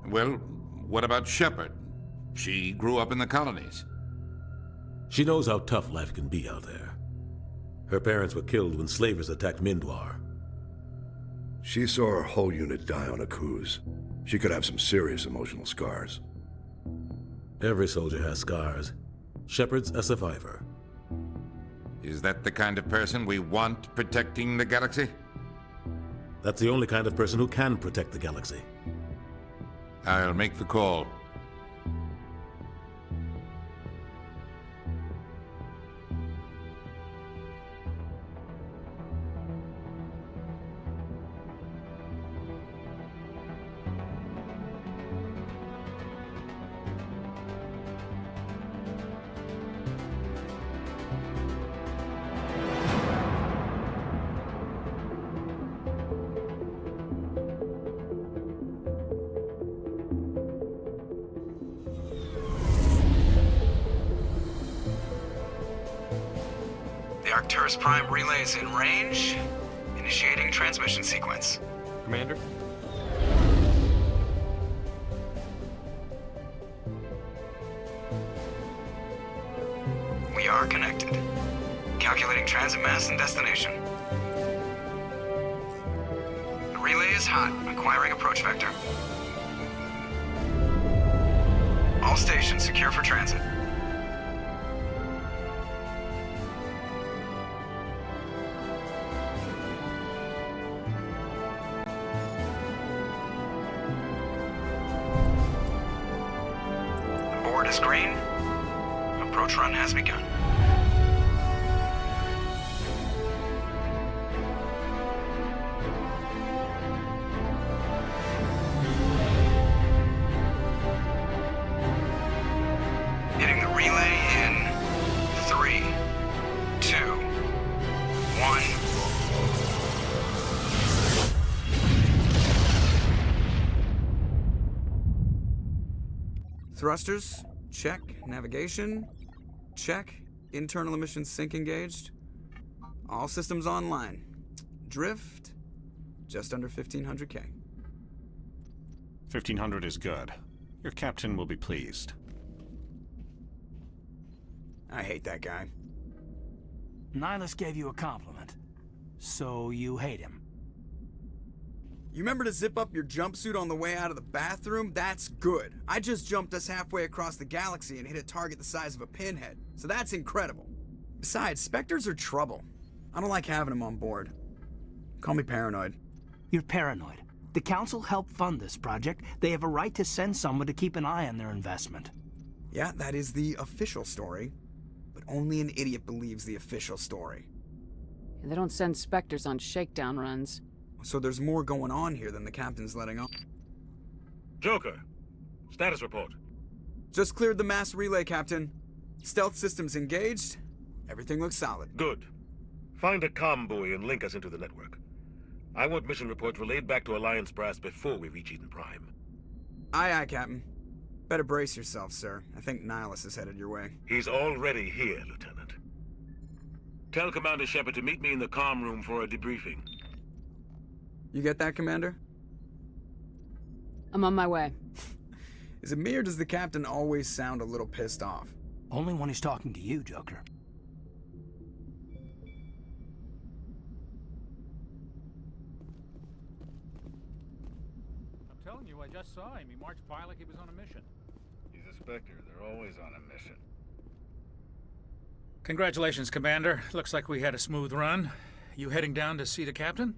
Well, what about Shepard? She grew up in the colonies. She knows how tough life can be out there. Her parents were killed when slavers attacked Mindwar. She saw her whole unit die on a cruise. She could have some serious emotional scars. Every soldier has scars. Shepard's a survivor. Is that the kind of person we want protecting the galaxy? That's the only kind of person who can protect the galaxy. I'll make the call. Arcturus Prime relay is in range. Initiating transmission sequence. Commander? We are connected. Calculating transit mass and destination. The relay is hot. Acquiring approach vector. All stations secure for transit. Is green. Approach run has begun. Hitting the relay in 3, 2, 1. Thrusters. Check. Navigation. Check. Internal emissions sync engaged. All systems online. Drift. Just under 1500K. 1500 is good. Your captain will be pleased. I hate that guy. Nihilus gave you a compliment. So you hate him. You remember to zip up your jumpsuit on the way out of the bathroom? That's good. I just jumped us halfway across the galaxy and hit a target the size of a pinhead. So that's incredible. Besides, Spectres are trouble. I don't like having them on board. Call me paranoid. You're paranoid. The Council helped fund this project. They have a right to send someone to keep an eye on their investment. Yeah, that is the official story. But only an idiot believes the official story. They don't send Spectres on shakedown runs. So there's more going on here than the captain's letting on. Joker, status report. Just cleared the mass relay, Captain. Stealth systems engaged. Everything looks solid. Good. Find a comm buoy and link us into the network. I want mission reports relayed back to Alliance brass before we reach Eden Prime. Aye, aye, Captain. Better brace yourself, sir. I think Nihilus is headed your way. He's already here, Lieutenant. Tell Commander Shepard to meet me in the comm room for a debriefing. You get that, Commander? I'm on my way. Is it me or does the captain always sound a little pissed off? Only when he's talking to you, Joker. I'm telling you, I just saw him. He marched by like he was on a mission. He's a Spectre. They're always on a mission. Congratulations, Commander. Looks like we had a smooth run. You heading down to see the captain?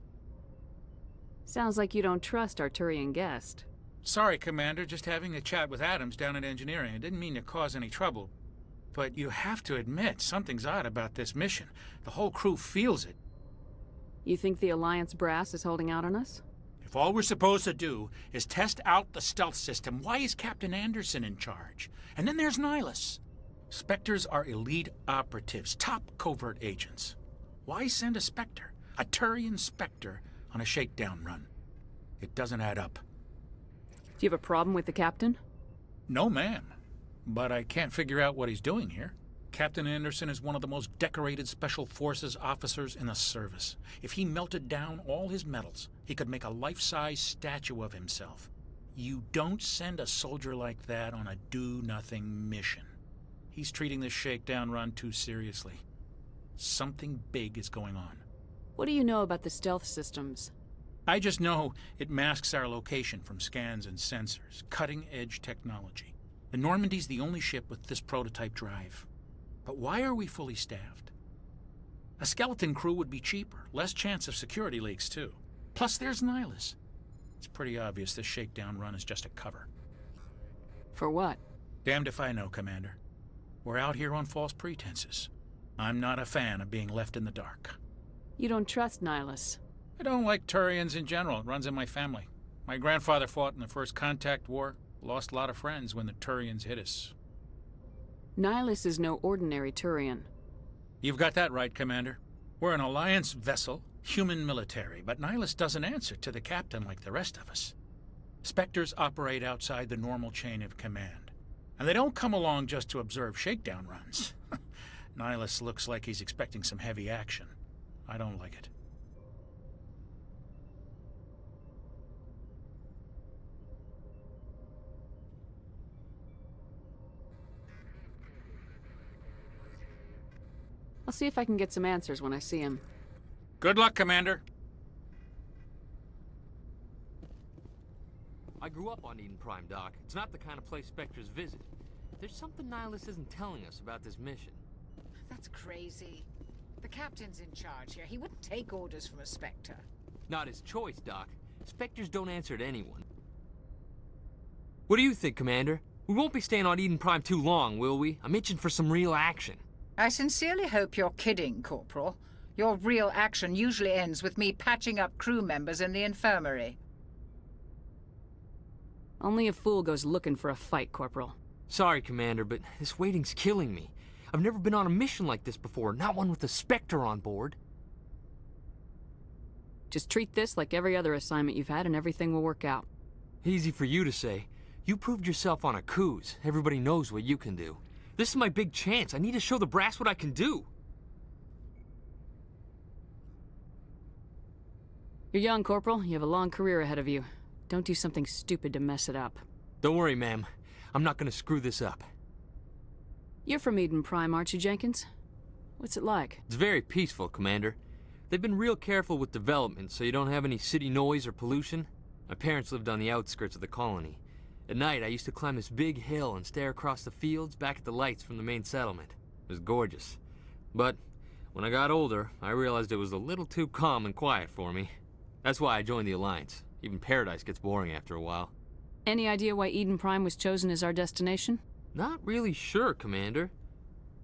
Sounds like you don't trust Arturian guest. Sorry, Commander. Just having a chat with Adams down at engineering. I didn't mean to cause any trouble. But you have to admit, something's odd about this mission. The whole crew feels it. You think the Alliance brass is holding out on us? If all we're supposed to do is test out the stealth system, why is Captain Anderson in charge? And then there's Nihilus. Spectres are elite operatives, top covert agents. Why send a Spectre, a Turian Spectre, on a shakedown run? It doesn't add up. Do you have a problem with the captain? No, ma'am. But I can't figure out what he's doing here. Captain Anderson is one of the most decorated Special Forces officers in the service. If he melted down all his medals, he could make a life-size statue of himself. You don't send a soldier like that on a do-nothing mission. He's treating this shakedown run too seriously. Something big is going on. What do you know about the stealth systems? I just know it masks our location from scans and sensors. Cutting-edge technology. The Normandy's the only ship with this prototype drive. But why are we fully staffed? A skeleton crew would be cheaper. Less chance of security leaks, too. Plus, there's Nihilus. It's pretty obvious this shakedown run is just a cover. For what? Damned if I know, Commander. We're out here on false pretenses. I'm not a fan of being left in the dark. You don't trust Nihilus. I don't like Turians in general. It runs in my family. My grandfather fought in the First Contact War. Lost a lot of friends when the Turians hit us. Nihilus is no ordinary Turian. You've got that right, Commander. We're an Alliance vessel, human military, but Nihilus doesn't answer to the captain like the rest of us. Spectres operate outside the normal chain of command. And they don't come along just to observe shakedown runs. Nihilus looks like he's expecting some heavy action. I don't like it. I'll see if I can get some answers when I see him. Good luck, Commander. I grew up on Eden Prime, Doc. It's not the kind of place Spectres visit. There's something Nihilus isn't telling us about this mission. That's crazy. The captain's in charge here. He wouldn't take orders from a Spectre. Not his choice, Doc. Spectres don't answer to anyone. What do you think, Commander? We won't be staying on Eden Prime too long, will we? I'm itching for some real action. I sincerely hope you're kidding, Corporal. Your real action usually ends with me patching up crew members in the infirmary. Only a fool goes looking for a fight, Corporal. Sorry, Commander, but this waiting's killing me. I've never been on a mission like this before, not one with a Spectre on board. Just treat this like every other assignment you've had and everything will work out. Easy for you to say. You proved yourself on a cruise. Everybody knows what you can do. This is my big chance. I need to show the brass what I can do. You're young, Corporal. You have a long career ahead of you. Don't do something stupid to mess it up. Don't worry, ma'am. I'm not gonna screw this up. You're from Eden Prime, aren't you, Jenkins? What's it like? It's very peaceful, Commander. They've been real careful with development, so you don't have any city noise or pollution. My parents lived on the outskirts of the colony. At night, I used to climb this big hill and stare across the fields back at the lights from the main settlement. It was gorgeous. But when I got older, I realized it was a little too calm and quiet for me. That's why I joined the Alliance. Even Paradise gets boring after a while. Any idea why Eden Prime was chosen as our destination? Not really sure, Commander.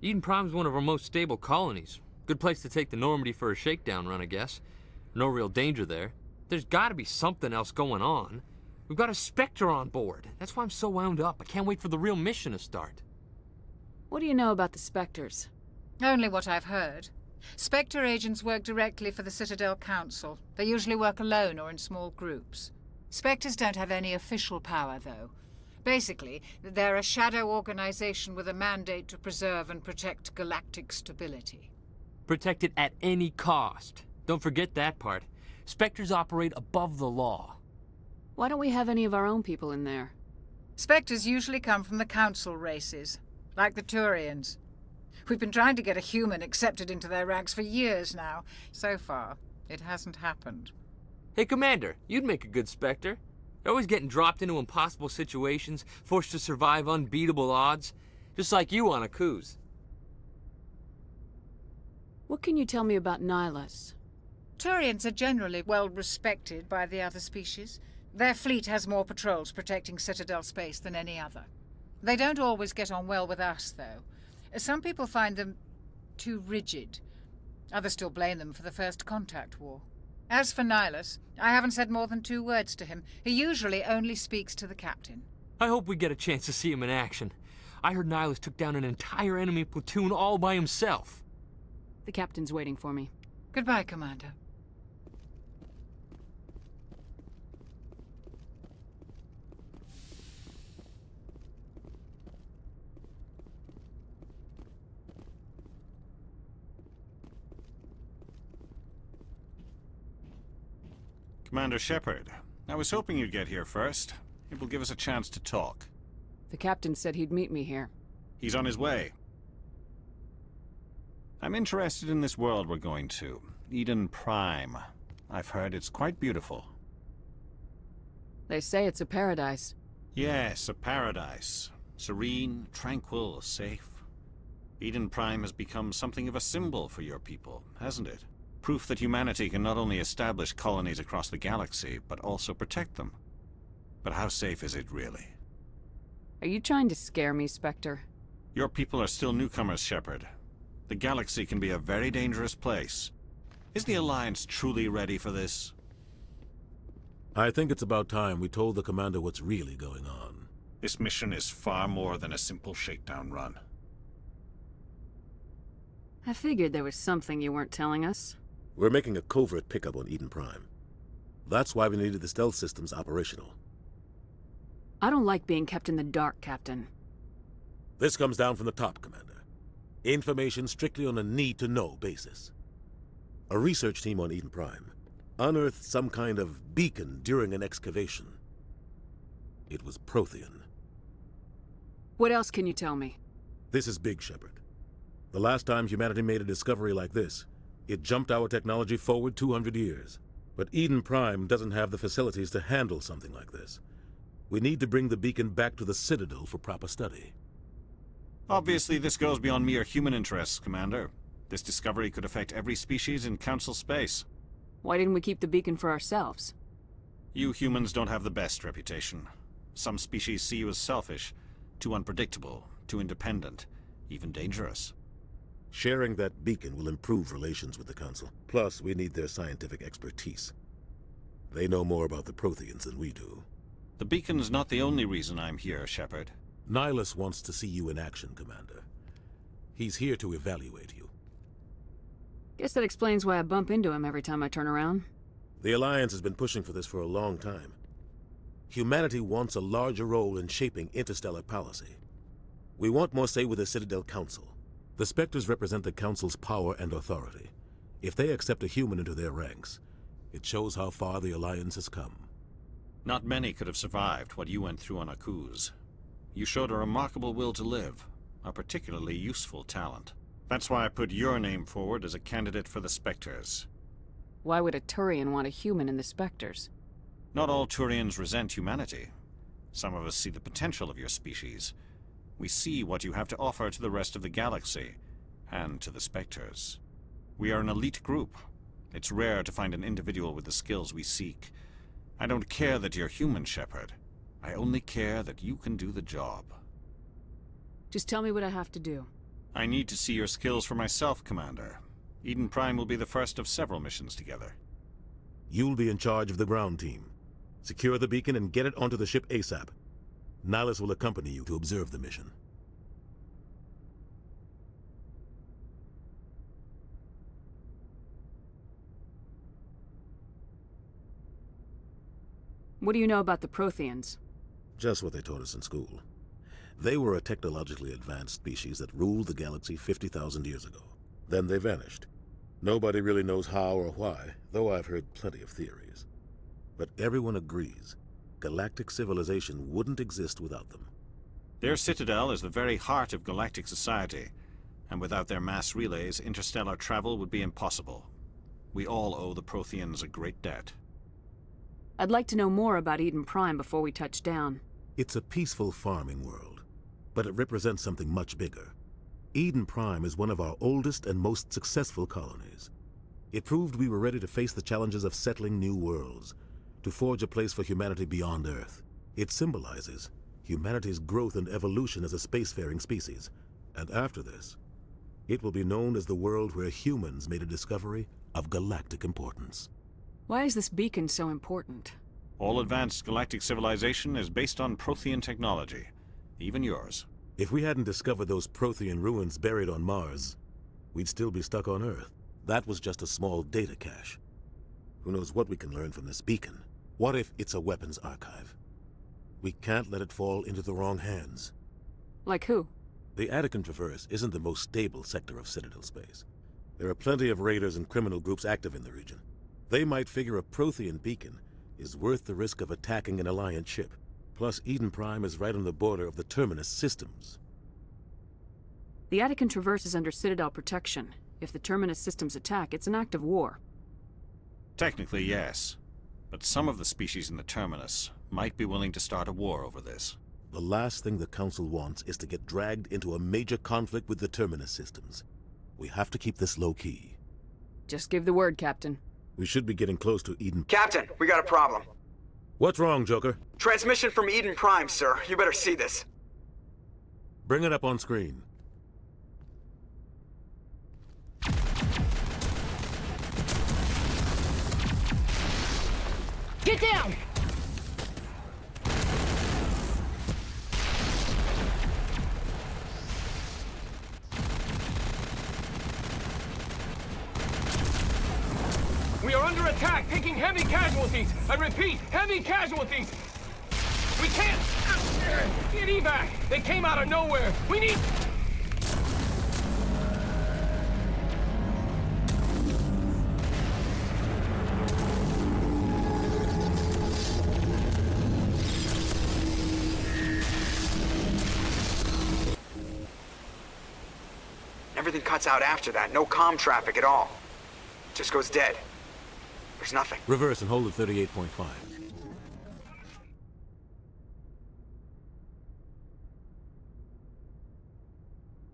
Eden Prime's one of our most stable colonies. Good place to take the Normandy for a shakedown run, I guess. No real danger there. There's gotta be something else going on. We've got a Spectre on board. That's why I'm so wound up. I can't wait for the real mission to start. What do you know about the Spectres? Only what I've heard. Spectre agents work directly for the Citadel Council. They usually work alone or in small groups. Spectres don't have any official power, though. Basically, they're a shadow organization with a mandate to preserve and protect galactic stability. Protect it at any cost. Don't forget that part. Spectres operate above the law. Why don't we have any of our own people in there? Spectres usually come from the Council races, like the Turians. We've been trying to get a human accepted into their ranks for years now. So far, it hasn't happened. Hey, Commander, you'd make a good Spectre. You're always getting dropped into impossible situations, forced to survive unbeatable odds, just like you on a cruise. What can you tell me about Nihilus? Turians are generally well respected by the other species. Their fleet has more patrols protecting Citadel space than any other. They don't always get on well with us, though. Some people find them too rigid. Others still blame them for the First Contact War. As for Nihilus, I haven't said more than 2 words to him. He usually only speaks to the captain. I hope we get a chance to see him in action. I heard Nihilus took down an entire enemy platoon all by himself. The captain's waiting for me. Goodbye, Commander. Commander Shepard, I was hoping you'd get here first. It will give us a chance to talk. The captain said he'd meet me here. He's on his way. I'm interested in this world we're going to. Eden Prime. I've heard it's quite beautiful. They say it's a paradise. Yes, a paradise. Serene, tranquil, safe. Eden Prime has become something of a symbol for your people, hasn't it? Proof that humanity can not only establish colonies across the galaxy, but also protect them. But how safe is it really? Are you trying to scare me, Spectre? Your people are still newcomers, Shepard. The galaxy can be a very dangerous place. Is the Alliance truly ready for this? I think it's about time we told the commander what's really going on. This mission is far more than a simple shakedown run. I figured there was something you weren't telling us. We're making a covert pickup on Eden Prime. That's why we needed the stealth systems operational. I don't like being kept in the dark, Captain. This comes down from the top, Commander. Information strictly on a need-to-know basis. A research team on Eden Prime unearthed some kind of beacon during an excavation. It was Prothean. What else can you tell me? This is big, Shepard. The last time humanity made a discovery like this, it jumped our technology forward 200 years. But Eden Prime doesn't have the facilities to handle something like this. We need to bring the beacon back to the Citadel for proper study. Obviously, this goes beyond mere human interests, Commander. This discovery could affect every species in Council space. Why didn't we keep the beacon for ourselves? You humans don't have the best reputation. Some species see you as selfish, too unpredictable, too independent, even dangerous. Sharing that beacon will improve relations with the Council. Plus, we need their scientific expertise. They know more about the Protheans than we do. The beacon's not the only reason I'm here, Shepard. Nihilus wants to see you in action, Commander. He's here to evaluate you. Guess that explains why I bump into him every time I turn around. The Alliance has been pushing for this for a long time. Humanity wants a larger role in shaping interstellar policy. We want more say with the Citadel Council. The Spectres represent the Council's power and authority. If they accept a human into their ranks, it shows how far the Alliance has come. Not many could have survived what you went through on Akuz. You showed a remarkable will to live, a particularly useful talent. That's why I put your name forward as a candidate for the Spectres. Why would a Turian want a human in the Spectres? Not all Turians resent humanity. Some of us see the potential of your species. We see what you have to offer to the rest of the galaxy, and to the Spectres. We are an elite group. It's rare to find an individual with the skills we seek. I don't care that you're human, Shepard. I only care that you can do the job. Just tell me what I have to do. I need to see your skills for myself, Commander. Eden Prime will be the first of several missions together. You'll be in charge of the ground team. Secure the beacon and get it onto the ship ASAP. Nihilus will accompany you to observe the mission. What do you know about the Protheans? Just what they taught us in school. They were a technologically advanced species that ruled the galaxy 50,000 years ago. Then they vanished. Nobody really knows how or why, though I've heard plenty of theories. But everyone agrees, galactic civilization wouldn't exist without them. Their citadel is the very heart of galactic society, and without their mass relays, interstellar travel would be impossible. We all owe the Protheans a great debt. I'd like to know more about Eden Prime before we touch down. It's a peaceful farming world, but it represents something much bigger. Eden Prime is one of our oldest and most successful colonies. It proved we were ready to face the challenges of settling new worlds, to forge a place for humanity beyond Earth. It symbolizes humanity's growth and evolution as a spacefaring species. And after this, it will be known as the world where humans made a discovery of galactic importance. Why is this beacon so important? All advanced galactic civilization is based on Prothean technology, even yours. If we hadn't discovered those Prothean ruins buried on Mars, we'd still be stuck on Earth. That was just a small data cache. Who knows what we can learn from this beacon? What if it's a weapons archive? We can't let it fall into the wrong hands. Like who? The Attican Traverse isn't the most stable sector of Citadel space. There are plenty of raiders and criminal groups active in the region. They might figure a Prothean beacon is worth the risk of attacking an Alliance ship. Plus, Eden Prime is right on the border of the Terminus systems. The Attican Traverse is under Citadel protection. If the Terminus systems attack, it's an act of war. Technically, yes. But some of the species in the Terminus might be willing to start a war over this. The last thing the Council wants is to get dragged into a major conflict with the Terminus systems. We have to keep this low-key. Just give the word, Captain. We should be getting close to Eden. Captain, we got a problem. What's wrong, Joker? Transmission from Eden Prime, sir. You better see this. Bring it up on screen. Get down! We are under attack, taking heavy casualties. I repeat, heavy casualties. We can't get evac. They came out of nowhere. We need... Everything cuts out after that. No comm traffic at all. Just goes dead. There's nothing. Reverse and hold at 38.5.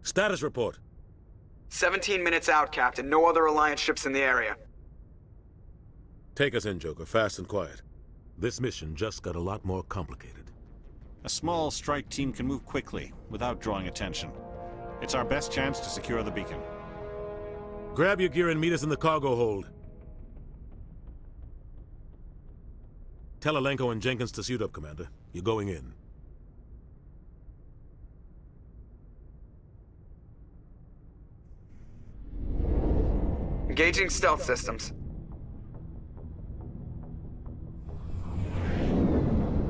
Status report. 17 minutes out, Captain. No other Alliance ships in the area. Take us in, Joker, fast and quiet. This mission just got a lot more complicated. A small strike team can move quickly, without drawing attention. It's our best chance to secure the beacon. Grab your gear and meet us in the cargo hold. Tell Alenko and Jenkins to suit up, Commander. You're going in. Engaging stealth systems.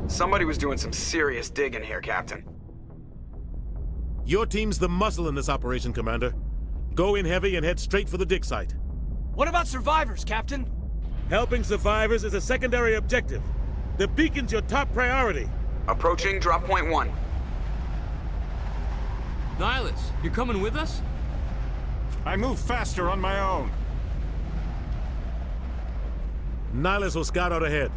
Somebody was doing some serious digging here, Captain. Your team's the muscle in this operation, Commander. Go in heavy and head straight for the dig site. What about survivors, Captain? Helping survivors is a secondary objective. The beacon's your top priority. Approaching drop point 1. Nihilus, you're coming with us? I move faster on my own. Nihilus will scout out ahead.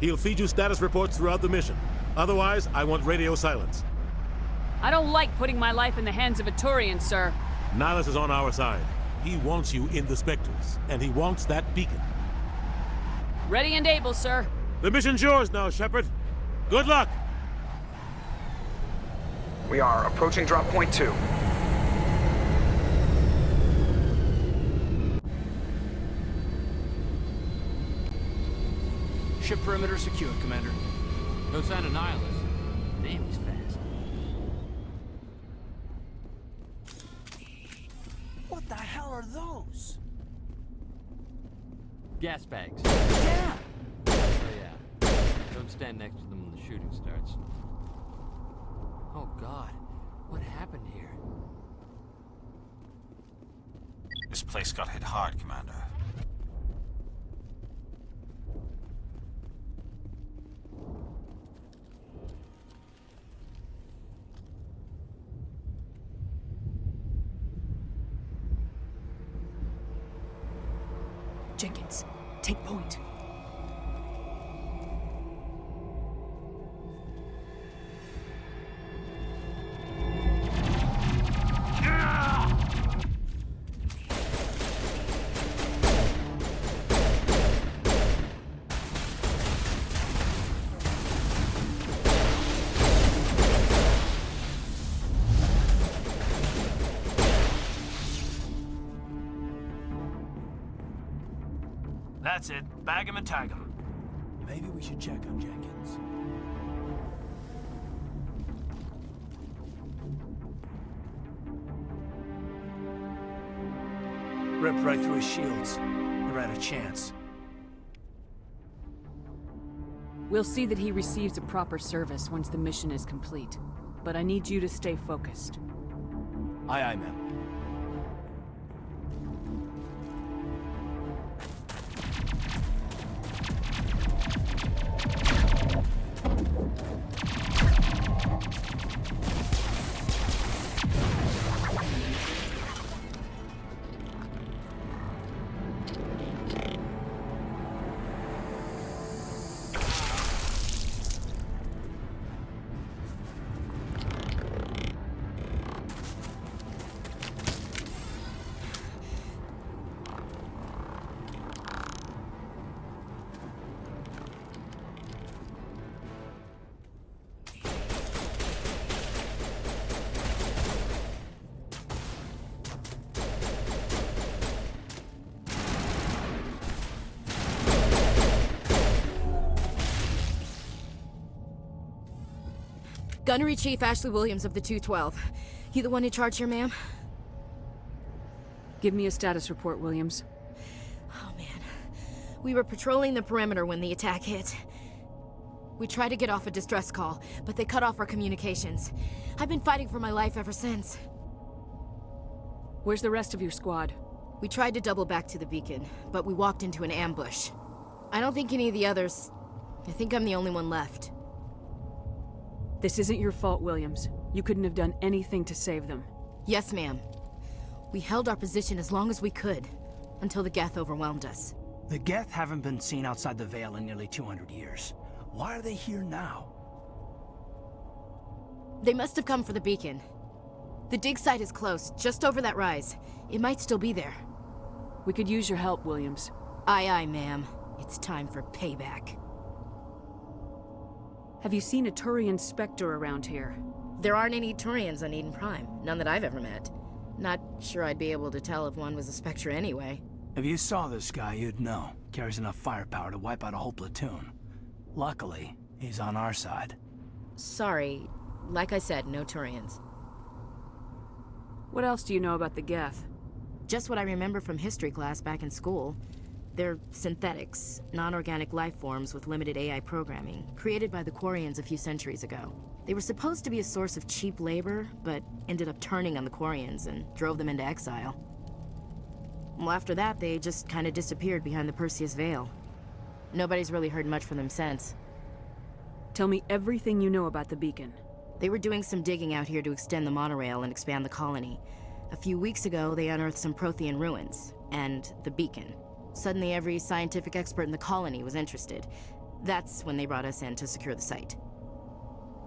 He'll feed you status reports throughout the mission. Otherwise, I want radio silence. I don't like putting my life in the hands of a Turian, sir. Nihilus is on our side. He wants you in the Spectres, and he wants that beacon. Ready and able, sir. The mission's yours now, Shepard. Good luck! We are approaching drop point 2. Ship perimeter secured, Commander. No sign of Nihilus. Damn, he's fast. What the hell are those? Gas bags. Yeah! Oh, yeah. Don't stand next to them when the shooting starts. Oh, God. What happened here? This place got hit hard, Commander. Jenkins, take point. That's it. Bag him and tag him. Maybe we should check on Jenkins. Ripped right through his shields. They're out of chance. We'll see that he receives a proper service once the mission is complete. But I need you to stay focused. Aye, aye, ma'am. Gunnery Chief Ashley Williams of the 212. You the one in charge here, ma'am? Give me a status report, Williams. Oh, man. We were patrolling the perimeter when the attack hit. We tried to get off a distress call, but they cut off our communications. I've been fighting for my life ever since. Where's the rest of your squad? We tried to double back to the beacon, but we walked into an ambush. I don't think any of the others... I think I'm the only one left. This isn't your fault, Williams. You couldn't have done anything to save them. Yes, ma'am. We held our position as long as we could, until the Geth overwhelmed us. The Geth haven't been seen outside the Veil in nearly 200 years. Why are they here now? They must have come for the beacon. The dig site is close, just over that rise. It might still be there. We could use your help, Williams. Aye, aye, ma'am. It's time for payback. Have you seen a Turian Spectre around here? There aren't any Turians on Eden Prime. None that I've ever met. Not sure I'd be able to tell if one was a Spectre anyway. If you saw this guy, you'd know. Carries enough firepower to wipe out a whole platoon. Luckily, he's on our side. Sorry. Like I said, no Turians. What else do you know about the Geth? Just what I remember from history class back in school. They're synthetics, non-organic life forms with limited AI programming, created by the Quarians a few centuries ago. They were supposed to be a source of cheap labor, but ended up turning on the Quarians and drove them into exile. Well, after that, they just kind of disappeared behind the Perseus Veil. Nobody's really heard much from them since. Tell me everything you know about the beacon. They were doing some digging out here to extend the monorail and expand the colony. A few weeks ago, they unearthed some Prothean ruins, and the beacon. Suddenly, every scientific expert in the colony was interested. That's when they brought us in to secure the site.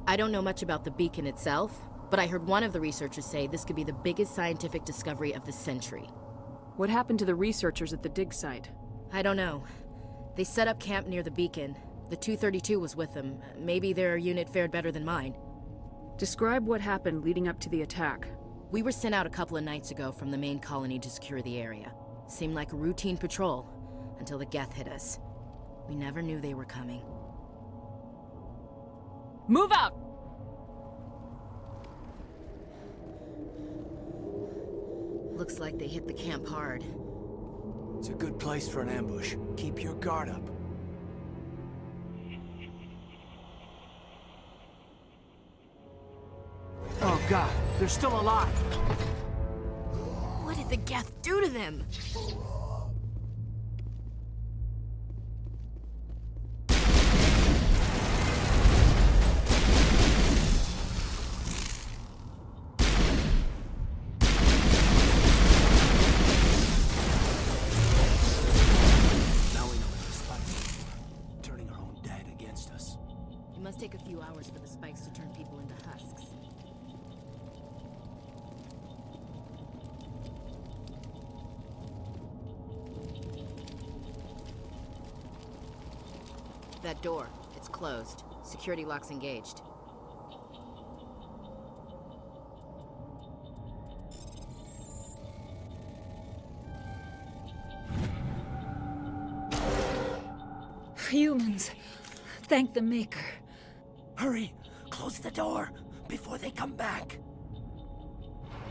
I don't know much about the beacon itself, but I heard one of the researchers say this could be the biggest scientific discovery of the century. What happened to the researchers at the dig site? I don't know. They set up camp near the beacon. The 232 was with them. Maybe their unit fared better than mine. Describe what happened leading up to the attack. We were sent out a couple of nights ago from the main colony to secure the area. Seemed like a routine patrol, until the Geth hit us. We never knew they were coming. Move out! Looks like they hit the camp hard. It's a good place for an ambush. Keep your guard up. Oh God, they're still alive! What did the Geth do to them? Now we know what the spikes are, turning our own dead against us. It must take a few hours for the spikes to turn people into husks. That door, it's closed. Security lock's engaged. Humans, thank the Maker. Hurry, close the door before they come back.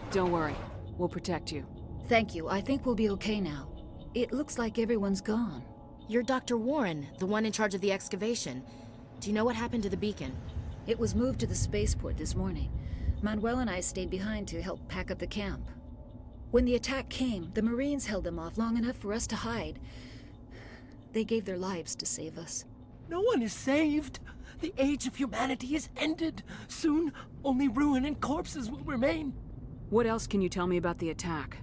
Don't worry, we'll protect you. Thank you, I think we'll be okay now. It looks like everyone's gone. You're Dr. Warren, the one in charge of the excavation. Do you know what happened to the beacon? It was moved to the spaceport this morning. Manuel and I stayed behind to help pack up the camp. When the attack came, the Marines held them off long enough for us to hide. They gave their lives to save us. No one is saved. The age of humanity is ended. Soon, only ruin and corpses will remain. What else can you tell me about the attack?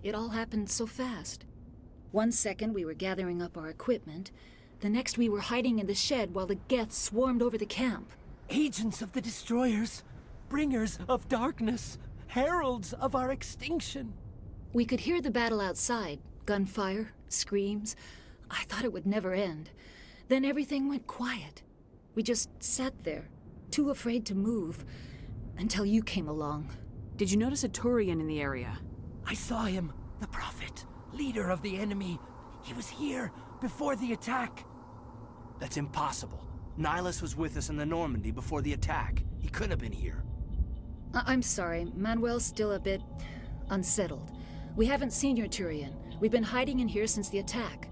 It all happened so fast. 1 second we were gathering up our equipment. The next we were hiding in the shed while the Geth swarmed over the camp. Agents of the destroyers, bringers of darkness, heralds of our extinction. We could hear the battle outside. Gunfire, screams. I thought it would never end. Then everything went quiet. We just sat there, too afraid to move, until you came along. Did you notice a Turian in the area? I saw him, the Prophet, leader of the enemy. He was here before the attack. That's impossible. Nihilus was with us in the Normandy before the attack. He He couldn't have been here. I'm sorry, Manuel's still a bit unsettled. We haven't seen your Turian. We've been hiding in here since the attack.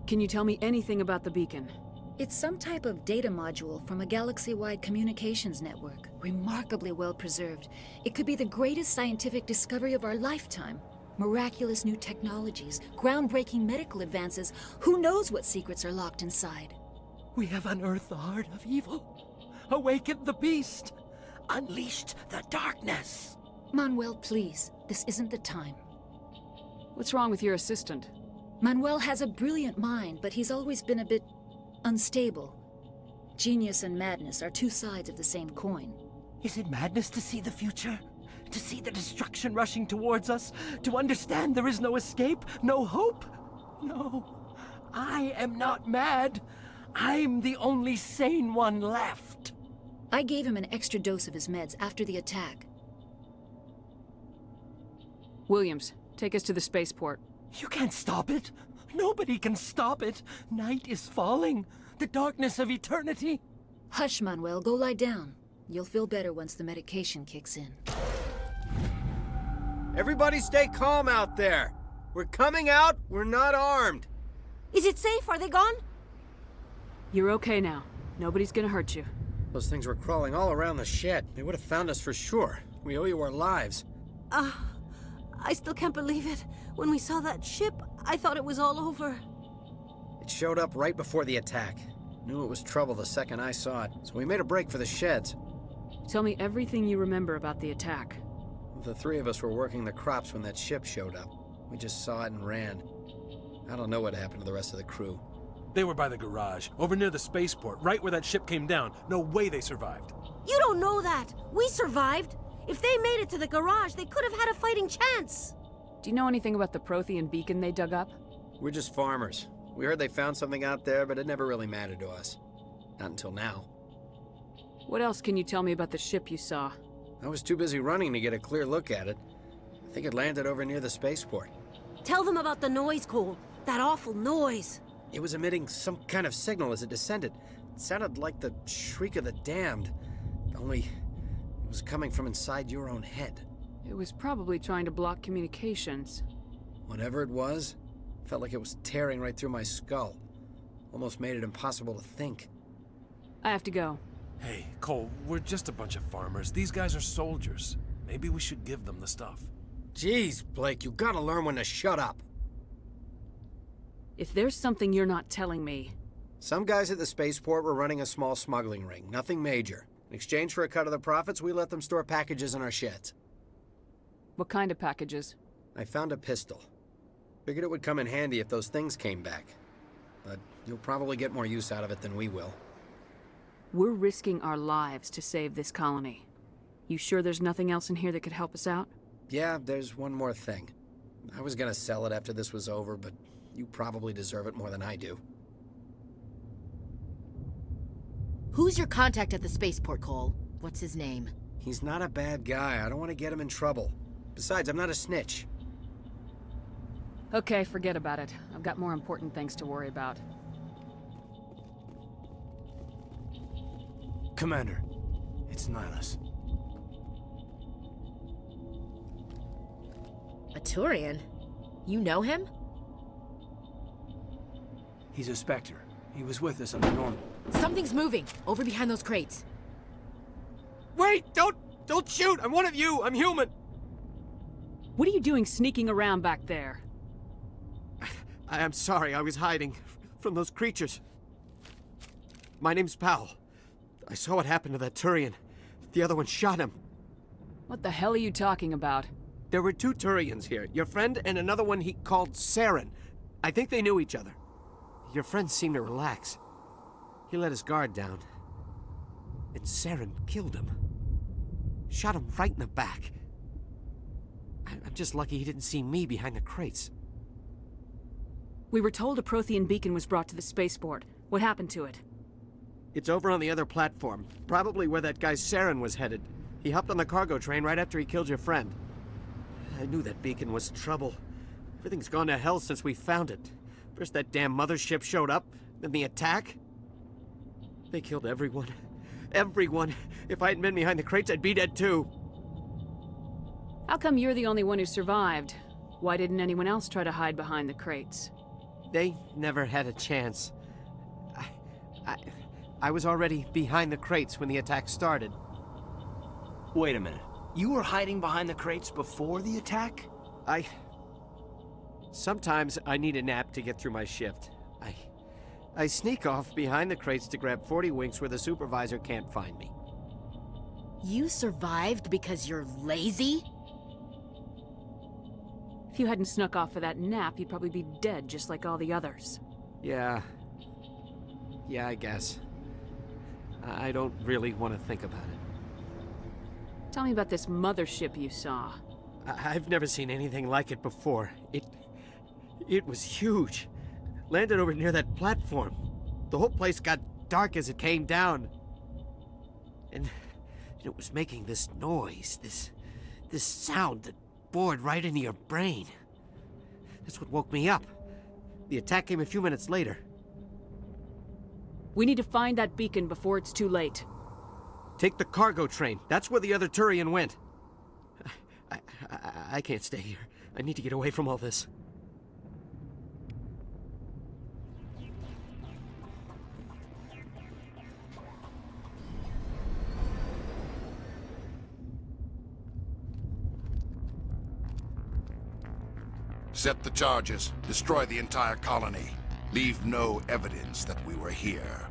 Can you tell me anything about the beacon? It's some type of data module from a galaxy-wide communications network. Remarkably well preserved. It could be the greatest scientific discovery of our lifetime. Miraculous new technologies, groundbreaking medical advances. Who knows what secrets are locked inside? We have unearthed the heart of evil, awakened the beast, unleashed the darkness. Manuel, please. This isn't the time. What's wrong with your assistant? Manuel has a brilliant mind, but he's always been a bit unstable. Genius and madness are two sides of the same coin. Is it madness to see the future? To see the destruction rushing towards us? To understand there is no escape? No hope? No. I am not mad. I'm the only sane one left. I gave him an extra dose of his meds after the attack. Williams, take us to the spaceport. You can't stop it. Nobody can stop it. Night is falling. The darkness of eternity. Hush, Manuel. Go lie down. You'll feel better once the medication kicks in. Everybody stay calm out there. We're coming out. We're not armed. Is it safe? Are they gone? You're okay now. Nobody's gonna hurt you. Those things were crawling all around the shed. They would have found us for sure. We owe you our lives. I still can't believe it. When we saw that ship, I thought it was all over. It showed up right before the attack. Knew it was trouble the second I saw it, so we made a break for the sheds. Tell me everything you remember about the attack. The three of us were working the crops when that ship showed up. We just saw it and ran. I don't know what happened to the rest of the crew. They were by the garage, over near the spaceport, right where that ship came down. No way they survived. You don't know that. We survived. If they made it to the garage, they could have had a fighting chance. Do you know anything about the Prothean beacon they dug up? We're just farmers. We heard they found something out there, but it never really mattered to us. Not until now. What else can you tell me about the ship you saw? I was too busy running to get a clear look at it. I think it landed over near the spaceport. Tell them about the noise, Cole. That awful noise. It was emitting some kind of signal as it descended. It sounded like the shriek of the damned. Only it was coming from inside your own head. It was probably trying to block communications. Whatever it was, felt like it was tearing right through my skull. Almost made it impossible to think. I have to go. Hey, Cole, we're just a bunch of farmers. These guys are soldiers. Maybe we should give them the stuff. Jeez, Blake, you gotta learn when to shut up. If there's something you're not telling me... Some guys at the spaceport were running a small smuggling ring, nothing major. In exchange for a cut of the profits, we let them store packages in our sheds. What kind of packages? I found a pistol. Figured it would come in handy if those things came back. But you'll probably get more use out of it than we will. We're risking our lives to save this colony. You sure there's nothing else in here that could help us out? Yeah, there's one more thing. I was gonna sell it after this was over, but you probably deserve it more than I do. Who's your contact at the spaceport, Cole? What's his name? He's not a bad guy. I don't want to get him in trouble. Besides, I'm not a snitch. Okay, forget about it. I've got more important things to worry about. Commander, it's Nihilus. A Turian? You know him? He's a Spectre. He was with us on the normal. Something's moving, over behind those crates. Wait! Don't shoot! I'm one of you! I'm human! What are you doing sneaking around back there? I'm sorry, I was hiding from those creatures. My name's Powell. I saw what happened to that Turian. The other one shot him. What the hell are you talking about? There were two Turians here. Your friend and another one he called Saren. I think they knew each other. Your friend seemed to relax. He let his guard down. And Saren killed him. Shot him right in the back. I'm just lucky he didn't see me behind the crates. We were told a Prothean beacon was brought to the spaceport. What happened to it? It's over on the other platform. Probably where that guy Saren was headed. He hopped on the cargo train right after he killed your friend. I knew that beacon was trouble. Everything's gone to hell since we found it. First that damn mothership showed up, then the attack. They killed everyone. Everyone. If I hadn't been behind the crates, I'd be dead too. How come you're the only one who survived? Why didn't anyone else try to hide behind the crates? They never had a chance. I was already behind the crates when the attack started. Wait a minute. You were hiding behind the crates before the attack? Sometimes I need a nap to get through my shift. I sneak off behind the crates to grab 40 winks where the supervisor can't find me. You survived because you're lazy? If you hadn't snuck off for that nap, you'd probably be dead just like all the others. Yeah, I guess. I don't really want to think about it. Tell me about this mothership you saw. I've never seen anything like it before. It was huge. Landed over near that platform. The whole place got dark as it came down. And it was making this noise, this sound that bored right into your brain. That's what woke me up. The attack came a few minutes later. We need to find that beacon before it's too late. Take the cargo train. That's where the other Turian went. I can't stay here. I need to get away from all this. Set the charges. Destroy the entire colony. Leave no evidence that we were here.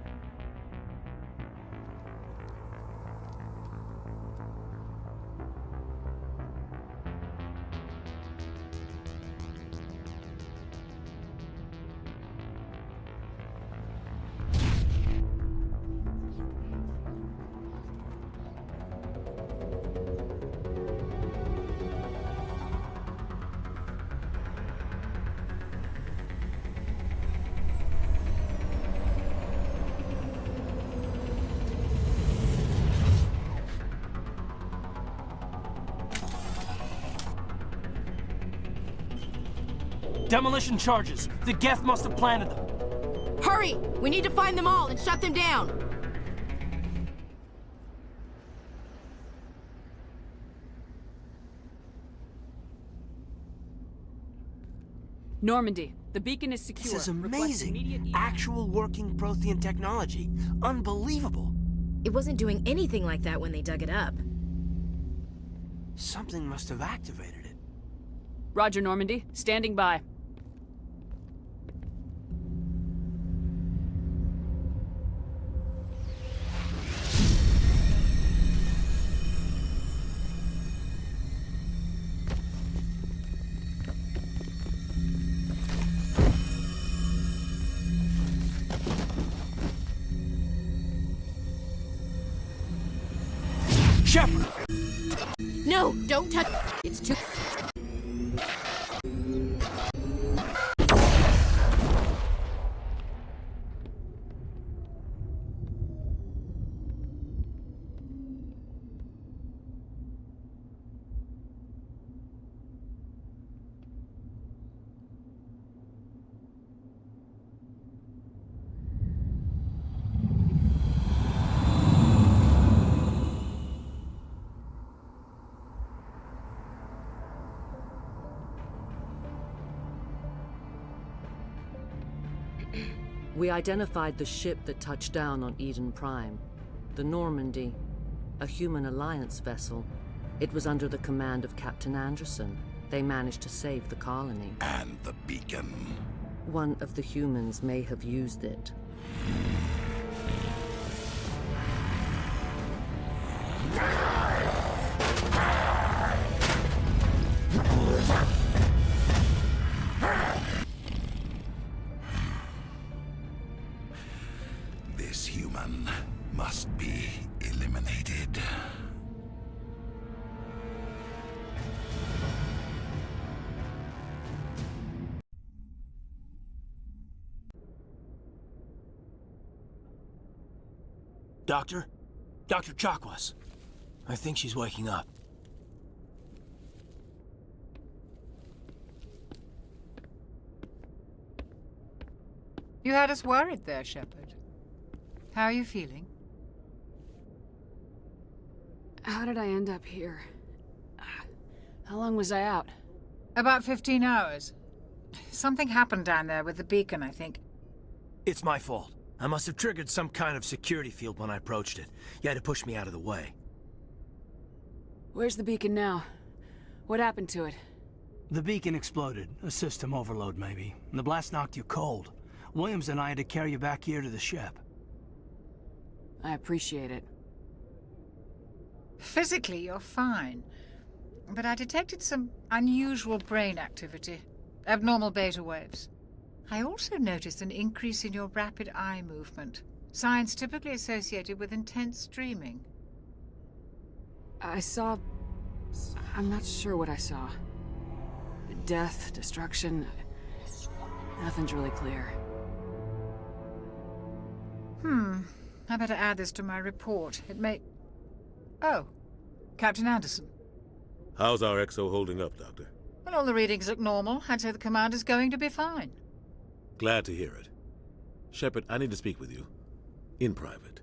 Demolition charges. The Geth must have planted them. Hurry! We need to find them all and shut them down. Normandy, the beacon is secure. This is Request amazing. immediate- Actual working Prothean technology. Unbelievable. It wasn't doing anything like that when they dug it up. Something must have activated it. Roger, Normandy. Standing by. Shepard! No, don't touch. It's too. We identified the ship that touched down on Eden Prime. The Normandy, a human alliance vessel. It was under the command of Captain Anderson. They managed to save the colony. And the beacon. One of the humans may have used it. This human must be eliminated. Doctor? Dr. Chakwas. I think she's waking up. You had us worried there, Shepard. How are you feeling? How did I end up here? How long was I out? About 15 hours. Something happened down there with the beacon, I think. It's my fault. I must have triggered some kind of security field when I approached it. You had to push me out of the way. Where's the beacon now? What happened to it? The beacon exploded. A system overload, maybe. The blast knocked you cold. Williams and I had to carry you back here to the ship. I appreciate it. Physically, you're fine. But I detected some unusual brain activity. Abnormal beta waves. I also noticed an increase in your rapid eye movement. Signs typically associated with intense dreaming. I saw... I'm not sure what I saw. Death, destruction... Nothing's really clear. I better add this to my report. It may... Oh, Captain Anderson. How's our XO holding up, Doctor? Well, all the readings look normal. I'd say the commander's going to be fine. Glad to hear it. Shepard, I need to speak with you. In private.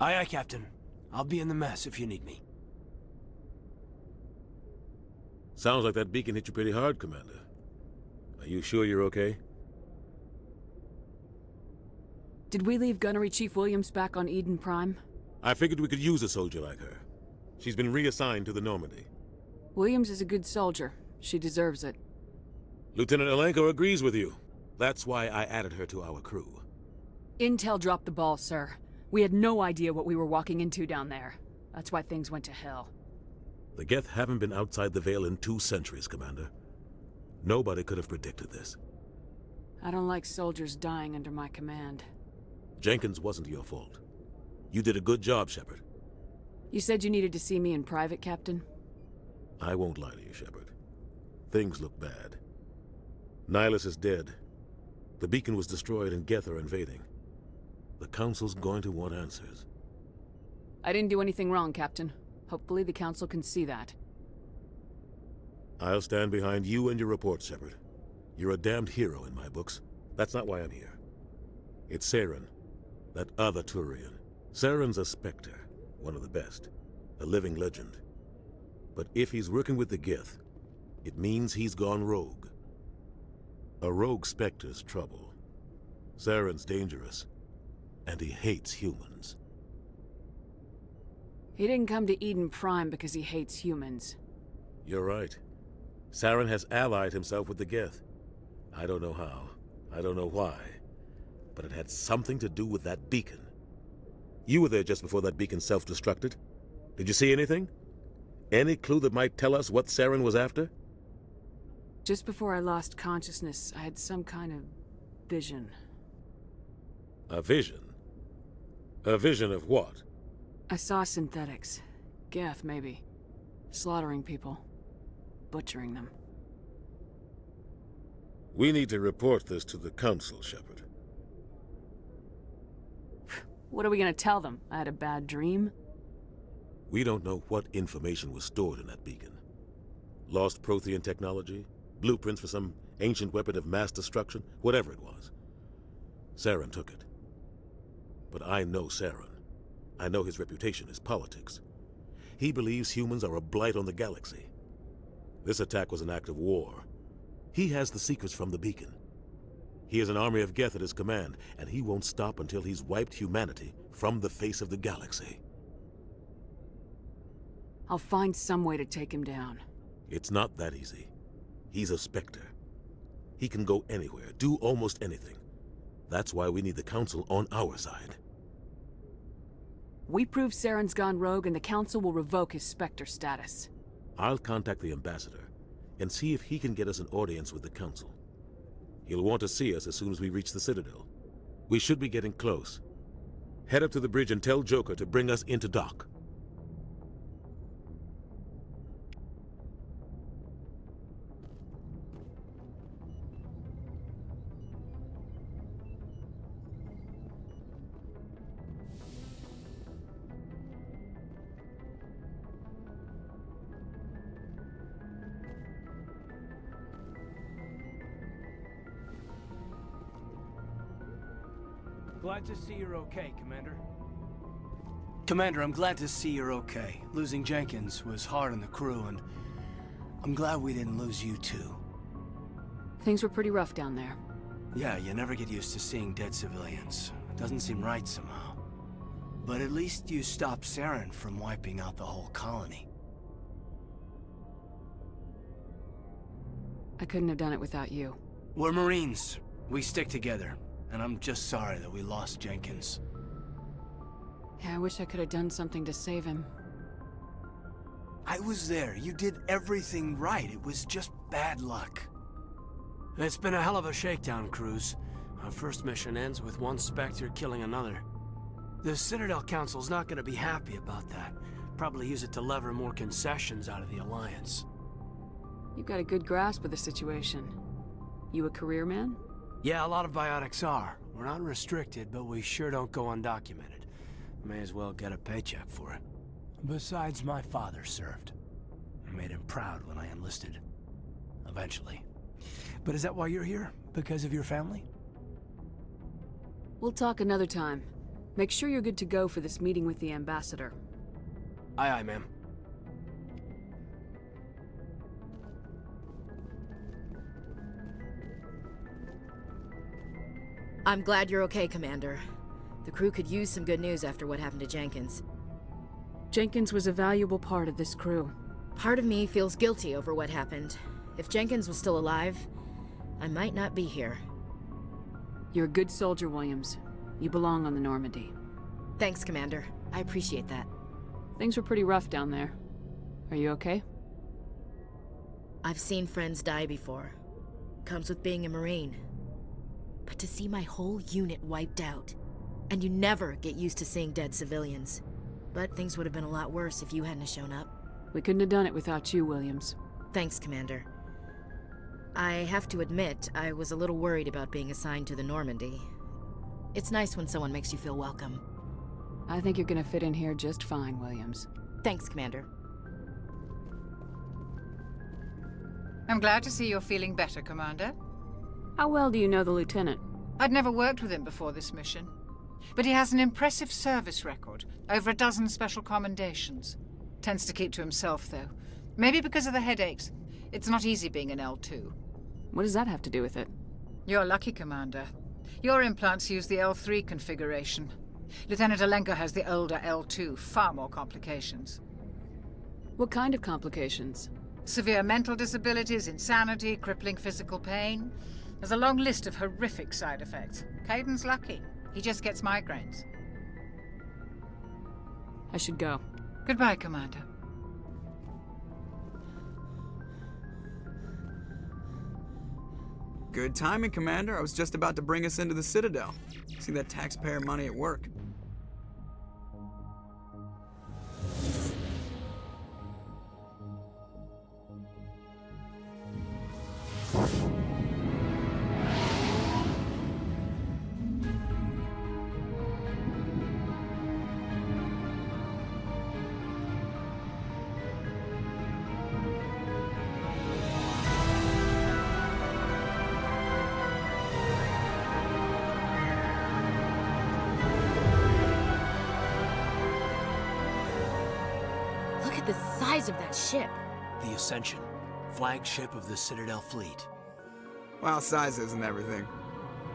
Aye, aye, Captain. I'll be in the mess if you need me. Sounds like that beacon hit you pretty hard, Commander. Are you sure you're okay? Did we leave Gunnery Chief Williams back on Eden Prime? I figured we could use a soldier like her. She's been reassigned to the Normandy. Williams is a good soldier. She deserves it. Lieutenant Alenko agrees with you. That's why I added her to our crew. Intel dropped the ball, sir. We had no idea what we were walking into down there. That's why things went to hell. The Geth haven't been outside the Veil in 2 centuries, Commander. Nobody could have predicted this. I don't like soldiers dying under my command. Jenkins wasn't your fault. You did a good job, Shepard. You said you needed to see me in private, Captain? I won't lie to you, Shepard. Things look bad. Nihilus is dead. The beacon was destroyed and Geth are invading. The Council's going to want answers. I didn't do anything wrong, Captain. Hopefully the Council can see that. I'll stand behind you and your report, Shepard. You're a damned hero in my books. That's not why I'm here. It's Saren, that other Turian. Saren's a Spectre, one of the best. A living legend. But if he's working with the Geth, it means he's gone rogue. A rogue Spectre's trouble. Saren's dangerous, and he hates humans. He didn't come to Eden Prime because he hates humans. You're right. Saren has allied himself with the Geth. I don't know how. I don't know why. But it had something to do with that beacon. You were there just before that beacon self-destructed. Did you see anything? Any clue that might tell us what Saren was after? Just before I lost consciousness, I had some kind of vision. A vision? A vision of what? I saw synthetics. Geth, maybe. Slaughtering people. Butchering them. We need to report this to the Council, Shepard. What are we gonna tell them? I had a bad dream? We don't know what information was stored in that beacon. Lost Prothean technology? Blueprints for some ancient weapon of mass destruction? Whatever it was. Saren took it. But I know Saren. I know his reputation is politics. He believes humans are a blight on the galaxy. This attack was an act of war. He has the secrets from the beacon. He has an army of Geth at his command, and he won't stop until he's wiped humanity from the face of the galaxy. I'll find some way to take him down. It's not that easy. He's a Spectre. He can go anywhere, do almost anything. That's why we need the Council on our side. We prove Saren's gone rogue and the Council will revoke his Spectre status. I'll contact the Ambassador and see if he can get us an audience with the Council. He'll want to see us as soon as we reach the Citadel. We should be getting close. Head up to the bridge and tell Joker to bring us into dock. Glad to see you're okay, Commander. Commander, I'm glad to see you're okay. Losing Jenkins was hard on the crew, and I'm glad we didn't lose you too. Things were pretty rough down there. Yeah, you never get used to seeing dead civilians. It doesn't seem right somehow. But at least you stopped Saren from wiping out the whole colony. I couldn't have done it without you. We're Marines. We stick together. And I'm just sorry that we lost Jenkins. Yeah, I wish I could have done something to save him. I was there. You did everything right. It was just bad luck. It's been a hell of a shakedown, Cruz. Our first mission ends with one Spectre killing another. The Citadel Council's not gonna be happy about that. Probably use it to lever more concessions out of the Alliance. You've got a good grasp of the situation. You a career man? Yeah, a lot of biotics are. We're not restricted, but we sure don't go undocumented. May as well get a paycheck for it. Besides, my father served. I made him proud when I enlisted. Eventually. But is that why you're here? Because of your family? We'll talk another time. Make sure you're good to go for this meeting with the ambassador. Aye, aye, ma'am. I'm glad you're okay, Commander. The crew could use some good news after what happened to Jenkins. Jenkins was a valuable part of this crew. Part of me feels guilty over what happened. If Jenkins was still alive, I might not be here. You're a good soldier, Williams. You belong on the Normandy. Thanks, Commander. I appreciate that. Things were pretty rough down there. Are you okay? I've seen friends die before. Comes with being a Marine. But to see my whole unit wiped out, and you never get used to seeing dead civilians. But things would have been a lot worse if you hadn't shown up. We couldn't have done it without you, Williams. Thanks, Commander. I have to admit, I was a little worried about being assigned to the Normandy. It's nice when someone makes you feel welcome. I think you're gonna fit in here just fine, Williams. Thanks, Commander. I'm glad to see you're feeling better, Commander. How well do you know the Lieutenant? I'd never worked with him before this mission. But he has an impressive service record, over a dozen special commendations. Tends to keep to himself, though. Maybe because of the headaches. It's not easy being an L2. What does that have to do with it? You're lucky, Commander. Your implants use the L3 configuration. Lieutenant Alenka has the older L2, far more complications. What kind of complications? Severe mental disabilities, insanity, crippling physical pain. There's a long list of horrific side effects. Caden's lucky. He just gets migraines. I should go. Goodbye, Commander. Good timing, Commander. I was just about to bring us into the Citadel. See that taxpayer money at work. The size of that ship. The Ascension, flagship of the Citadel fleet. Well, size isn't everything.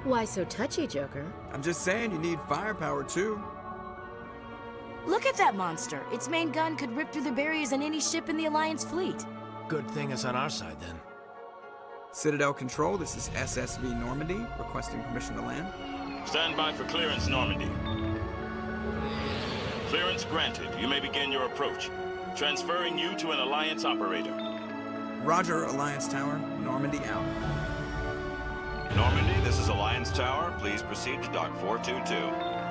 Why so touchy, Joker? I'm just saying you need firepower, too. Look at that monster. Its main gun could rip through the barriers in any ship in the Alliance fleet. Good thing it's on our side, then. Citadel Control, this is SSV Normandy, requesting permission to land. Stand by for clearance, Normandy. Clearance granted. You may begin your approach. Transferring you to an Alliance operator. Roger, Alliance Tower. Normandy out. Normandy, this is Alliance Tower. Please proceed to Dock 422.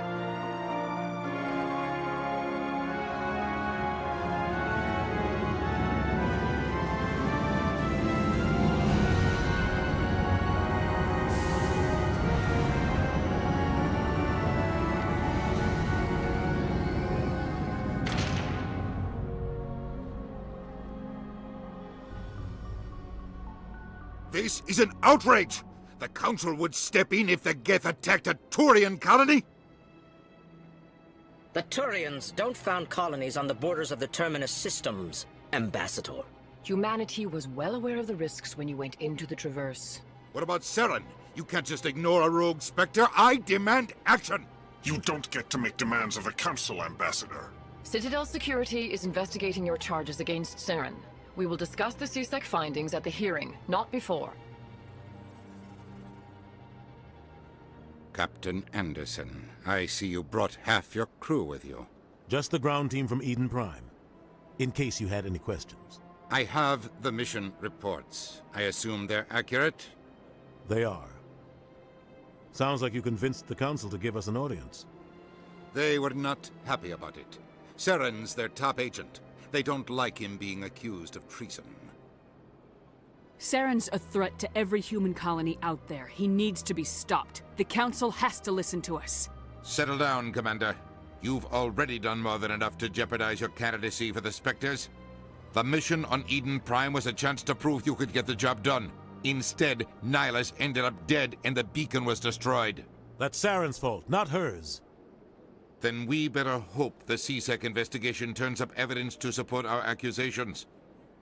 This is an outrage! The Council would step in if the Geth attacked a Turian colony? The Turians don't found colonies on the borders of the Terminus systems, Ambassador. Humanity was well aware of the risks when you went into the Traverse. What about Saren? You can't just ignore a rogue Spectre. I demand action! You don't get to make demands of the Council, Ambassador. Citadel Security is investigating your charges against Saren. We will discuss the CSEC findings at the hearing, not before. Captain Anderson, I see you brought half your crew with you. Just the ground team from Eden Prime, in case you had any questions. I have the mission reports. I assume they're accurate? They are. Sounds like you convinced the Council to give us an audience. They were not happy about it. Saren's their top agent. They don't like him being accused of treason. Saren's a threat to every human colony out there. He needs to be stopped. The Council has to listen to us. Settle down, Commander. You've already done more than enough to jeopardize your candidacy for the Spectres. The mission on Eden Prime was a chance to prove you could get the job done. Instead, Nihilus ended up dead and the beacon was destroyed. That's Saren's fault, not hers. Then we better hope the CSEC investigation turns up evidence to support our accusations.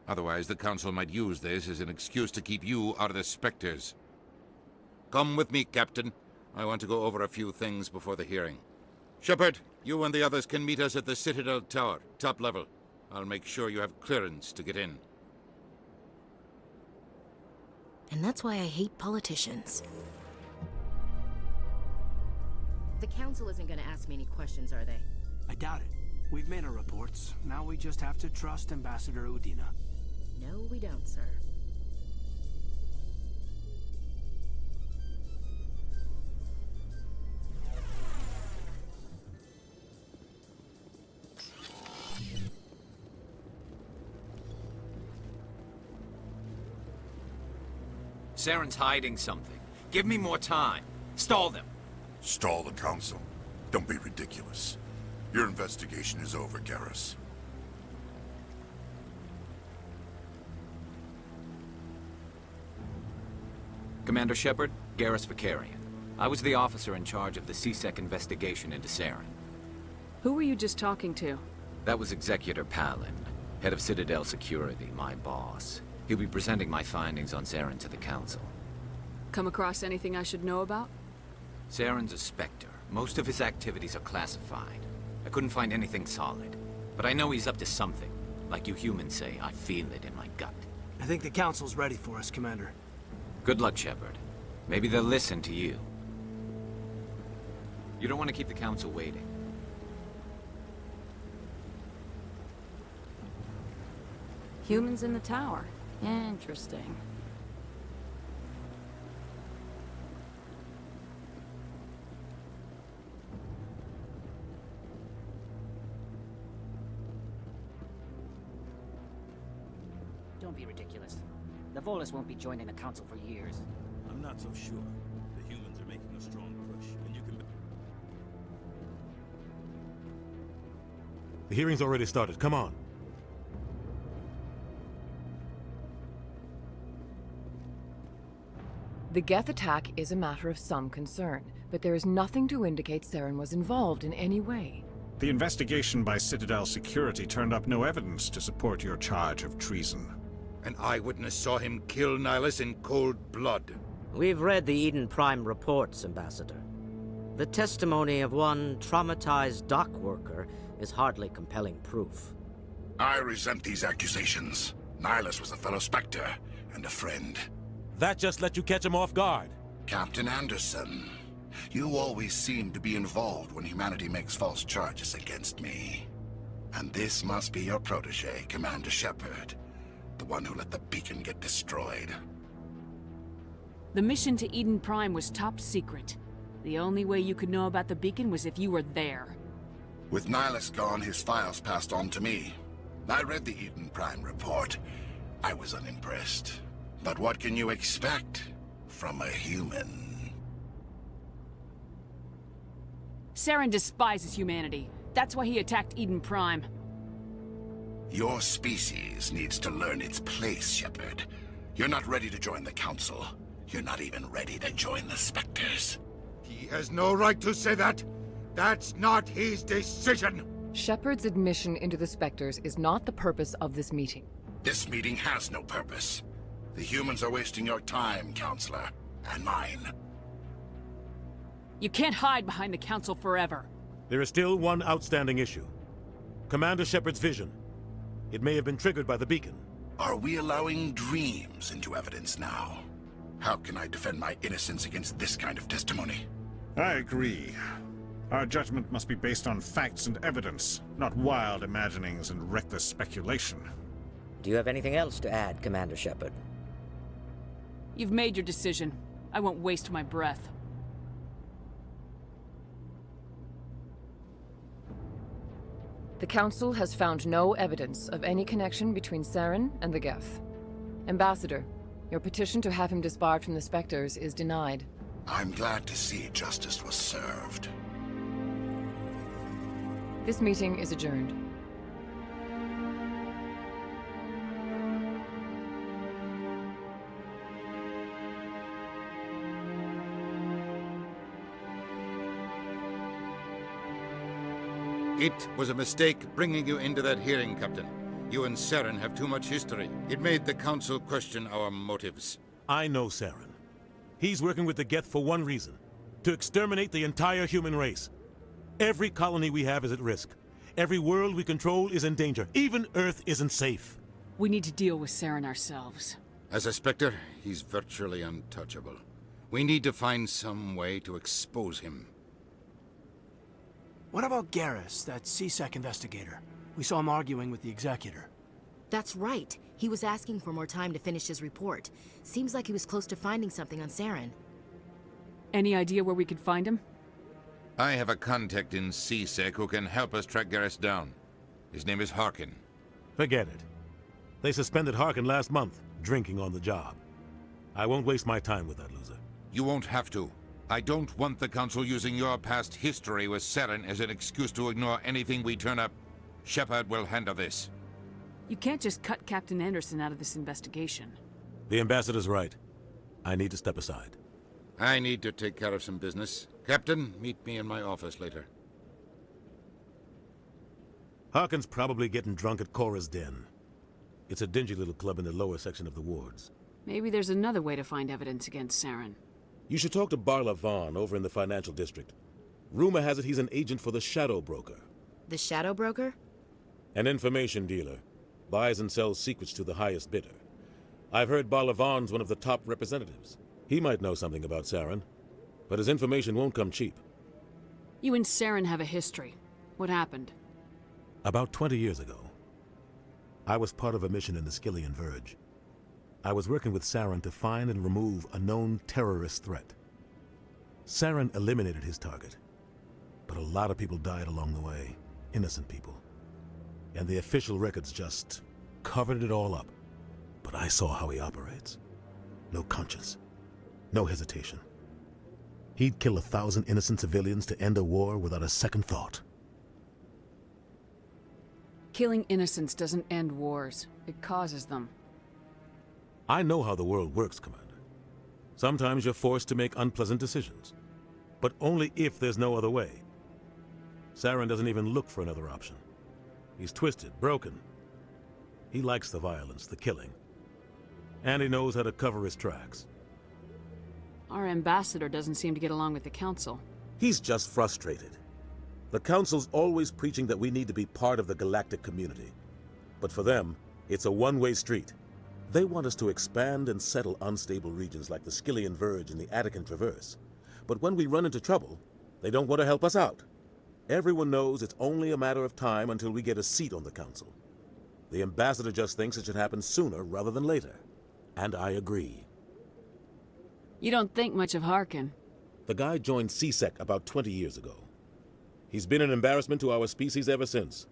Otherwise, the Council might use this as an excuse to keep you out of the Spectres. Come with me, Captain. I want to go over a few things before the hearing. Shepard, you and the others can meet us at the Citadel Tower, top level. I'll make sure you have clearance to get in. And that's why I hate politicians. The Council isn't gonna ask me any questions, are they? I doubt it. We've made our reports. Now we just have to trust Ambassador Udina. No, we don't, sir. Saren's hiding something. Give me more time. Stall them. Stall the Council? Don't be ridiculous. Your investigation is over, Garrus. Commander Shepard, Garrus Vicarian. I was the officer in charge of the CSEC investigation into Saren. Who were you just talking to? That was Executor Palin, head of Citadel Security, my boss. He'll be presenting my findings on Saren to the Council. Come across anything I should know about? Saren's a Spectre. Most of his activities are classified. I couldn't find anything solid. But I know he's up to something. Like you humans say, I feel it in my gut. I think the Council's ready for us, Commander. Good luck, Shepard. Maybe they'll listen to you. You don't want to keep the Council waiting. Humans in the tower. Interesting. Don't be ridiculous. The Volus won't be joining the Council for years. I'm not so sure. The humans are making a strong push, and you can... The hearing's already started. Come on. The Geth attack is a matter of some concern, but there is nothing to indicate Saren was involved in any way. The investigation by Citadel Security turned up no evidence to support your charge of treason. An eyewitness saw him kill Nihilus in cold blood. We've read the Eden Prime reports, Ambassador. The testimony of one traumatized dock worker is hardly compelling proof. I resent these accusations. Nihilus was a fellow Spectre and a friend. That just let you catch him off guard. Captain Anderson, you always seem to be involved when humanity makes false charges against me. And this must be your protege, Commander Shepard. The one who let the beacon get destroyed. The mission to Eden Prime was top secret. The only way you could know about the beacon was if you were there. With Nihilus gone, his files passed on to me. I read the Eden Prime report. I was unimpressed. But what can you expect from a human? Saren despises humanity. That's why he attacked Eden Prime. Your species needs to learn its place, Shepard. You're not ready to join the Council. You're not even ready to join the Spectres. He has no right to say that. That's not his decision! Shepard's admission into the Spectres is not the purpose of this meeting. This meeting has no purpose. The humans are wasting your time, Counselor, and mine. You can't hide behind the Council forever. There is still one outstanding issue. Commander Shepard's vision. It may have been triggered by the beacon. Are we allowing dreams into evidence now? How can I defend my innocence against this kind of testimony? I agree. Our judgment must be based on facts and evidence, not wild imaginings and reckless speculation. Do you have anything else to add, Commander Shepard? You've made your decision. I won't waste my breath. The Council has found no evidence of any connection between Saren and the Geth. Ambassador, your petition to have him disbarred from the Spectres is denied. I'm glad to see justice was served. This meeting is adjourned. It was a mistake bringing you into that hearing, Captain. You and Saren have too much history. It made the Council question our motives. I know Saren. He's working with the Geth for one reason. To exterminate the entire human race. Every colony we have is at risk. Every world we control is in danger. Even Earth isn't safe. We need to deal with Saren ourselves. As a Spectre, he's virtually untouchable. We need to find some way to expose him. What about Garrus, that CSEC investigator? We saw him arguing with the Executor. That's right. He was asking for more time to finish his report. Seems like he was close to finding something on Saren. Any idea where we could find him? I have a contact in CSEC who can help us track Garrus down. His name is Harkin. Forget it. They suspended Harkin last month, drinking on the job. I won't waste my time with that loser. You won't have to. I don't want the Council using your past history with Saren as an excuse to ignore anything we turn up. Shepard will handle this. You can't just cut Captain Anderson out of this investigation. The Ambassador's right. I need to step aside. I need to take care of some business. Captain, meet me in my office later. Harkin's probably getting drunk at Cora's Den. It's a dingy little club in the lower section of the wards. Maybe there's another way to find evidence against Saren. You should talk to Barla Vaughn over in the financial district. Rumor has it he's an agent for the Shadow Broker. The Shadow Broker? An information dealer. Buys and sells secrets to the highest bidder. I've heard Barla Vaughn's one of the top representatives. He might know something about Saren, but his information won't come cheap. You and Saren have a history. What happened? About 20 years ago, I was part of a mission in the Skillian Verge. I was working with Saren to find and remove a known terrorist threat. Saren eliminated his target, but a lot of people died along the way, innocent people. And the official records just covered it all up. But I saw how he operates. No conscience, no hesitation. He'd kill 1,000 innocent civilians to end a war without a second thought. Killing innocents doesn't end wars. It causes them. I know how the world works, Commander. Sometimes you're forced to make unpleasant decisions, but only if there's no other way. Saren doesn't even look for another option. He's twisted, broken. He likes the violence, the killing. And he knows how to cover his tracks. Our ambassador doesn't seem to get along with the Council. He's just frustrated. The Council's always preaching that we need to be part of the galactic community. But for them, it's a one-way street. They want us to expand and settle unstable regions like the Skillian Verge and the Attican Traverse. But when we run into trouble, they don't want to help us out. Everyone knows it's only a matter of time until we get a seat on the Council. The Ambassador just thinks it should happen sooner rather than later. And I agree. You don't think much of Harkin. The guy joined CSEC about 20 years ago. He's been an embarrassment to our species ever since.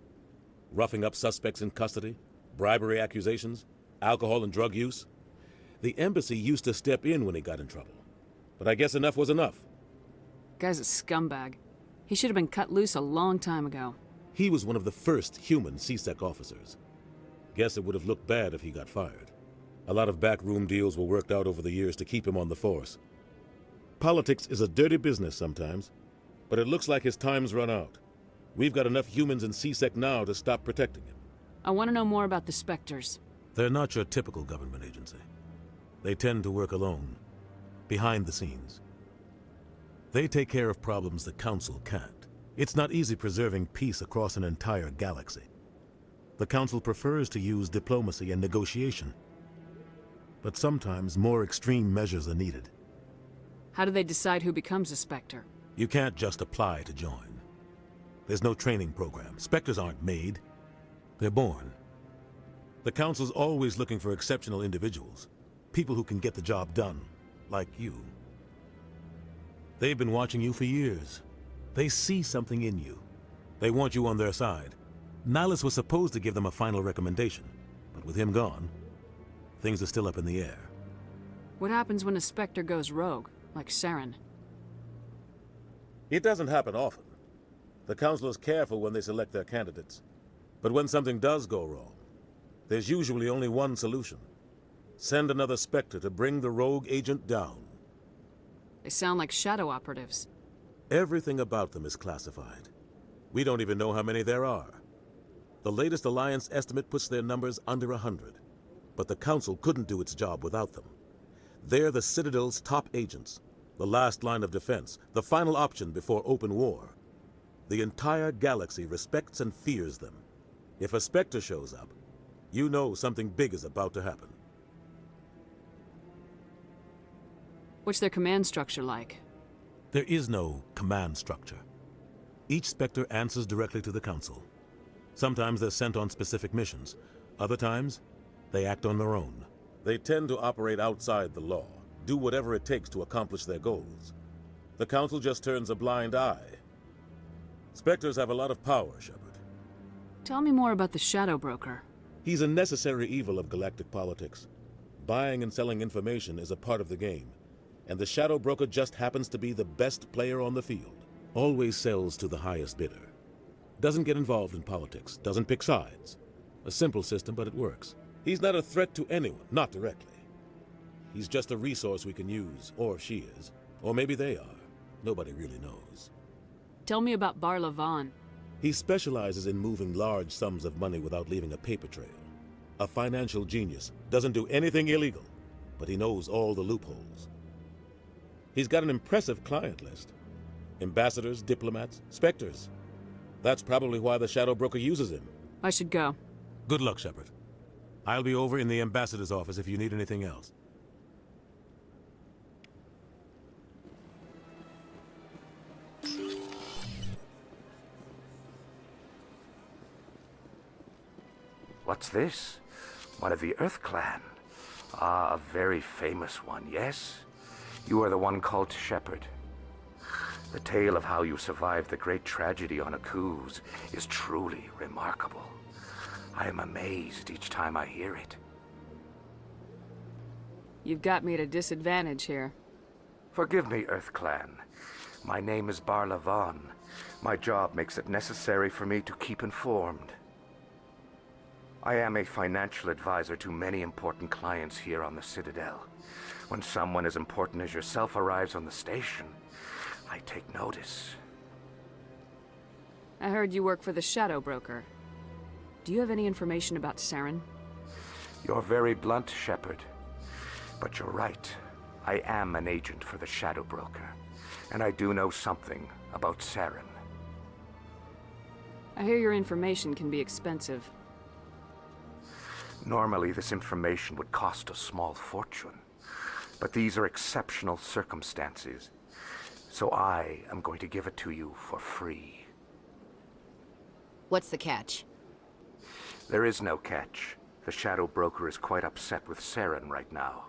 Roughing up suspects in custody, bribery accusations, alcohol and drug use. The embassy used to step in when he got in trouble. But I guess enough was enough. Guy's a scumbag. He should have been cut loose a long time ago. He was one of the first human CSEC officers. Guess it would have looked bad if he got fired. A lot of backroom deals were worked out over the years to keep him on the force. Politics is a dirty business sometimes. But it looks like his time's run out. We've got enough humans in CSEC now to stop protecting him. I want to know more about the Spectres. They're not your typical government agency. They tend to work alone, behind the scenes. They take care of problems the Council can't. It's not easy preserving peace across an entire galaxy. The Council prefers to use diplomacy and negotiation. But sometimes more extreme measures are needed. How do they decide who becomes a Spectre? You can't just apply to join. There's no training program. Spectres aren't made. They're born. The Council's always looking for exceptional individuals. People who can get the job done, like you. They've been watching you for years. They see something in you. They want you on their side. Nihilus was supposed to give them a final recommendation, but with him gone, things are still up in the air. What happens when a Spectre goes rogue, like Saren? It doesn't happen often. The Council is careful when they select their candidates. But when something does go wrong, there's usually only one solution. Send another Spectre to bring the rogue agent down. They sound like shadow operatives. Everything about them is classified. We don't even know how many there are. The latest Alliance estimate puts their numbers under 100. But the Council couldn't do its job without them. They're the Citadel's top agents, the last line of defense, the final option before open war. The entire galaxy respects and fears them. If a Spectre shows up, you know something big is about to happen. What's their command structure like? There is no command structure. Each Spectre answers directly to the Council. Sometimes they're sent on specific missions. Other times, they act on their own. They tend to operate outside the law, do whatever it takes to accomplish their goals. The Council just turns a blind eye. Spectres have a lot of power, Shepard. Tell me more about the Shadow Broker. He's a necessary evil of galactic politics. Buying and selling information is a part of the game, and the Shadow Broker just happens to be the best player on the field. Always sells to the highest bidder. Doesn't get involved in politics, doesn't pick sides. A simple system, but it works. He's not a threat to anyone, not directly. He's just a resource we can use, or she is. Or maybe they are. Nobody really knows. Tell me about Bar Lavan. He specializes in moving large sums of money without leaving a paper trail. A financial genius, doesn't do anything illegal, but he knows all the loopholes. He's got an impressive client list. Ambassadors, diplomats, Spectres. That's probably why the Shadow Broker uses him. I should go. Good luck, Shepard. I'll be over in the ambassador's office if you need anything else. What's this? One of the Earth Clan. Ah, a very famous one, yes? You are the one called Shepard. The tale of how you survived the great tragedy on Akuz is truly remarkable. I am amazed each time I hear it. You've got me at a disadvantage here. Forgive me, Earth Clan. My name is Bar Lavan. My job makes it necessary for me to keep informed. I am a financial advisor to many important clients here on the Citadel. When someone as important as yourself arrives on the station, I take notice. I heard you work for the Shadow Broker. Do you have any information about Saren? You're very blunt, Shepard. But you're right. I am an agent for the Shadow Broker, and I do know something about Saren. I hear your information can be expensive. Normally, this information would cost a small fortune, but these are exceptional circumstances, so I am going to give it to you for free. What's the catch? There is no catch. The Shadow Broker is quite upset with Saren right now.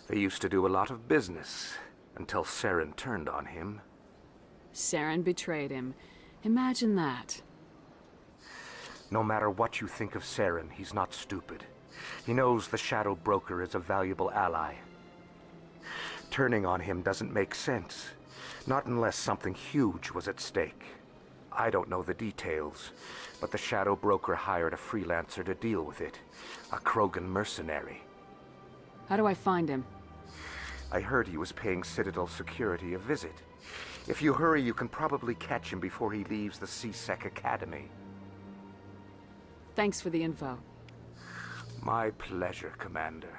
They used to do a lot of business until Saren turned on him. Saren betrayed him. Imagine that. No matter what you think of Saren, he's not stupid. He knows the Shadow Broker is a valuable ally. Turning on him doesn't make sense. Not unless something huge was at stake. I don't know the details, but the Shadow Broker hired a freelancer to deal with it. A Krogan mercenary. How do I find him? I heard he was paying Citadel security a visit. If you hurry, you can probably catch him before he leaves the CSEC Academy. Thanks for the info. My pleasure, Commander.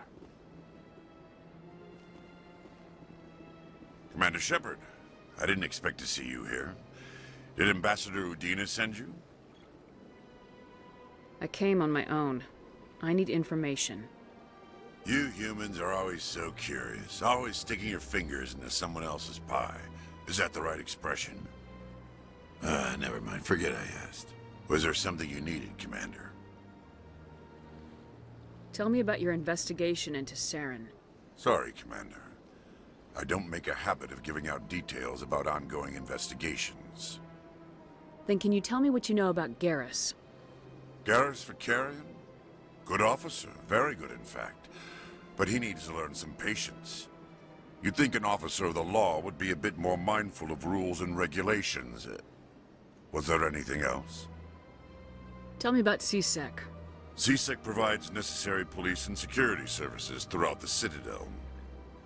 Commander Shepard, I didn't expect to see you here. Did Ambassador Udina send you? I came on my own. I need information. You humans are always so curious, always sticking your fingers into someone else's pie. Is that the right expression? Never mind. Forget I asked. Was there something you needed, Commander? Tell me about your investigation into Saren. Sorry, Commander. I don't make a habit of giving out details about ongoing investigations. Then can you tell me what you know about Garrus? Garrus Vakarian? Good officer. Very good, in fact. But he needs to learn some patience. You'd think an officer of the law would be a bit more mindful of rules and regulations. Was there anything else? Tell me about CSEC. CSEC provides necessary police and security services throughout the Citadel.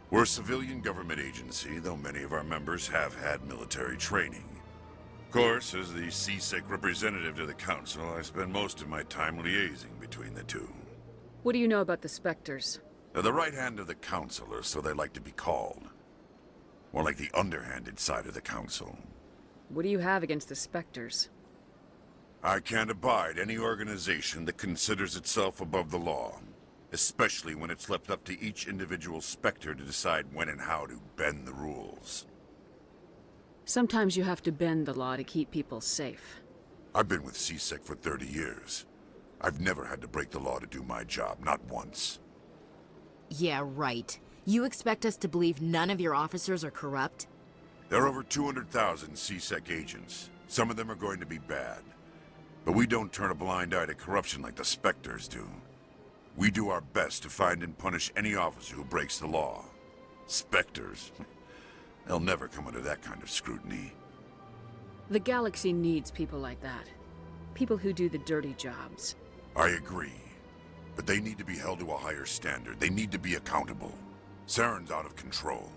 We're a civilian government agency, though many of our members have had military training. Of course, as the CSEC representative to the Council, I spend most of my time liaising between the two. What do you know about the Spectres? They're the right hand of the Council, or so they like to be called. More like the underhanded side of the Council. What do you have against the Spectres? I can't abide any organization that considers itself above the law, especially when it's left up to each individual Spectre to decide when and how to bend the rules. Sometimes you have to bend the law to keep people safe. I've been with CSEC for 30 years. I've never had to break the law to do my job, not once. Yeah, right. You expect us to believe none of your officers are corrupt? There are over 200,000 CSEC agents. Some of them are going to be bad. But we don't turn a blind eye to corruption like the Spectres do. We do our best to find and punish any officer who breaks the law. Spectres? They'll never come under that kind of scrutiny. The galaxy needs people like that. People who do the dirty jobs. I agree. But they need to be held to a higher standard. They need to be accountable. Saren's out of control.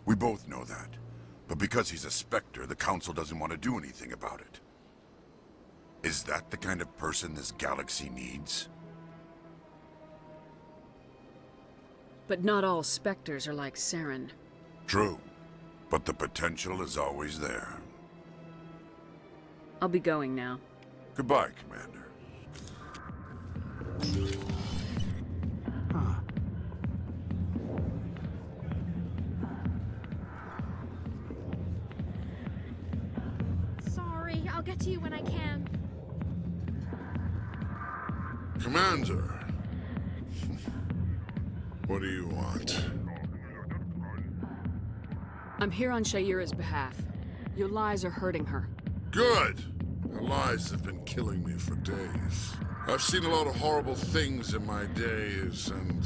We both know that. But because he's a Spectre, the Council doesn't want to do anything about it. Is that the kind of person this galaxy needs? But not all Spectres are like Saren. True. But the potential is always there. I'll be going now. Goodbye, Commander. Sorry, I'll get to you when I can. Commander. What do you want? I'm here on Shaira's behalf. Your lies are hurting her. Good! Her lies have been killing me for days. I've seen a lot of horrible things in my days, and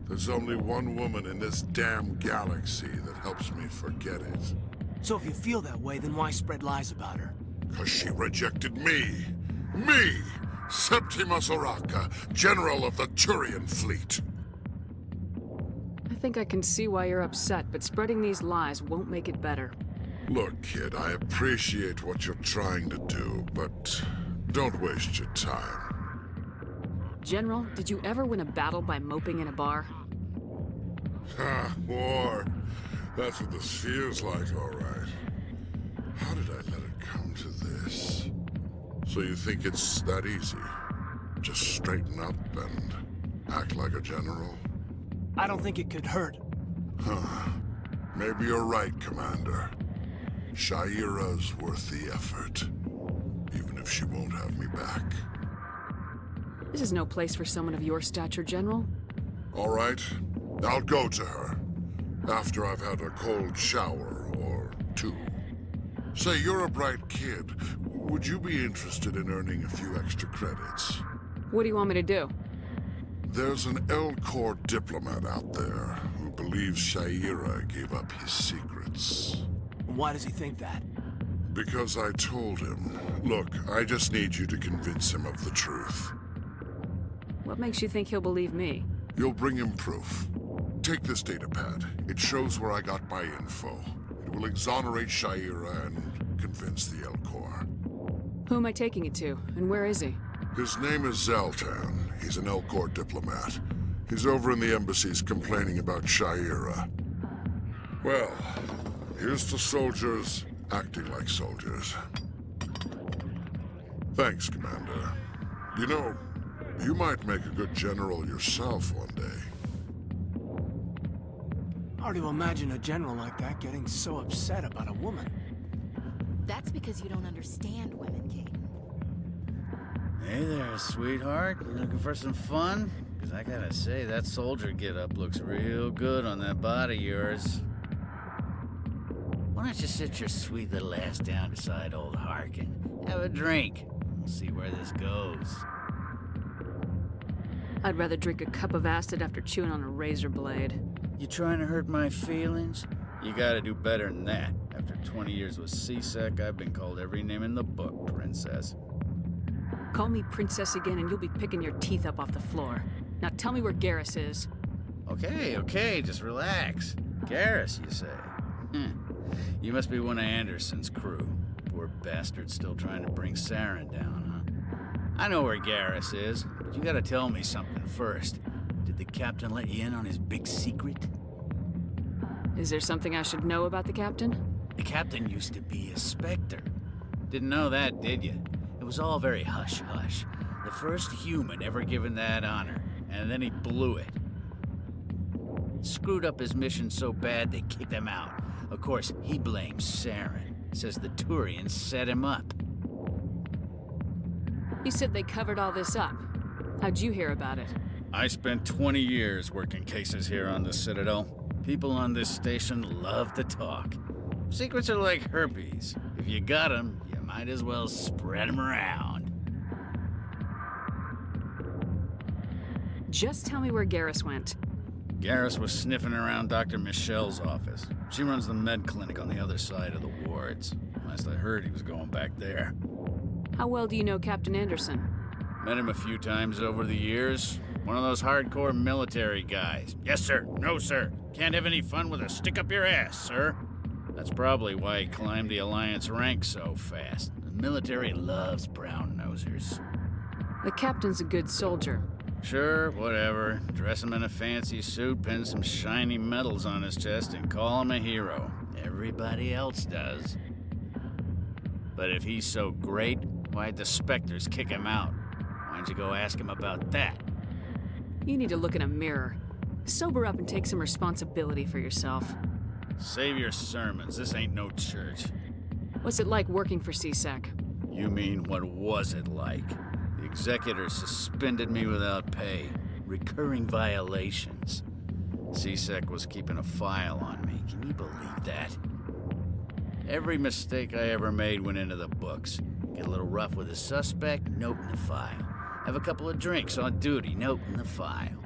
there's only one woman in this damn galaxy that helps me forget it. So if you feel that way, then why spread lies about her? 'Cause she rejected me! Me! Septimus Oraka, General of the Turian Fleet! I think I can see why you're upset, but spreading these lies won't make it better. Look, kid, I appreciate what you're trying to do, but don't waste your time. General, did you ever win a battle by moping in a bar? Ha, war. That's what this feels like, all right. How did I let it come to this? So you think it's that easy? Just straighten up and act like a general? I don't think it could hurt. Huh. Maybe you're right, Commander. Shaira's worth the effort, even if she won't have me back. This is no place for someone of your stature, General. All right, I'll go to her. After I've had a cold shower or two. Say, you're a bright kid. Would you be interested in earning a few extra credits? What do you want me to do? There's an L-Corps diplomat out there who believes Shaira gave up his secrets. Why does he think that? Because I told him. Look, I just need you to convince him of the truth. What makes you think he'll believe me? You'll bring him proof. Take this datapad. It shows where I got my info. It will exonerate Sha'ira and convince the Elcor. Who am I taking it to, and where is he? His name is Zaltan. He's an Elcor diplomat. He's over in the embassies complaining about Sha'ira. Well, here's to soldiers acting like soldiers. Thanks, Commander. You know, you might make a good general yourself one day. Hard to imagine a general like that getting so upset about a woman. That's because you don't understand women, Caden. Hey there, sweetheart. You looking for some fun? Because I gotta say, that soldier get-up looks real good on that body of yours. Why don't you sit your sweet little ass down beside old Harkin? Have a drink. We'll see where this goes. I'd rather drink a cup of acid after chewing on a razor blade. You trying to hurt my feelings? You gotta do better than that. After 20 years with CSEC, I've been called every name in the book, Princess. Call me Princess again and you'll be picking your teeth up off the floor. Now tell me where Garrus is. Okay, just relax. Garrus, you say? You must be one of Anderson's crew. Poor bastard still trying to bring Saren down, huh? I know where Garrus is, but you gotta tell me something first. Did the captain let you in on his big secret? Is there something I should know about the captain? The captain used to be a Spectre. Didn't know that, did you? It was all very hush-hush. The first human ever given that honor, and then he blew it. Screwed up his mission so bad they kicked him out. Of course, he blames Saren. Says the Turians set him up. You said they covered all this up. How'd you hear about it? I spent 20 years working cases here on the Citadel. People on this station love to talk. Secrets are like herpes. If you got them, you might as well spread them around. Just tell me where Garrus went. Garrus was sniffing around Dr. Michelle's office. She runs the med clinic on the other side of the wards. Last I heard, he was going back there. How well do you know Captain Anderson? Met him a few times over the years. One of those hardcore military guys. Yes, sir. No, sir. Can't have any fun with a stick up your ass, sir. That's probably why he climbed the Alliance ranks so fast. The military loves brown-nosers. The captain's a good soldier. Sure, whatever. Dress him in a fancy suit, pin some shiny medals on his chest, and call him a hero. Everybody else does. But if he's so great, why'd the Spectres kick him out? Why'd you go ask him about that? You need to look in a mirror. Sober up and take some responsibility for yourself. Save your sermons. This ain't no church. What's it like working for CSEC? You mean, what was it like? The executor suspended me without pay. Recurring violations. CSEC was keeping a file on me. Can you believe that? Every mistake I ever made went into the books. Get a little rough with a suspect, note in the file. Have a couple of drinks on duty, note in the file.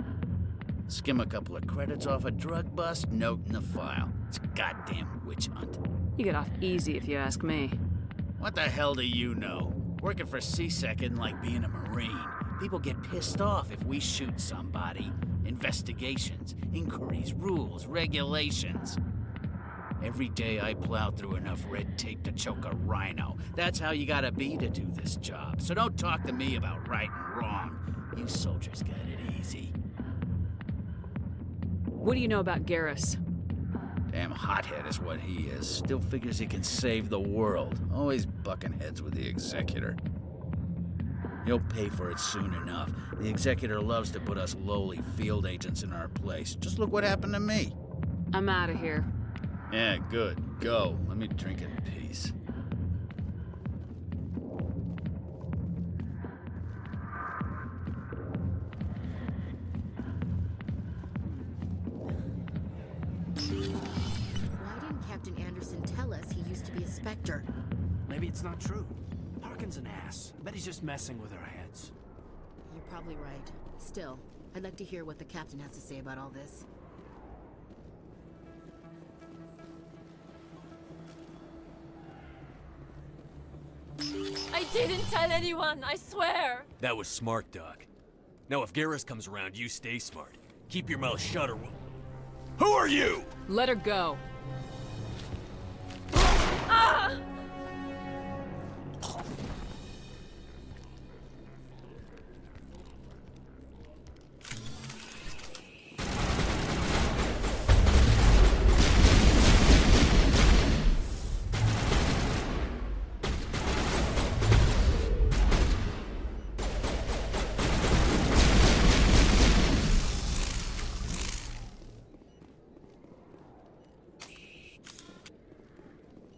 Skim a couple of credits off a drug bust, note in the file. It's a goddamn witch hunt. You get off easy if you ask me. What the hell do you know? Working for CSEC isn't like being a Marine. People get pissed off if we shoot somebody. Investigations, inquiries, rules, regulations. Every day I plow through enough red tape to choke a rhino. That's how you gotta be to do this job. So don't talk to me about right and wrong. You soldiers got it easy. What do you know about Garrus? Damn hothead is what he is. Still figures he can save the world. Always bucking heads with the executor. He'll pay for it soon enough. The executor loves to put us lowly field agents in our place. Just look what happened to me. I'm out of here. Yeah, good. Go. Let me drink in peace. Why didn't Captain Anderson tell us he used to be a Spectre? Maybe it's not true. Harkin's an ass. I bet he's just messing with our heads. You're probably right. Still, I'd like to hear what the captain has to say about all this. I didn't tell anyone, I swear! That was smart, Doc. Now if Garrus comes around, you stay smart. Keep your mouth shut or we'll... Who are you? Let her go.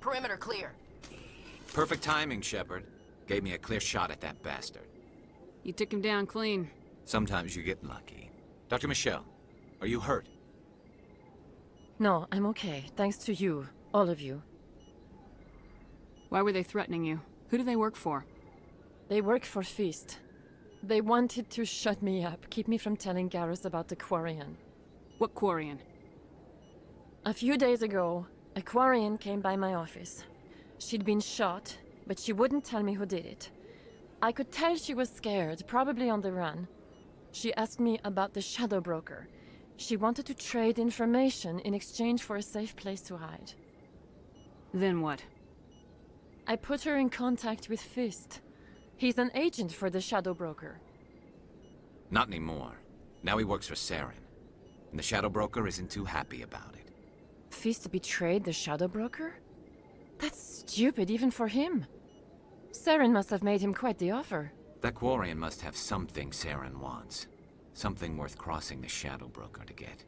Perimeter clear. Perfect timing, Shepard. Gave me a clear shot at that bastard. You took him down clean. Sometimes you get lucky. Dr. Michelle, are you hurt? No, I'm okay. Thanks to you. All of you. Why were they threatening you? Who do they work for? They work for Feast. They wanted to shut me up, keep me from telling Garrus about the Quarian. What Quarian? A few days ago, a Quarian came by my office. She'd been shot, but she wouldn't tell me who did it. I could tell she was scared, probably on the run. She asked me about the Shadow Broker. She wanted to trade information in exchange for a safe place to hide. Then what? I put her in contact with Fist. He's an agent for the Shadow Broker. Not anymore. Now he works for Saren. And the Shadow Broker isn't too happy about it. Fist betrayed the Shadow Broker? That's stupid even for him. Saren must have made him quite the offer. That Quarian must have something Saren wants. Something worth crossing the Shadow Broker to get.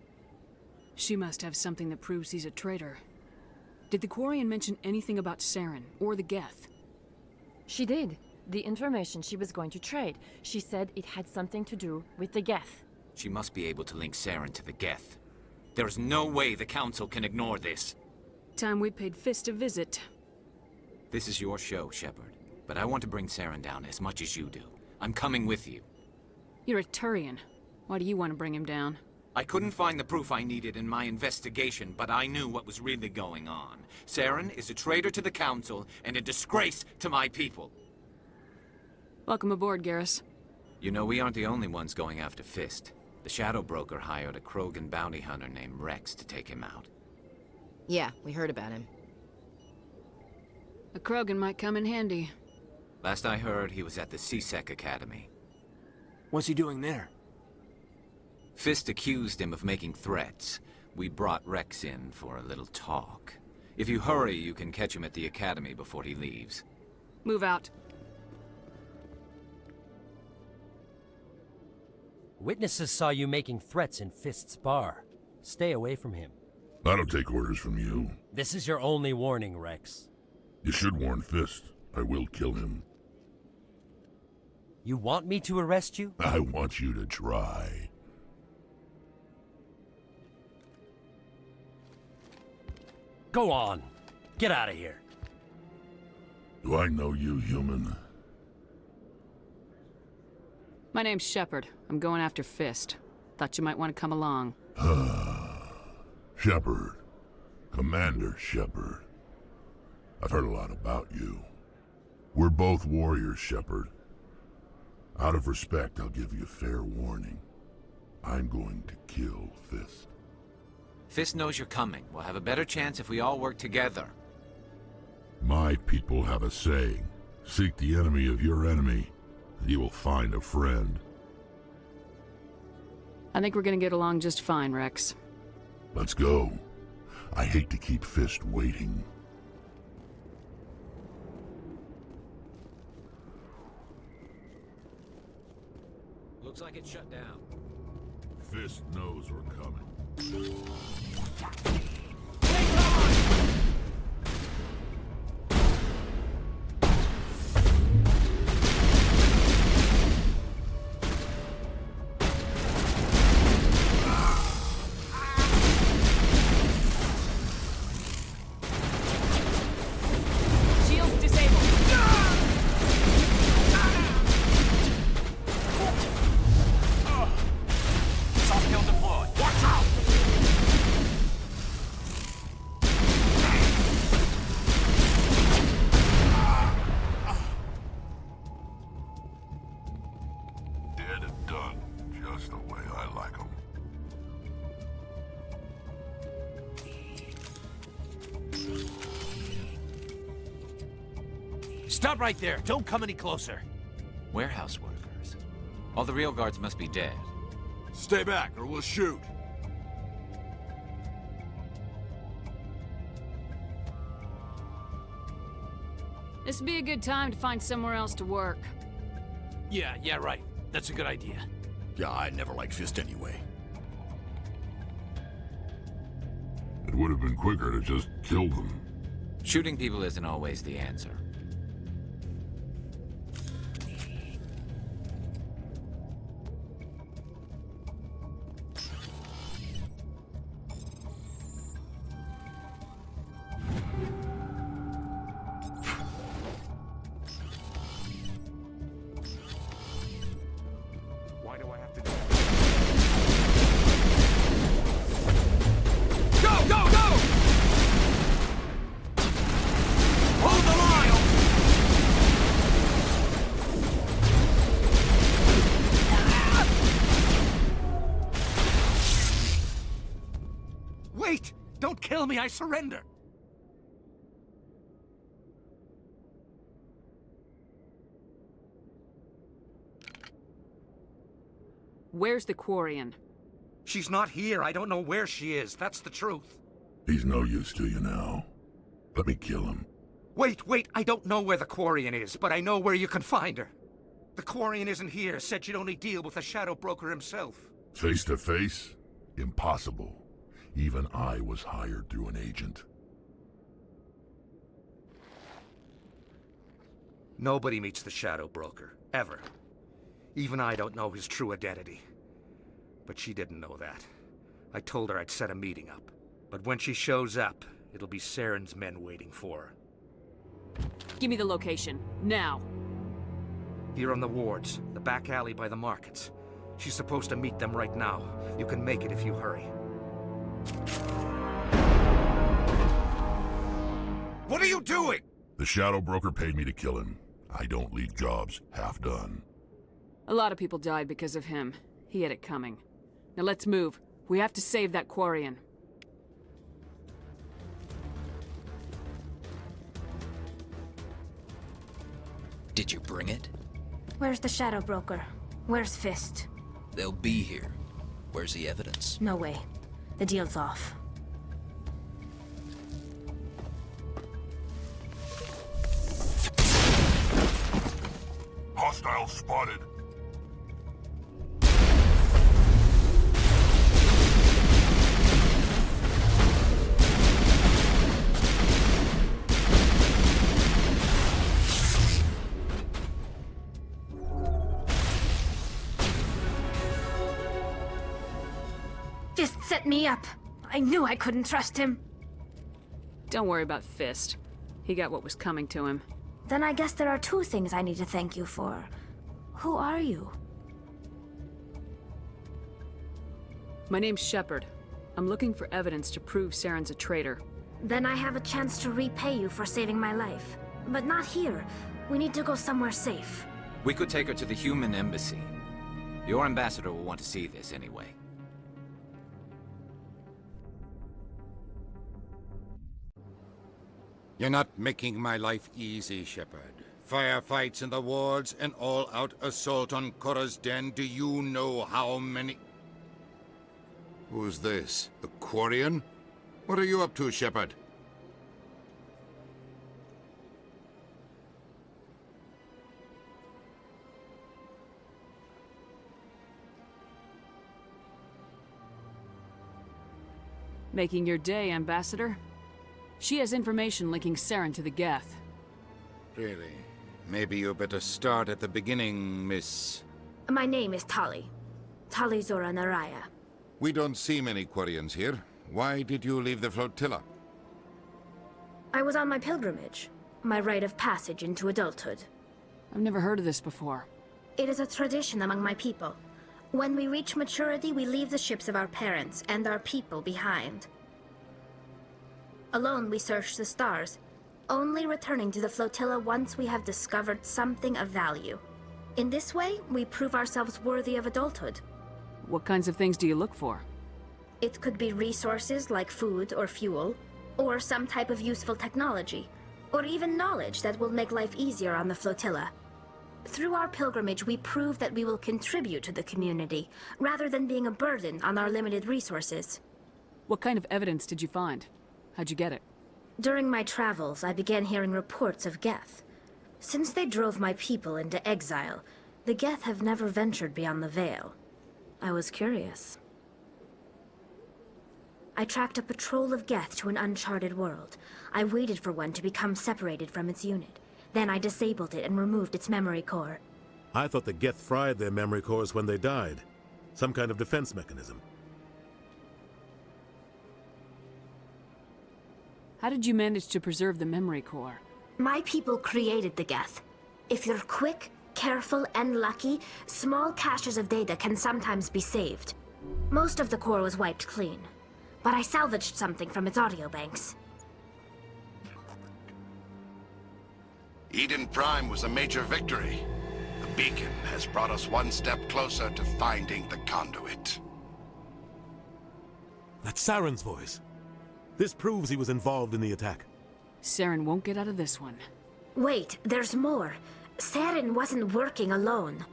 She must have something that proves he's a traitor. Did the Quarian mention anything about Saren, or the Geth? She did. The information she was going to trade. She said it had something to do with the Geth. She must be able to link Saren to the Geth. There's no way the Council can ignore this. Time we paid Fist a visit. This is your show, Shepard. But I want to bring Saren down as much as you do. I'm coming with you. You're a Turian. Why do you want to bring him down? I couldn't find the proof I needed in my investigation, but I knew what was really going on. Saren is a traitor to the Council and a disgrace to my people. Welcome aboard, Garrus. You know, we aren't the only ones going after Fist. The Shadow Broker hired a Krogan bounty hunter named Rex to take him out. Yeah, we heard about him. A Krogan might come in handy. Last I heard, he was at the CSEC Academy. What's he doing there? Fist accused him of making threats. We brought Rex in for a little talk. If you hurry, you can catch him at the Academy before he leaves. Move out. Witnesses saw you making threats in Fist's bar. Stay away from him. I don't take orders from you. This is your only warning, Rex. You should warn Fist. I will kill him. You want me to arrest you? I want you to try. Go on. Get out of here. Do I know you, human? My name's Shepard. I'm going after Fist. Thought you might want to come along. Shepard. Commander Shepard. I've heard a lot about you. We're both warriors, Shepard. Out of respect, I'll give you a fair warning. I'm going to kill Fist. Fist knows you're coming. We'll have a better chance if we all work together. My people have a saying. Seek the enemy of your enemy, and you will find a friend. I think we're gonna get along just fine, Rex. Let's go. I hate to keep Fist waiting. Looks like it's shut down. Fist knows we're coming. Shields disabled. Soft kill deployed. Watch out! Stop right there. Don't come any closer. Warehouse workers. All the real guards must be dead. Stay back, or we'll shoot. This would be a good time to find somewhere else to work. Yeah, right. That's a good idea. Yeah, I never liked Fist anyway. It would have been quicker to just kill them. Shooting people isn't always the answer. Why do I have to do Go, go, go! Hold the line! Wait! Don't kill me, I surrender! Where's the Quarian? She's not here. I don't know where she is. That's the truth. He's no use to you now. Let me kill him. Wait, I don't know where the Quarian is, but I know where you can find her. The Quarian isn't here. Said she'd only deal with the Shadow Broker himself. Face to face? Impossible. Even I was hired through an agent. Nobody meets the Shadow Broker, ever. Even I don't know his true identity. But she didn't know that. I told her I'd set a meeting up. But when she shows up, it'll be Saren's men waiting for her. Give me the location, now. Here on the wards, the back alley by the markets. She's supposed to meet them right now. You can make it if you hurry. What are you doing? The Shadow Broker paid me to kill him. I don't leave jobs half done. A lot of people died because of him. He had it coming. Now let's move. We have to save that Quarian. Did you bring it? Where's the Shadow Broker? Where's Fist? They'll be here. Where's the evidence? No way. The deal's off. Hostile spotted. Fist set me up. I knew I couldn't trust him. Don't worry about Fist. He got what was coming to him. Then I guess there are two things I need to thank you for. Who are you? My name's Shepard. I'm looking for evidence to prove Saren's a traitor. Then I have a chance to repay you for saving my life. But not here. We need to go somewhere safe. We could take her to the human embassy. Your ambassador will want to see this anyway. You're not making my life easy, Shepard. Firefights in the wards, an all-out assault on Korra's den. Do you know how many... Who's this? The Quarian? What are you up to, Shepard? Making your day, Ambassador. She has information linking Saren to the Geth. Really? Maybe you better start at the beginning, Miss... My name is Tali. Tali Zora Naraya. We don't see many Quarians here. Why did you leave the flotilla? I was on my pilgrimage. My rite of passage into adulthood. I've never heard of this before. It is a tradition among my people. When we reach maturity, we leave the ships of our parents and our people behind. Alone, we search the stars, only returning to the flotilla once we have discovered something of value. In this way, we prove ourselves worthy of adulthood. What kinds of things do you look for? It could be resources like food or fuel, or some type of useful technology, or even knowledge that will make life easier on the flotilla. Through our pilgrimage, we prove that we will contribute to the community, rather than being a burden on our limited resources. What kind of evidence did you find? How'd you get it? During my travels, I began hearing reports of Geth. Since they drove my people into exile, the Geth have never ventured beyond the Veil. I was curious. I tracked a patrol of Geth to an uncharted world. I waited for one to become separated from its unit. Then I disabled it and removed its memory core. I thought the Geth fried their memory cores when they died. Some kind of defense mechanism. How did you manage to preserve the memory core? My people created the Geth. If you're quick, careful, and lucky, small caches of data can sometimes be saved. Most of the core was wiped clean, but I salvaged something from its audio banks. Eden Prime was a major victory. The beacon has brought us one step closer to finding the conduit. That's Saren's voice. This proves he was involved in the attack. Saren won't get out of this one. Wait, there's more. Saren wasn't working alone.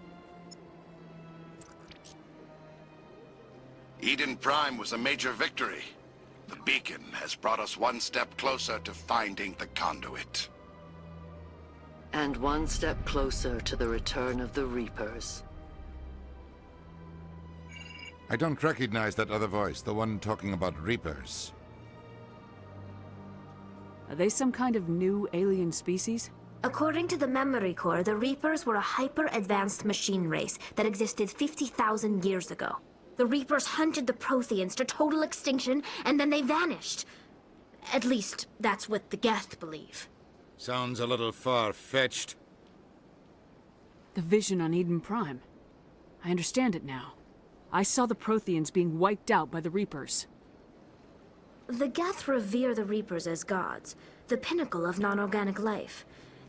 Eden Prime was a major victory. The beacon has brought us one step closer to finding the conduit. And one step closer to the return of the Reapers. I don't recognize that other voice, the one talking about Reapers. Are they some kind of new alien species? According to the memory core, the Reapers were a hyper-advanced machine race that existed 50,000 years ago. The Reapers hunted the Protheans to total extinction, and then they vanished. At least, that's what the Geth believe. Sounds a little far-fetched. The vision on Eden Prime. I understand it now. I saw the Protheans being wiped out by the Reapers. The Geth revere the Reapers as gods, the pinnacle of non-organic life.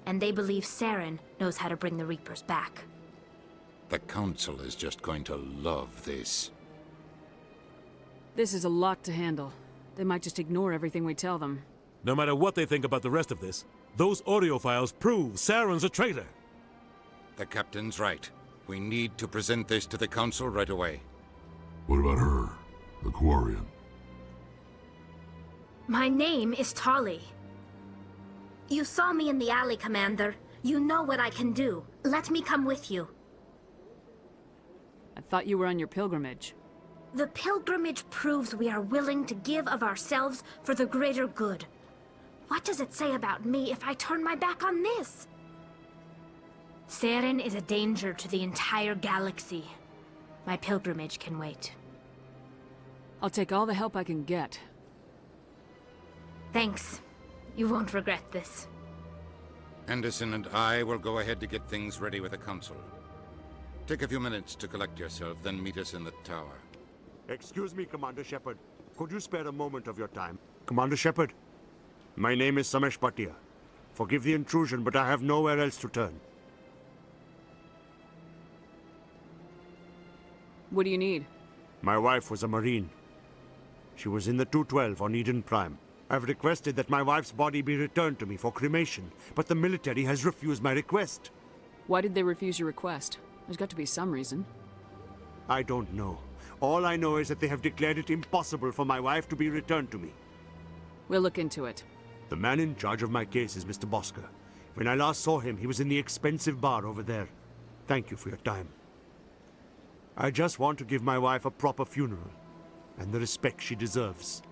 And they believe Saren knows how to bring the Reapers back. The Council is just going to love this. This is a lot to handle. They might just ignore everything we tell them. No matter what they think about the rest of this, those audio files prove Saren's a traitor. The Captain's right. We need to present this to the Council right away. What about her, the Quarian? My name is Tali. You saw me in the alley, Commander. You know what I can do. Let me come with you. I thought you were on your pilgrimage. The pilgrimage proves we are willing to give of ourselves for the greater good. What does it say about me if I turn my back on this? Saren is a danger to the entire galaxy. My pilgrimage can wait. I'll take all the help I can get. Thanks. You won't regret this. Anderson and I will go ahead to get things ready with the Council. Take a few minutes to collect yourself, then meet us in the tower. Excuse me, Commander Shepard. Could you spare a moment of your time? Commander Shepard, my name is Samesh Bhatia. Forgive the intrusion, but I have nowhere else to turn. What do you need? My wife was a Marine. She was in the 212 on Eden Prime. I've requested that my wife's body be returned to me for cremation, but the military has refused my request. Why did they refuse your request? There's got to be some reason. I don't know. All I know is that they have declared it impossible for my wife to be returned to me. We'll look into it. The man in charge of my case is Mr. Bosker. When I last saw him, he was in the expensive bar over there. Thank you for your time. I just want to give my wife a proper funeral, and the respect she deserves.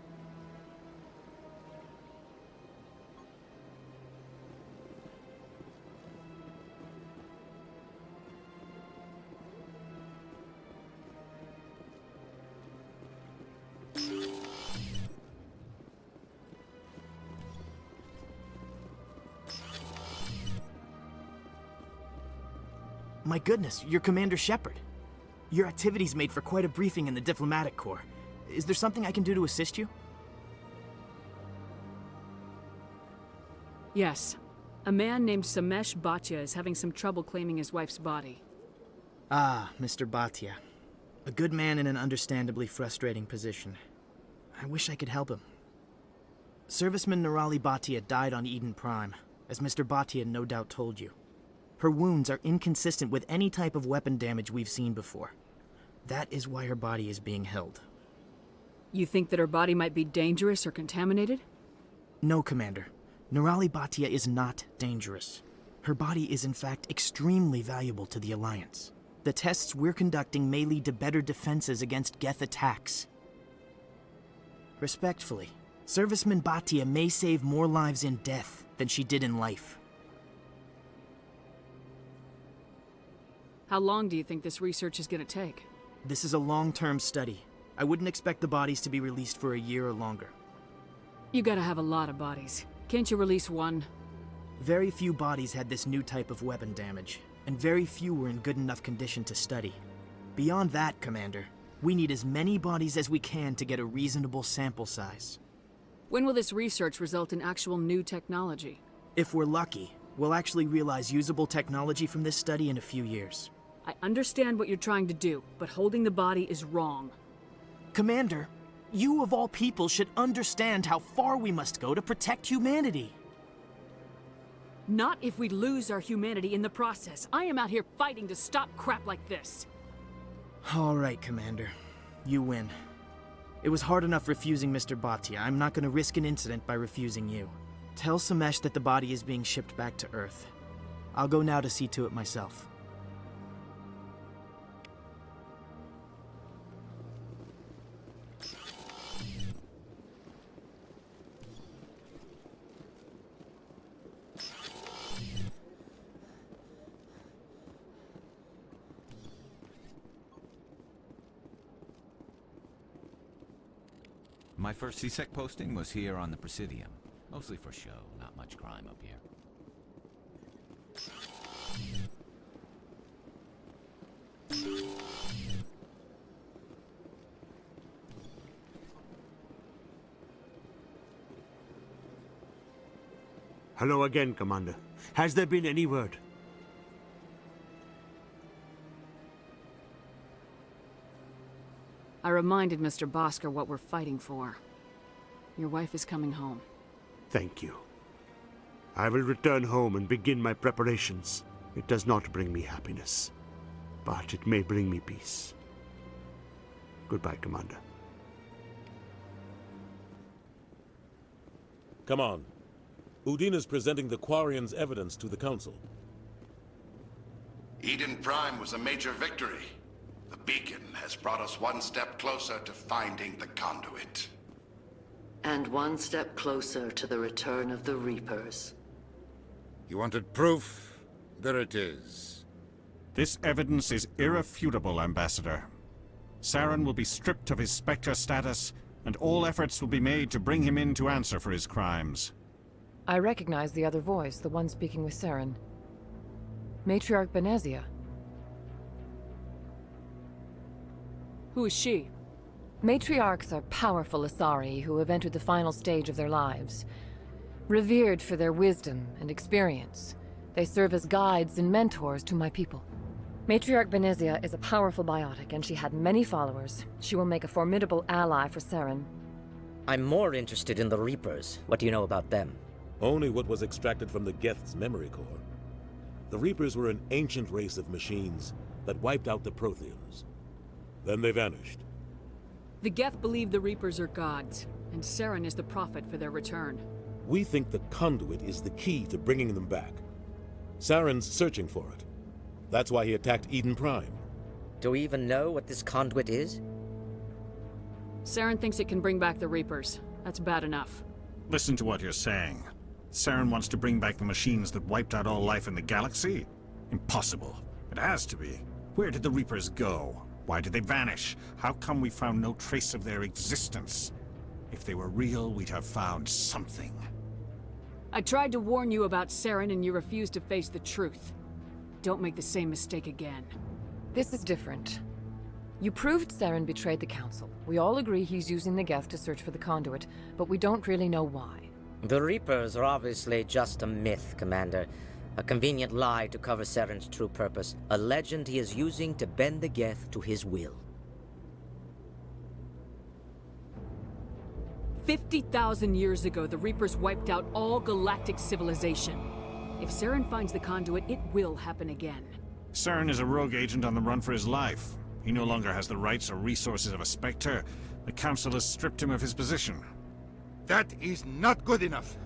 My goodness, you're Commander Shepard. Your activities made for quite a briefing in the Diplomatic Corps. Is there something I can do to assist you? Yes. A man named Samesh Bhatia is having some trouble claiming his wife's body. Ah, Mr. Bhatia. A good man in an understandably frustrating position. I wish I could help him. Serviceman Nirali Bhatia died on Eden Prime. as Mr. Bhatia no doubt told you. Her wounds are inconsistent with any type of weapon damage we've seen before. That is why her body is being held. You think that her body might be dangerous or contaminated? No, Commander. Nirali Bhatia is not dangerous. Her body is in fact extremely valuable to the Alliance. The tests we're conducting may lead to better defenses against Geth attacks. Respectfully, Serviceman Bhatia may save more lives in death than she did in life. How long do you think this research is going to take? This is a long-term study. I wouldn't expect the bodies to be released for a year or longer. You gotta have a lot of bodies. Can't you release one? Very few bodies had this new type of weapon damage, and very few were in good enough condition to study. Beyond that, Commander, we need as many bodies as we can to get a reasonable sample size. When will this research result in actual new technology? If we're lucky, we'll actually realize usable technology from this study in a few years. I understand what you're trying to do, but holding the body is wrong. Commander, you of all people should understand how far we must go to protect humanity. Not if we lose our humanity in the process. I am out here fighting to stop crap like this. All right, Commander. You win. It was hard enough refusing Mr. Bhatia. I'm not going to risk an incident by refusing you. Tell Samesh that the body is being shipped back to Earth. I'll go now to see to it myself. My first CSEC posting was here on the Presidium. Mostly for show, not much crime up here. Hello again, Commander. Has there been any word? I reminded Mr. Bhaskar what we're fighting for. Your wife is coming home. Thank you. I will return home and begin my preparations. It does not bring me happiness, but it may bring me peace. Goodbye, Commander. Come on. Udina's presenting the Quarian's evidence to the Council. Eden Prime was a major victory. The beacon has brought us one step closer to finding the conduit. And one step closer to the return of the Reapers. You wanted proof? There it is. This evidence is irrefutable, Ambassador. Saren will be stripped of his Spectre status, and all efforts will be made to bring him in to answer for his crimes. I recognize the other voice, the one speaking with Saren. Matriarch Benezia. Who is she? Matriarchs are powerful Asari who have entered the final stage of their lives. Revered for their wisdom and experience, they serve as guides and mentors to my people. Matriarch Benezia is a powerful biotic, and she had many followers. She will make a formidable ally for Saren. I'm more interested in the Reapers. What do you know about them? Only what was extracted from the Geth's memory core. The Reapers were an ancient race of machines that wiped out the Protheans. Then they vanished. The Geth believe the Reapers are gods, and Saren is the prophet for their return. We think the conduit is the key to bringing them back. Saren's searching for it. That's why he attacked Eden Prime. Do we even know what this conduit is? Saren thinks it can bring back the Reapers. That's bad enough. Listen to what you're saying. Saren wants to bring back the machines that wiped out all life in the galaxy? Impossible. It has to be. Where did the Reapers go? Why did they vanish? How come we found no trace of their existence? If they were real, we'd have found something. I tried to warn you about Saren, and you refused to face the truth. Don't make the same mistake again. This is different. You proved Saren betrayed the Council. We all agree he's using the Geth to search for the conduit, but we don't really know why. The Reapers are obviously just a myth, Commander. A convenient lie to cover Saren's true purpose. A legend he is using to bend the Geth to his will. 50,000 years ago, the Reapers wiped out all galactic civilization. If Saren finds the conduit, it will happen again. Saren is a rogue agent on the run for his life. He no longer has the rights or resources of a Spectre. The Council has stripped him of his position. That is not good enough.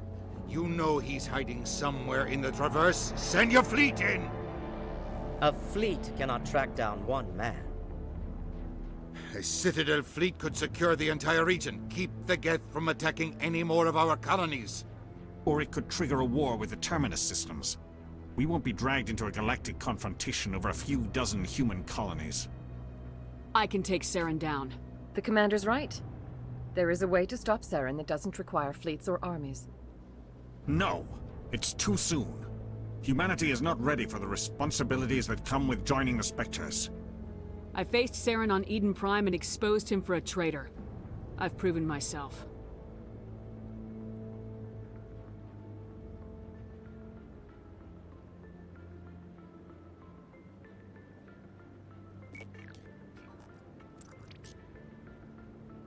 You know he's hiding somewhere in the Traverse. Send your fleet in! A fleet cannot track down one man. A Citadel fleet could secure the entire region, keep the Geth from attacking any more of our colonies. Or it could trigger a war with the Terminus systems. We won't be dragged into a galactic confrontation over a few dozen human colonies. I can take Saren down. The commander's right. There is a way to stop Saren that doesn't require fleets or armies. No! It's too soon. Humanity is not ready for the responsibilities that come with joining the Spectres. I faced Saren on Eden Prime and exposed him for a traitor. I've proven myself.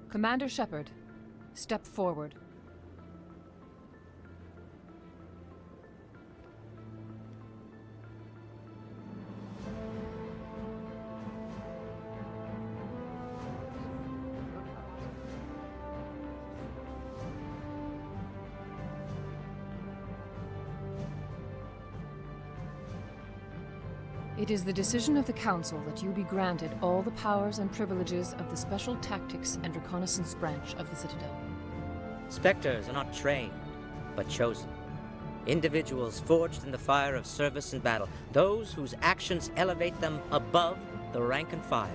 Commander Shepard, step forward. It is the decision of the Council that you be granted all the powers and privileges of the Special Tactics and Reconnaissance Branch of the Citadel. Spectres are not trained, but chosen. Individuals forged in the fire of service and battle, those whose actions elevate them above the rank and file.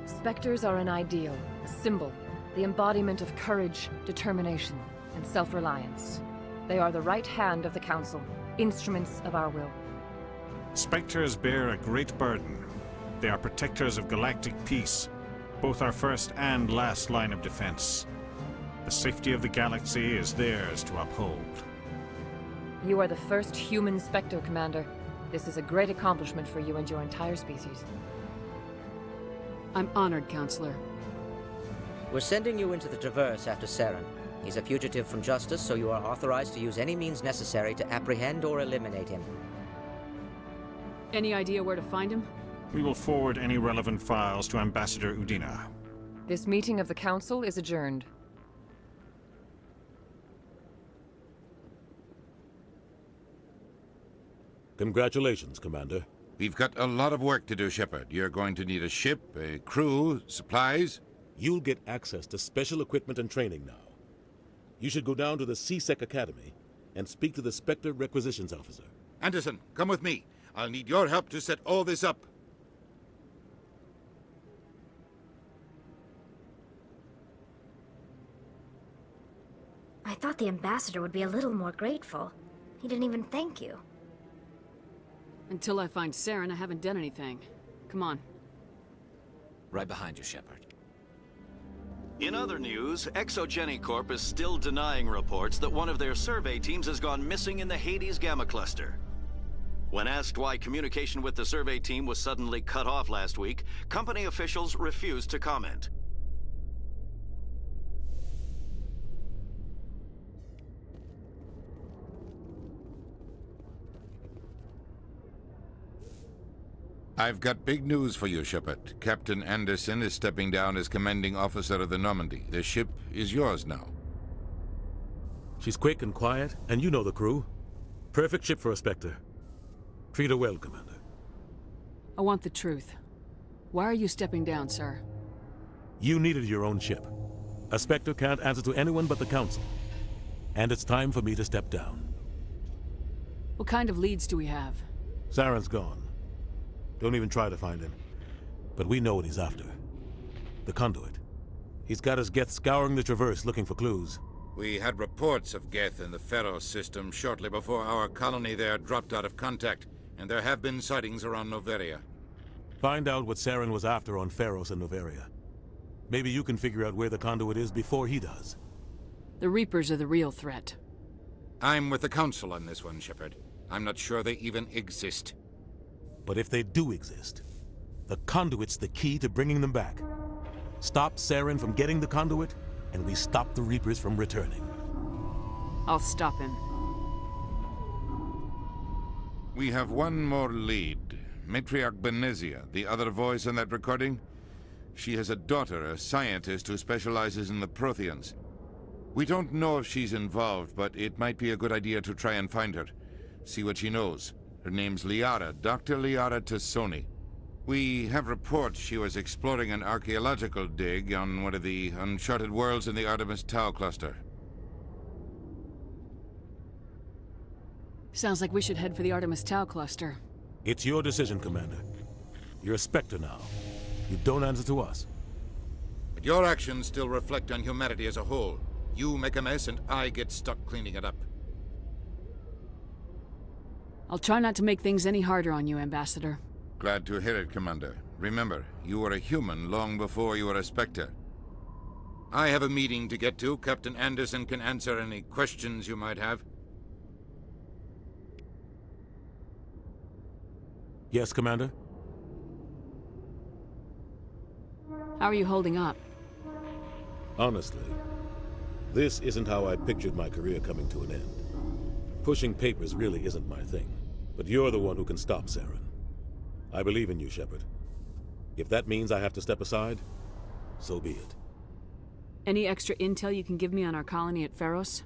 Spectres are an ideal, a symbol, the embodiment of courage, determination, and self-reliance. They are the right hand of the Council, instruments of our will. Spectres bear a great burden. They are protectors of galactic peace, both our first and last line of defense. The safety of the galaxy is theirs to uphold. You are the first human Spectre, Commander. This is a great accomplishment for you and your entire species. I'm honored, Counselor. We're sending you into the Traverse after Saren. He's a fugitive from justice, so you are authorized to use any means necessary to apprehend or eliminate him. Any idea where to find him? We will forward any relevant files to Ambassador Udina. This meeting of the Council is adjourned. Congratulations, Commander. We've got a lot of work to do, Shepard. You're going to need a ship, a crew, supplies. You'll get access to special equipment and training now. You should go down to the CSEC Academy and speak to the Spectre Requisitions Officer. Anderson, come with me. I'll need your help to set all this up. I thought the ambassador would be a little more grateful. He didn't even thank you. Until I find Saren, I haven't done anything. Come on. Right behind you, Shepard. In other news, Exogeny Corp is still denying reports that one of their survey teams has gone missing in the Hades Gamma Cluster. When asked why communication with the survey team was suddenly cut off last week, company officials refused to comment. I've got big news for you, Shepard. Captain Anderson is stepping down as commanding officer of the Normandy. The ship is yours now. She's quick and quiet, and you know the crew. Perfect ship for a Spectre. Treat her well, Commander. I want the truth. Why are you stepping down, sir? You needed your own ship. A Spectre can't answer to anyone but the Council. And it's time for me to step down. What kind of leads do we have? Saren's gone. Don't even try to find him. But we know what he's after. The conduit. He's got his Geth scouring the Traverse looking for clues. We had reports of Geth in the Pharos system shortly before our colony there dropped out of contact, and there have been sightings around Noveria. Find out what Saren was after on Pharos and Noveria. Maybe you can figure out where the conduit is before he does. The Reapers are the real threat. I'm with the Council on this one, Shepard. I'm not sure they even exist. But if they do exist, the conduit's the key to bringing them back. Stop Saren from getting the conduit, and we stop the Reapers from returning. I'll stop him. We have one more lead. Matriarch Benezia, the other voice in that recording. She has a daughter, a scientist who specializes in the Protheans. We don't know if she's involved, but it might be a good idea to try and find her. See what she knows. Her name's Liara, Dr. Liara Tassoni. We have reports she was exploring an archaeological dig on one of the uncharted worlds in the Artemis Tau cluster. Sounds like we should head for the Artemis Tau cluster. It's your decision, Commander. You're a Spectre now. You don't answer to us. But your actions still reflect on humanity as a whole. You make a mess and I get stuck cleaning it up. I'll try not to make things any harder on you, Ambassador. Glad to hear it, Commander. Remember, you were a human long before you were a Spectre. I have a meeting to get to. Captain Anderson can answer any questions you might have. Yes, Commander? How are you holding up? Honestly, this isn't how I pictured my career coming to an end. Pushing papers really isn't my thing, but you're the one who can stop Saren. I believe in you, Shepard. If that means I have to step aside, so be it. Any extra intel you can give me on our colony at Pharos?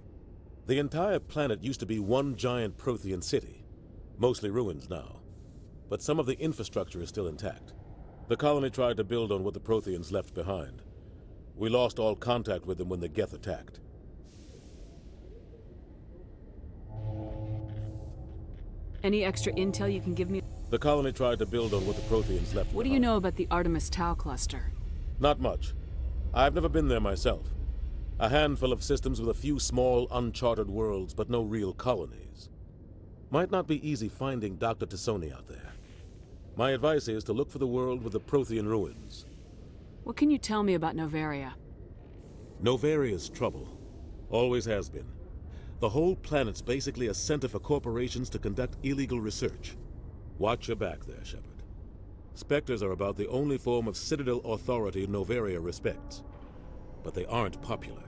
The entire planet used to be one giant Prothean city, mostly ruins now. But some of the infrastructure is still intact. The colony tried to build on what the Protheans left behind. We lost all contact with them when the Geth attacked. Any extra intel you can give me? The colony tried to build on what the Protheans left behind. What do you know about the Artemis Tau cluster? Not much. I've never been there myself. A handful of systems with a few small, uncharted worlds, but no real colonies. Might not be easy finding Dr. Tassoni out there. My advice is to look for the world with the Prothean ruins. What can you tell me about Novaria? Novaria's trouble. Always has been. The whole planet's basically a center for corporations to conduct illegal research. Watch your back there, Shepard. Spectres are about the only form of Citadel authority Novaria respects. But they aren't popular.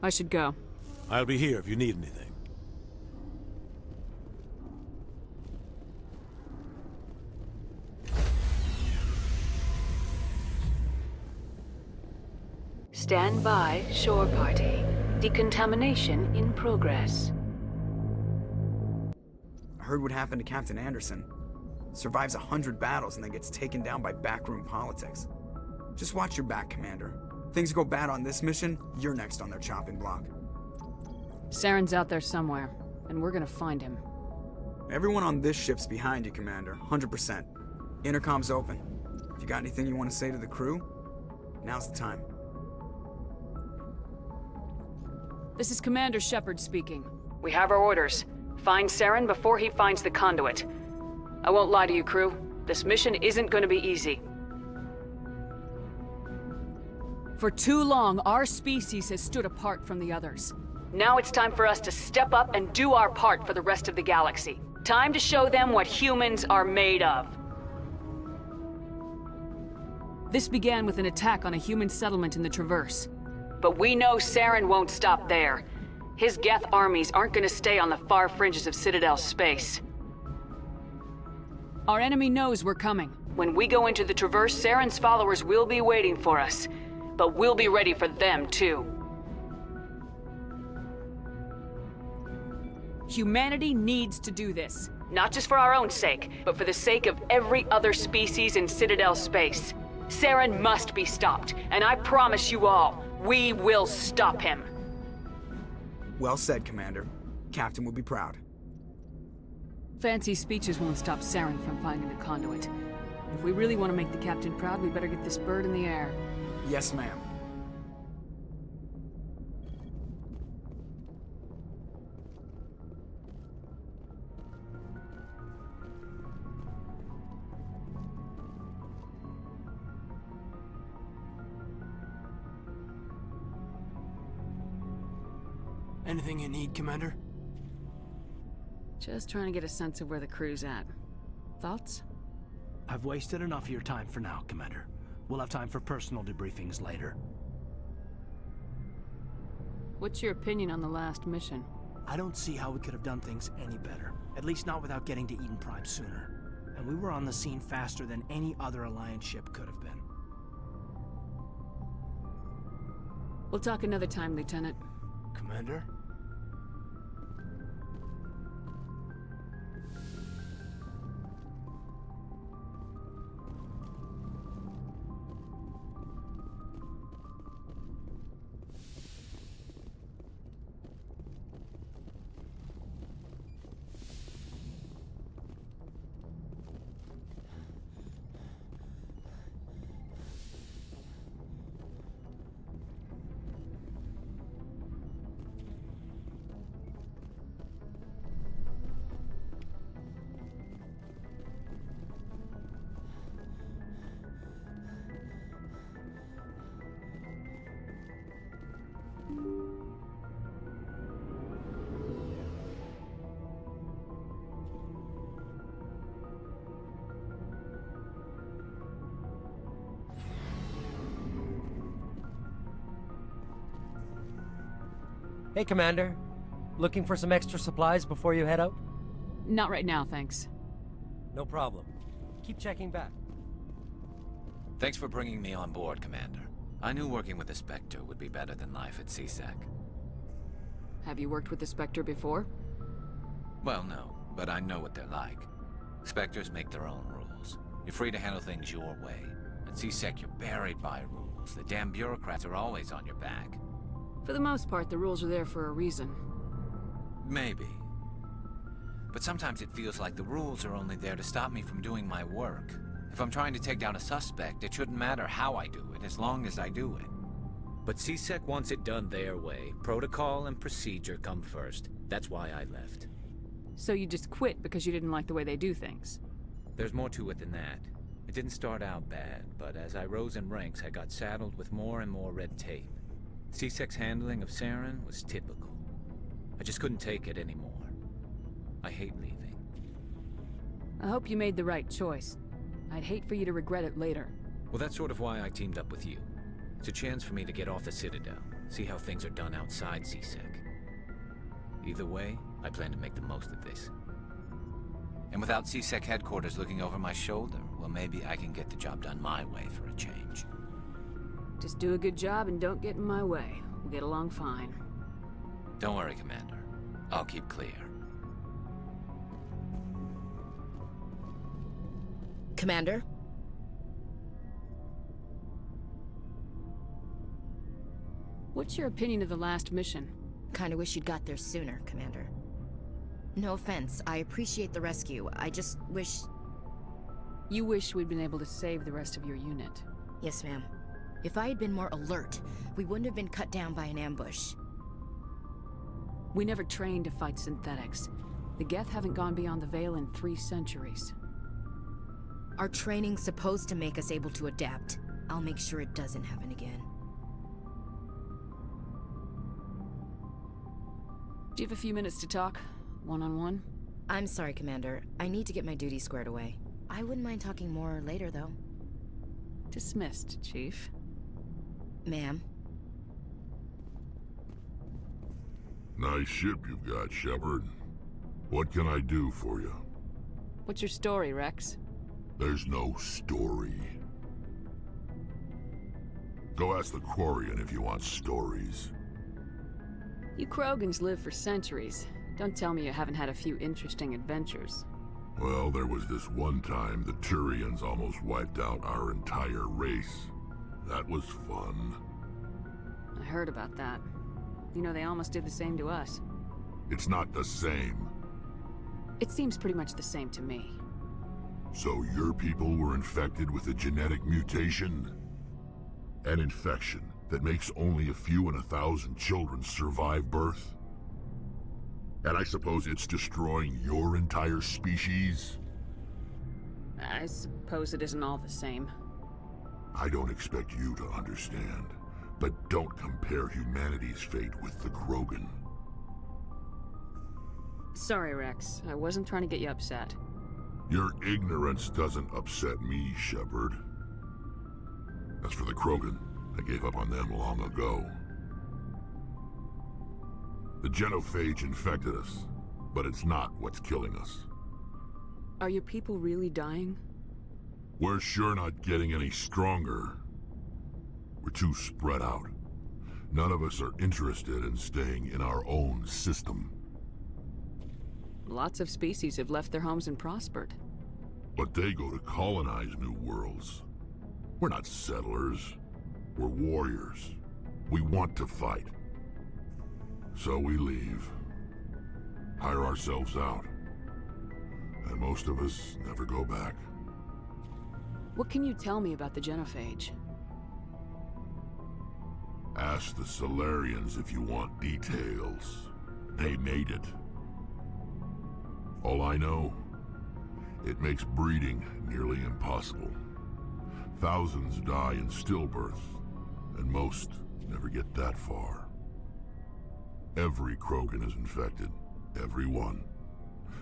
I should go. I'll be here if you need anything. Stand by, shore party. Decontamination in progress. I heard what happened to Captain Anderson. Survives 100 battles and then gets taken down by backroom politics. Just watch your back, Commander. Things go bad on this mission, you're next on their chopping block. Saren's out there somewhere, and we're gonna find him. Everyone on this ship's behind you, Commander. 100%. Intercom's open. If you got anything you want to say to the crew, now's the time. This is Commander Shepard speaking. We have our orders. Find Saren before he finds the conduit. I won't lie to you, crew. This mission isn't going to be easy. For too long, our species has stood apart from the others. Now it's time for us to step up and do our part for the rest of the galaxy. Time to show them what humans are made of. This began with an attack on a human settlement in the Traverse. But we know Saren won't stop there. His Geth armies aren't going to stay on the far fringes of Citadel space. Our enemy knows we're coming. When we go into the Traverse, Saren's followers will be waiting for us. But we'll be ready for them, too. Humanity needs to do this. Not just for our own sake, but for the sake of every other species in Citadel space. Saren must be stopped, and I promise you all, we will stop him. Well said, Commander. Captain will be proud. Fancy speeches won't stop Saren from finding the conduit. If we really want to make the captain proud, we better get this bird in the air. Yes, ma'am. Anything you need, Commander? Just trying to get a sense of where the crew's at. Thoughts? I've wasted enough of your time for now, Commander. We'll have time for personal debriefings later. What's your opinion on the last mission? I don't see how we could have done things any better. At least not without getting to Eden Prime sooner. And we were on the scene faster than any other Alliance ship could have been. We'll talk another time, Lieutenant. Commander? Hey, Commander. Looking for some extra supplies before you head out? Not right now, thanks. No problem. Keep checking back. Thanks for bringing me on board, Commander. I knew working with the Spectre would be better than life at CSEC. Have you worked with the Spectre before? Well, no, but I know what they're like. Spectres make their own rules. You're free to handle things your way. At CSEC, you're buried by rules. The damn bureaucrats are always on your back. For the most part, the rules are there for a reason. Maybe. But sometimes it feels like the rules are only there to stop me from doing my work. If I'm trying to take down a suspect, it shouldn't matter how I do it, as long as I do it. But CSEC wants it done their way. Protocol and procedure come first. That's why I left. So you just quit because you didn't like the way they do things? There's more to it than that. It didn't start out bad, but as I rose in ranks, I got saddled with more and more red tape. CSEC's handling of Saren was typical. I just couldn't take it anymore. I hate leaving. I hope you made the right choice. I'd hate for you to regret it later. Well, that's sort of why I teamed up with you. It's a chance for me to get off the Citadel, see how things are done outside CSEC. Either way, I plan to make the most of this. And without CSEC headquarters looking over my shoulder, well, maybe I can get the job done my way for a change. Just do a good job and don't get in my way. We'll get along fine. Don't worry, Commander. I'll keep clear. Commander? What's your opinion of the last mission? Kinda wish you'd got there sooner, Commander. No offense, I appreciate the rescue. I just wish... You wish we'd been able to save the rest of your unit. Yes, ma'am. If I had been more alert, we wouldn't have been cut down by an ambush. We never trained to fight synthetics. The Geth haven't gone beyond the Veil in 3 centuries. Our training's supposed to make us able to adapt. I'll make sure it doesn't happen again. Do you have a few minutes to talk? One-on-one? I'm sorry, Commander. I need to get my duties squared away. I wouldn't mind talking more later, though. Dismissed, Chief. Ma'am? Nice ship you've got, Shepard. What can I do for you? What's your story, Rex? There's no story. Go ask the Quarian if you want stories. You Krogans live for centuries. Don't tell me you haven't had a few interesting adventures. Well, there was this one time the Turians almost wiped out our entire race. That was fun. I heard about that. You know, they almost did the same to us. It's not the same. It seems pretty much the same to me. So your people were infected with a genetic mutation? An infection that makes only a few in 1,000 children survive birth? And I suppose it's destroying your entire species? I suppose it isn't all the same. I don't expect you to understand, but don't compare humanity's fate with the Krogan. Sorry, Rex. I wasn't trying to get you upset. Your ignorance doesn't upset me, Shepard. As for the Krogan, I gave up on them long ago. The genophage infected us, but it's not what's killing us. Are your people really dying? We're sure not getting any stronger. We're too spread out. None of us are interested in staying in our own system. Lots of species have left their homes and prospered. But they go to colonize new worlds. We're not settlers. We're warriors. We want to fight. So we leave. Hire ourselves out. And most of us never go back. What can you tell me about the genophage? Ask the Solarians if you want details. They made it. All I know, it makes breeding nearly impossible. Thousands die in stillbirth, and most never get that far. Every Krogan is infected, every one.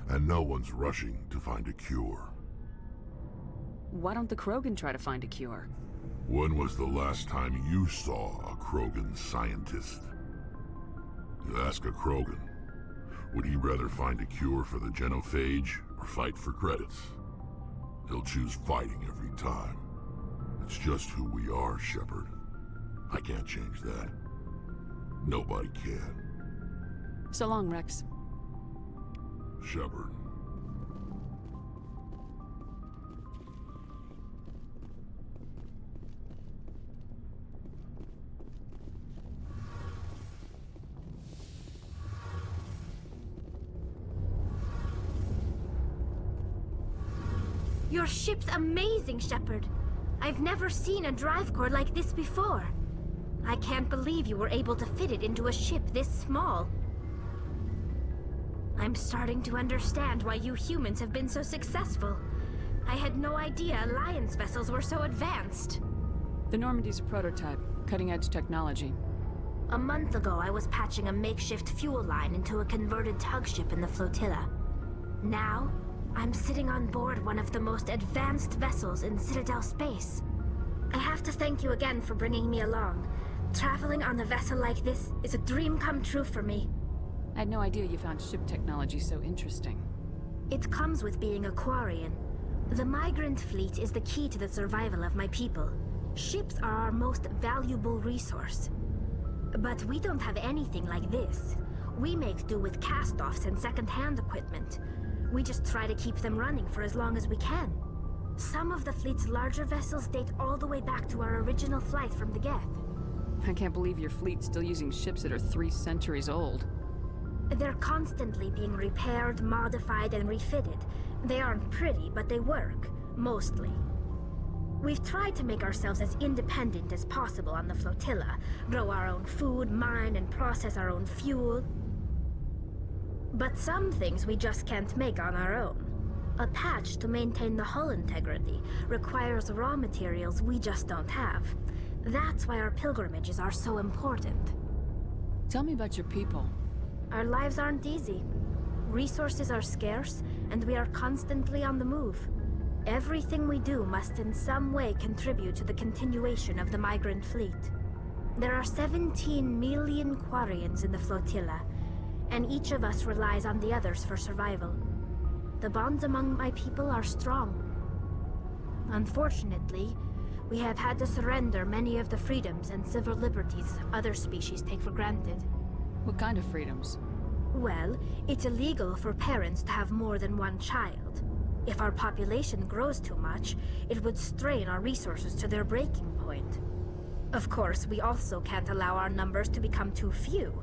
And no one's rushing to find a cure. Why don't the Krogan try to find a cure? When was the last time you saw a Krogan scientist? You ask a Krogan, would he rather find a cure for the genophage or fight for credits? He'll choose fighting every time. It's just who we are, Shepard. I can't change that. Nobody can. So long, Rex. Shepard. Your ship's amazing, Shepard. I've never seen a drive core like this before. I can't believe you were able to fit it into a ship this small. I'm starting to understand why you humans have been so successful. I had no idea Alliance vessels were so advanced. The Normandy's a prototype, cutting-edge technology. A month ago, I was patching a makeshift fuel line into a converted tug ship in the flotilla. Now, I'm sitting on board one of the most advanced vessels in Citadel space. I have to thank you again for bringing me along. Traveling on a vessel like this is a dream come true for me. I had no idea you found ship technology so interesting. It comes with being a Quarian. The migrant fleet is the key to the survival of my people. Ships are our most valuable resource. But we don't have anything like this. We make do with cast-offs and second-hand equipment. We just try to keep them running for as long as we can. Some of the fleet's larger vessels date all the way back to our original flight from the Geth. I can't believe your fleet's still using ships that are 3 centuries old. They're constantly being repaired, modified, and refitted. They aren't pretty, but they work, mostly. We've tried to make ourselves as independent as possible on the flotilla, grow our own food, mine, and process our own fuel. But some things we just can't make on our own. A patch to maintain the hull integrity requires raw materials we just don't have. That's why our pilgrimages are so important. Tell me about your people. Our lives aren't easy. Resources are scarce, and we are constantly on the move. Everything we do must in some way contribute to the continuation of the migrant fleet. There are 17 million Quarians in the flotilla, and each of us relies on the others for survival. The bonds among my people are strong. Unfortunately, we have had to surrender many of the freedoms and civil liberties other species take for granted. What kind of freedoms? Well, it's illegal for parents to have more than one child. If our population grows too much, it would strain our resources to their breaking point. Of course, we also can't allow our numbers to become too few.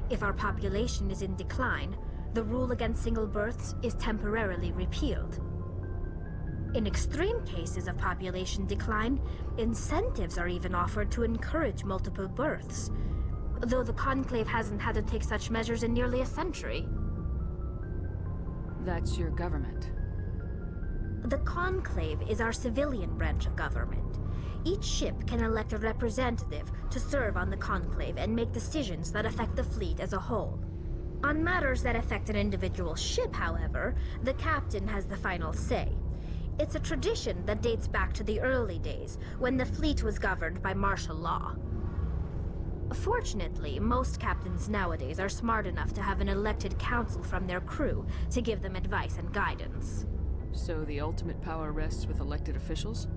If our population is in decline, the rule against single births is temporarily repealed. In extreme cases of population decline, incentives are even offered to encourage multiple births, though the Conclave hasn't had to take such measures in nearly a century. That's your government. The Conclave is our civilian branch of government. Each ship can elect a representative to serve on the Conclave and make decisions that affect the fleet as a whole. On matters that affect an individual ship, however, the captain has the final say. It's a tradition that dates back to the early days, when the fleet was governed by martial law. Fortunately, most captains nowadays are smart enough to have an elected council from their crew to give them advice and guidance. So the ultimate power rests with elected officials?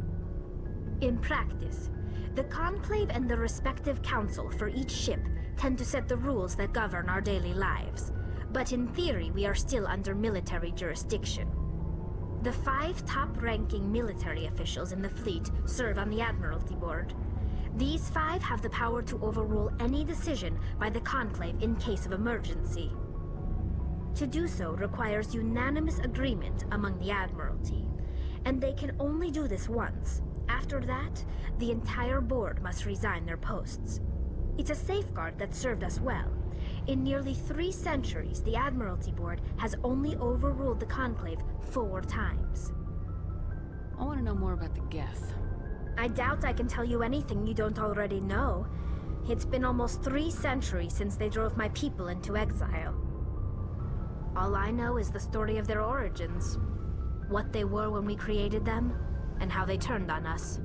In practice, the Conclave and the respective council for each ship tend to set the rules that govern our daily lives. But in theory, we are still under military jurisdiction. The 5 top-ranking military officials in the fleet serve on the Admiralty Board. These 5 have the power to overrule any decision by the Conclave in case of emergency. To do so requires unanimous agreement among the Admiralty, and they can only do this once. After that, the entire board must resign their posts. It's a safeguard that served us well. In nearly 3 centuries, the Admiralty Board has only overruled the Conclave 4 times. I want to know more about the Geth. I doubt I can tell you anything you don't already know. It's been almost 3 centuries since they drove my people into exile. All I know is the story of their origins, what they were when we created them, and how they turned on us.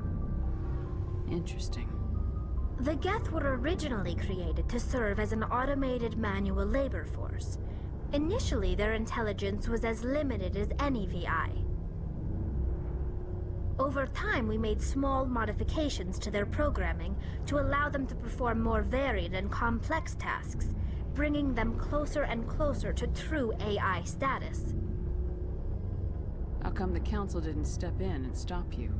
Interesting. The Geth were originally created to serve as an automated manual labor force. Initially, their intelligence was as limited as any VI. Over time, we made small modifications to their programming to allow them to perform more varied and complex tasks, bringing them closer and closer to true AI status. How come the Council didn't step in and stop you?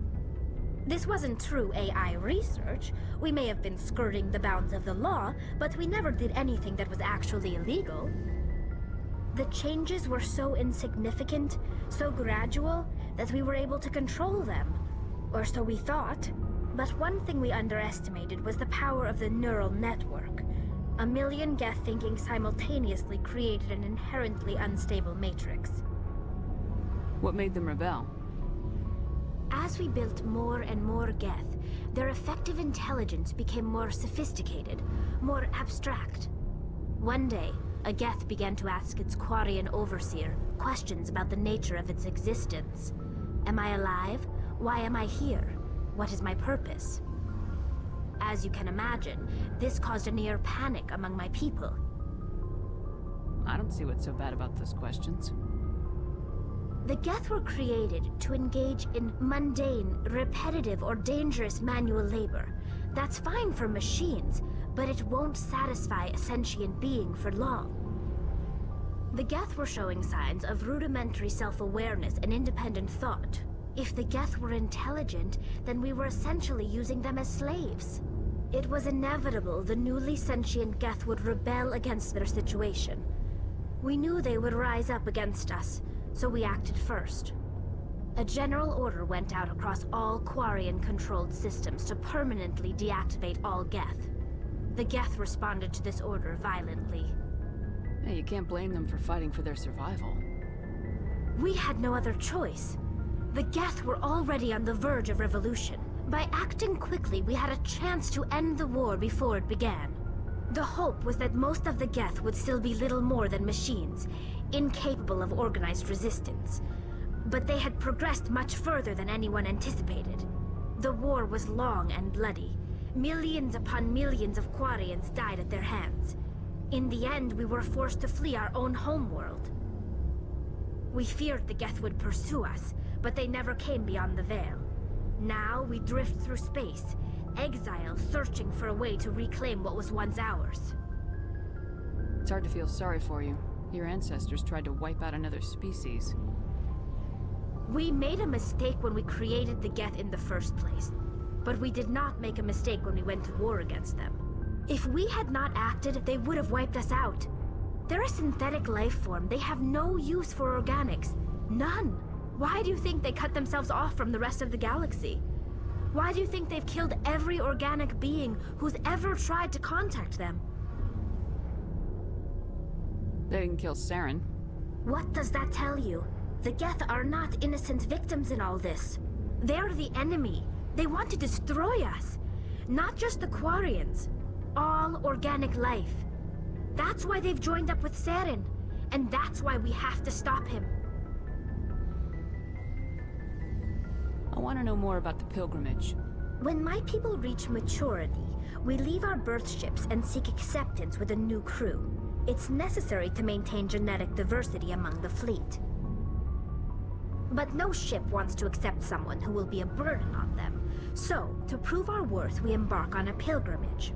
This wasn't true AI research. We may have been skirting the bounds of the law, but we never did anything that was actually illegal. The changes were so insignificant, so gradual, that we were able to control them. Or so we thought. But one thing we underestimated was the power of the neural network. A million Geth thinking simultaneously created an inherently unstable matrix. What made them rebel? As we built more and more Geth, their effective intelligence became more sophisticated, more abstract. One day, a Geth began to ask its Quarian overseer questions about the nature of its existence. Am I alive? Why am I here? What is my purpose? As you can imagine, this caused a near panic among my people. I don't see what's so bad about those questions. The Geth were created to engage in mundane, repetitive, or dangerous manual labor. That's fine for machines, but it won't satisfy a sentient being for long. The Geth were showing signs of rudimentary self-awareness and independent thought. If the Geth were intelligent, then we were essentially using them as slaves. It was inevitable the newly sentient Geth would rebel against their situation. We knew they would rise up against us, so we acted first. A general order went out across all Quarian-controlled systems to permanently deactivate all Geth. The Geth responded to this order violently. Hey, you can't blame them for fighting for their survival. We had no other choice. The Geth were already on the verge of revolution. By acting quickly, we had a chance to end the war before it began. The hope was that most of the Geth would still be little more than machines, incapable of organized resistance. But they had progressed much further than anyone anticipated. The war was long and bloody. Millions upon millions of Quarians died at their hands. In the end, we were forced to flee our own homeworld. We feared the Geth would pursue us, but they never came beyond the Veil. Now we drift through space, exile searching for a way to reclaim what was once ours. It's hard to feel sorry for you. Your ancestors tried to wipe out another species. We made a mistake when we created the Geth in the first place, but we did not make a mistake when we went to war against them. If we had not acted, they would have wiped us out. They're a synthetic life form. They have no use for organics. None. Why do you think they cut themselves off from the rest of the galaxy? Why do you think they've killed every organic being who's ever tried to contact them? They didn't kill Saren. What does that tell you? The Geth are not innocent victims in all this. They're the enemy. They want to destroy us. Not just the Quarians. All organic life. That's why they've joined up with Saren. And that's why we have to stop him. I want to know more about the pilgrimage. When my people reach maturity, We leave our birth ships and seek acceptance with a new crew. It's necessary to maintain genetic diversity among the fleet. But no ship wants to accept someone who will be a burden on them. So, to prove our worth, we embark on a pilgrimage.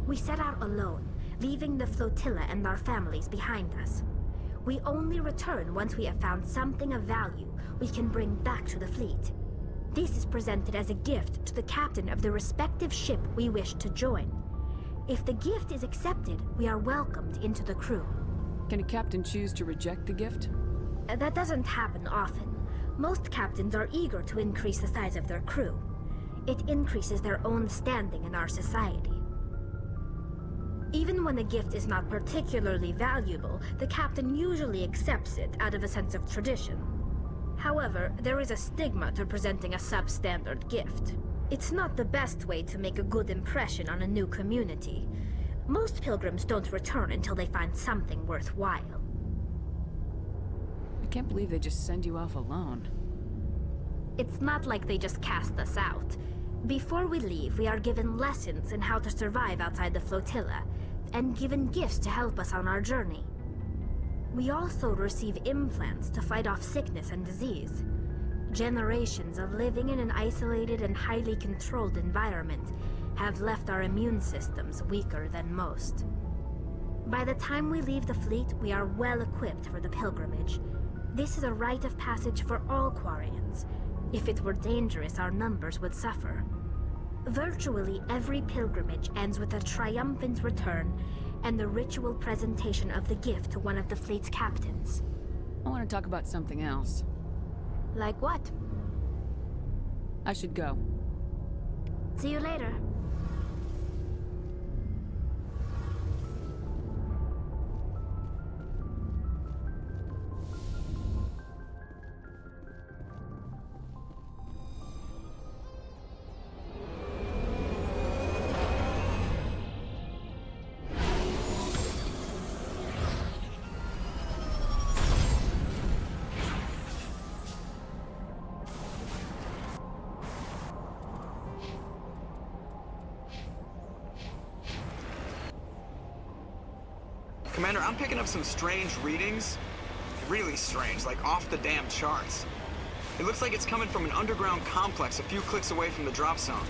We set out alone, leaving the flotilla and our families behind us. We only return once we have found something of value we can bring back to the fleet. This is presented as a gift to the captain of the respective ship we wish to join. If the gift is accepted, we are welcomed into the crew. Can a captain choose to reject the gift? That doesn't happen often. Most captains are eager to increase the size of their crew. It increases their own standing in our society. Even when a gift is not particularly valuable, the captain usually accepts it out of a sense of tradition. However, there is a stigma to presenting a substandard gift. It's not the best way to make a good impression on a new community. Most pilgrims don't return until they find something worthwhile. I can't believe they just send you off alone. It's not like they just cast us out. Before we leave, we are given lessons in how to survive outside the flotilla, and given gifts to help us on our journey. We also receive implants to fight off sickness and disease. Generations of living in an isolated and highly controlled environment have left our immune systems weaker than most. By the time we leave the fleet, we are well equipped for the pilgrimage. This is a rite of passage for all Quarians. If it were dangerous, our numbers would suffer. Virtually every pilgrimage ends with a triumphant return and the ritual presentation of the gift to one of the fleet's captains. I want to talk about something else. Like what? I should go. See you later. Commander, I'm picking up some strange readings. Really strange, like off the damn charts. It looks like it's coming from an underground complex a few clicks away from the drop zone.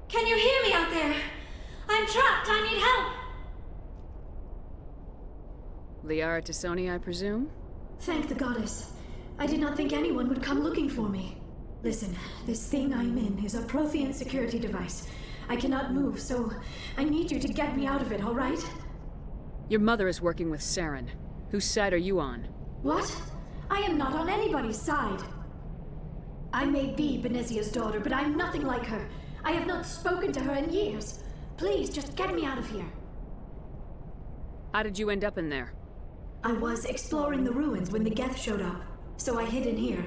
Can you hear me out there? I'm trapped. I need help. Liara Tassoni, I presume? Thank the goddess. I did not think anyone would come looking for me. Listen, this thing I'm in is a Prothean security device. I cannot move, so I need you to get me out of it, all right? Your mother is working with Saren. Whose side are you on? What? I am not on anybody's side. I may be Benezia's daughter, but I'm nothing like her. I have not spoken to her in years. Please, just get me out of here. How did you end up in there? I was exploring the ruins when the Geth showed up, so I hid in here.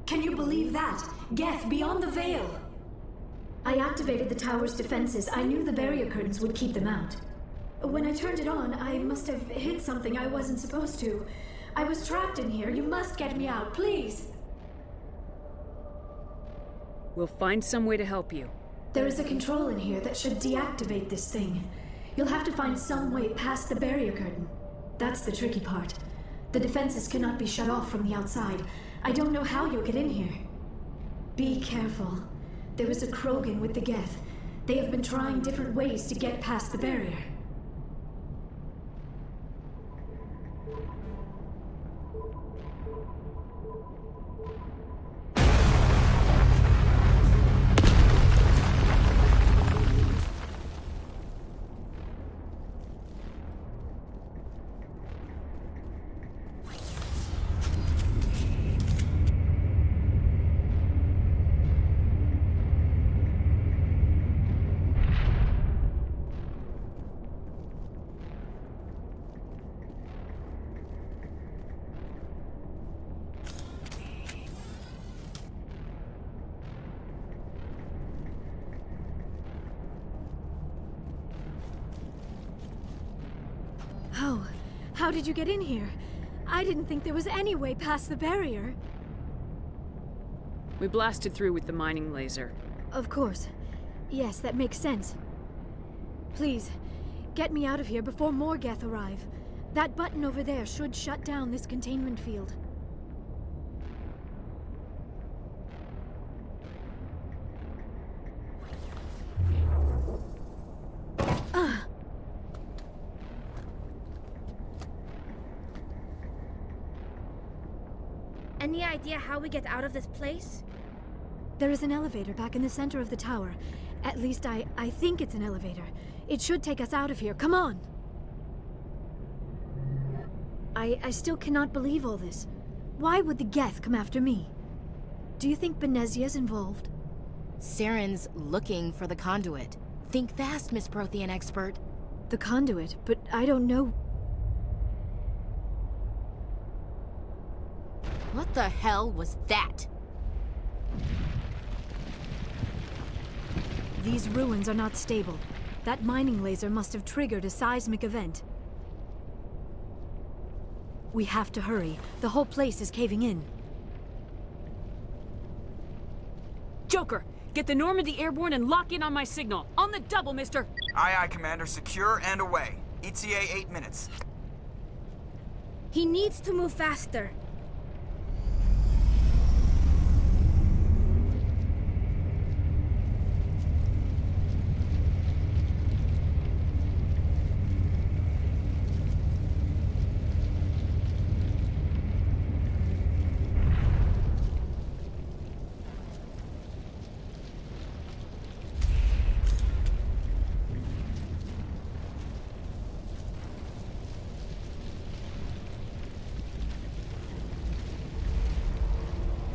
Can you believe that? Geth beyond the veil! I activated the tower's defenses. I knew the barrier curtains would keep them out. When I turned it on, I must have hit something I wasn't supposed to. I was trapped in here. You must get me out, please! We'll find some way to help you. There is a control in here that should deactivate this thing. You'll have to find some way past the barrier curtain. That's the tricky part. The defenses cannot be shut off from the outside. I don't know how you'll get in here. Be careful. There is a Krogan with the Geth. They have been trying different ways to get past the barrier. How did you get in here? I didn't think there was any way past the barrier. We blasted through with the mining laser. Of course. Yes, that makes sense. Please, get me out of here before more Geth arrive. That button over there should shut down this containment field. Any idea how we get out of this place? There is an elevator back in the center of the tower. At least I think it's an elevator. It should take us out of here. Come on! I still cannot believe all this. Why would the Geth come after me? Do you think Benezia's involved? Saren's looking for the conduit. Think fast, Miss Prothean expert. The conduit? But I don't know... What the hell was that? These ruins are not stable. That mining laser must have triggered a seismic event. We have to hurry. The whole place is caving in. Joker, get the Normandy airborne and lock in on my signal. On the double, mister! Aye, aye, Commander. Secure and away. ETA 8 minutes. He needs to move faster.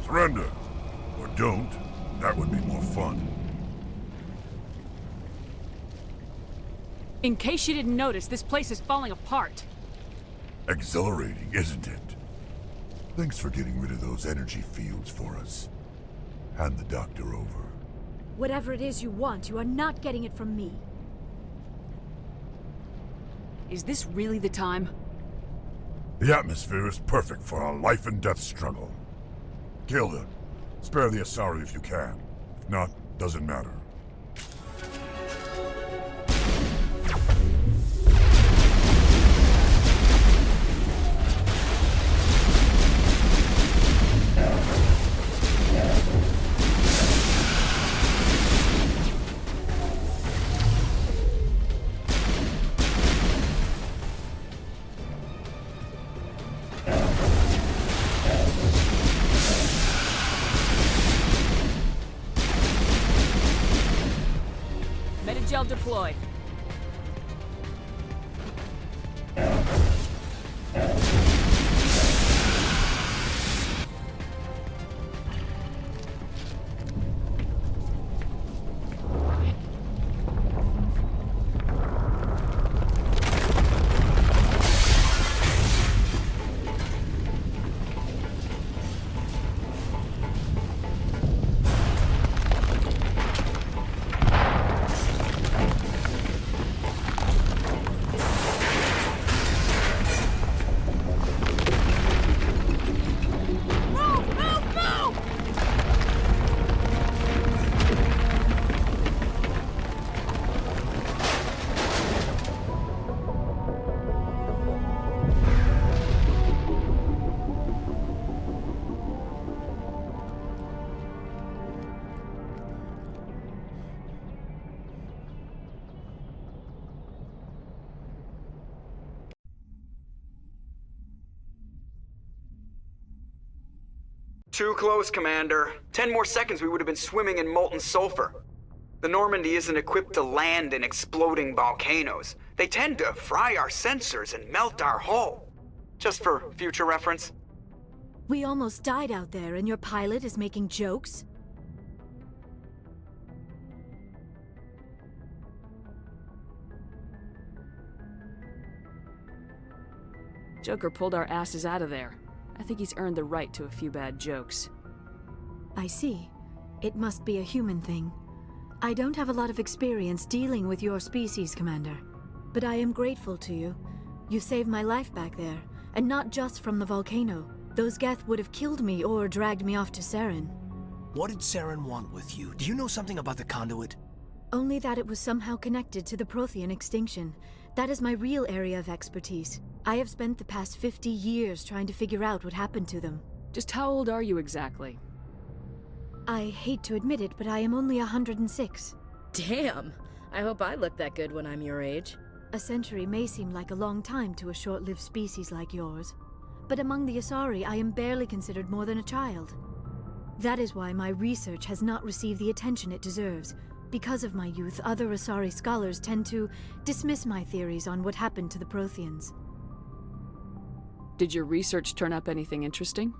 Surrender. Or don't. That would be more fun. In case you didn't notice, this place is falling apart. Exhilarating, isn't it? Thanks for getting rid of those energy fields for us. Hand the doctor over. Whatever it is you want, you are not getting it from me. Is this really the time? The atmosphere is perfect for a life and death struggle. Kill them. Spare the Asari if you can. If not, doesn't matter. gel deployed. Too close, Commander. 10 more seconds we would have been swimming in molten sulfur. The Normandy isn't equipped to land in exploding volcanoes. They tend to fry our sensors and melt our hull. Just for future reference. We almost died out there and your pilot is making jokes? Joker pulled our asses out of there. I think he's earned the right to a few bad jokes. I see. It must be a human thing. I don't have a lot of experience dealing with your species, Commander. But I am grateful to you. You saved my life back there, and not just from the volcano. Those Geth would have killed me or dragged me off to Saren. What did Saren want with you? Do you know something about the conduit? Only that it was somehow connected to the Prothean extinction. That is my real area of expertise. I have spent the past 50 years trying to figure out what happened to them. Just how old are you exactly? I hate to admit it, but I am only 106. Damn! I hope I look that good when I'm your age. A century may seem like a long time to a short-lived species like yours. But among the Asari, I am barely considered more than a child. That is why my research has not received the attention it deserves. Because of my youth, other Asari scholars tend to dismiss my theories on what happened to the Protheans. Did your research turn up anything interesting?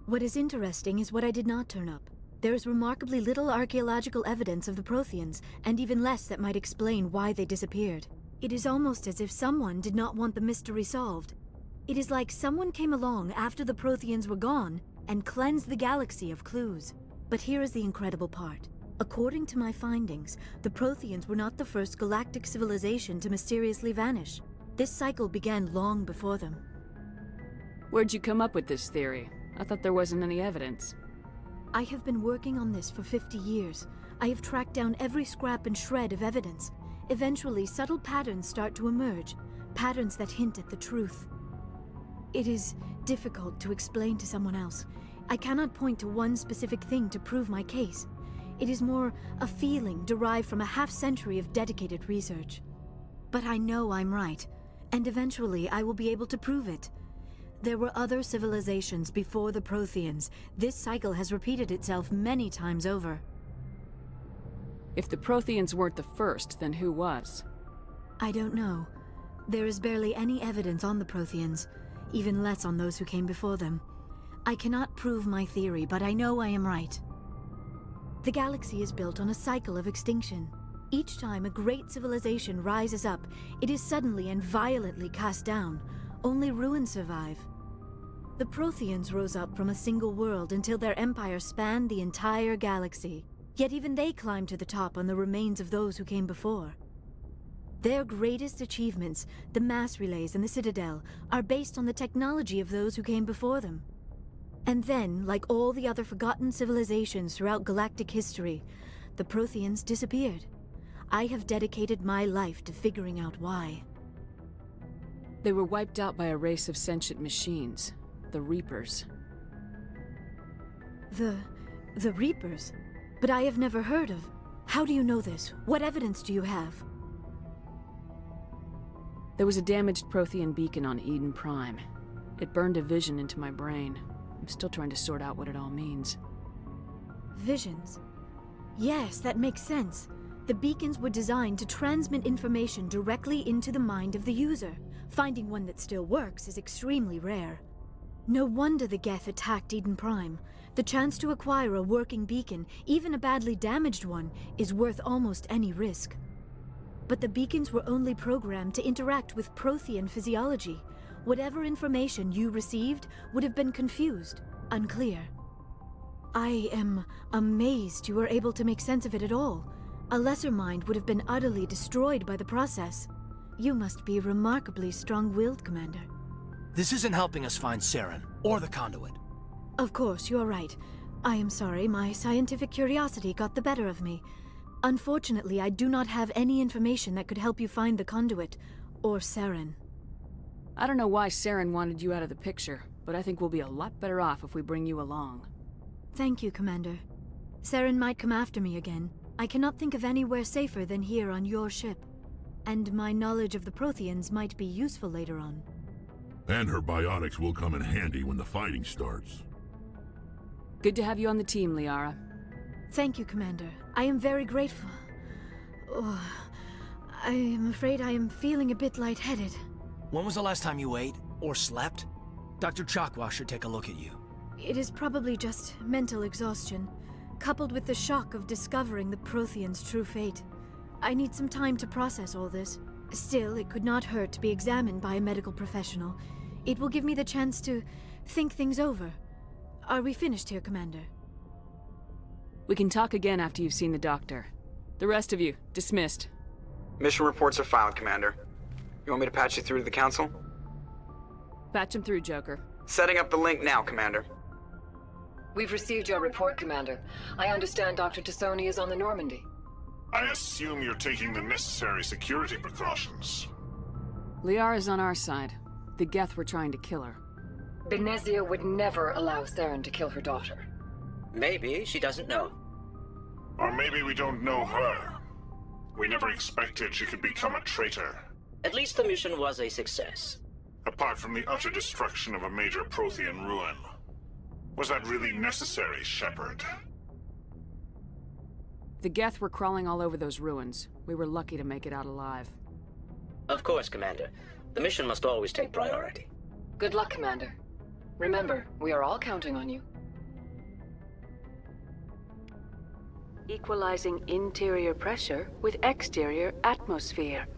What is interesting is what I did not turn up. There is remarkably little archaeological evidence of the Protheans, and even less that might explain why they disappeared. It is almost as if someone did not want the mystery solved. It is like someone came along after the Protheans were gone and cleansed the galaxy of clues. But here is the incredible part. According to my findings, the Protheans were not the first galactic civilization to mysteriously vanish. This cycle began long before them. Where'd you come up with this theory? I thought there wasn't any evidence. I have been working on this for 50 years. I have tracked down every scrap and shred of evidence. Eventually, subtle patterns start to emerge, patterns that hint at the truth. It is difficult to explain to someone else. I cannot point to one specific thing to prove my case. It is more a feeling derived from a half-century of dedicated research. But I know I'm right, and eventually I will be able to prove it. There were other civilizations before the Protheans. This cycle has repeated itself many times over. If the Protheans weren't the first, then who was? I don't know. There is barely any evidence on the Protheans, even less on those who came before them. I cannot prove my theory, but I know I am right. The galaxy is built on a cycle of extinction. Each time a great civilization rises up, it is suddenly and violently cast down. Only ruins survive. The Protheans rose up from a single world until their empire spanned the entire galaxy. Yet even they climbed to the top on the remains of those who came before. Their greatest achievements, the mass relays and the Citadel, are based on the technology of those who came before them. And then, like all the other forgotten civilizations throughout galactic history, the Protheans disappeared. I have dedicated my life to figuring out why. They were wiped out by a race of sentient machines, the Reapers. The Reapers? But I have never heard of... How do you know this? What evidence do you have? There was a damaged Prothean beacon on Eden Prime. It burned a vision into my brain. I'm still trying to sort out what it all means. Visions? Yes, that makes sense. The beacons were designed to transmit information directly into the mind of the user. Finding one that still works is extremely rare. No wonder the Geth attacked Eden Prime. The chance to acquire a working beacon, even a badly damaged one, is worth almost any risk. But the beacons were only programmed to interact with Prothean physiology. Whatever information you received would have been confused, unclear. I am amazed you were able to make sense of it at all. A lesser mind would have been utterly destroyed by the process. You must be remarkably strong-willed, Commander. This isn't helping us find Saren, or the conduit. Of course, you're right. I am sorry, my scientific curiosity got the better of me. Unfortunately, I do not have any information that could help you find the conduit, or Saren. I don't know why Saren wanted you out of the picture, but I think we'll be a lot better off if we bring you along. Thank you, Commander. Saren might come after me again. I cannot think of anywhere safer than here on your ship. And my knowledge of the Protheans might be useful later on. And her biotics will come in handy when the fighting starts. Good to have you on the team, Liara. Thank you, Commander. I am very grateful. Oh, I am afraid I am feeling a bit lightheaded. When was the last time you ate, or slept? Dr. Chakwa should take a look at you. It is probably just mental exhaustion, coupled with the shock of discovering the Protheans' true fate. I need some time to process all this. Still, it could not hurt to be examined by a medical professional. It will give me the chance to think things over. Are we finished here, Commander? We can talk again after you've seen the doctor. The rest of you, dismissed. Mission reports are filed, Commander. You want me to patch you through to the Council? Patch him through, Joker. Setting up the link now, Commander. We've received your report, Commander. I understand Dr. Tassoni is on the Normandy. I assume you're taking the necessary security precautions. Liara's on our side. The Geth were trying to kill her. Benezia would never allow Saren to kill her daughter. Maybe she doesn't know. Or maybe we don't know her. We never expected she could become a traitor. At least the mission was a success. Apart from the utter destruction of a major Prothean ruin. Was that really necessary, Shepard? The Geth were crawling all over those ruins. We were lucky to make it out alive. Of course, Commander. The mission must always take priority. Good luck, Commander. Remember, we are all counting on you. Equalizing interior pressure with exterior atmosphere.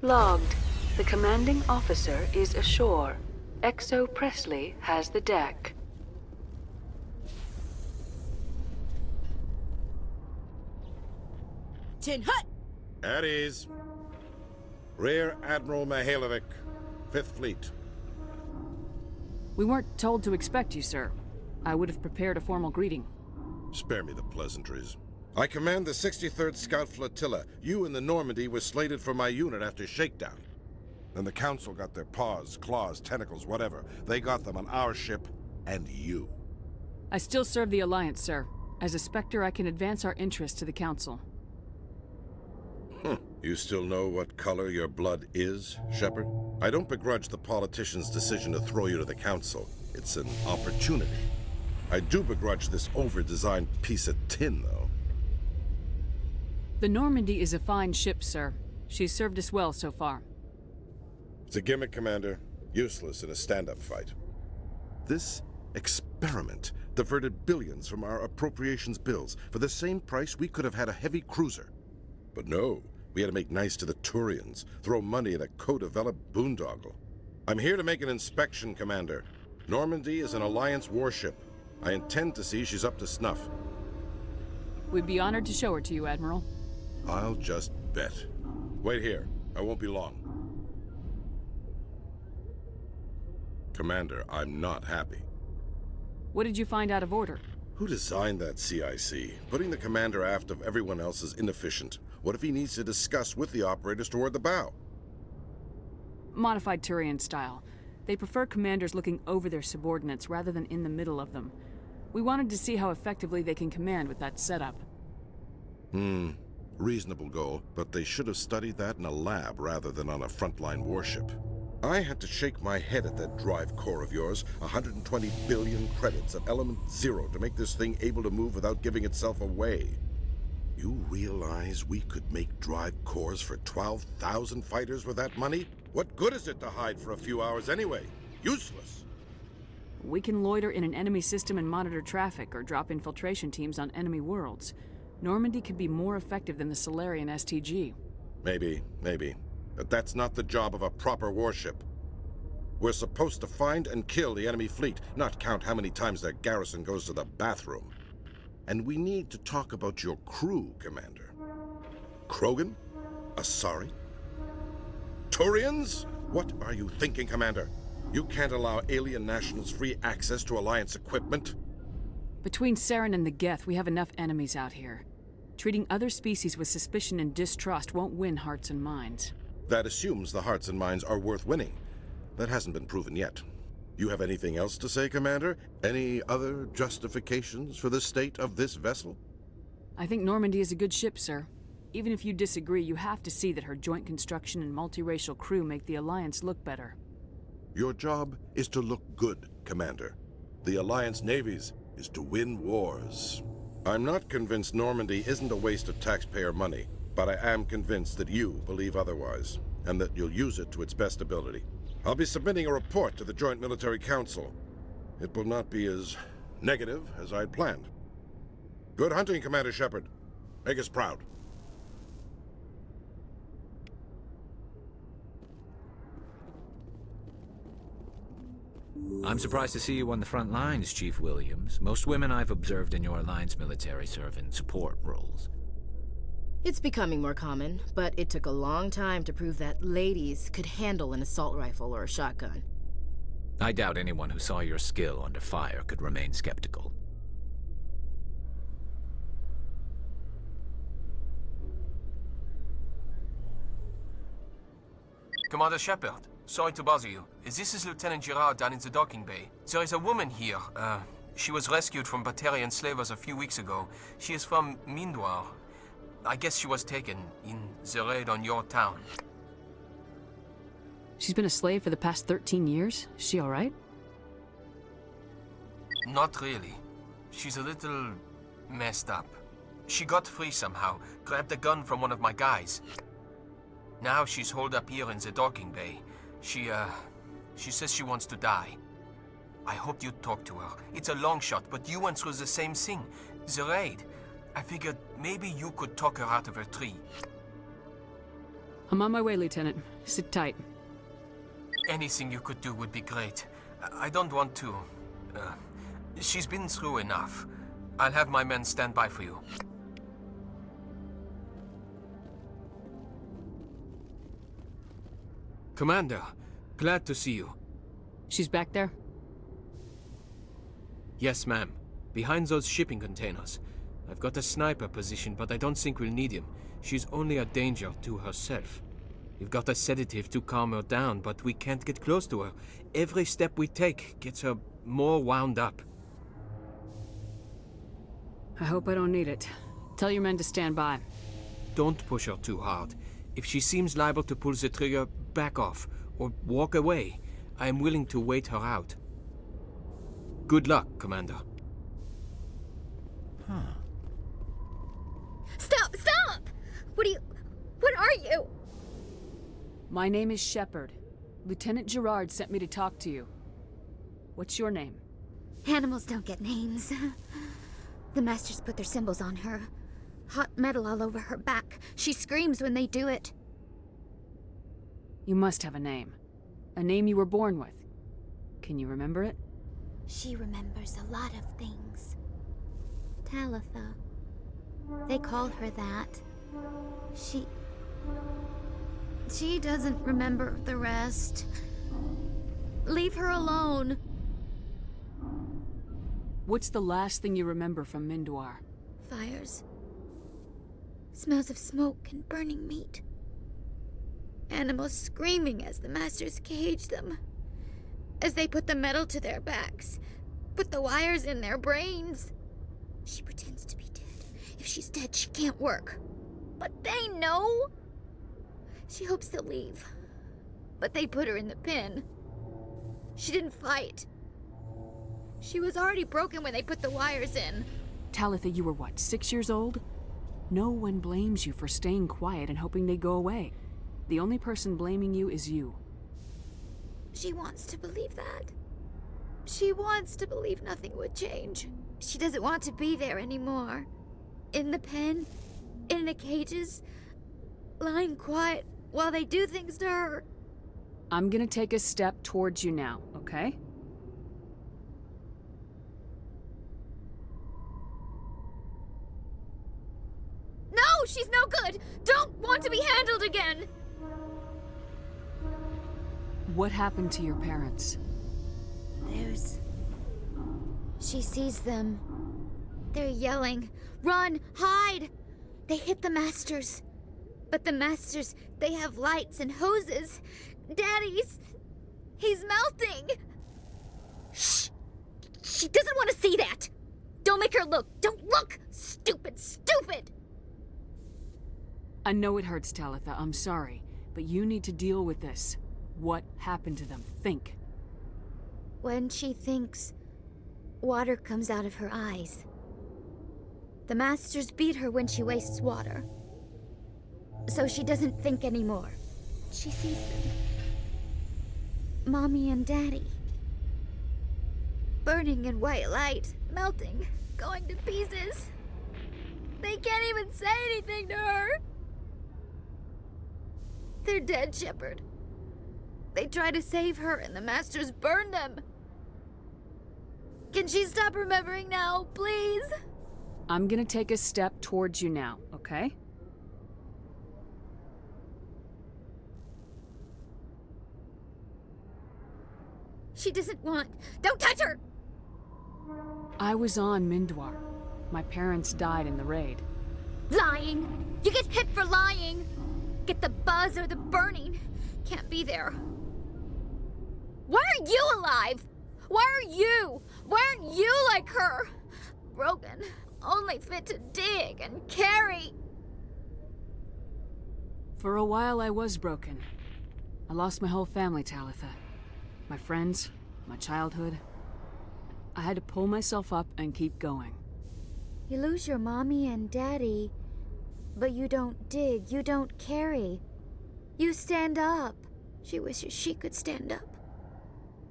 Logged. The commanding officer is ashore. Exo Presley has the deck. Tin Hut! At ease. Rear Admiral Mihailovic, 5th Fleet. We weren't told to expect you, sir. I would have prepared a formal greeting. Spare me the pleasantries. I command the 63rd Scout Flotilla. You and the Normandy were slated for my unit after shakedown. Then the Council got their paws, claws, tentacles, whatever. They got them on our ship, and you. I still serve the Alliance, sir. As a Spectre, I can advance our interests to the Council. You still know what color your blood is, Shepard? I don't begrudge the politician's decision to throw you to the Council. It's an opportunity. I do begrudge this over-designed piece of tin, though. The Normandy is a fine ship, sir. She's served us well so far. It's a gimmick, Commander. Useless in a stand-up fight. This experiment diverted billions from our appropriations bills. For the same price, we could have had a heavy cruiser. But no, we had to make nice to the Turians, throw money at a co-developed boondoggle. I'm here to make an inspection, Commander. Normandy is an Alliance warship. I intend to see she's up to snuff. We'd be honored to show her to you, Admiral. I'll just bet. Wait here. I won't be long. Commander, I'm not happy. What did you find out of order? Who designed that CIC? Putting the commander aft of everyone else is inefficient. What if he needs to discuss with the operators toward the bow? Modified Turian style. They prefer commanders looking over their subordinates rather than in the middle of them. We wanted to see how effectively they can command with that setup. Reasonable goal, but they should have studied that in a lab rather than on a frontline warship. I had to shake my head at that drive core of yours. 120 billion credits at element 0 to make this thing able to move without giving itself away. You realize we could make drive cores for 12,000 fighters with that money? What good is it to hide for a few hours anyway? Useless. We can loiter in an enemy system and monitor traffic, or drop infiltration teams on enemy worlds. Normandy could be more effective than the Solarian STG. Maybe. But that's not the job of a proper warship. We're supposed to find and kill the enemy fleet, not count how many times their garrison goes to the bathroom. And we need to talk about your crew, Commander. Krogan? Asari? Turians? What are you thinking, Commander? You can't allow alien nationals free access to Alliance equipment? Between Saren and the Geth, we have enough enemies out here. Treating other species with suspicion and distrust won't win hearts and minds. That assumes the hearts and minds are worth winning. That hasn't been proven yet. You have anything else to say, Commander? Any other justifications for the state of this vessel? I think Normandy is a good ship, sir. Even if you disagree, you have to see that her joint construction and multiracial crew make the Alliance look better. Your job is to look good, Commander. The Alliance navies is to win wars. I'm not convinced Normandy isn't a waste of taxpayer money, but I am convinced that you believe otherwise, and that you'll use it to its best ability. I'll be submitting a report to the Joint Military Council. It will not be as negative as I'd planned. Good hunting, Commander Shepard. Make us proud. I'm surprised to see you on the front lines, Chief Williams. Most women I've observed in your Alliance military serve in support roles. It's becoming more common, but it took a long time to prove that ladies could handle an assault rifle or a shotgun. I doubt anyone who saw your skill under fire could remain skeptical. Commander Shepard, sorry to bother you. This is Lieutenant Girard down in the docking bay. There is a woman here. She was rescued from Batarian slavers a few weeks ago. She is from Mindoir. I guess she was taken in the raid on your town. She's been a slave for the past 13 years? Is she alright? Not really. She's a little messed up. She got free somehow, grabbed a gun from one of my guys. Now she's holed up here in the docking bay. She says she wants to die. I hoped you'd talk to her. It's a long shot, but you went through the same thing. The raid. I figured maybe you could talk her out of her tree. I'm on my way, Lieutenant. Sit tight. Anything you could do would be great. I don't want to... she's been through enough. I'll have my men stand by for you. Commander, glad to see you. She's back there? Yes, ma'am. Behind those shipping containers. I've got a sniper position, but I don't think we'll need him. She's only a danger to herself. We've got a sedative to calm her down, but we can't get close to her. Every step we take gets her more wound up. I hope I don't need it. Tell your men to stand by. Don't push her too hard. If she seems liable to pull the trigger, back off, or walk away. I am willing to wait her out. Good luck, Commander. Stop! Stop! What are you? My name is Shepard. Lieutenant Girard sent me to talk to you. What's your name? Animals don't get names. The Masters put their symbols on her. Hot metal all over her back. She screams when they do it. You must have a name. A name you were born with. Can you remember it? She remembers a lot of things. Talitha. They call her that. She doesn't remember the rest. Leave her alone. What's the last thing you remember from Mindoir? Fires. Smells of smoke and burning meat. Animals screaming as the Masters cage them. As they put the metal to their backs. Put the wires in their brains. She pretends to be dead. If she's dead, she can't work. But they know. She hopes to leave. But they put her in the pen. She didn't fight. She was already broken when they put the wires in. Talitha, you were what, 6 years old? No one blames you for staying quiet and hoping they go away. The only person blaming you is you. She wants to believe that. She wants to believe nothing would change. She doesn't want to be there anymore. In the pen, in the cages, lying quiet while they do things to her. I'm gonna take a step towards you now, okay? No, she's no good! Don't want to be handled again! What happened to your parents? She sees them. They're yelling, "Run! Hide!" They hit the masters. But the masters, they have lights and hoses. Daddy's... he's melting! Shh! She doesn't want to see that! Don't make her look! Don't look! Stupid, stupid! I know it hurts, Talitha, I'm sorry. But you need to deal with this. What happened to them? Think. When she thinks, water comes out of her eyes. The masters beat her when she wastes water. So she doesn't think anymore. She sees them. Mommy and Daddy. Burning in white light, melting, going to pieces. They can't even say anything to her. They're dead, Shepard. They try to save her and the masters burn them. Can she stop remembering now, please? I'm gonna take a step towards you now, okay? She doesn't want... Don't touch her! I was on Mindwar. My parents died in the raid. Lying! You get hit for lying! Get the buzz or the burning. Can't be there. Why are you alive? Why are you? Why aren't you like her? Broken. Only fit to dig and carry. For a while I was broken. I lost my whole family, Talitha. My friends, my childhood. I had to pull myself up and keep going. You lose your mommy and daddy, but you don't dig, you don't carry. You stand up. She wishes she could stand up.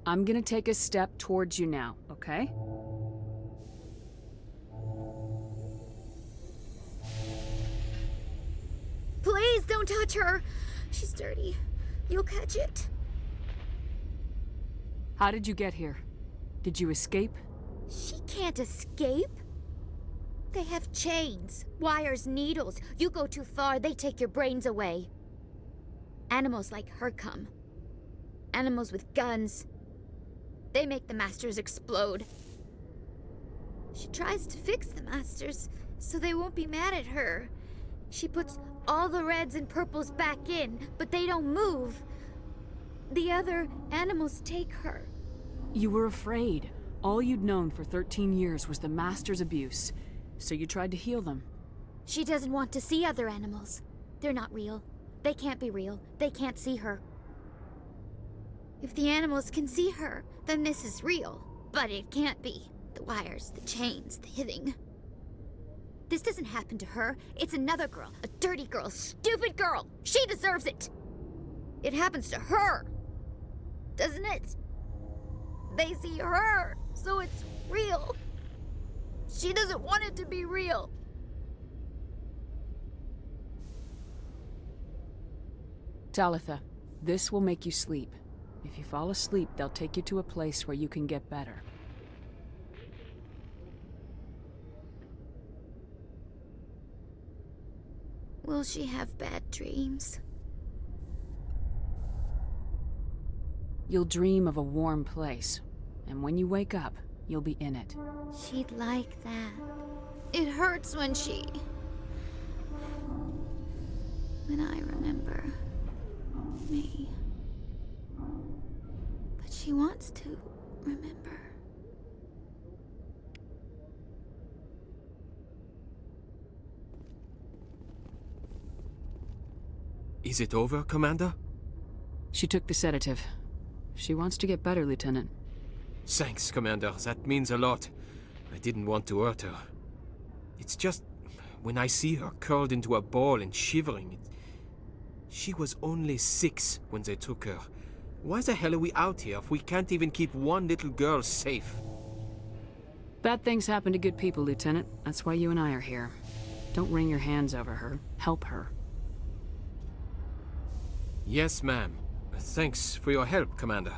I'm gonna take a step towards you now, okay? Please don't touch her. She's dirty. You'll catch it. How did you get here? Did you escape? She can't escape. They have chains, wires, needles. You go too far, they take your brains away. Animals like her come. Animals with guns. They make the masters explode. She tries to fix the masters so they won't be mad at her. She puts all the reds and purples back in, but they don't move. The other animals take her. You were afraid. All you'd known for 13 years was the master's abuse, so you tried to heal them. She doesn't want to see other animals. They're not real. They can't be real. They can't see her. If the animals can see her, then this is real. But it can't be. The wires, the chains, the hitting. This doesn't happen to her. It's another girl. A dirty girl. A stupid girl. She deserves it. It happens to her. Doesn't it? They see her, so it's real. She doesn't want it to be real. Talitha, this will make you sleep. If you fall asleep, they'll take you to a place where you can get better. Will she have bad dreams? You'll dream of a warm place, and when you wake up, you'll be in it. She'd like that. It hurts when I remember me. But she wants to remember. Is it over, Commander? She took the sedative. She wants to get better, Lieutenant. Thanks, Commander. That means a lot. I didn't want to hurt her. It's just... when I see her curled into a ball and shivering, she was only 6 when they took her. Why the hell are we out here if we can't even keep one little girl safe? Bad things happen to good people, Lieutenant. That's why you and I are here. Don't wring your hands over her. Help her. Yes, ma'am. Thanks for your help, Commander.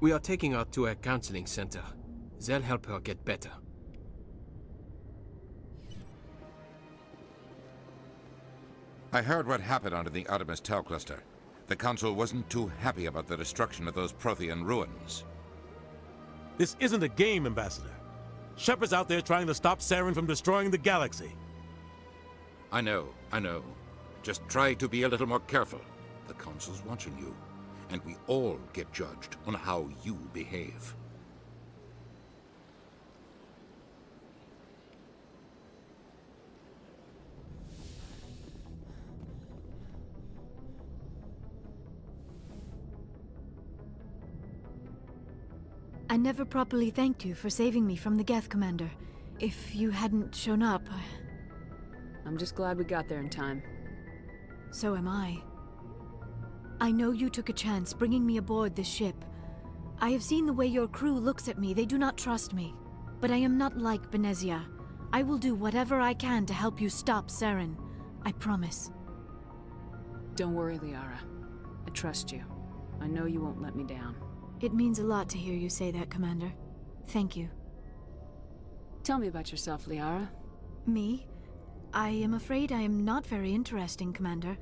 We are taking her to a counseling center. They'll help her get better. I heard what happened under the Artemis Tau cluster. The Council wasn't too happy about the destruction of those Prothean ruins. This isn't a game, Ambassador. Shepard's out there trying to stop Saren from destroying the galaxy. I know. Just try to be a little more careful. The Council's watching you, and we all get judged on how you behave. I never properly thanked you for saving me from the Geth, Commander. If you hadn't shown up... I'm just glad we got there in time. So am I. I know you took a chance bringing me aboard this ship. I have seen the way your crew looks at me. They do not trust me. But I am not like Benezia. I will do whatever I can to help you stop Saren. I promise. Don't worry, Liara. I trust you. I know you won't let me down. It means a lot to hear you say that, Commander. Thank you. Tell me about yourself, Liara. Me? I am afraid I am not very interesting, Commander.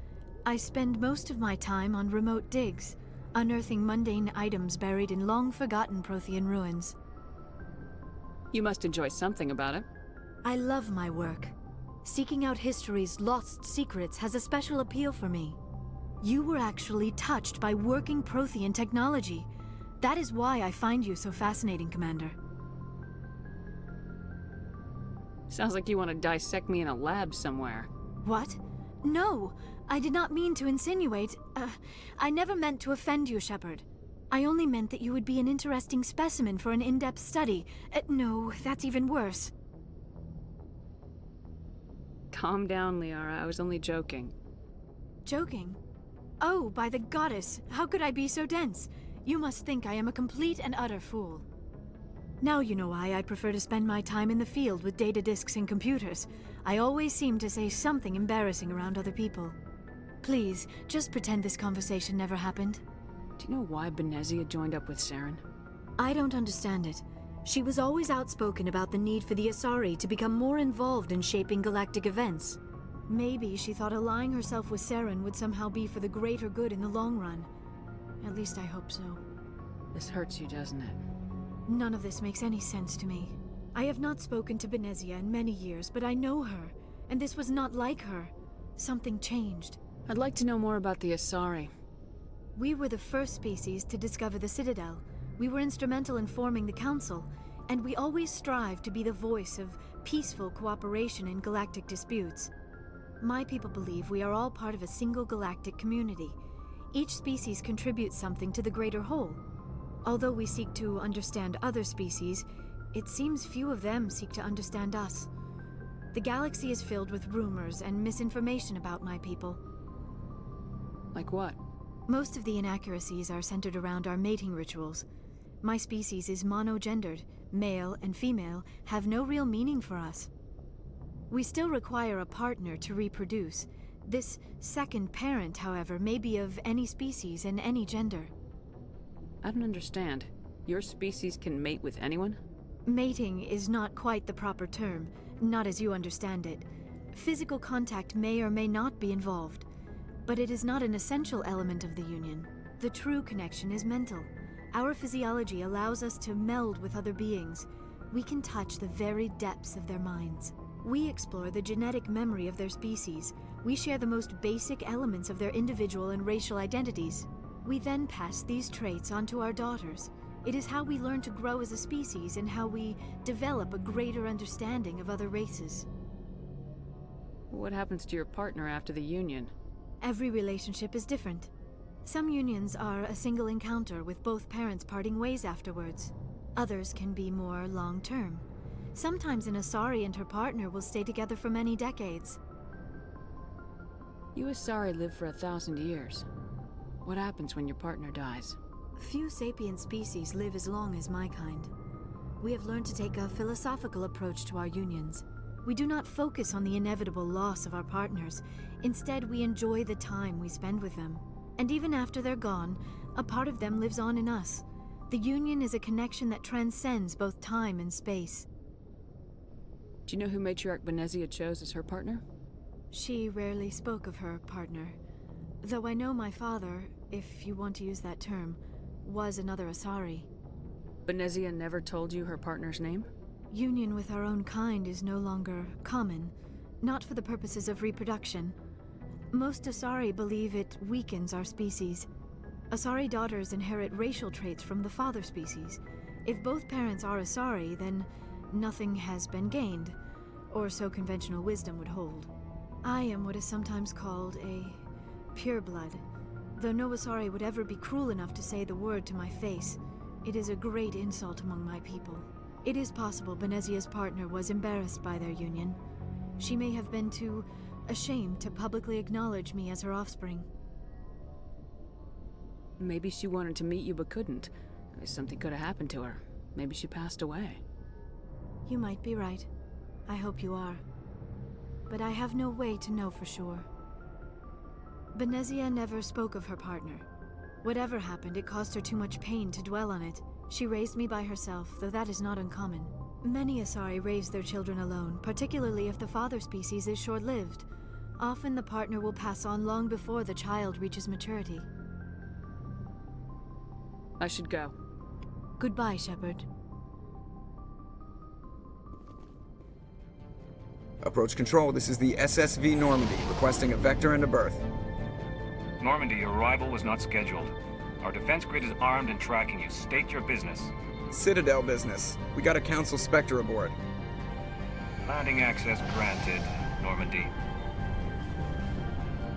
I spend most of my time on remote digs, unearthing mundane items buried in long-forgotten Prothean ruins. You must enjoy something about it. I love my work. Seeking out history's lost secrets has a special appeal for me. You were actually touched by working Prothean technology. That is why I find you so fascinating, Commander. Sounds like you want to dissect me in a lab somewhere. What? No! I did not mean to insinuate. I never meant to offend you, Shepard. I only meant that you would be an interesting specimen for an in-depth study. No, that's even worse. Calm down, Liara. I was only joking. Joking? Oh, by the goddess, how could I be so dense? You must think I am a complete and utter fool. Now you know why I prefer to spend my time in the field with data disks and computers. I always seem to say something embarrassing around other people. Please, just pretend this conversation never happened. Do you know why Benezia joined up with Saren? I don't understand it. She was always outspoken about the need for the Asari to become more involved in shaping galactic events. Maybe she thought allying herself with Saren would somehow be for the greater good in the long run. At least I hope so. This hurts you, doesn't it? None of this makes any sense to me. I have not spoken to Benezia in many years, but I know her, and this was not like her. Something changed. I'd like to know more about the Asari. We were the first species to discover the Citadel. We were instrumental in forming the Council, and we always strive to be the voice of peaceful cooperation in galactic disputes. My people believe we are all part of a single galactic community. Each species contributes something to the greater whole. Although we seek to understand other species, it seems few of them seek to understand us. The galaxy is filled with rumors and misinformation about my people. Like what? Most of the inaccuracies are centered around our mating rituals. My species is monogendered. Male and female have no real meaning for us. We still require a partner to reproduce. This second parent, however, may be of any species and any gender. I don't understand. Your species can mate with anyone? Mating is not quite the proper term, not as you understand it. Physical contact may or may not be involved, but it is not an essential element of the union. The true connection is mental. Our physiology allows us to meld with other beings. We can touch the very depths of their minds. We explore the genetic memory of their species. We share the most basic elements of their individual and racial identities. We then pass these traits on to our daughters. It is how we learn to grow as a species and how we develop a greater understanding of other races. What happens to your partner after the union? Every relationship is different. Some unions are a single encounter with both parents parting ways afterwards. Others can be more long-term. Sometimes an Asari and her partner will stay together for many decades. You Asari live for 1,000 years. What happens when your partner dies? Few sapient species live as long as my kind. We have learned to take a philosophical approach to our unions. We do not focus on the inevitable loss of our partners. Instead, we enjoy the time we spend with them. And even after they're gone, a part of them lives on in us. The union is a connection that transcends both time and space. Do you know who Matriarch Benezia chose as her partner? She rarely spoke of her partner. Though I know my father, if you want to use that term, was another Asari. Benezia never told you her partner's name? Union with our own kind is no longer common, not for the purposes of reproduction. Most Asari believe it weakens our species. Asari daughters inherit racial traits from the father species. If both parents are Asari, then nothing has been gained, or so conventional wisdom would hold. I am what is sometimes called a pureblood, though no Asari would ever be cruel enough to say the word to my face. It is a great insult among my people. It is possible Benezia's partner was embarrassed by their union. She may have been too ashamed to publicly acknowledge me as her offspring. Maybe she wanted to meet you but couldn't. Something could have happened to her. Maybe she passed away. You might be right. I hope you are. But I have no way to know for sure. Benezia never spoke of her partner. Whatever happened, it caused her too much pain to dwell on it. She raised me by herself, though that is not uncommon. Many Asari raise their children alone, particularly if the father species is short-lived. Often the partner will pass on long before the child reaches maturity. I should go. Goodbye, Shepard. Approach control, this is the SSV Normandy, requesting a vector and a berth. Normandy, your arrival was not scheduled. Our defense grid is armed and tracking you. State your business. Citadel business. We got a Council Spectre aboard. Landing access granted, Normandy.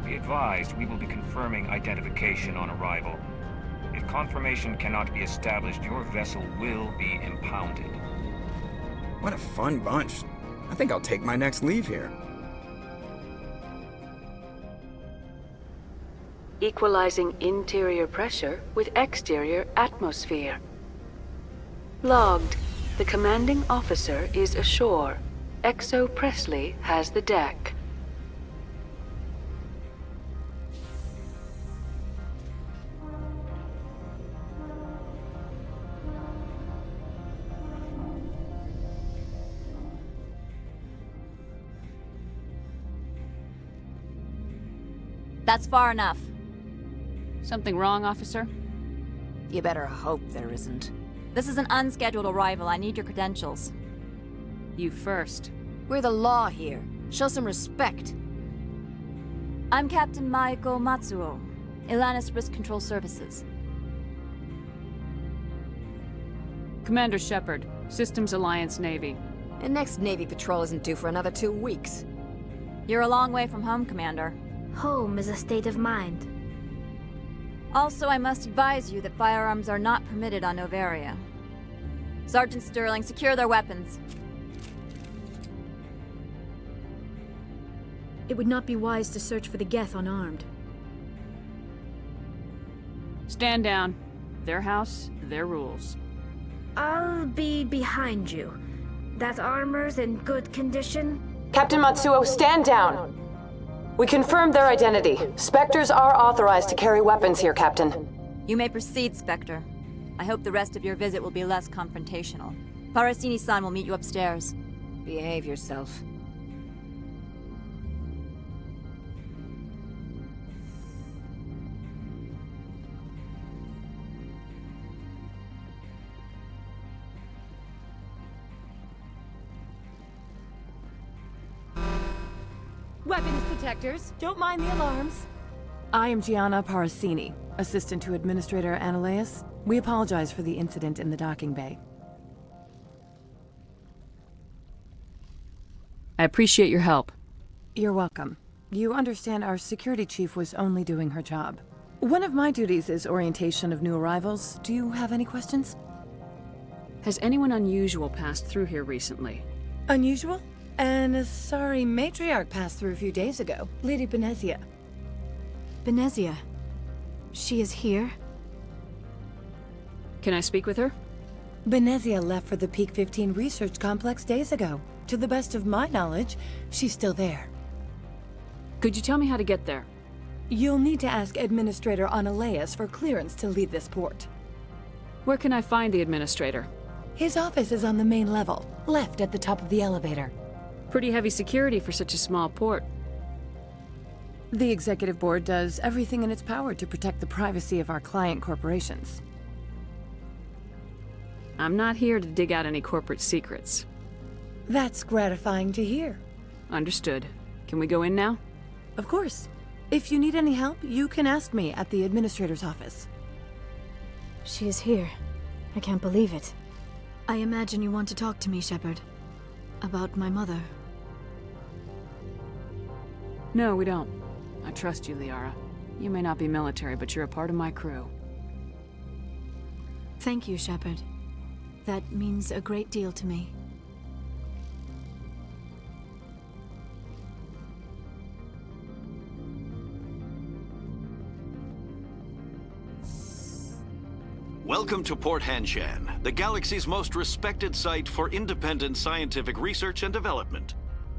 Be advised, we will be confirming identification on arrival. If confirmation cannot be established, your vessel will be impounded. What a fun bunch. I think I'll take my next leave here. Equalizing interior pressure with exterior atmosphere. Logged. The commanding officer is ashore. XO Presley has the deck. That's far enough. Something wrong, officer? You better hope there isn't. This is an unscheduled arrival. I need your credentials. You first. We're the law here. Show some respect. I'm Captain Maiko Matsuo, Ilanis Risk Control Services. Commander Shepard, Systems Alliance Navy. The next Navy patrol isn't due for another 2 weeks. You're a long way from home, Commander. Home is a state of mind. Also, I must advise you that firearms are not permitted on Novaria. Sergeant Sterling, secure their weapons. It would not be wise to search for the Geth unarmed. Stand down. Their house, their rules. I'll be behind you. That armor's in good condition? Captain Matsuo, stand down! We confirmed their identity. Spectres are authorized to carry weapons here, Captain. You may proceed, Spectre. I hope the rest of your visit will be less confrontational. Parasini-san will meet you upstairs. Behave yourself. Weapons detectors. Don't mind the alarms. I am Gianna Parasini, assistant to Administrator Ananias. We apologize for the incident in the docking bay. I appreciate your help. You're welcome. You understand our security chief was only doing her job. One of my duties is orientation of new arrivals. Do you have any questions? Has anyone unusual passed through here recently? Unusual? And a sorry matriarch passed through a few days ago. Lady Benezia. Benezia? She is here? Can I speak with her? Benezia left for the Peak 15 research complex days ago. To the best of my knowledge, she's still there. Could you tell me how to get there? You'll need to ask Administrator Analeas for clearance to leave this port. Where can I find the Administrator? His office is on the main level, left at the top of the elevator. Pretty heavy security for such a small port. The Executive Board does everything in its power to protect the privacy of our client corporations. I'm not here to dig out any corporate secrets. That's gratifying to hear. Understood. Can we go in now? Of course. If you need any help, you can ask me at the Administrator's office. She is here. I can't believe it. I imagine you want to talk to me, Shepard. About my mother. No, we don't. I trust you, Liara. You may not be military, but you're a part of my crew. Thank you, Shepard. That means a great deal to me. Welcome to Port Hanshan, the galaxy's most respected site for independent scientific research and development.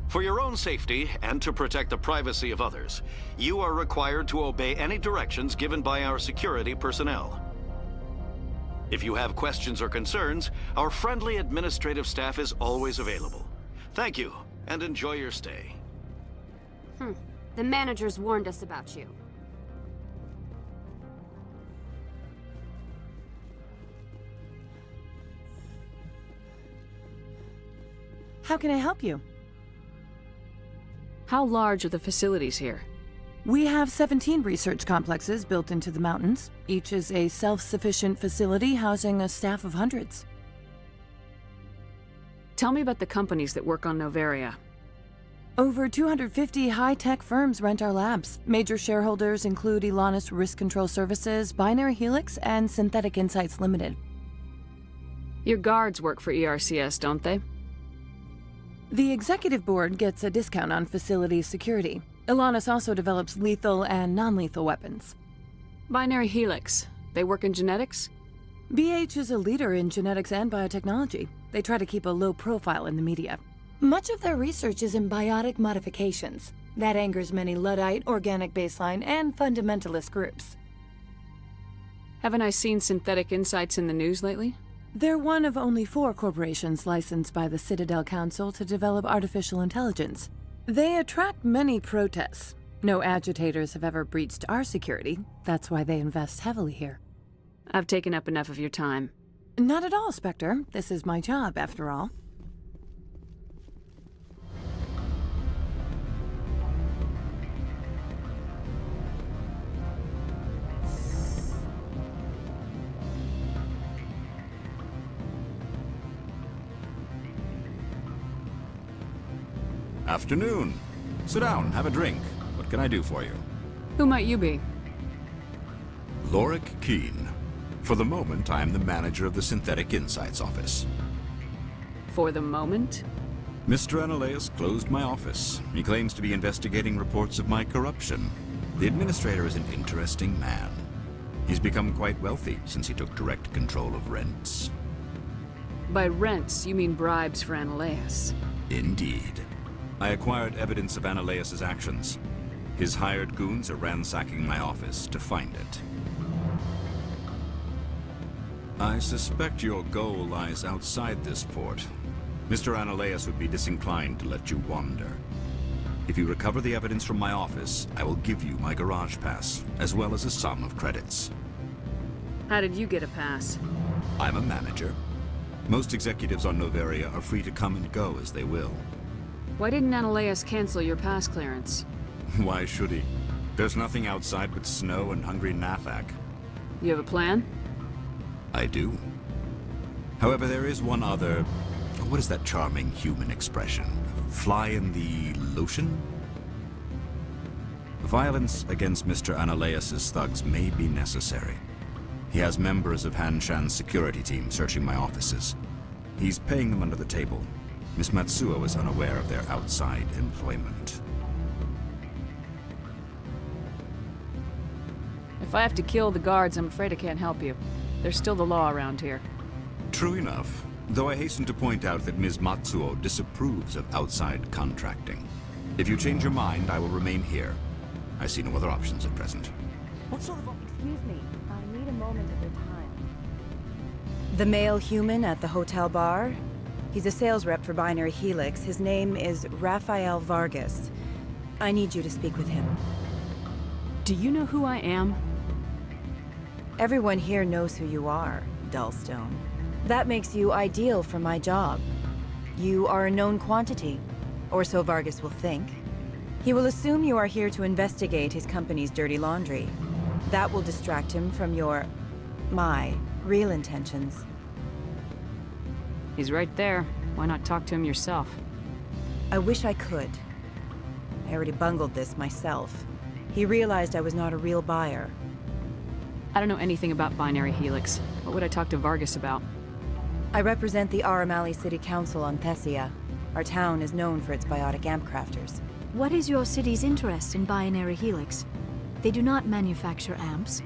For your own safety and to protect the privacy of others, you are required to obey any directions given by our security personnel. If you have questions or concerns, our friendly administrative staff is always available. Thank you, and enjoy your stay. The managers warned us about you. How can I help you? How large are the facilities here? We have 17 research complexes built into the mountains. Each is a self-sufficient facility housing a staff of hundreds. Tell me about the companies that work on Noveria. Over 250 high-tech firms rent our labs. Major shareholders include Elanis Risk Control Services, Binary Helix, and Synthetic Insights Limited. Your guards work for ERCS, don't they? The Executive Board gets a discount on facility security. Elanis also develops lethal and non-lethal weapons. Binary Helix. They work in genetics? BH is a leader in genetics and biotechnology. They try to keep a low profile in the media. Much of their research is in biotic modifications. That angers many Luddite, organic baseline, and fundamentalist groups. Haven't I seen Synthetic Insights in the news lately? They're one of only 4 corporations licensed by the Citadel Council to develop artificial intelligence. They attract many protests. No agitators have ever breached our security. That's why they invest heavily here. I've taken up enough of your time. Not at all, Spectre. This is my job, after all. Afternoon. Sit down, have a drink. What can I do for you? Who might you be? Lorik Keen. For the moment, I am the manager of the Synthetic Insights office. For the moment? Mr. Analeas closed my office. He claims to be investigating reports of my corruption. The administrator is an interesting man. He's become quite wealthy since he took direct control of rents. By rents, you mean bribes for Analeas? Indeed. I acquired evidence of Analeas' actions. His hired goons are ransacking my office to find it. I suspect your goal lies outside this port. Mr. Analeas would be disinclined to let you wander. If you recover the evidence from my office, I will give you my garage pass, as well as a sum of credits. How did you get a pass? I'm a manager. Most executives on Noveria are free to come and go as they will. Why didn't Analeas cancel your pass clearance? Why should he? There's nothing outside but snow and hungry Nathak. You have a plan? I do. However, there is one other... What is that charming human expression? Fly in the lotion? Violence against Mr. Analeas' thugs may be necessary. He has members of Hanshan's security team searching my offices. He's paying them under the table. Miss Matsuo is unaware of their outside employment. If I have to kill the guards, I'm afraid I can't help you. There's still the law around here. True enough, though I hasten to point out that Ms. Matsuo disapproves of outside contracting. If you change your mind, I will remain here. I see no other options at present. What sort of... Excuse me, I need a moment of your time. The male human at the hotel bar? He's a sales rep for Binary Helix. His name is Rafael Vargas. I need you to speak with him. Do you know who I am? Everyone here knows who you are, Dullstone. That makes you ideal for my job. You are a known quantity, or so Vargas will think. He will assume you are here to investigate his company's dirty laundry. That will distract him from my real intentions. He's right there. Why not talk to him yourself? I wish I could. I already bungled this myself. He realized I was not a real buyer. I don't know anything about Binary Helix. What would I talk to Vargas about? I represent the Aramali City Council on Thessia. Our town is known for its biotic amp crafters. What is your city's interest in Binary Helix? They do not manufacture amps.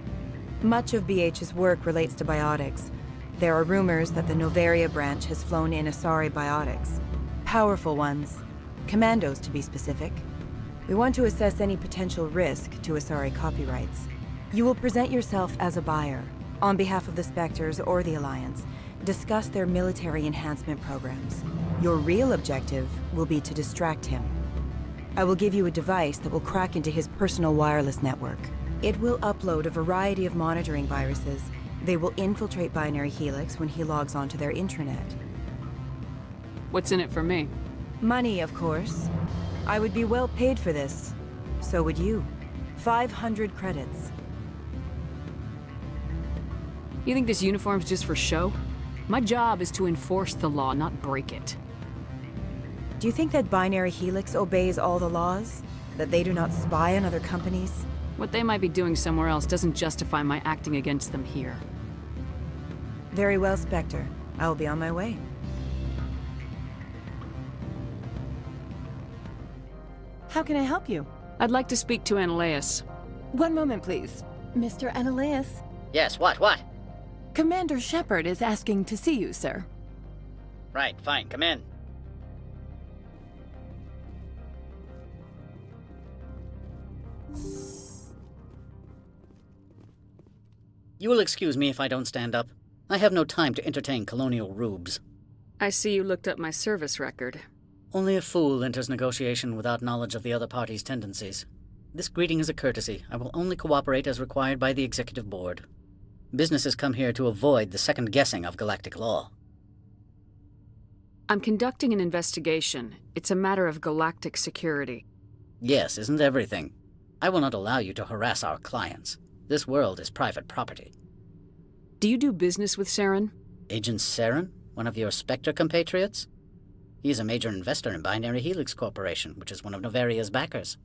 Much of BH's work relates to biotics. There are rumors that the Novaria branch has flown in Asari biotics. Powerful ones. Commandos, to be specific. We want to assess any potential risk to Asari copyrights. You will present yourself as a buyer, on behalf of the Spectres or the Alliance. Discuss their military enhancement programs. Your real objective will be to distract him. I will give you a device that will crack into his personal wireless network. It will upload a variety of monitoring viruses. They will infiltrate Binary Helix when he logs onto their intranet. What's in it for me? Money, of course. I would be well paid for this. So would you. 500 credits. You think this uniform's just for show? My job is to enforce the law, not break it. Do you think that Binary Helix obeys all the laws? That they do not spy on other companies? What they might be doing somewhere else doesn't justify my acting against them here. Very well, Spectre. I will be on my way. How can I help you? I'd like to speak to Analeas. One moment, please. Mr. Analeas? Yes, what? Commander Shepard is asking to see you, sir. Right, fine, come in. You will excuse me if I don't stand up. I have no time to entertain colonial rubes. I see you looked up my service record. Only a fool enters negotiation without knowledge of the other party's tendencies. This greeting is a courtesy. I will only cooperate as required by the Executive Board. Businesses come here to avoid the second guessing of galactic law. I'm conducting an investigation. It's a matter of galactic security. Yes, isn't everything? I will not allow you to harass our clients. This world is private property. Do you do business with Saren? Agent Saren? One of your Spectre compatriots? He is a major investor in Binary Helix Corporation, which is one of Novaria's backers.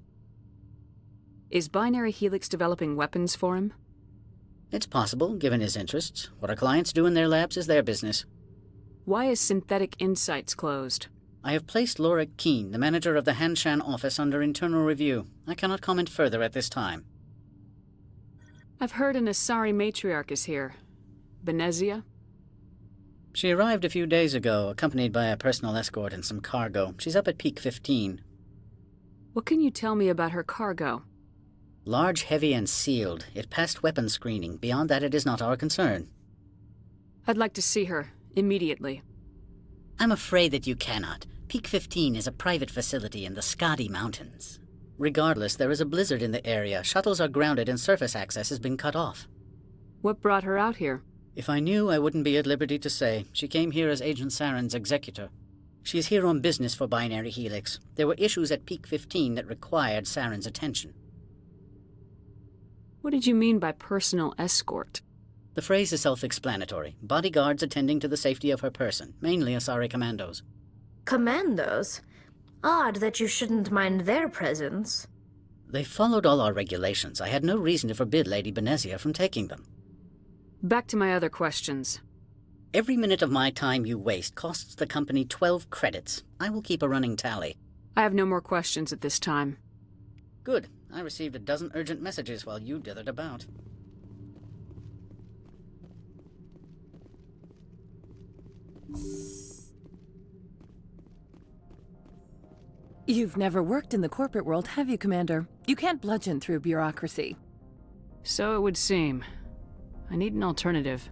Is Binary Helix developing weapons for him? It's possible, given his interests. What our clients do in their labs is their business. Why is Synthetic Insights closed? I have placed Laura Keene, the manager of the Hanshan office, under internal review. I cannot comment further at this time. I've heard an Asari matriarch is here. Benezia? She arrived a few days ago, accompanied by a personal escort and some cargo. She's up at Peak 15. What can you tell me about her cargo? Large, heavy, and sealed. It passed weapons screening. Beyond that, it is not our concern. I'd like to see her, immediately. I'm afraid that you cannot. Peak 15 is a private facility in the Skadi Mountains. Regardless, there is a blizzard in the area. Shuttles are grounded and surface access has been cut off. What brought her out here? If I knew, I wouldn't be at liberty to say. She came here as Agent Saren's executor. She's here on business for Binary Helix. There were issues at Peak 15 that required Saren's attention. What did you mean by personal escort? The phrase is self-explanatory. Bodyguards attending to the safety of her person, mainly Asari commandos. Commandos? Odd that you shouldn't mind their presence. They followed all our regulations. I had no reason to forbid Lady Benezia from taking them. Back to my other questions. Every minute of my time you waste costs the company 12 credits. I will keep a running tally. I have no more questions at this time. Good. I received a dozen urgent messages while you dithered about. You've never worked in the corporate world, have you, Commander? You can't bludgeon through bureaucracy. So it would seem. I need an alternative.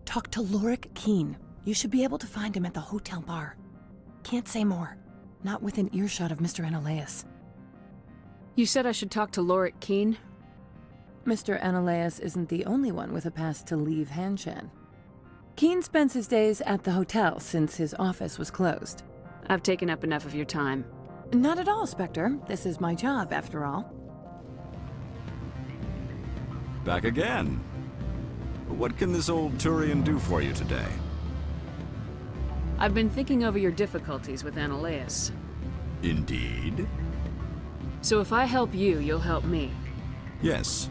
Talk to Lorik Keene. You should be able to find him at the hotel bar. Can't say more. Not within earshot of Mr. Analaeus. You said I should talk to Lorik Keene? Mr. Analaeus isn't the only one with a pass to leave Hanshan. Keene spends his days at the hotel since his office was closed. I've taken up enough of your time. Not at all, Spectre. This is my job, after all. Back again. What can this old Turian do for you today? I've been thinking over your difficulties with Analaeus. Indeed? So if I help you, you'll help me. Yes.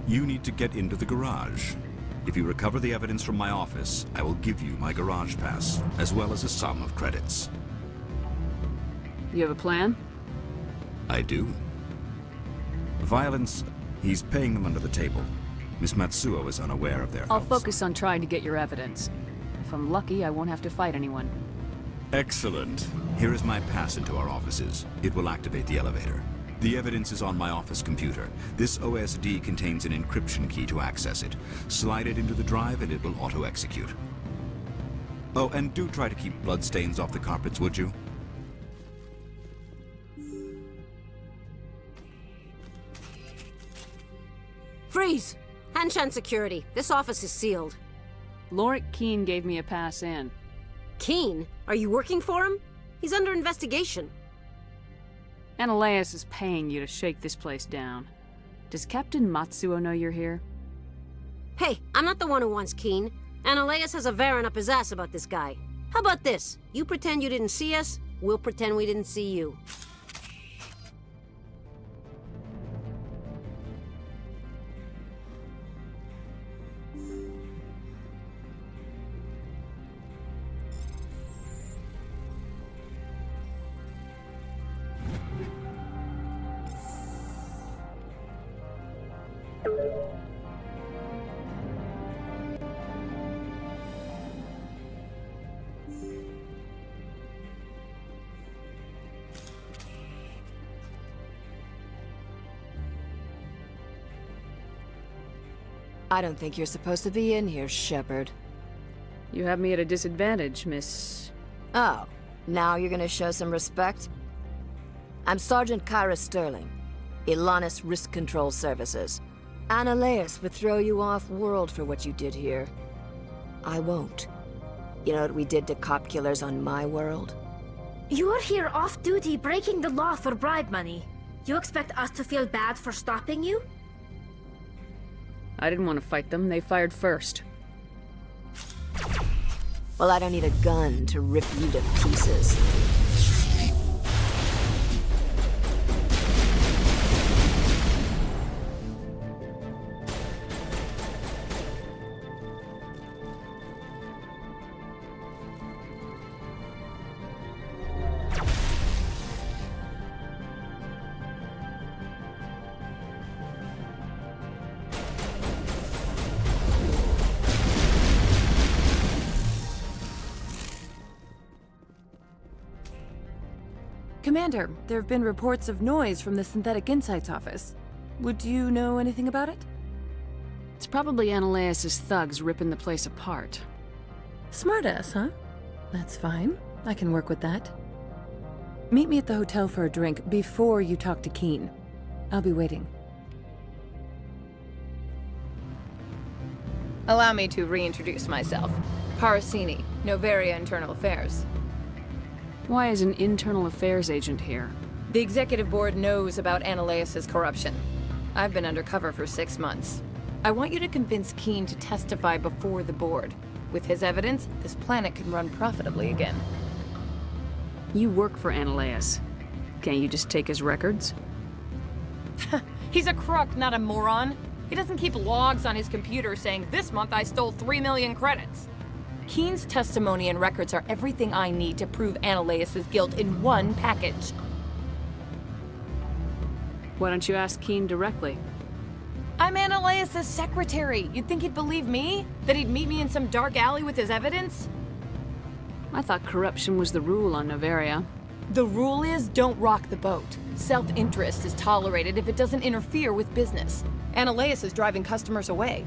You need to get into the garage. If you recover the evidence from my office, I will give you my garage pass, as well as a sum of credits. You have a plan? I do. Violence, he's paying them under the table. Miss Matsuo is unaware of their I'll house. focus on trying to get your evidence. If I'm lucky, I won't have to fight anyone. Excellent. Here is my pass into our offices. It will activate the elevator. The evidence is on my office computer. This OSD contains an encryption key to access it. Slide it into the drive and it will auto-execute. Oh, and do try to keep bloodstains off the carpets, would you? Freeze! Hanshan security. This office is sealed. Lorik Keene gave me a pass in. Keene? Are you working for him? He's under investigation. Analaeus is paying you to shake this place down. Does Captain Matsuo know you're here? Hey, I'm not the one who wants Keene. Analaeus has a Varen up his ass about this guy. How about this? You pretend you didn't see us, we'll pretend we didn't see you. I don't think you're supposed to be in here, Shepard. You have me at a disadvantage, Miss... Oh, now you're gonna show some respect? I'm Sergeant Kyra Sterling, Ilanis Risk Control Services. Analaeus would throw you off-world for what you did here. I won't. You know what we did to cop killers on my world? You're here off-duty breaking the law for bribe money. You expect us to feel bad for stopping you? I didn't want to fight them. They fired first. Well, I don't need a gun to rip you to pieces. Commander, there have been reports of noise from the Synthetic Insights office. Would you know anything about it? It's probably Analaeus' thugs ripping the place apart. Smartass, huh? That's fine. I can work with that. Meet me at the hotel for a drink before you talk to Keene. I'll be waiting. Allow me to reintroduce myself. Parasini, Novaria Internal Affairs. Why is an internal affairs agent here? The executive board knows about Analaeus' corruption. I've been undercover for 6 months. I want you to convince Keene to testify before the board. With his evidence, this planet can run profitably again. You work for Analaeus. Can't you just take his records? He's a crook, not a moron. He doesn't keep logs on his computer saying, "This month I stole 3 million credits." Keen's testimony and records are everything I need to prove Analeus' guilt in one package. Why don't you ask Keen directly? I'm Analeus' secretary. You'd think he'd believe me? That he'd meet me in some dark alley with his evidence? I thought corruption was the rule on Novaria. The rule is, don't rock the boat. Self-interest is tolerated if it doesn't interfere with business. Analeus is driving customers away.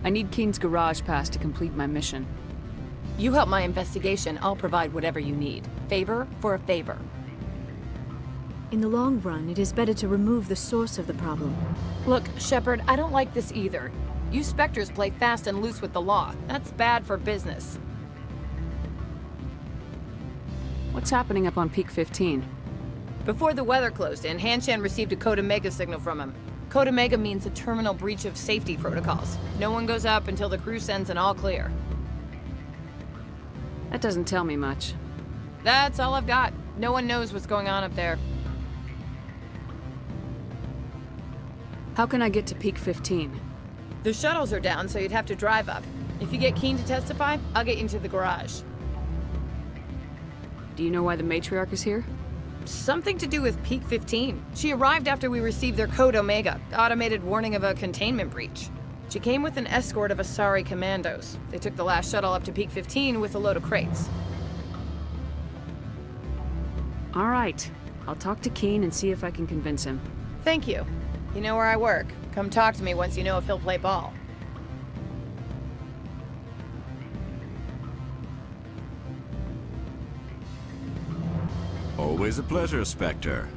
I need Keen's garage pass to complete my mission. You help my investigation, I'll provide whatever you need. Favor for a favor. In the long run, it is better to remove the source of the problem. Look, Shepard, I don't like this either. You Spectres play fast and loose with the law. That's bad for business. What's happening up on Peak 15? Before the weather closed in, Hanshan received a Code Omega signal from him. Code Omega means a terminal breach of safety protocols. No one goes up until the crew sends an all clear. That doesn't tell me much. That's all I've got. No one knows what's going on up there. How can I get to Peak 15? The shuttles are down, so you'd have to drive up. If you get Keen to testify, I'll get you into the garage. Do you know why the matriarch is here? Something to do with Peak 15. She arrived after we received their Code Omega, automated warning of a containment breach. She came with an escort of Asari commandos. They took the last shuttle up to Peak 15 with a load of crates. All right. I'll talk to Keen and see if I can convince him. Thank you. You know where I work. Come talk to me once you know if he'll play ball. Always a pleasure, Spectre.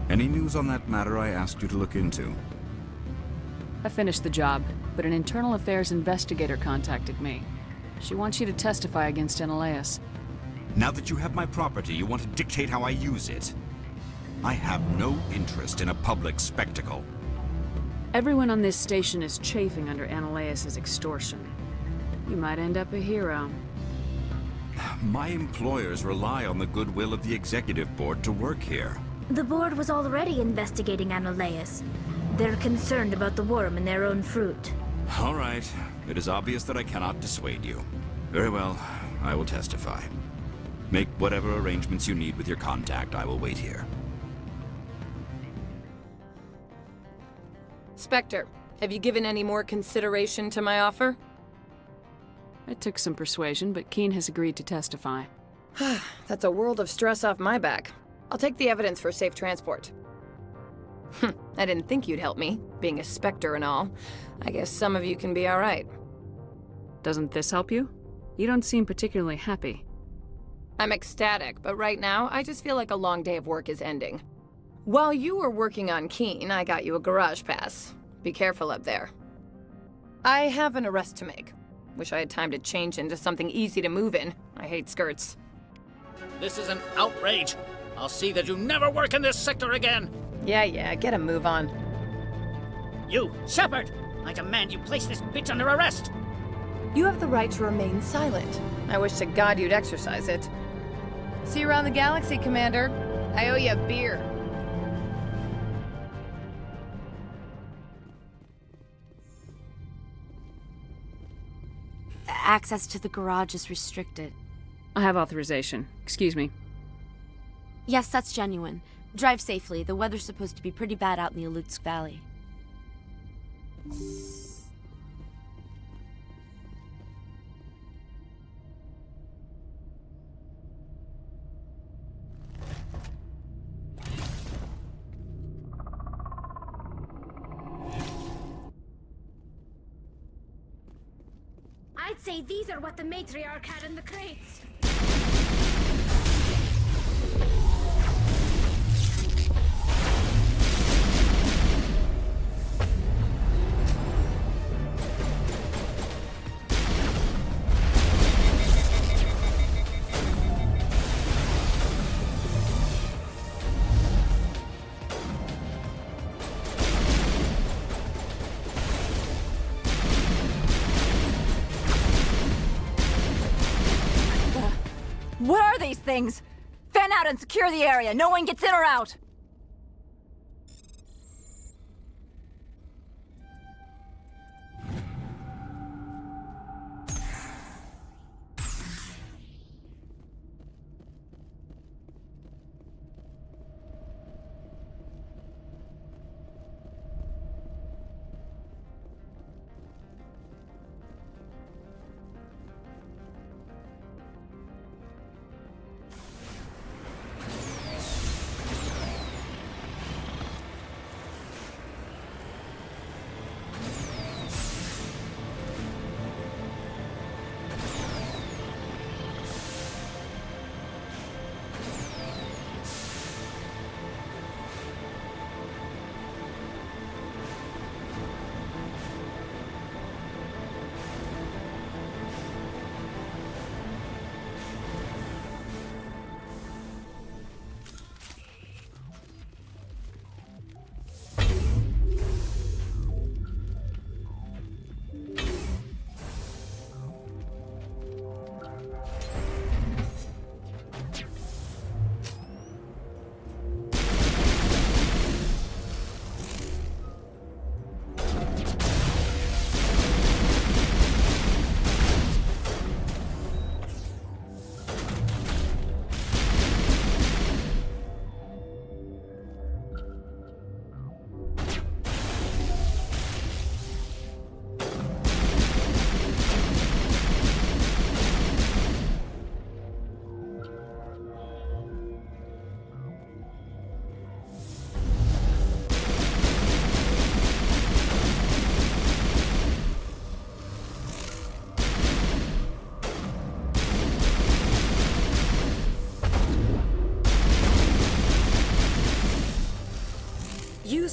Any news on that matter I asked you to look into? I finished the job, but an internal affairs investigator contacted me. She wants you to testify against Analeus. Now that you have my property, you want to dictate how I use it. I have no interest in a public spectacle. Everyone on this station is chafing under Analeus' extortion. You might end up a hero. My employers rely on the goodwill of the executive board to work here. The board was already investigating Analeus. They're concerned about the worm in their own fruit. All right. It is obvious that I cannot dissuade you. Very well. I will testify. Make whatever arrangements you need with your contact. I will wait here. Spectre, have you given any more consideration to my offer? It took some persuasion, but Keen has agreed to testify. That's a world of stress off my back. I'll take the evidence for safe transport. I didn't think you'd help me, being a Spectre and all. I guess some of you can be all right. Doesn't this help you? You don't seem particularly happy. I'm ecstatic, but right now, I just feel like a long day of work is ending. While you were working on Keen, I got you a garage pass. Be careful up there. I have an arrest to make. Wish I had time to change into something easy to move in. I hate skirts. This is an outrage. I'll see that you never work in this sector again. Yeah, get a move on. You, Shepard! I demand you place this bitch under arrest! You have the right to remain silent. I wish to God you'd exercise it. See you around the galaxy, Commander. I owe you a beer. Access to the garage is restricted. I have authorization. Excuse me. Yes, that's genuine. Drive safely. The weather's supposed to be pretty bad out in the Alutsk Valley. I'd say these are what the matriarch had in the crates. What are these things? Fan out and secure the area. No one gets in or out.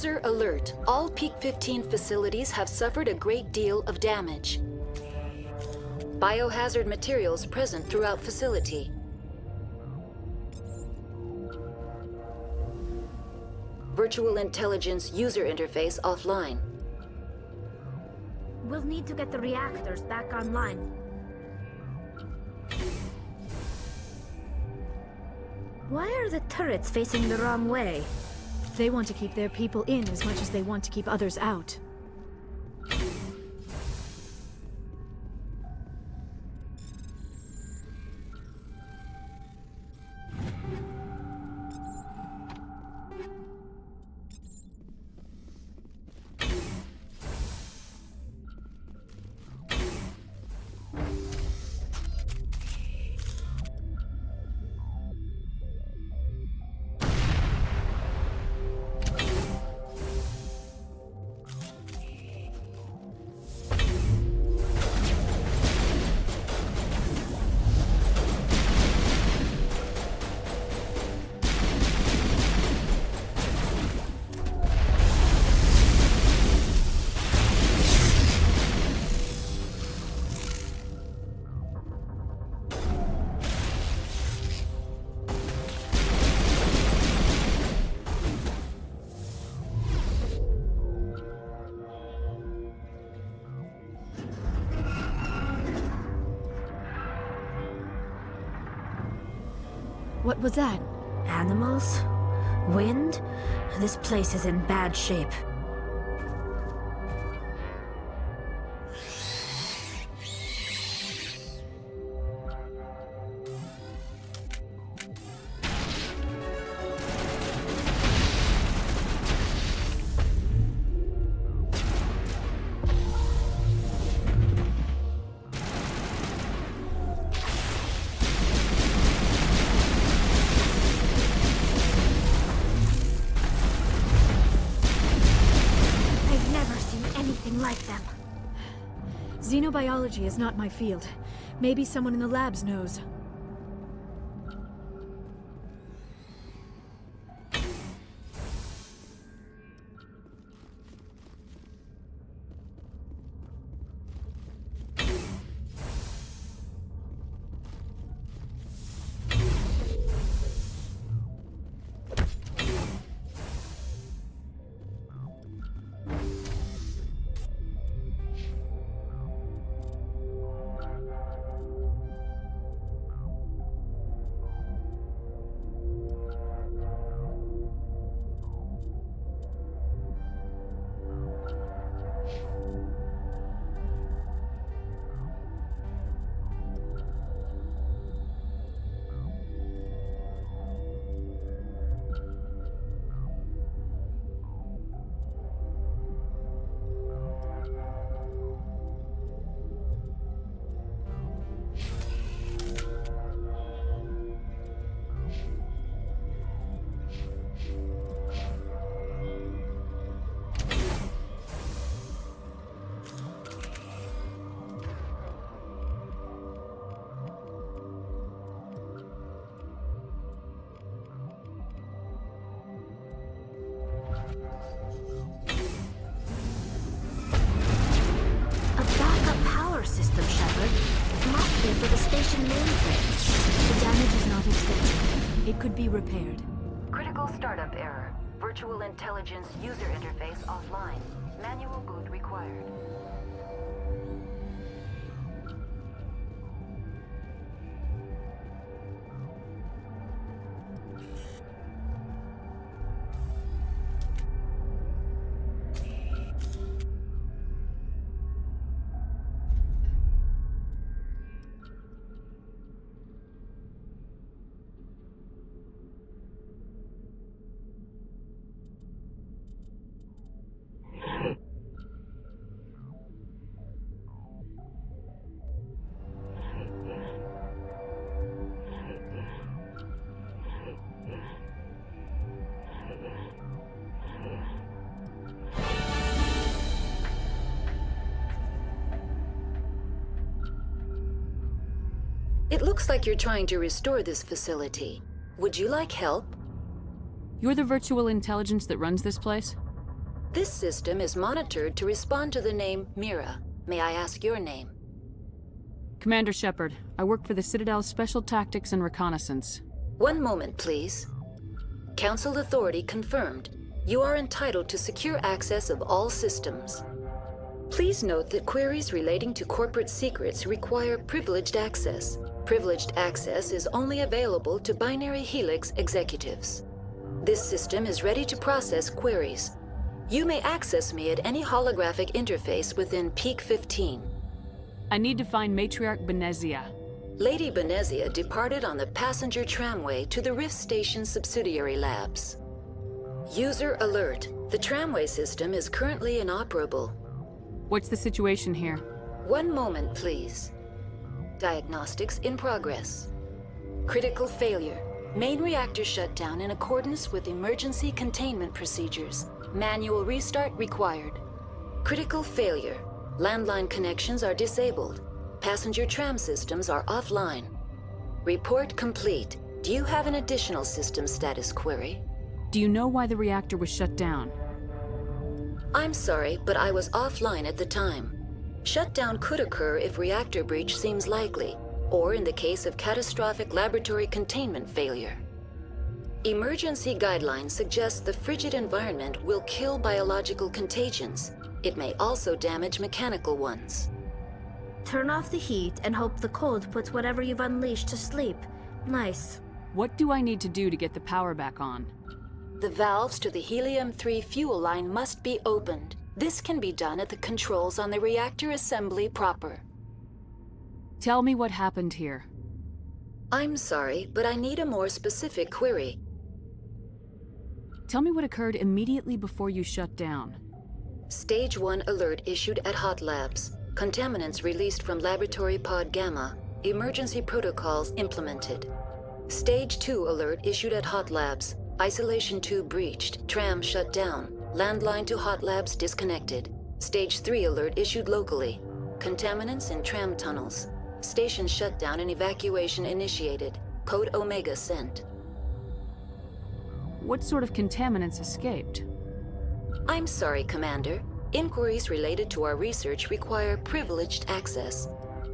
User alert. All Peak 15 facilities have suffered a great deal of damage. Biohazard materials present throughout facility. Virtual intelligence user interface offline. We'll need to get the reactors back online. Why are the turrets facing the wrong way? They want to keep their people in as much as they want to keep others out. What was that? Animals? Wind? This place is in bad shape. Xenobiology is not my field. Maybe someone in the labs knows. System, Shepard. Must be for the station mainframe. The damage is not extensive. It could be repaired. Critical startup error. Virtual intelligence user interface offline. Manual boot required. It looks like you're trying to restore this facility. Would you like help? You're the virtual intelligence that runs this place? This system is monitored to respond to the name Mira. May I ask your name? Commander Shepard. I work for the Citadel's Special Tactics and Reconnaissance. One moment, please. Council authority confirmed. You are entitled to secure access of all systems. Please note that queries relating to corporate secrets require privileged access. Privileged access is only available to Binary Helix executives. This system is ready to process queries. You may access me at any holographic interface within Peak 15. I need to find Matriarch Benezia. Lady Benezia departed on the passenger tramway to the Rift Station subsidiary labs. User alert. The tramway system is currently inoperable. What's the situation here? One moment, please. Diagnostics in progress. Critical failure. Main reactor shut down in accordance with emergency containment procedures. Manual restart required. Critical failure. Landline connections are disabled. Passenger tram systems are offline. Report complete. Do you have an additional system status query? Do you know why the reactor was shut down? I'm sorry, but I was offline at the time. Shutdown could occur if reactor breach seems likely, or in the case of catastrophic laboratory containment failure. Emergency guidelines suggest the frigid environment will kill biological contagions. It may also damage mechanical ones. Turn off the heat and hope the cold puts whatever you've unleashed to sleep. Nice. What do I need to do to get the power back on? The valves to the helium-3 fuel line must be opened. This can be done at the controls on the reactor assembly proper. Tell me what happened here. I'm sorry, but I need a more specific query. Tell me what occurred immediately before you shut down. Stage 1 alert issued at Hot Labs. Contaminants released from Laboratory Pod Gamma. Emergency protocols implemented. Stage 2 alert issued at Hot Labs. Isolation tube breached. Tram shut down. Landline to Hot Labs disconnected. Stage 3 alert issued locally. Contaminants in tram tunnels. Station shutdown and evacuation initiated. Code Omega sent. What sort of contaminants escaped? I'm sorry, Commander. Inquiries related to our research require privileged access.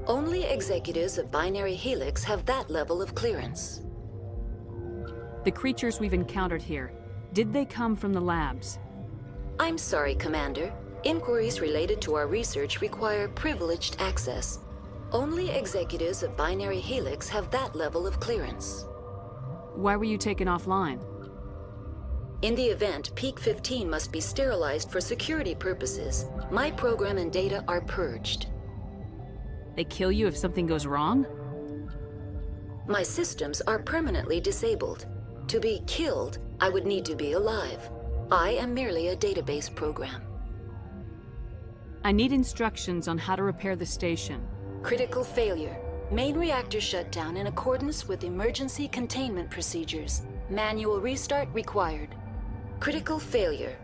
Only executives of Binary Helix have that level of clearance. The creatures we've encountered here, did they come from the labs? I'm sorry, Commander. Inquiries related to our research require privileged access. Only executives of Binary Helix have that level of clearance. Why were you taken offline? In the event, Peak 15 must be sterilized for security purposes. My program and data are purged. They kill you if something goes wrong? My systems are permanently disabled. To be killed, I would need to be alive. I am merely a database program. I need instructions on how to repair the station. Critical failure. Main reactor shut down in accordance with emergency containment procedures. Manual restart required. Critical failure.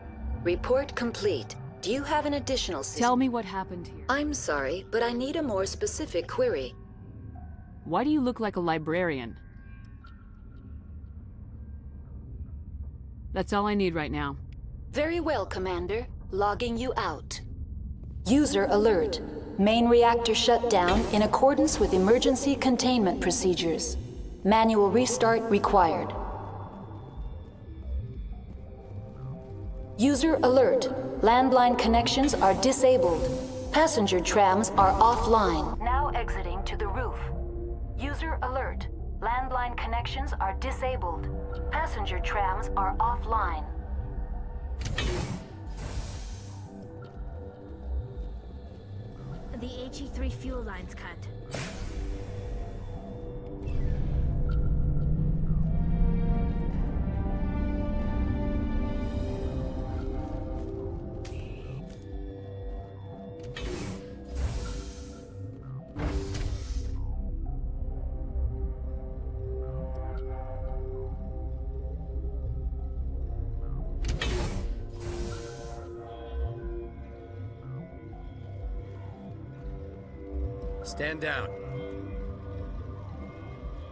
Report complete. Do you have an additional system? Tell me what happened here. I'm sorry, but I need a more specific query. Why do you look like a librarian? That's all I need right now. Very well, Commander. Logging you out. User alert. Main reactor shut down in accordance with emergency containment procedures. Manual restart required. User alert. Landline connections are disabled. Passenger trams are offline. Now exiting to the roof. User alert. Landline connections are disabled. Passenger trams are offline. The HE3 fuel line's cut. Stand down.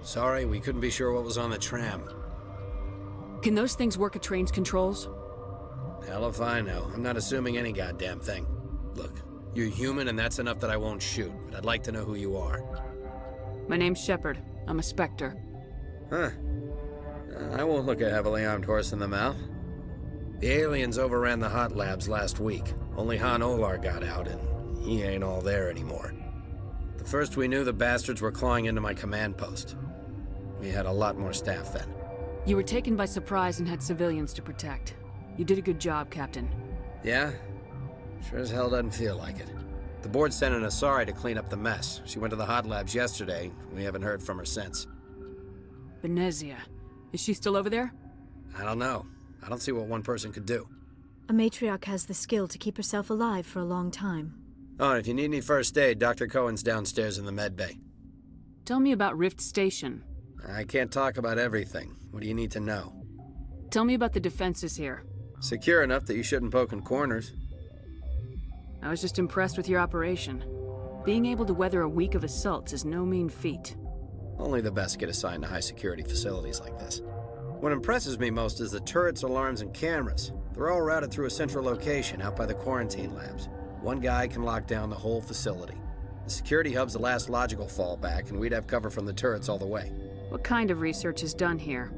Sorry, we couldn't be sure what was on the tram. Can those things work at train's controls? Hell if I know. I'm not assuming any goddamn thing. Look, you're human and that's enough that I won't shoot, but I'd like to know who you are. My name's Shepard. I'm a Spectre. Huh. I won't look a heavily armed horse in the mouth. The aliens overran the hot labs last week. Only Han Olar got out, and he ain't all there anymore. The first we knew, the bastards were clawing into my command post. We had a lot more staff then. You were taken by surprise and had civilians to protect. You did a good job, Captain. Yeah? Sure as hell doesn't feel like it. The board sent an Asari to clean up the mess. She went to the hot labs yesterday. We haven't heard from her since. Venezia. Is she still over there? I don't know. I don't see what one person could do. A matriarch has the skill to keep herself alive for a long time. Oh, and if you need any first aid, Dr. Cohen's downstairs in the med bay. Tell me about Rift Station. I can't talk about everything. What do you need to know? Tell me about the defenses here. Secure enough that you shouldn't poke in corners. I was just impressed with your operation. Being able to weather a week of assaults is no mean feat. Only the best get assigned to high-security facilities like this. What impresses me most is the turrets, alarms, and cameras. They're all routed through a central location out by the quarantine labs. One guy can lock down the whole facility. The security hub's the last logical fallback, and we'd have cover from the turrets all the way. What kind of research is done here?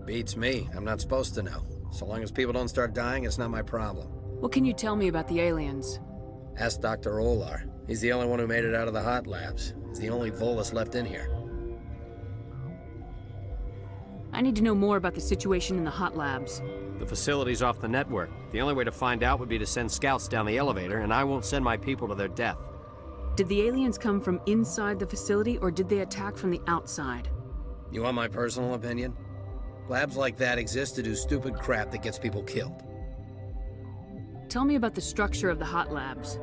Beats me. I'm not supposed to know. So long as people don't start dying, it's not my problem. What can you tell me about the aliens? Ask Dr. Olar. He's the only one who made it out of the hot labs. He's the only Volus left in here. I need to know more about the situation in the hot labs. The facility's off the network. The only way to find out would be to send scouts down the elevator, and I won't send my people to their death. Did the aliens come from inside the facility, or did they attack from the outside? You want my personal opinion? Labs like that exist to do stupid crap that gets people killed. Tell me about the structure of the hot labs.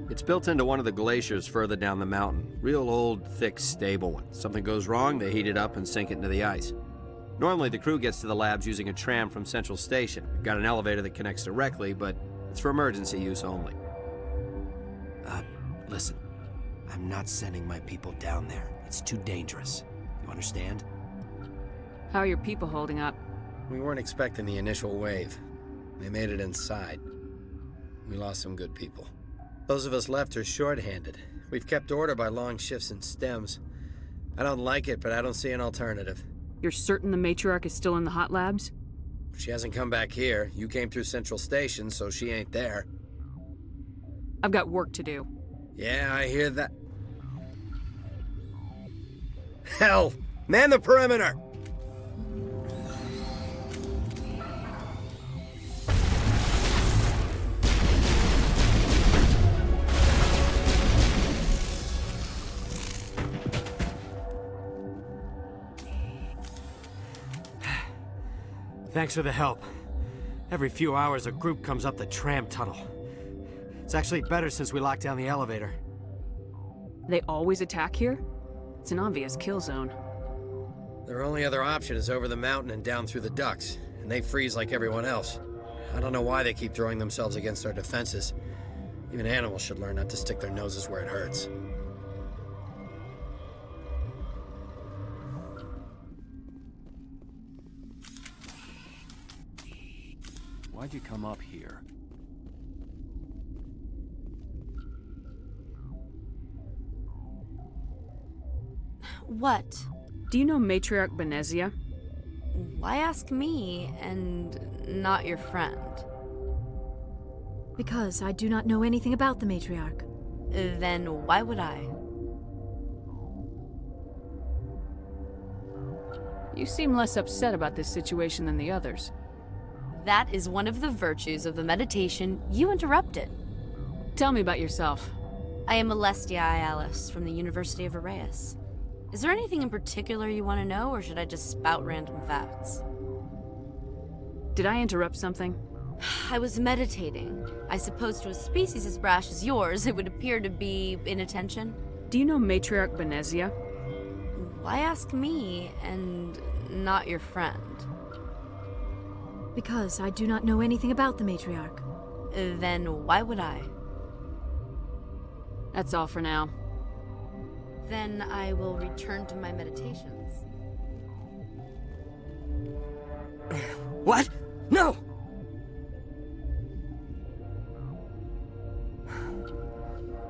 It's built into one of the glaciers further down the mountain. Real old, thick, stable one. Something goes wrong, they heat it up and sink it into the ice. Normally, the crew gets to the labs using a tram from Central Station. We've got an elevator that connects directly, but it's for emergency use only. Listen. I'm not sending my people down there. It's too dangerous. You understand? How are your people holding up? We weren't expecting the initial wave. They made it inside. We lost some good people. Those of us left are short-handed. We've kept order by long shifts in stems. I don't like it, but I don't see an alternative. You're certain the matriarch is still in the hot labs? She hasn't come back here. You came through Central Station, so she ain't there. I've got work to do. Yeah, I hear that. Hell! Man the perimeter! Thanks for the help. Every few hours, a group comes up the tram tunnel. It's actually better since we locked down the elevator. They always attack here? It's an obvious kill zone. Their only other option is over the mountain and down through the ducts, and they freeze like everyone else. I don't know why they keep throwing themselves against our defenses. Even animals should learn not to stick their noses where it hurts. Why'd you come up here? What? Do you know Matriarch Venezia? Why ask me and not your friend? Because I do not know anything about the matriarch. Then why would I? You seem less upset about this situation than the others. That is one of the virtues of the meditation you interrupted. Tell me about yourself. I am Alestia Ialis from the University of Arraius. Is there anything in particular you want to know, or should I just spout random facts? Did I interrupt something? I was meditating. I suppose to a species as brash as yours, it would appear to be inattention. Do you know Matriarch Venezia? Why ask me and not your friend? Because I do not know anything about the matriarch. Then why would I? That's all for now. Then I will return to my meditations. What? No!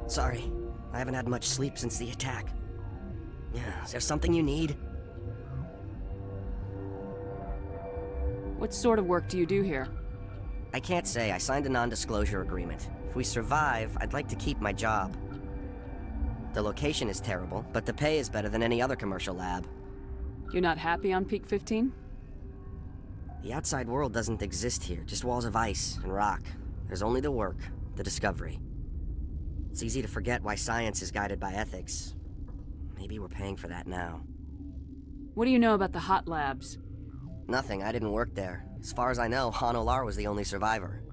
Sorry, I haven't had much sleep since the attack. Yeah, is there something you need? What sort of work do you do here? I can't say. I signed a non-disclosure agreement. If we survive, I'd like to keep my job. The location is terrible, but the pay is better than any other commercial lab. You're not happy on Peak 15? The outside world doesn't exist here, just walls of ice and rock. There's only the work, the discovery. It's easy to forget why science is guided by ethics. Maybe we're paying for that now. What do you know about the hot labs? Nothing, I didn't work there. As far as I know, Han Olar was the only survivor.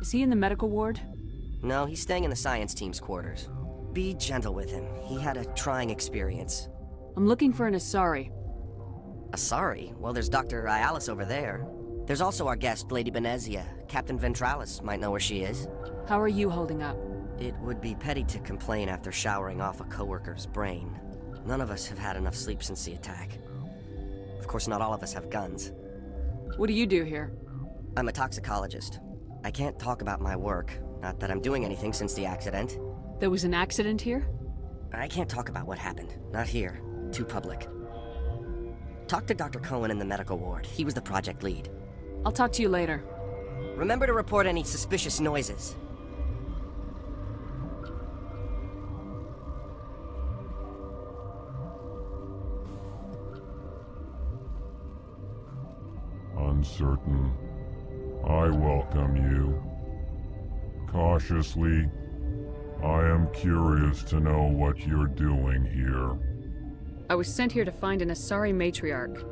Is he in the medical ward? No, he's staying in the science team's quarters. Be gentle with him. He had a trying experience. I'm looking for an Asari. Asari? Well, there's Dr. Ayalis over there. There's also our guest, Lady Benezia. Captain Ventralis might know where she is. How are you holding up? It would be petty to complain after showering off a coworker's brain. None of us have had enough sleep since the attack. Of course, not all of us have guns. What do you do here? I'm a toxicologist. I can't talk about my work. Not that I'm doing anything since the accident. There was an accident here? I can't talk about what happened. Not here. Too public. Talk to Dr. Cohen in the medical ward. He was the project lead. I'll talk to you later. Remember to report any suspicious noises. Uncertain. I welcome you. Cautiously, I am curious to know what you're doing here. I was sent here to find an Asari matriarch.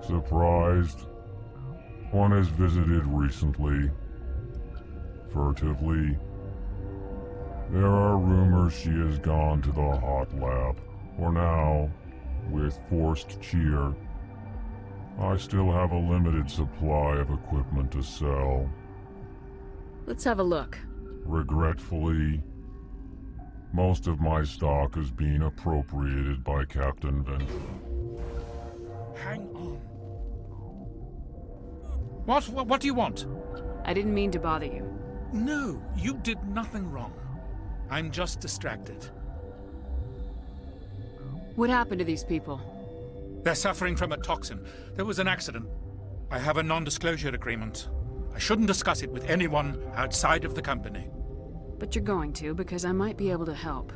Surprised? One has visited recently. Furtively. There are rumors she has gone to the hot lab. For now, with forced cheer, I still have a limited supply of equipment to sell. Let's have a look. Regretfully, most of my stock is being appropriated by Captain Hang on. What do you want? I didn't mean to bother you. No, you did nothing wrong. I'm just distracted. What happened to these people? They're suffering from a toxin. There was an accident. I have a non-disclosure agreement. I shouldn't discuss it with anyone outside of the company. But you're going to, because I might be able to help.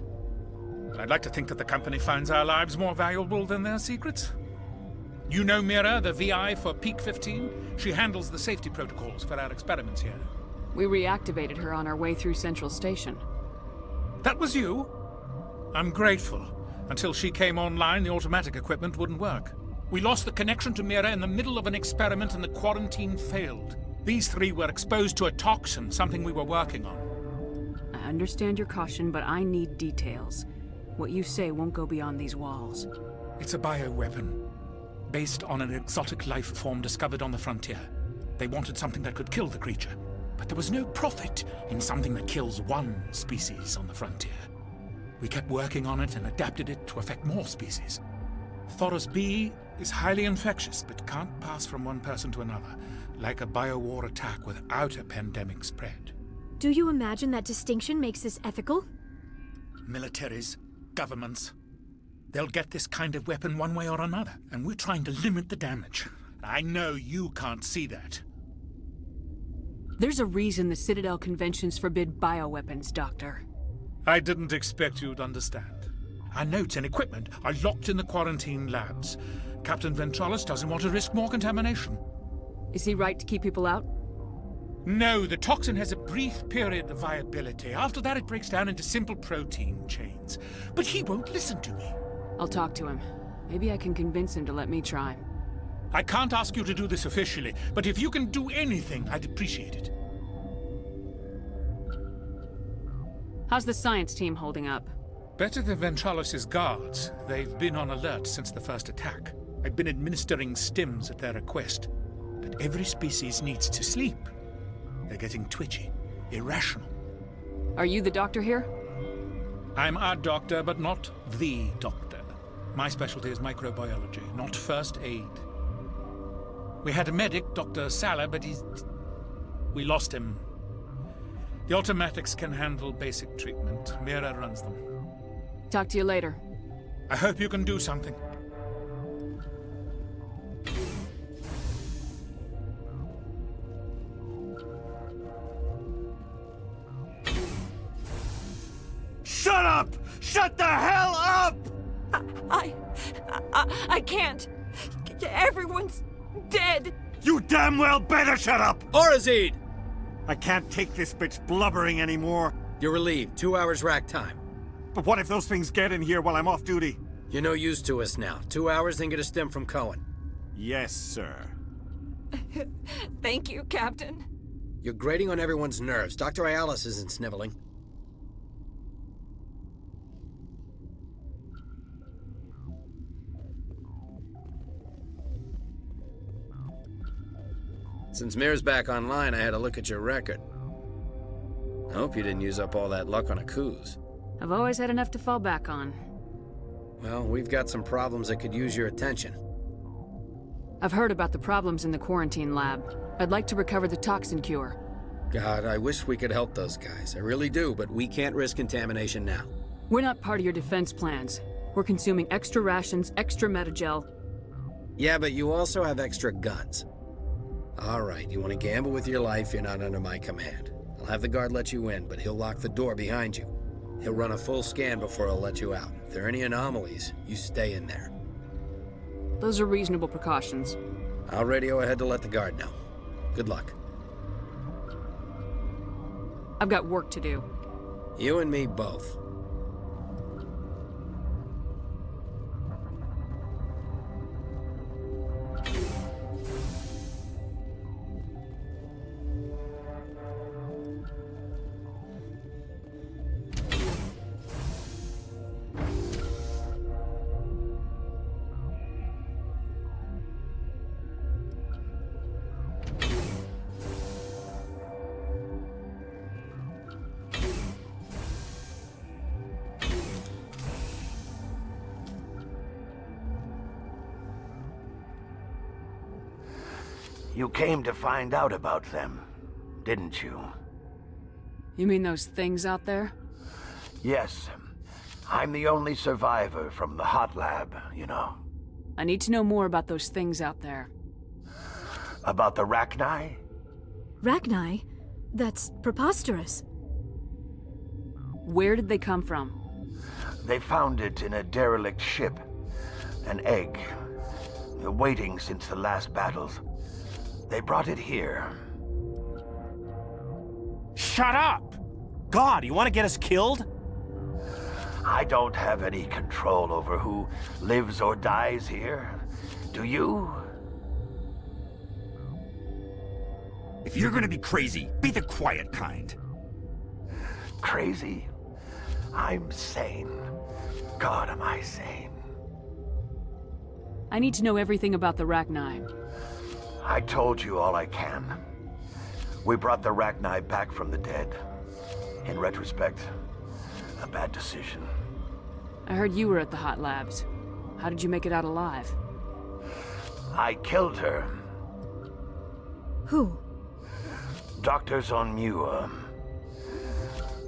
I'd like to think that the company finds our lives more valuable than their secrets. You know Mira, the VI for Peak 15? She handles the safety protocols for our experiments here. We reactivated her on our way through Central Station. That was you? I'm grateful. Until she came online, the automatic equipment wouldn't work. We lost the connection to Mira in the middle of an experiment and the quarantine failed. These three were exposed to a toxin, something we were working on. I understand your caution, but I need details. What you say won't go beyond these walls. It's a bioweapon, based on an exotic life form discovered on the frontier. They wanted something that could kill the creature, but there was no profit in something that kills one species on the frontier. We kept working on it and adapted it to affect more species. Thoros B is highly infectious, but can't pass from one person to another, like a biowar attack without a pandemic spread. Do you imagine that distinction makes this ethical? Militaries, governments, they'll get this kind of weapon one way or another, and we're trying to limit the damage. I know you can't see that. There's a reason the Citadel conventions forbid bioweapons, Doctor. I didn't expect you'd understand. Our notes and equipment are locked in the quarantine labs. Captain Ventralis doesn't want to risk more contamination. Is he right to keep people out? No, the toxin has a brief period of viability. After that, it breaks down into simple protein chains. But he won't listen to me. I'll talk to him. Maybe I can convince him to let me try. I can't ask you to do this officially, but if you can do anything, I'd appreciate it. How's the science team holding up? Better than Ventralis' guards. They've been on alert since the first attack. I've been administering stims at their request. But every species needs to sleep. They're getting twitchy, irrational. Are you the doctor here? I'm a doctor, but not the doctor. My specialty is microbiology, not first aid. We had a medic, Dr. Sala, but we lost him. The automatics can handle basic treatment. Mira runs them. Talk to you later. I hope you can do something. Shut up! Shut the hell up! I can't. Everyone's dead. You damn well better shut up! Orazid! I can't take this bitch blubbering anymore. You're relieved. 2 hours rack time. But what if those things get in here while I'm off duty? You're no use to us now. 2 hours, then get a stim from Cohen. Yes, sir. Thank you, Captain. You're grating on everyone's nerves. Dr. Ayalis isn't sniveling. Since Mir's back online, I had to look at your record. I hope you didn't use up all that luck on a Kuz. I've always had enough to fall back on. Well, we've got some problems that could use your attention. I've heard about the problems in the quarantine lab. I'd like to recover the toxin cure. God, I wish we could help those guys. I really do, but we can't risk contamination now. We're not part of your defense plans. We're consuming extra rations, extra metagel. Yeah, but you also have extra guns. All right, you want to gamble with your life, you're not under my command. I'll have the guard let you in, but he'll lock the door behind you. He'll run a full scan before he'll let you out. If there are any anomalies, you stay in there. Those are reasonable precautions. I'll radio ahead to let the guard know. Good luck. I've got work to do. You and me both. You came to find out about them, didn't you? You mean those things out there? Yes. I'm the only survivor from the hot lab, you know. I need to know more about those things out there. About the Rachni? Rachni? That's preposterous. Where did they come from? They found it in a derelict ship. An egg. Waiting since the last battles. They brought it here. Shut up! God, you want to get us killed? I don't have any control over who lives or dies here. Do you? If you're gonna be crazy, be the quiet kind. Crazy? I'm sane. God, am I sane. I need to know everything about the Rachni. I told you all I can. We brought the Rachni back from the dead. In retrospect, a bad decision. I heard you were at the hot labs. How did you make it out alive? I killed her. Who? Doctors on Muir.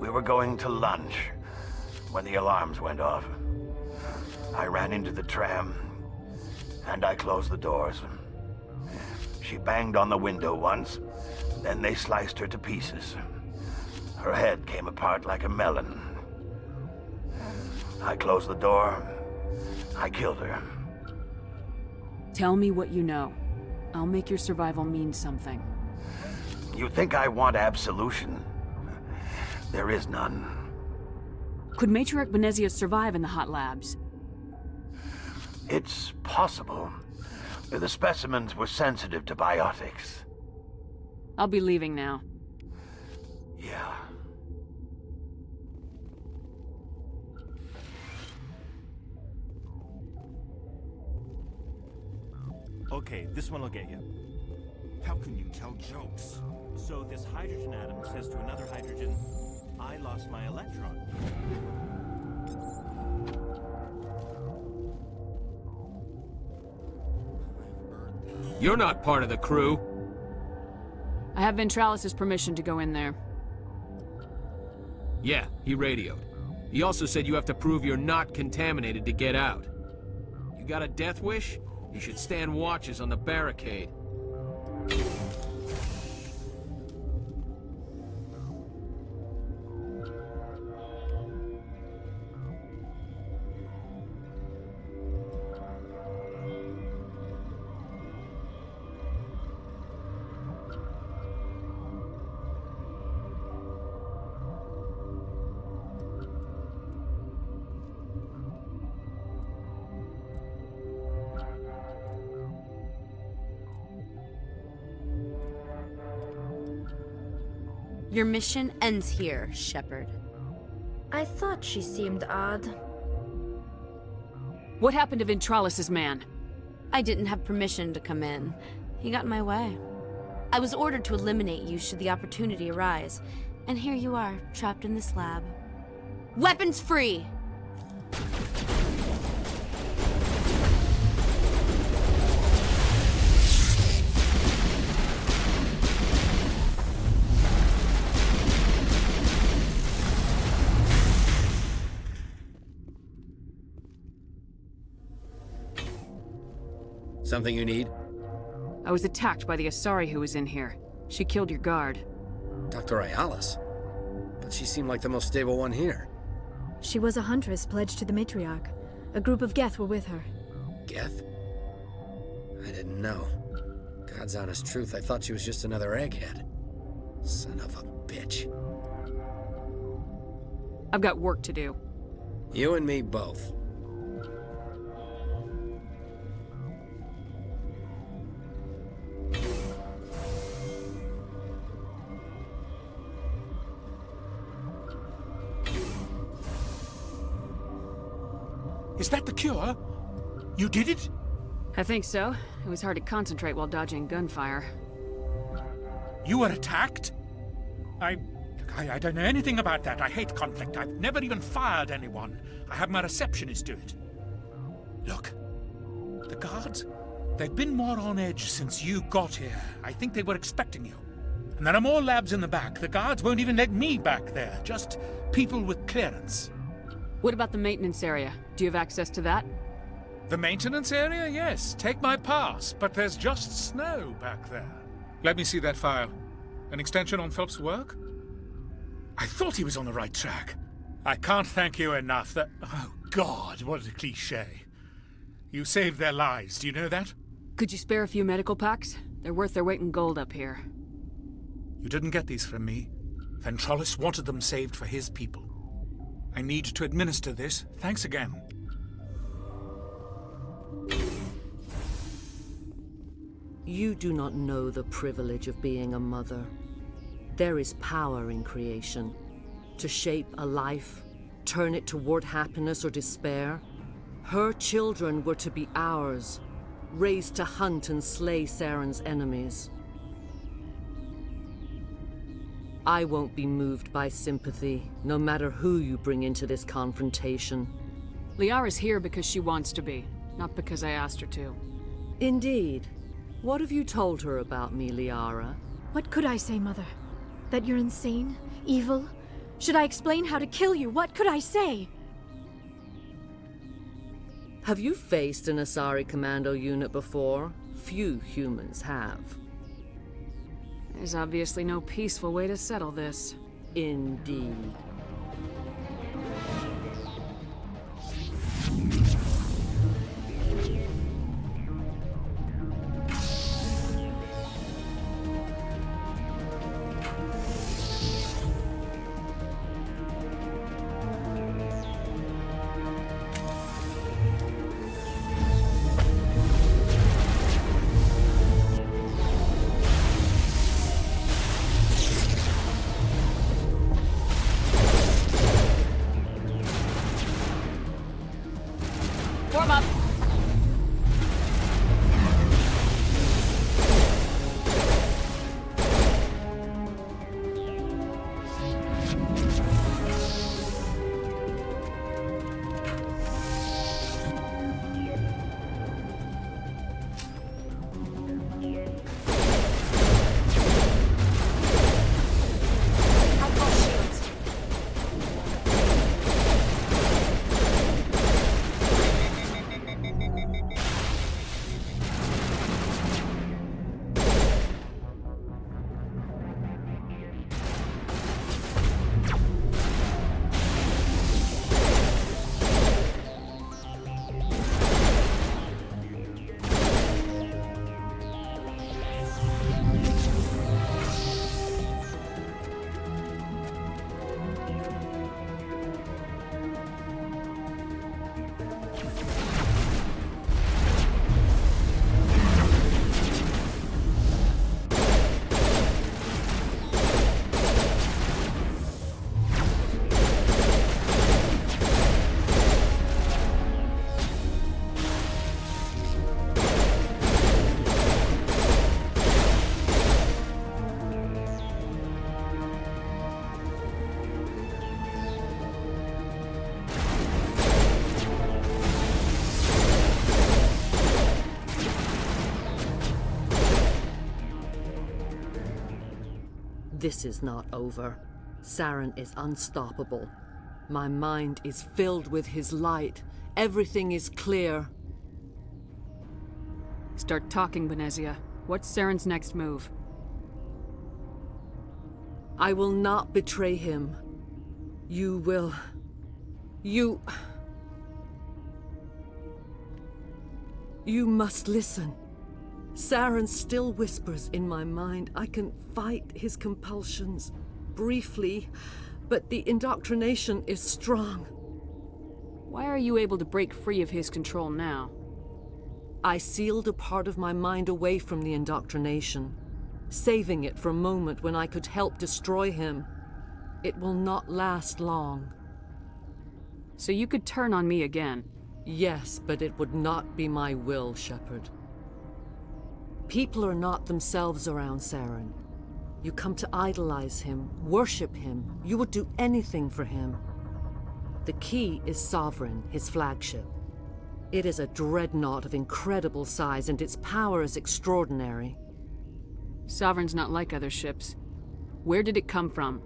We were going to lunch when the alarms went off. I ran into the tram, and I closed the doors. She banged on the window once, then they sliced her to pieces. Her head came apart like a melon. I closed the door. I killed her. Tell me what you know. I'll make your survival mean something. You think I want absolution? There is none. Could Matriarch Benezia survive in the hot labs? It's possible. The specimens were sensitive to biotics. I'll be leaving now. Yeah. Okay, this one will get you. How can you tell jokes? So this hydrogen atom says to another hydrogen, I lost my electron. You're not part of the crew. I have Ventralis's permission to go in there. Yeah, he radioed. He also said you have to prove you're not contaminated to get out. You got a death wish? You should stand watches on the barricade. Your mission ends here, Shepard. I thought she seemed odd. What happened to Ventralis's man? I didn't have permission to come in. He got in my way. I was ordered to eliminate you should the opportunity arise. And here you are, trapped in this lab. Weapons free! Something you need? I was attacked by the Asari who was in here. She killed your guard. Dr. Ayalis? But she seemed like the most stable one here. She was a huntress pledged to the matriarch. A group of Geth were with her. Geth? I didn't know. God's honest truth, I thought she was just another egghead. Son of a bitch. I've got work to do. You and me both. Is that the cure? You did it? I think so. It was hard to concentrate while dodging gunfire. You were attacked? I don't know anything about that. I hate conflict. I've never even fired anyone. I have my receptionist do it. Look, the guards, they've been more on edge since you got here. I think they were expecting you. And there are more labs in the back. The guards won't even let me back there. Just people with clearance. What about the maintenance area? Do you have access to that? The maintenance area? Yes. Take my pass. But there's just snow back there. Let me see that file. An extension on Phelps' work? I thought he was on the right track. I can't thank you enough that... Oh, God, what a cliché. You saved their lives, do you know that? Could you spare a few medical packs? They're worth their weight in gold up here. You didn't get these from me. Ventralis wanted them saved for his people. I need to administer this. Thanks again. You do not know the privilege of being a mother. There is power in creation. To shape a life, turn it toward happiness or despair. Her children were to be ours, raised to hunt and slay Saren's enemies. I won't be moved by sympathy, no matter who you bring into this confrontation. Liara's here because she wants to be, not because I asked her to. Indeed. What have you told her about me, Liara? What could I say, Mother? That you're insane? Evil? Should I explain how to kill you? What could I say? Have you faced an Asari commando unit before? Few humans have. There's obviously no peaceful way to settle this. Indeed. This is not over. Saren is unstoppable. My mind is filled with his light. Everything is clear. Start talking, Benezia. What's Saren's next move? I will not betray him. You will... You must listen. Saren still whispers in my mind. I can fight his compulsions, briefly, but the indoctrination is strong. Why are you able to break free of his control now? I sealed a part of my mind away from the indoctrination, saving it for a moment when I could help destroy him. It will not last long. So you could turn on me again? Yes, but it would not be my will, Shepard. People are not themselves around Saren. You come to idolize him, worship him. You would do anything for him. The key is Sovereign, his flagship. It is a dreadnought of incredible size, and its power is extraordinary. Sovereign's not like other ships. Where did it come from?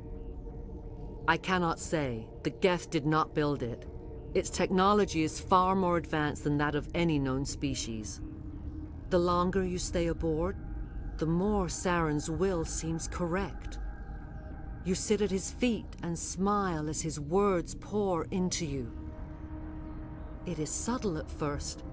I cannot say. The Geth did not build it. Its technology is far more advanced than that of any known species. The longer you stay aboard, the more Saren's will seems correct. You sit at his feet and smile as his words pour into you. It is subtle at first.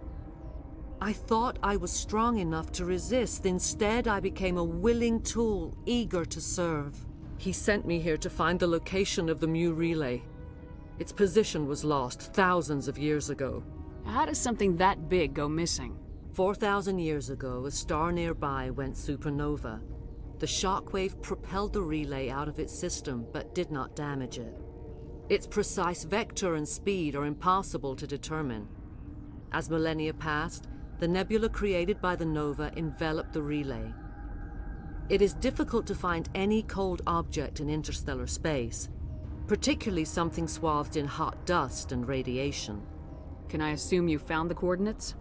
I thought I was strong enough to resist. Instead, I became a willing tool, eager to serve. He sent me here to find the location of the Mu relay. Its position was lost thousands of years ago. How does something that big go missing? 4,000 years ago, a star nearby went supernova. The shockwave propelled the relay out of its system, but did not damage it. Its precise vector and speed are impossible to determine. As millennia passed, the nebula created by the nova enveloped the relay. It is difficult to find any cold object in interstellar space, particularly something swathed in hot dust and radiation. Can I assume you found the coordinates?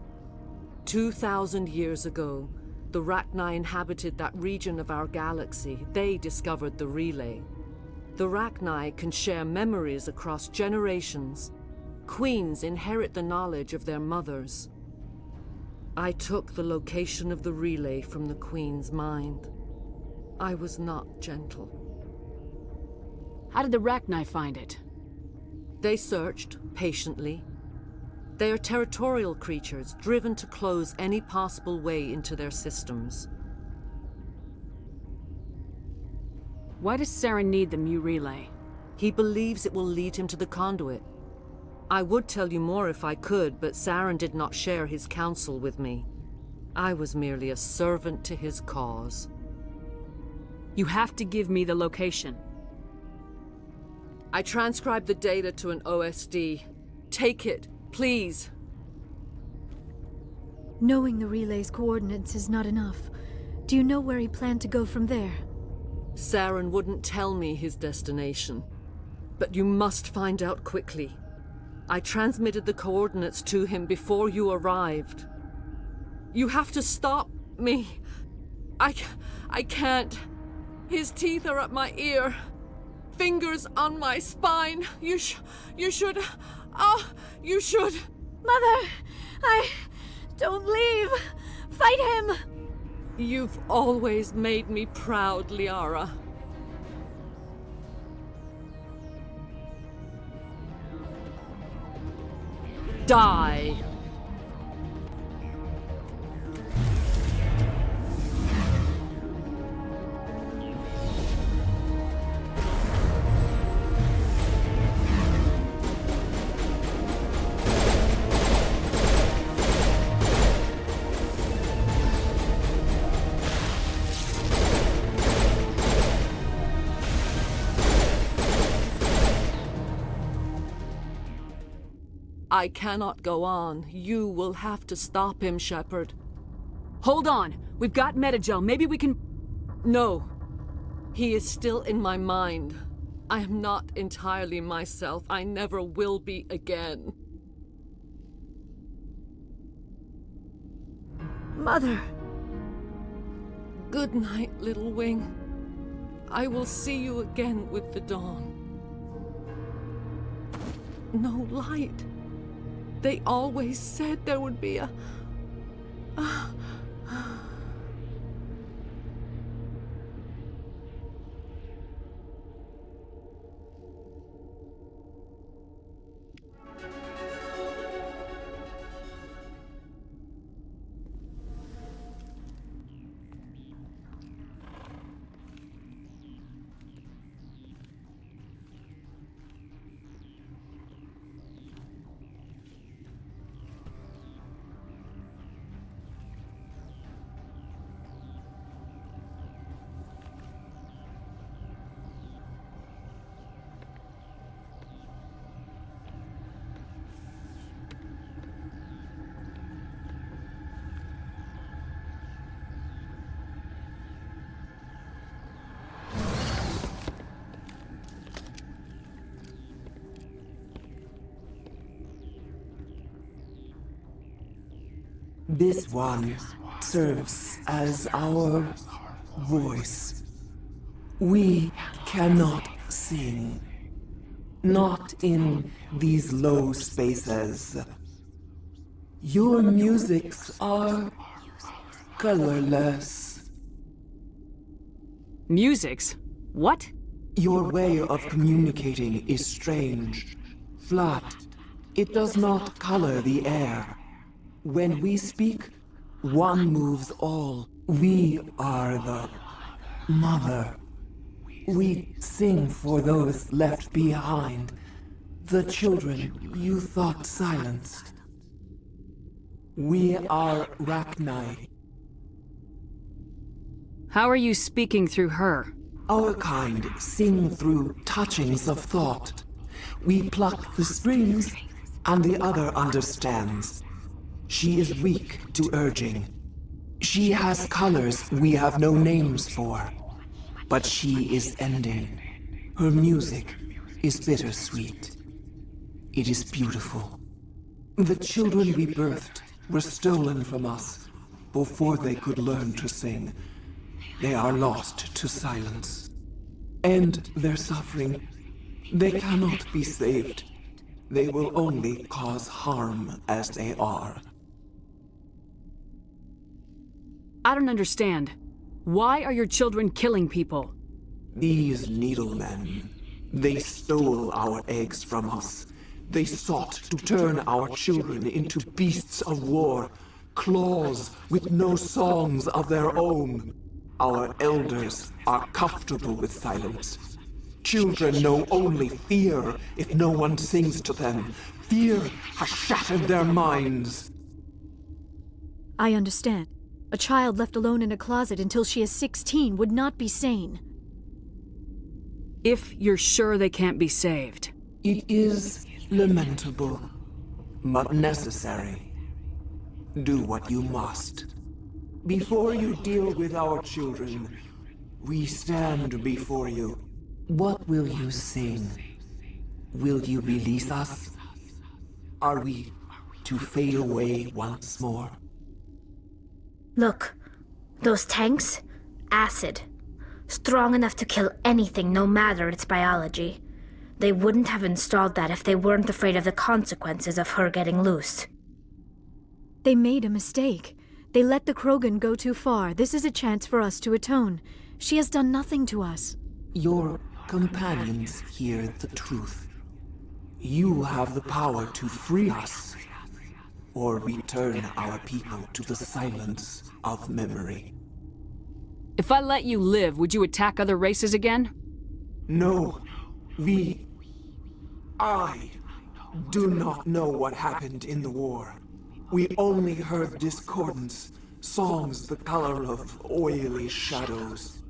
2,000 years ago, the Rachni inhabited that region of our galaxy. They discovered the relay. The Rachni can share memories across generations. Queens inherit the knowledge of their mothers. I took the location of the relay from the Queen's mind. I was not gentle. How did the Rachni find it? They searched, patiently. They are territorial creatures, driven to close any possible way into their systems. Why does Saren need the Mu relay? He believes it will lead him to the conduit. I would tell you more if I could, but Saren did not share his counsel with me. I was merely a servant to his cause. You have to give me the location. I transcribed the data to an OSD. Take it, please. Knowing the relay's coordinates is not enough. Do you know where he planned to go from there? Saren wouldn't tell me his destination. But you must find out quickly. I transmitted the coordinates to him before you arrived. You have to stop me. I can't. His teeth are at my ear. Fingers on my spine. You should. You should. Mother! Don't leave! Fight him! You've always made me proud, Liara. Die! I cannot go on. You will have to stop him, Shepard. Hold on! We've got Metagel. Maybe we can... No. He is still in my mind. I am not entirely myself. I never will be again. Mother! Good night, little wing. I will see you again with the dawn. No light. They always said there would be a... This one serves as our voice. We cannot sing. Not in these low spaces. Your musics are colorless. Musics? What? Your way of communicating is strange. Flat. It does not color the air. When we speak, one moves all. We are the mother. We sing for those left behind. The children you thought silenced. We are Rachni. How are you speaking through her? Our kind sing through touchings of thought. We pluck the strings, and the other understands. She is weak to urging. She has colors we have no names for. But she is ending. Her music is bittersweet. It is beautiful. The children we birthed were stolen from us before they could learn to sing. They are lost to silence. End their suffering. They cannot be saved. They will only cause harm as they are. I don't understand. Why are your children killing people? These needlemen, they stole our eggs from us. They sought to turn our children into beasts of war, claws with no songs of their own. Our elders are comfortable with silence. Children know only fear if no one sings to them. Fear has shattered their minds. I understand. A child left alone in a closet until she is 16 would not be sane. If you're sure they can't be saved. It is lamentable, but necessary. Do what you must. Before you deal with our children, we stand before you. What will you sing? Will you release us? Are we to fade away once more? Look, those tanks? Acid. Strong enough to kill anything, no matter its biology. They wouldn't have installed that if they weren't afraid of the consequences of her getting loose. They made a mistake. They let the Krogan go too far. This is a chance for us to atone. She has done nothing to us. Your companions hear the truth. You have the power to free us, or return our people to the silence of memory. If I let you live, would you attack other races again? No. I do not know what happened in the war. We only heard discordance, songs the color of oily shadows.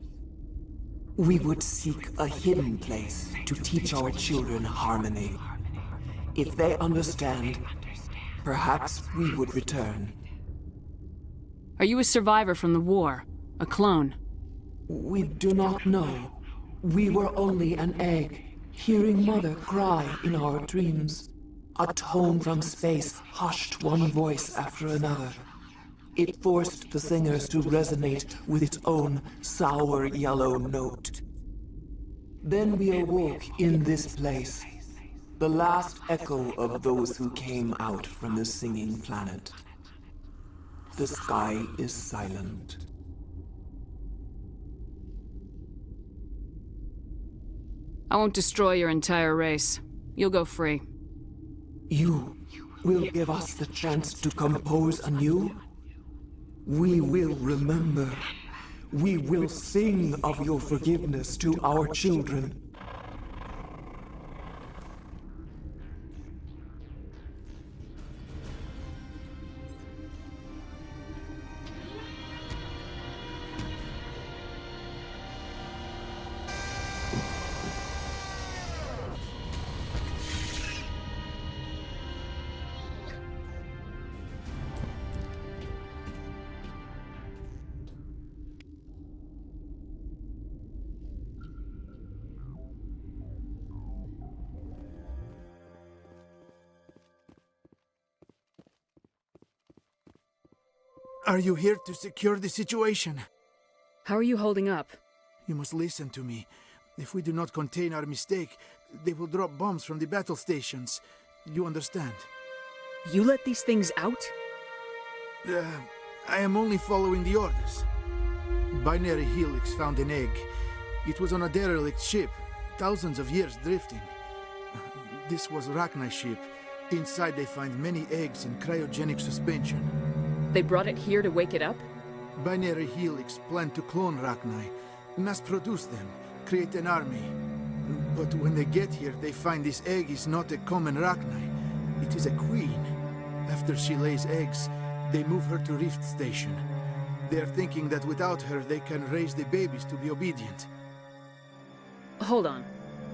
We would seek a hidden place to teach our children harmony. If they understand, perhaps we would return. Are you a survivor from the war? A clone? We do not know. We were only an egg, hearing Mother cry in our dreams. A tone from space hushed one voice after another. It forced the singers to resonate with its own sour yellow note. Then we awoke in this place, the last echo of those who came out from the singing planet. The sky is silent. I won't destroy your entire race. You'll go free. You will give us the chance to compose anew? We will remember. We will sing of your forgiveness to our children. Are you here to secure the situation? How are you holding up? You must listen to me. If we do not contain our mistake, they will drop bombs from the battle stations. You understand? You let these things out? I am only following the orders. Binary Helix found an egg. It was on a derelict ship, thousands of years drifting. This was Rachni's ship. Inside they find many eggs in cryogenic suspension. They brought it here to wake it up? Binary Helix planned to clone Rachni, mass-produce them, create an army. But when they get here, they find this egg is not a common Rachni. It is a queen. After she lays eggs, they move her to Rift Station. They are thinking that without her, they can raise the babies to be obedient. Hold on.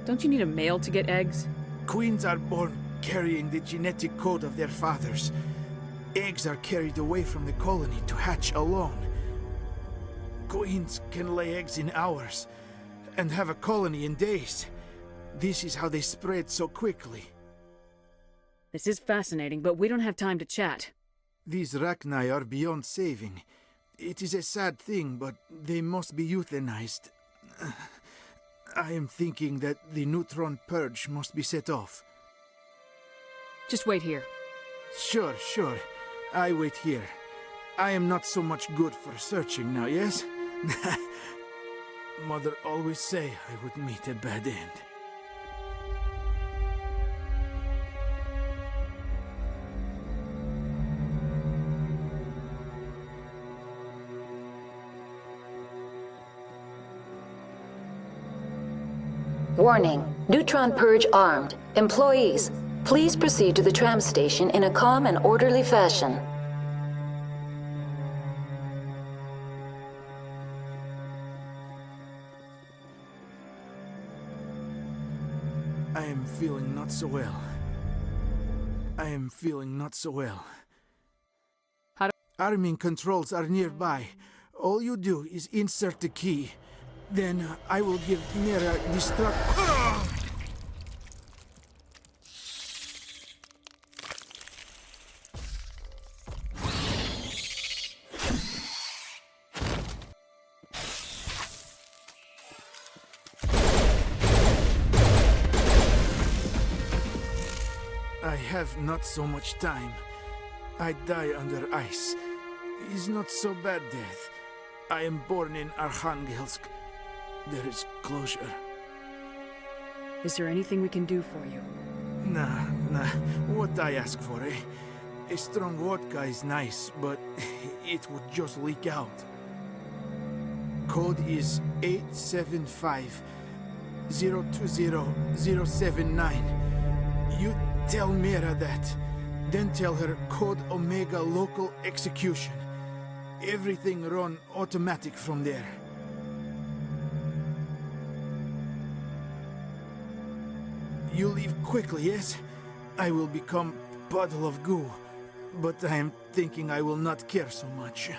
Don't you need a male to get eggs? Queens are born carrying the genetic code of their fathers. Eggs are carried away from the colony to hatch alone. Queens can lay eggs in hours and have a colony in days. This is how they spread so quickly. This is fascinating, but we don't have time to chat. These Rachni are beyond saving. It is a sad thing, but they must be euthanized. I am thinking that the neutron purge must be set off. Just wait here. Sure. I wait here. I am not so much good for searching now, yes? Mother always say I would meet a bad end. Warning. Neutron purge armed. Employees, please proceed to the tram station in a calm and orderly fashion. I am feeling not so well. Arming controls are nearby. All you do is insert the key. Then I will give Mira destruct. I have not so much time. I die under ice. It's not so bad death. I am born in Arkhangelsk. There is closure. Is there anything we can do for you? Nah. What I ask for, eh? A strong vodka is nice, but it would just leak out. Code is 875-020-079. You tell Mira that. Then tell her Code Omega Local Execution. Everything run automatic from there. You leave quickly, yes? I will become puddle of goo, but I am thinking I will not care so much.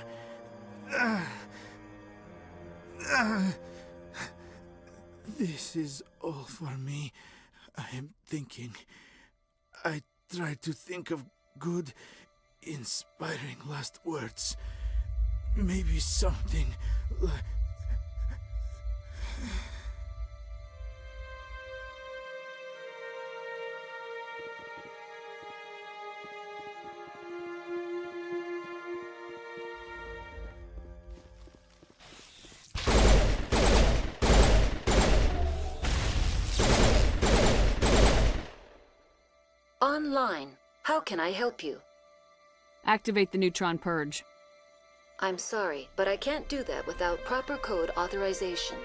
This is all for me. I am thinking. I try to think of good, inspiring last words. Maybe something like... Online. How can I help you? Activate the neutron purge. I'm sorry, but I can't do that without proper code authorization.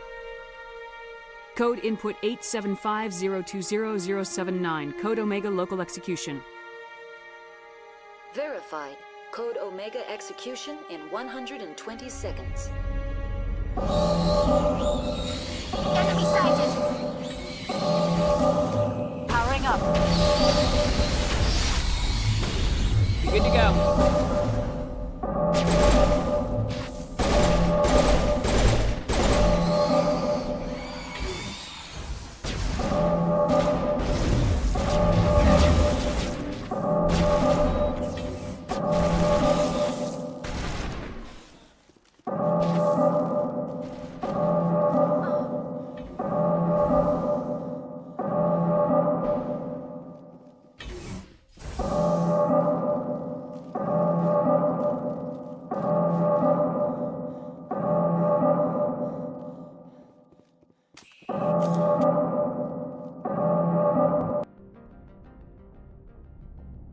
Code input 875020079. Code Omega local execution. Verified. Code Omega execution in 120 seconds. Enemy sighted! Powering up. You're good to go.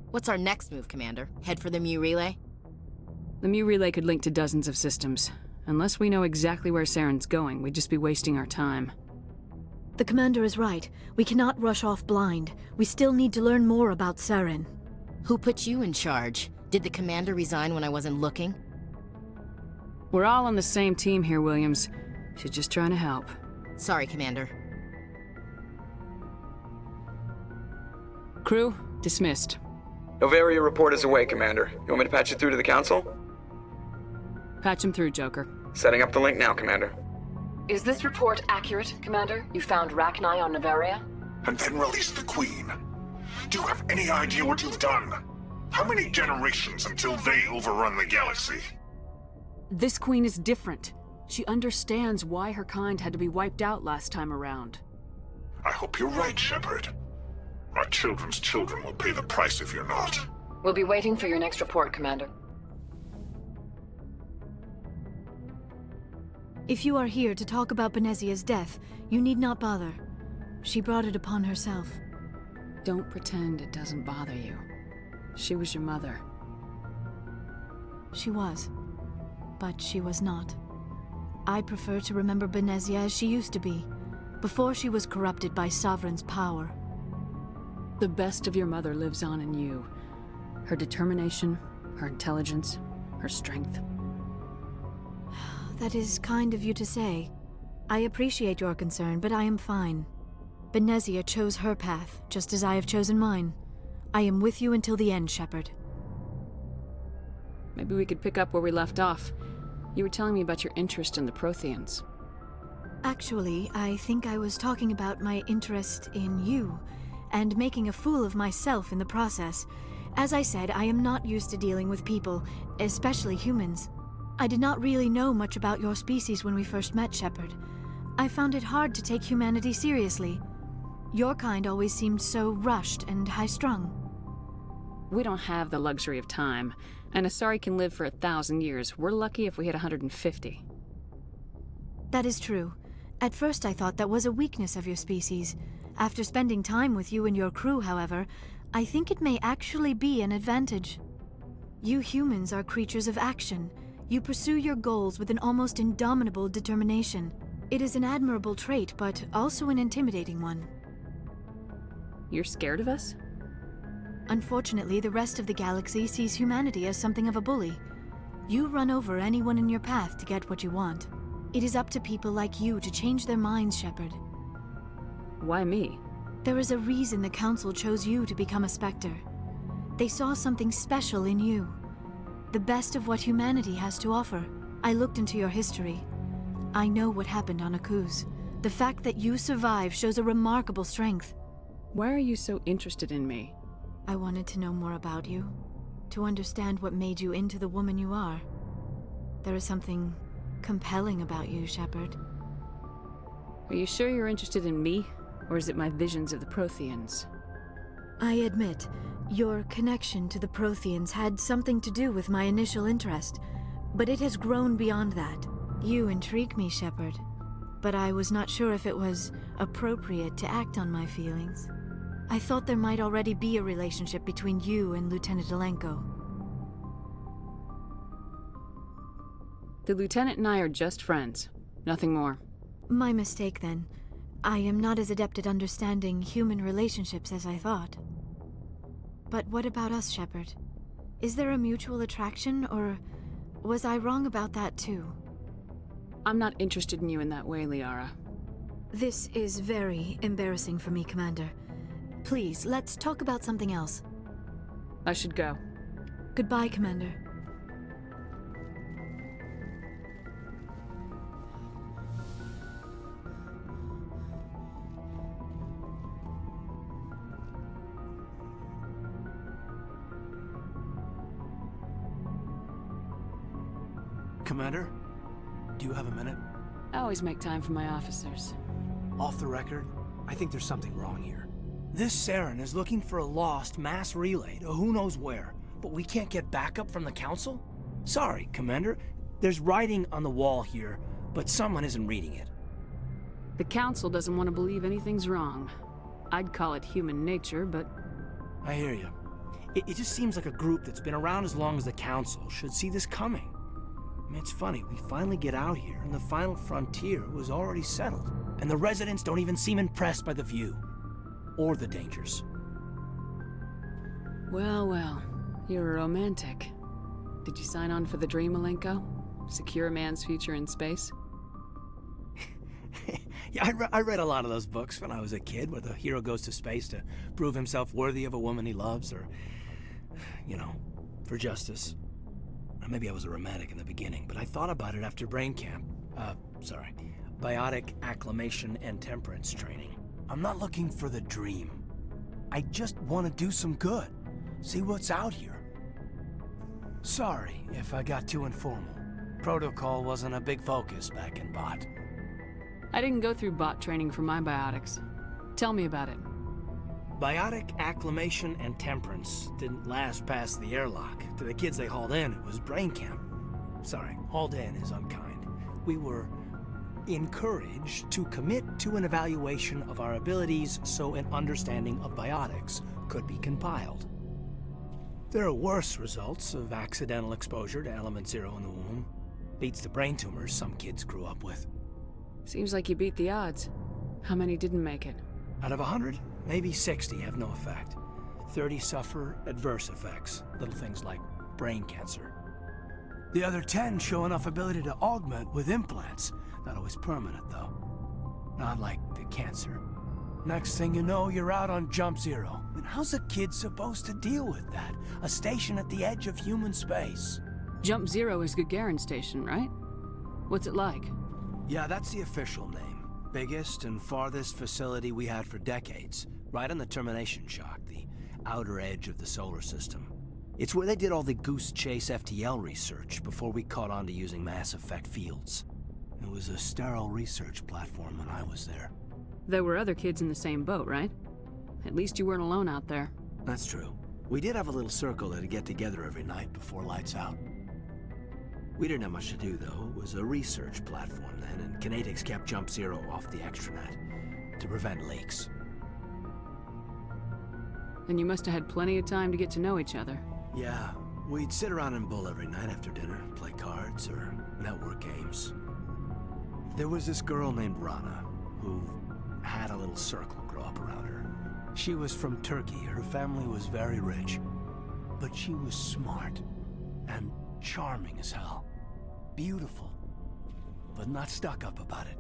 What's our next move, Commander? Head for the Mu relay? The Mu relay could link to dozens of systems. Unless we know exactly where Saren's going, we'd just be wasting our time. The commander is right. We cannot rush off blind. We still need to learn more about Saren. Who put you in charge? Did the commander resign when I wasn't looking? We're all on the same team here, Williams. She's just trying to help. Sorry, Commander. Crew, dismissed. Novaria report is away, Commander. You want me to patch it through to the Council? Patch him through, Joker. Setting up the link now, Commander. Is this report accurate, Commander? You found Rachni on Novaria? And then released the Queen. Do you have any idea what you've done? How many generations until they overrun the galaxy? This Queen is different. She understands why her kind had to be wiped out last time around. I hope you're right, Shepard. Our children's children will pay the price if you're not. We'll be waiting for your next report, Commander. If you are here to talk about Benezia's death, you need not bother. She brought it upon herself. Don't pretend it doesn't bother you. She was your mother. She was. But she was not. I prefer to remember Benezia as she used to be, before she was corrupted by Sovereign's power. The best of your mother lives on in you. Her determination, her intelligence, her strength. That is kind of you to say. I appreciate your concern, but I am fine. Benezia chose her path, just as I have chosen mine. I am with you until the end, Shepard. Maybe we could pick up where we left off. You were telling me about your interest in the Protheans. Actually, I think I was talking about my interest in you, and making a fool of myself in the process. As I said, I am not used to dealing with people, especially humans. I did not really know much about your species when we first met, Shepard. I found it hard to take humanity seriously. Your kind always seemed so rushed and high-strung. We don't have the luxury of time, and Asari can live for 1,000 years. We're lucky if we hit 150. That is true. At first I thought that was a weakness of your species. After spending time with you and your crew, however, I think it may actually be an advantage. You humans are creatures of action. You pursue your goals with an almost indomitable determination. It is an admirable trait, but also an intimidating one. You're scared of us? Unfortunately, the rest of the galaxy sees humanity as something of a bully. You run over anyone in your path to get what you want. It is up to people like you to change their minds, Shepard. Why me? There is a reason the Council chose you to become a Spectre. They saw something special in you. The best of what humanity has to offer. I looked into your history. I know what happened on Akuz. The fact that you survived shows a remarkable strength. Why are you so interested in me? I wanted to know more about you. To understand what made you into the woman you are. There is something compelling about you, Shepard. Are you sure you're interested in me? Or is it my visions of the Protheans? I admit, your connection to the Protheans had something to do with my initial interest, but it has grown beyond that. You intrigue me, Shepard, but I was not sure if it was appropriate to act on my feelings. I thought there might already be a relationship between you and Lieutenant Alenko. The Lieutenant and I are just friends. Nothing more. My mistake, then. I am not as adept at understanding human relationships as I thought. But what about us, Shepard? Is there a mutual attraction, or was I wrong about that too? I'm not interested in you in that way, Liara. This is very embarrassing for me, Commander. Please, let's talk about something else. I should go. Goodbye, Commander. Commander, do you have a minute? I always make time for my officers. Off the record, I think there's something wrong here. This Saren is looking for a lost mass relay to who knows where, but we can't get backup from the Council? Sorry, Commander. There's writing on the wall here, but someone isn't reading it. The Council doesn't want to believe anything's wrong. I'd call it human nature, but... I hear you. It just seems like a group that's been around as long as the Council should see this coming. I mean, it's funny, we finally get out here, and the final frontier was already settled. And the residents don't even seem impressed by the view. Or the dangers. Well, well. You're a romantic. Did you sign on for the dream, Alenko? Secure a man's future in space? Yeah, I read a lot of those books when I was a kid, where the hero goes to space to prove himself worthy of a woman he loves, or, you know, for justice. Maybe I was a romantic in the beginning, but I thought about it after brain camp. Biotic acclimation and temperance training. I'm not looking for the dream. I just want to do some good. See what's out here. Sorry if I got too informal. Protocol wasn't a big focus back in Bot. I didn't go through bot training for my biotics. Tell me about it. Biotic acclimation and temperance didn't last past the airlock. To the kids they hauled in, it was brain camp. Sorry, hauled in is unkind. We were encouraged to commit to an evaluation of our abilities so an understanding of biotics could be compiled. There are worse results of accidental exposure to element 0 in the womb. Beats the brain tumors some kids grew up with. Seems like you beat the odds. How many didn't make it? Out of 100, maybe 60 have no effect. 30 suffer adverse effects, little things like brain cancer. The other 10 show enough ability to augment with implants. Not always permanent, though. Not like the cancer. Next thing you know, you're out on Jump Zero. And how's a kid supposed to deal with that? A station at the edge of human space. Jump Zero is Gagarin Station, right? What's it like? Yeah, that's the official name. Biggest and farthest facility we had for decades. Right on the termination shock, the outer edge of the solar system. It's where they did all the Goose Chase FTL research before we caught on to using mass effect fields. It was a sterile research platform when I was there. There were other kids in the same boat, right? At least you weren't alone out there. That's true. We did have a little circle that'd get together every night before lights out. We didn't have much to do, though. It was a research platform then, and Kinetics kept Jump Zero off the extranet to prevent leaks. And you must have had plenty of time to get to know each other. Yeah, we'd sit around and bull every night after dinner, play cards or network games. There was this girl named Rana, who had a little circle grow up around her. She was from Turkey. Her family was very rich. But she was smart and charming as hell. Beautiful, but not stuck up about it.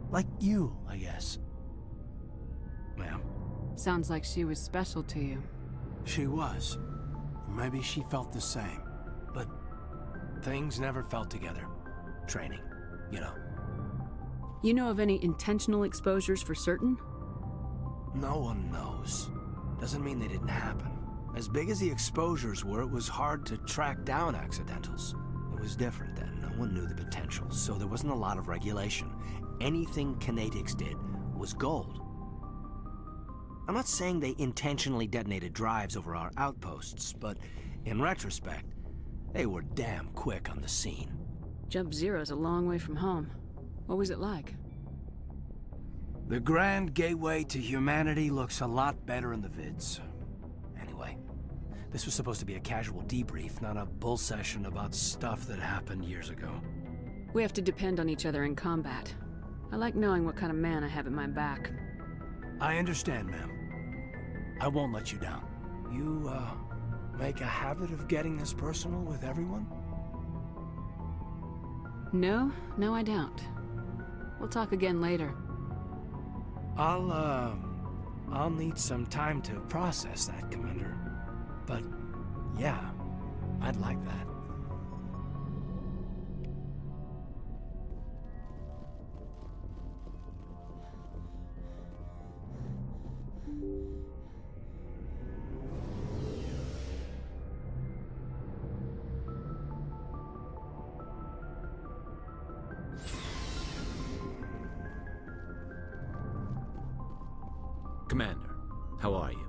Like you, I guess. Ma'am? Sounds like she was special to you. She was. Maybe she felt the same. But things never felt together. Training, you know. You know of any intentional exposures for certain? No one knows. Doesn't mean they didn't happen. As big as the exposures were, it was hard to track down accidentals. It was different then. No one knew the potential, so there wasn't a lot of regulation. Anything Kinetics did was gold. I'm not saying they intentionally detonated drives over our outposts, but in retrospect, they were damn quick on the scene. Jump Zero's a long way from home. What was it like? The grand gateway to humanity looks a lot better in the vids. Anyway, this was supposed to be a casual debrief, not a bull session about stuff that happened years ago. We have to depend on each other in combat. I like knowing what kind of man I have at my back. I understand, ma'am. I won't let you down. You, make a habit of getting this personal with everyone? No, I don't. We'll talk again later. I'll need some time to process that, Commander. But, yeah, I'd like that. Commander, how are you?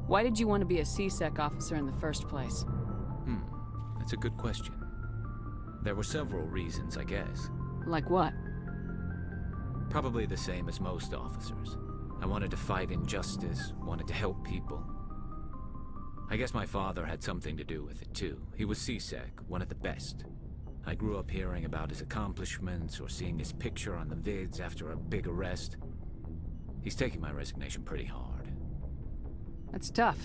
Why did you want to be a CSEC officer in the first place? That's a good question. There were several reasons, I guess. Like what? Probably the same as most officers. I wanted to fight injustice, wanted to help people. I guess my father had something to do with it too. He was CSEC, one of the best. I grew up hearing about his accomplishments or seeing his picture on the vids after a big arrest. He's taking my resignation pretty hard. That's tough.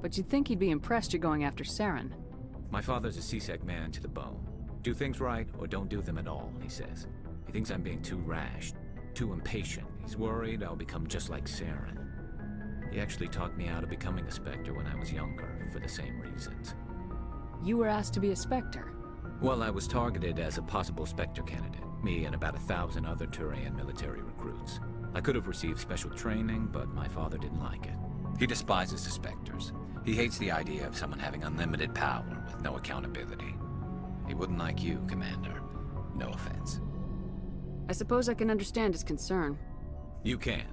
But you'd think he'd be impressed you're going after Saren. My father's a CSEC man to the bone. Do things right or don't do them at all, he says. He thinks I'm being too rash, too impatient. He's worried I'll become just like Saren. He actually talked me out of becoming a Spectre when I was younger, for the same reasons. You were asked to be a Spectre? Well, I was targeted as a possible Spectre candidate. Me and about 1,000 other Turian military recruits. I could have received special training, but my father didn't like it. He despises the Spectres. He hates the idea of someone having unlimited power with no accountability. He wouldn't like you, Commander. No offense. I suppose I can understand his concern. You can.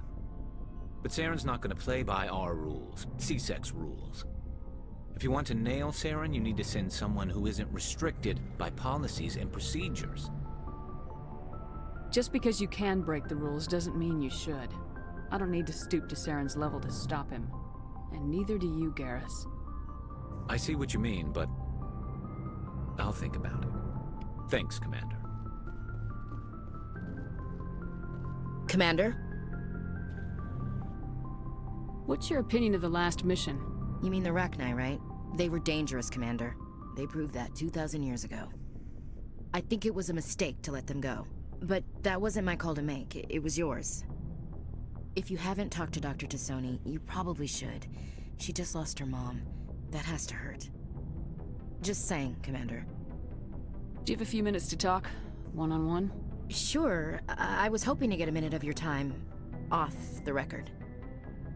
But Saren's not going to play by our rules, CSEC's rules. If you want to nail Saren, you need to send someone who isn't restricted by policies and procedures. Just because you can break the rules doesn't mean you should. I don't need to stoop to Saren's level to stop him. And neither do you, Garrus. I see what you mean, but I'll think about it. Thanks, Commander. Commander? What's your opinion of the last mission? You mean the Rachni, right? They were dangerous, Commander. They proved that 2,000 years ago. I think it was a mistake to let them go. But that wasn't my call to make. It was yours. If you haven't talked to Dr. Tassoni, you probably should. She just lost her mom. That has to hurt. Just saying, Commander. Do you have a few minutes to talk? One-on-one? Sure. I was hoping to get a minute of your time off the record.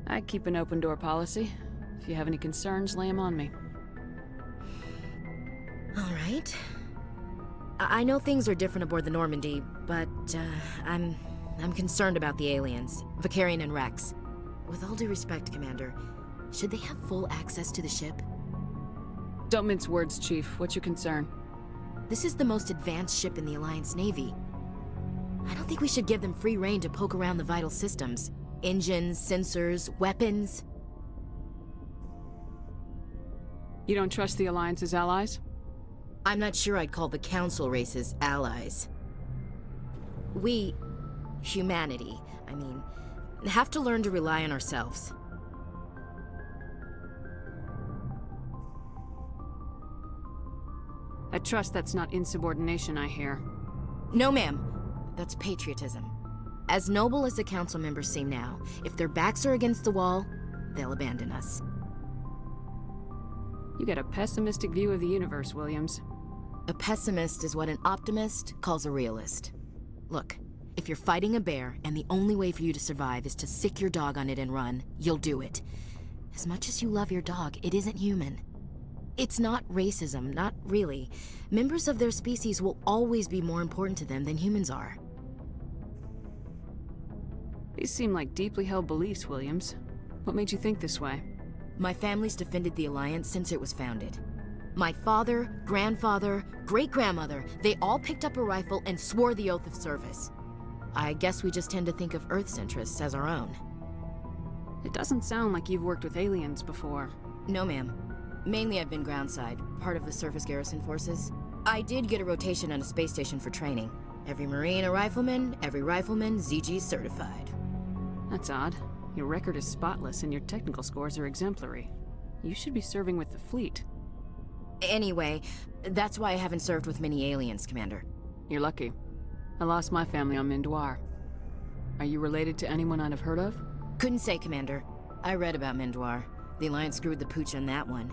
I keep an open door policy. If you have any concerns, lay them on me. All right. I know things are different aboard the Normandy, but I'm concerned about the aliens, Vicarian and Rex. With all due respect, Commander, should they have full access to the ship? Don't mince words, Chief. What's your concern? This is the most advanced ship in the Alliance Navy. I don't think we should give them free rein to poke around the vital systems. Engines, sensors, weapons. You don't trust the Alliance's allies? I'm not sure I'd call the Council races allies. We, humanity, I mean, have to learn to rely on ourselves. I trust that's not insubordination, I hear. No, ma'am. That's patriotism. As noble as the Council members seem now, if their backs are against the wall, they'll abandon us. You got a pessimistic view of the universe, Williams. A pessimist is what an optimist calls a realist. Look, if you're fighting a bear and the only way for you to survive is to sick your dog on it and run, you'll do it. As much as you love your dog, it isn't human. It's not racism, not really. Members of their species will always be more important to them than humans are. These seem like deeply held beliefs, Williams. What made you think this way? My family's defended the Alliance since it was founded. My father, grandfather, great-grandmother, they all picked up a rifle and swore the oath of service. I guess we just tend to think of Earth's interests as our own. It doesn't sound like you've worked with aliens before. No, ma'am. Mainly I've been groundside, part of the surface garrison forces. I did get a rotation on a space station for training. Every Marine a rifleman, every rifleman ZG certified. That's odd. Your record is spotless and your technical scores are exemplary. You should be serving with the fleet. Anyway, that's why I haven't served with many aliens, Commander. You're lucky. I lost my family on Mindoir. Are you related to anyone I'd have heard of? Couldn't say, Commander. I read about Mindoir. The Alliance screwed the pooch on that one.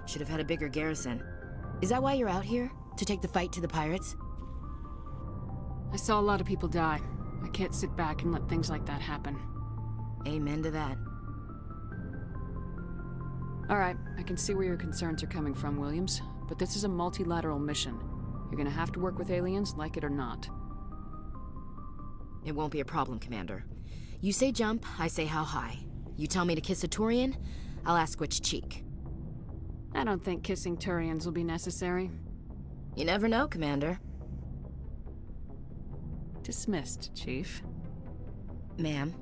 Should have had a bigger garrison. Is that why you're out here? To take the fight to the pirates? I saw a lot of people die. I can't sit back and let things like that happen. Amen to that. Alright, I can see where your concerns are coming from, Williams. But this is a multilateral mission. You're gonna have to work with aliens, like it or not. It won't be a problem, Commander. You say jump, I say how high. You tell me to kiss a Turian, I'll ask which cheek. I don't think kissing Turians will be necessary. You never know, Commander. Dismissed, Chief. Ma'am.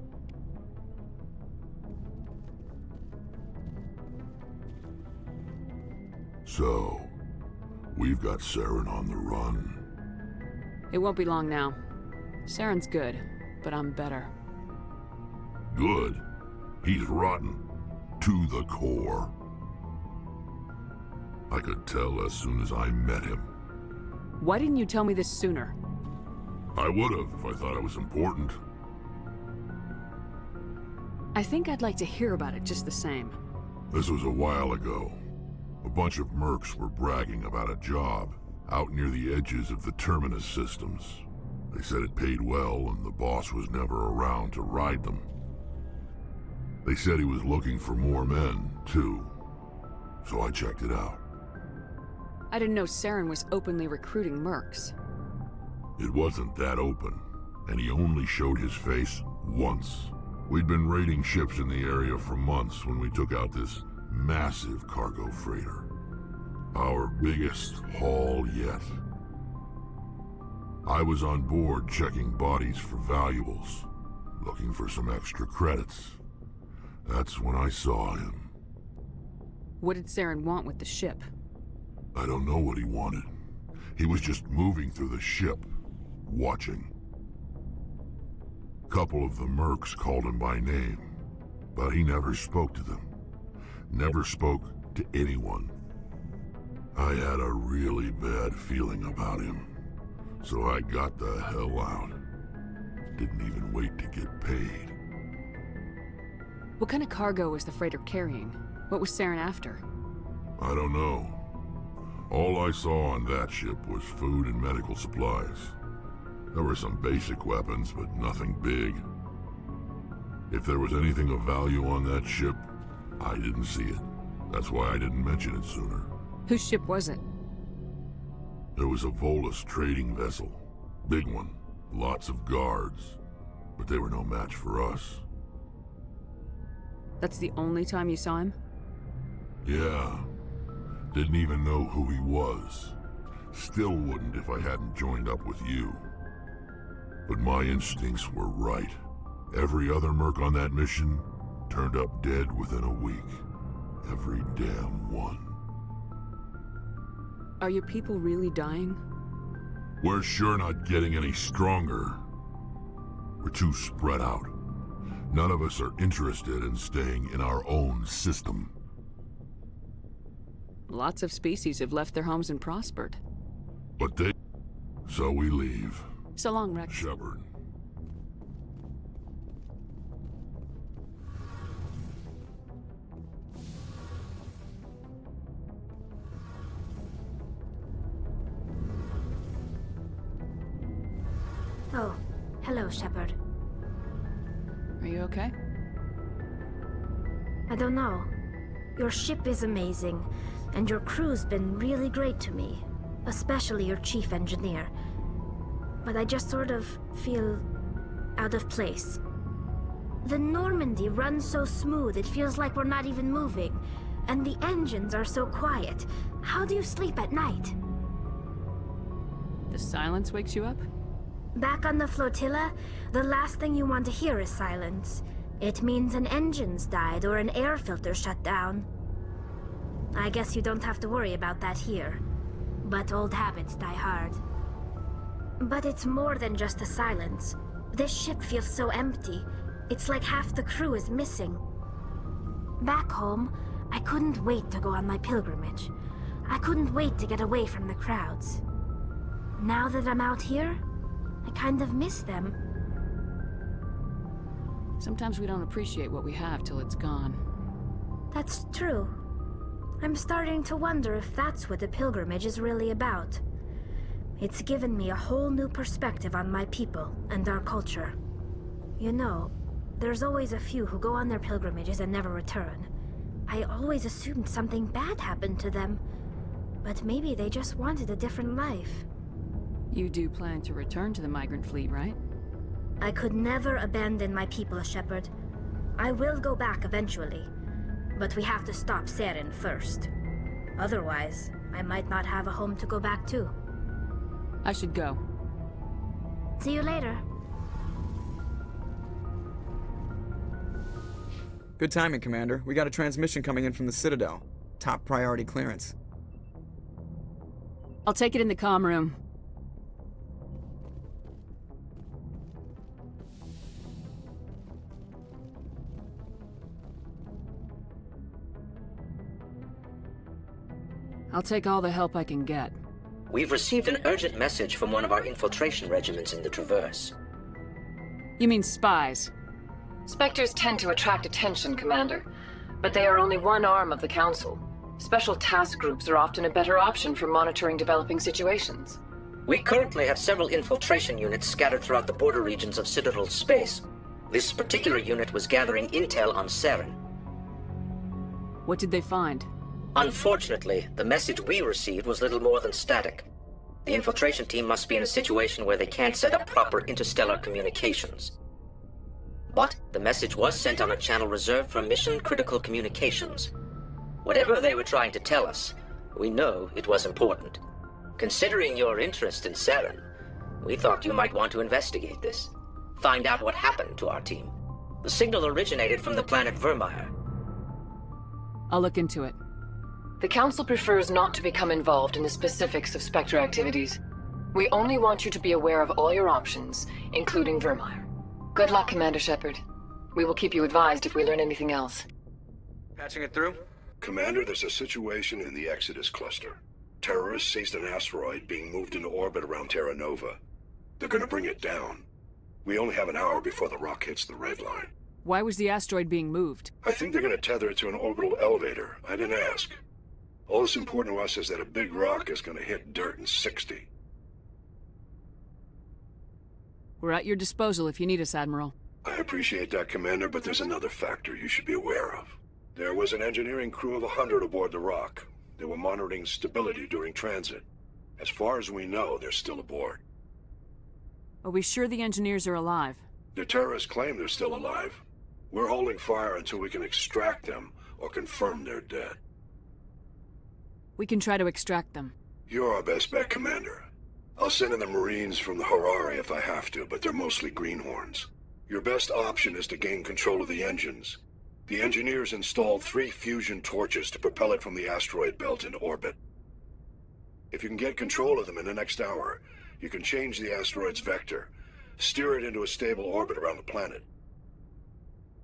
So, we've got Saren on the run. It won't be long now. Saren's good, but I'm better. Good? He's rotten. To the core. I could tell as soon as I met him. Why didn't you tell me this sooner? I would've if I thought it was important. I think I'd like to hear about it just the same. This was a while ago. A bunch of mercs were bragging about a job out near the edges of the terminus systems. They said it paid well and the boss was never around to ride them. They said he was looking for more men, too. So I checked it out. I didn't know Saren was openly recruiting mercs. It wasn't that open, and he only showed his face once. We'd been raiding ships in the area for months when we took out this massive cargo freighter. Our biggest haul yet. I was on board checking bodies for valuables, looking for some extra credits. That's when I saw him. What did Saren want with the ship? I don't know what he wanted. He was just moving through the ship, watching. A couple of the mercs called him by name, but he never spoke to them. Never spoke to anyone. I had a really bad feeling about him, so I got the hell out. Didn't even wait to get paid. What kind of cargo was the freighter carrying? What was Saren after? I don't know. All I saw on that ship was food and medical supplies. There were some basic weapons, but nothing big. If there was anything of value on that ship, I didn't see it. That's why I didn't mention it sooner. Whose ship was it? There was a Volus trading vessel. Big one. Lots of guards. But they were no match for us. That's the only time you saw him? Yeah. Didn't even know who he was. Still wouldn't if I hadn't joined up with you. But my instincts were right. Every other merc on that mission turned up dead within a week. Every damn one. Are your people really dying? We're sure not getting any stronger. We're too spread out. None of us are interested in staying in our own system. Lots of species have left their homes and prospered. But they... So we leave. So long, Rex. Shepard. Oh, hello, Shepard. Are you okay? I don't know. Your ship is amazing, and your crew's been really great to me. Especially your chief engineer. But I just sort of feel out of place. The Normandy runs so smooth it feels like we're not even moving. And the engines are so quiet. How do you sleep at night? The silence wakes you up? Back on the flotilla, the last thing you want to hear is silence. It means an engine's died or an air filter shut down. I guess you don't have to worry about that here. But old habits die hard. But it's more than just the silence. This ship feels so empty. It's like half the crew is missing. Back home, I couldn't wait to go on my pilgrimage. I couldn't wait to get away from the crowds. Now that I'm out here, I kind of miss them. Sometimes we don't appreciate what we have till it's gone. That's true. I'm starting to wonder if that's what the pilgrimage is really about. It's given me a whole new perspective on my people and our culture. You know, there's always a few who go on their pilgrimages and never return. I always assumed something bad happened to them, but maybe they just wanted a different life. You do plan to return to the migrant fleet, right? I could never abandon my people, Shepard. I will go back eventually, but we have to stop Seren first. Otherwise, I might not have a home to go back to. I should go. See you later. Good timing, Commander. We got a transmission coming in from the Citadel. Top priority clearance. I'll take it in the comm room. I'll take all the help I can get. We've received an urgent message from one of our infiltration regiments in the Traverse. You mean spies? Spectres tend to attract attention, Commander, but they are only one arm of the Council. Special task groups are often a better option for monitoring developing situations. We currently have several infiltration units scattered throughout the border regions of Citadel space. This particular unit was gathering intel on Seren. What did they find? Unfortunately, the message we received was little more than static. The infiltration team must be in a situation where they can't set up proper interstellar communications. But the message was sent on a channel reserved for mission-critical communications. Whatever they were trying to tell us, we know it was important. Considering your interest in Seren, we thought you might want to investigate this. Find out what happened to our team. The signal originated from the planet Vermeer. I'll look into it. The Council prefers not to become involved in the specifics of Spectre activities. We only want you to be aware of all your options, including Vermeer. Good luck, Commander Shepard. We will keep you advised if we learn anything else. Patching it through? Commander, there's a situation in the Exodus cluster. Terrorists seized an asteroid being moved into orbit around Terra Nova. They're gonna bring it down. We only have an hour before the rock hits the red line. Why was the asteroid being moved? I think they're gonna tether it to an orbital elevator. I didn't ask. All that's important to us is that a big rock is gonna hit dirt in 60. We're at your disposal if you need us, Admiral. I appreciate that, Commander, but there's another factor you should be aware of. There was an engineering crew of 100 aboard the rock. They were monitoring stability during transit. As far as we know, they're still aboard. Are we sure the engineers are alive? The terrorists claim they're still alive. We're holding fire until we can extract them or confirm they're dead. We can try to extract them. You're our best bet, Commander. I'll send in the Marines from the Harari if I have to, but they're mostly greenhorns. Your best option is to gain control of the engines. The engineers installed 3 fusion torches to propel it from the asteroid belt into orbit. If you can get control of them in the next hour, you can change the asteroid's vector, steer it into a stable orbit around the planet.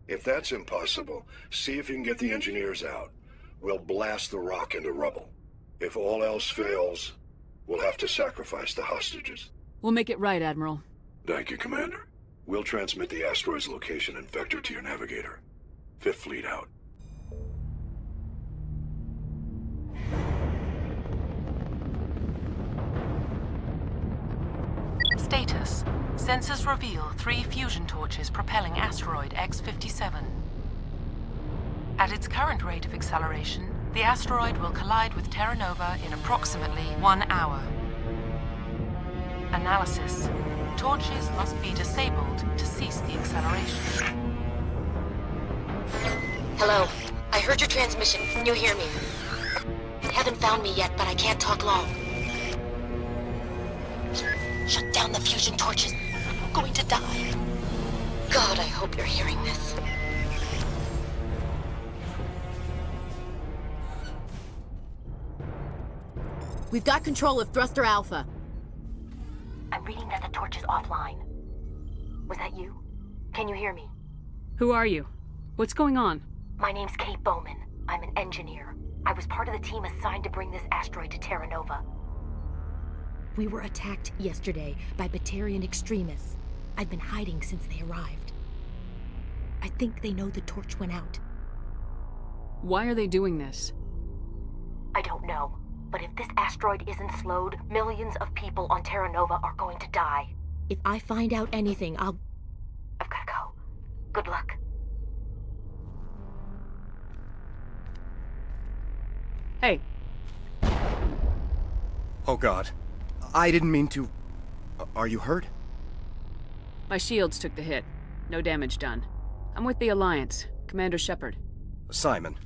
If that's impossible, see if you can get the engineers out. We'll blast the rock into rubble. If all else fails, we'll have to sacrifice the hostages. We'll make it right, Admiral. Thank you, Commander. We'll transmit the asteroid's location and vector to your navigator. 5th Fleet out. Status. Sensors reveal 3 fusion torches propelling asteroid X-57. At its current rate of acceleration, the asteroid will collide with Terra Nova in approximately 1 hour. Analysis. Torches must be disabled to cease the acceleration. Hello. I heard your transmission. Can you hear me? You haven't found me yet, but I can't talk long. Shut down the fusion torches. going to die. God, I hope you're hearing this. We've got control of Thruster Alpha. I'm reading that the torch is offline. Was that you? Can you hear me? Who are you? What's going on? My name's Kate Bowman. I'm an engineer. I was part of the team assigned to bring this asteroid to Terra Nova. We were attacked yesterday by Batarian extremists. I've been hiding since they arrived. I think they know the torch went out. Why are they doing this? I don't know. But if this asteroid isn't slowed, millions of people on Terra Nova are going to die. If I find out anything, I've gotta go. Good luck. Hey. Oh God. I didn't mean to... Are you hurt? My shields took the hit. No damage done. I'm with the Alliance. Commander Shepard. Simon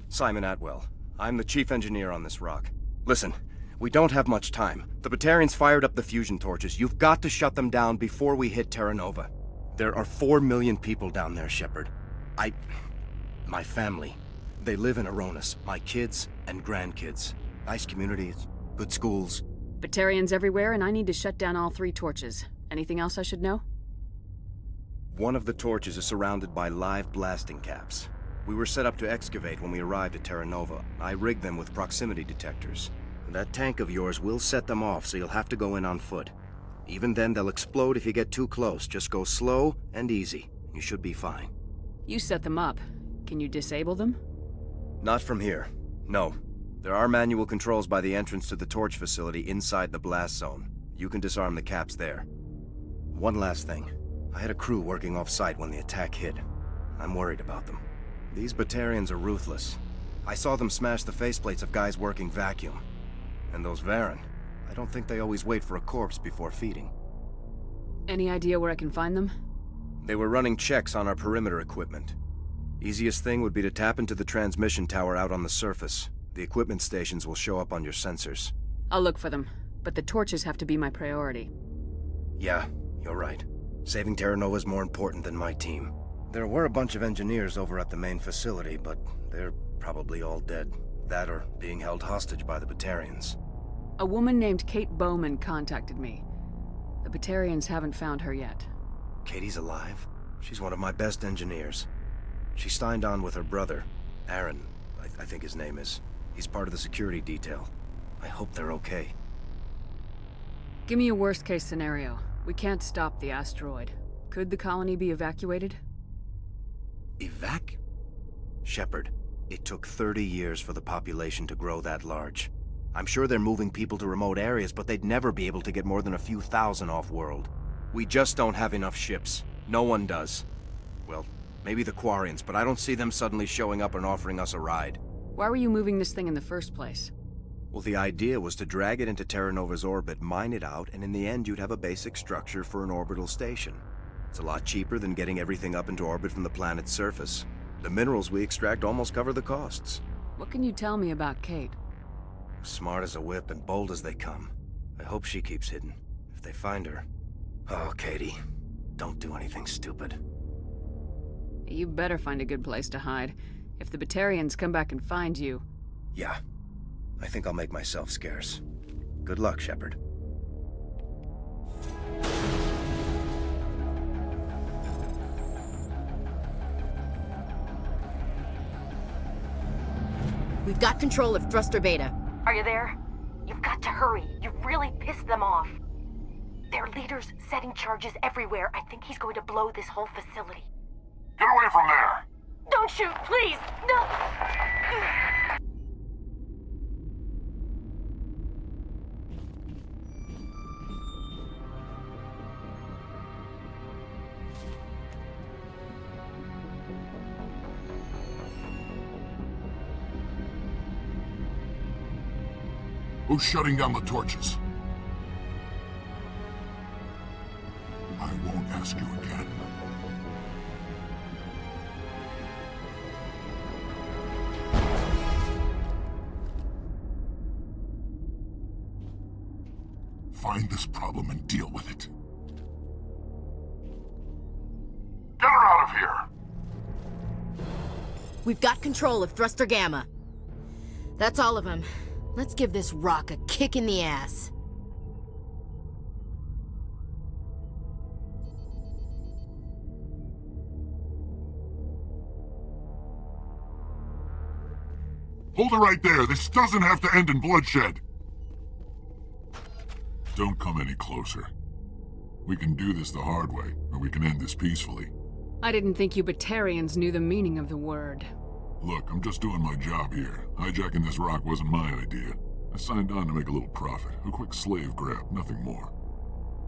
Atwell. I'm the chief engineer on this rock. Listen, we don't have much time. The Batarians fired up the fusion torches. You've got to shut them down before we hit Terra Nova. There are 4 million people down there, Shepard. My family. They live in Aronis. My kids and grandkids. Nice communities, good schools. Batarians everywhere, and I need to shut down all 3 torches. Anything else I should know? One of the torches is surrounded by live blasting caps. We were set up to excavate when we arrived at Terra Nova. I rigged them with proximity detectors. That tank of yours will set them off, so you'll have to go in on foot. Even then, they'll explode if you get too close. Just go slow and easy. You should be fine. You set them up. Can you disable them? Not from here. No. There are manual controls by the entrance to the torch facility inside the blast zone. You can disarm the caps there. One last thing. I had a crew working off-site when the attack hit. I'm worried about them. These Batarians are ruthless. I saw them smash the faceplates of guys working vacuum. And those Varen, I don't think they always wait for a corpse before feeding. Any idea where I can find them? They were running checks on our perimeter equipment. Easiest thing would be to tap into the transmission tower out on the surface. The equipment stations will show up on your sensors. I'll look for them, but the torches have to be my priority. Yeah, you're right. Saving Terra Nova is more important than my team. There were a bunch of engineers over at the main facility, but they're probably all dead. That or being held hostage by the Batarians. A woman named Kate Bowman contacted me. The Batarians haven't found her yet. Katie's alive? She's one of my best engineers. She signed on with her brother, Aaron, I think his name is. He's part of the security detail. I hope they're okay. Give me a worst-case scenario. We can't stop the asteroid. Could the colony be evacuated? Shepard, it took 30 years for the population to grow that large. I'm sure they're moving people to remote areas, but they'd never be able to get more than a few thousand off-world. We just don't have enough ships. No one does. Well, maybe the Quarians, but I don't see them suddenly showing up and offering us a ride. Why were you moving this thing in the first place? Well, the idea was to drag it into Terra Nova's orbit, mine it out, and in the end you'd have a basic structure for an orbital station. It's a lot cheaper than getting everything up into orbit from the planet's surface. The minerals we extract almost cover the costs. What can you tell me about Kate? Smart as a whip and bold as they come. I hope she keeps hidden. If they find her... Oh, Katie. Don't do anything stupid. You better find a good place to hide. If the Batarians come back and find you... Yeah. I think I'll make myself scarce. Good luck, Shepard. We've got control of Thruster Beta. Are you there? You've got to hurry. You've really pissed them off. Their leader's setting charges everywhere. I think he's going to blow this whole facility. Get away from there! Don't shoot, please! No! Who's shutting down the torches? I won't ask you again. Find this problem and deal with it. We've got control of Thruster Gamma. That's all of them. Let's give this rock a kick in the ass. Hold it right there. This doesn't have to end in bloodshed. Don't come any closer. We can do this the hard way, or we can end this peacefully. I didn't think you Batarians knew the meaning of the word. Look, I'm just doing my job here. Hijacking this rock wasn't my idea. I signed on to make a little profit. A quick slave grab, nothing more.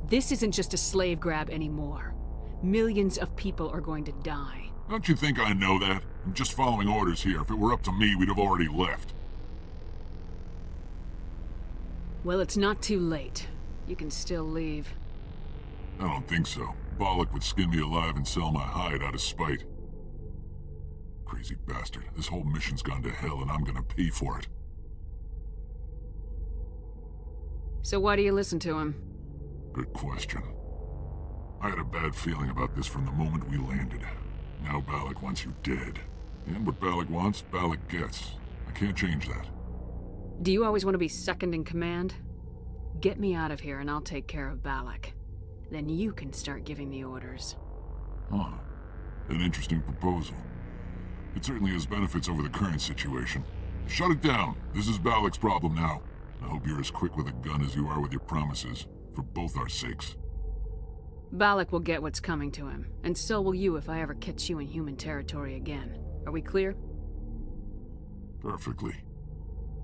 This isn't just a slave grab anymore. Millions of people are going to die. Don't you think I know that? I'm just following orders here. If it were up to me, we'd have already left. Well, it's not too late. You can still leave. I don't think so. Bollock would skin me alive and sell my hide out of spite. Crazy bastard. This whole mission's gone to hell and I'm gonna pay for it. So why do you listen to him? Good question. I had a bad feeling about this from the moment we landed. Now Bollock wants you dead. And what Bollock wants, Bollock gets. I can't change that. Do you always want to be second in command? Get me out of here and I'll take care of Bollock. Then you can start giving the orders. Huh. An interesting proposal. It certainly has benefits over the current situation. Shut it down. This is Bollock's problem now. I hope you're as quick with a gun as you are with your promises, for both our sakes. Bollock will get what's coming to him, and so will you if I ever catch you in human territory again. Are we clear? Perfectly.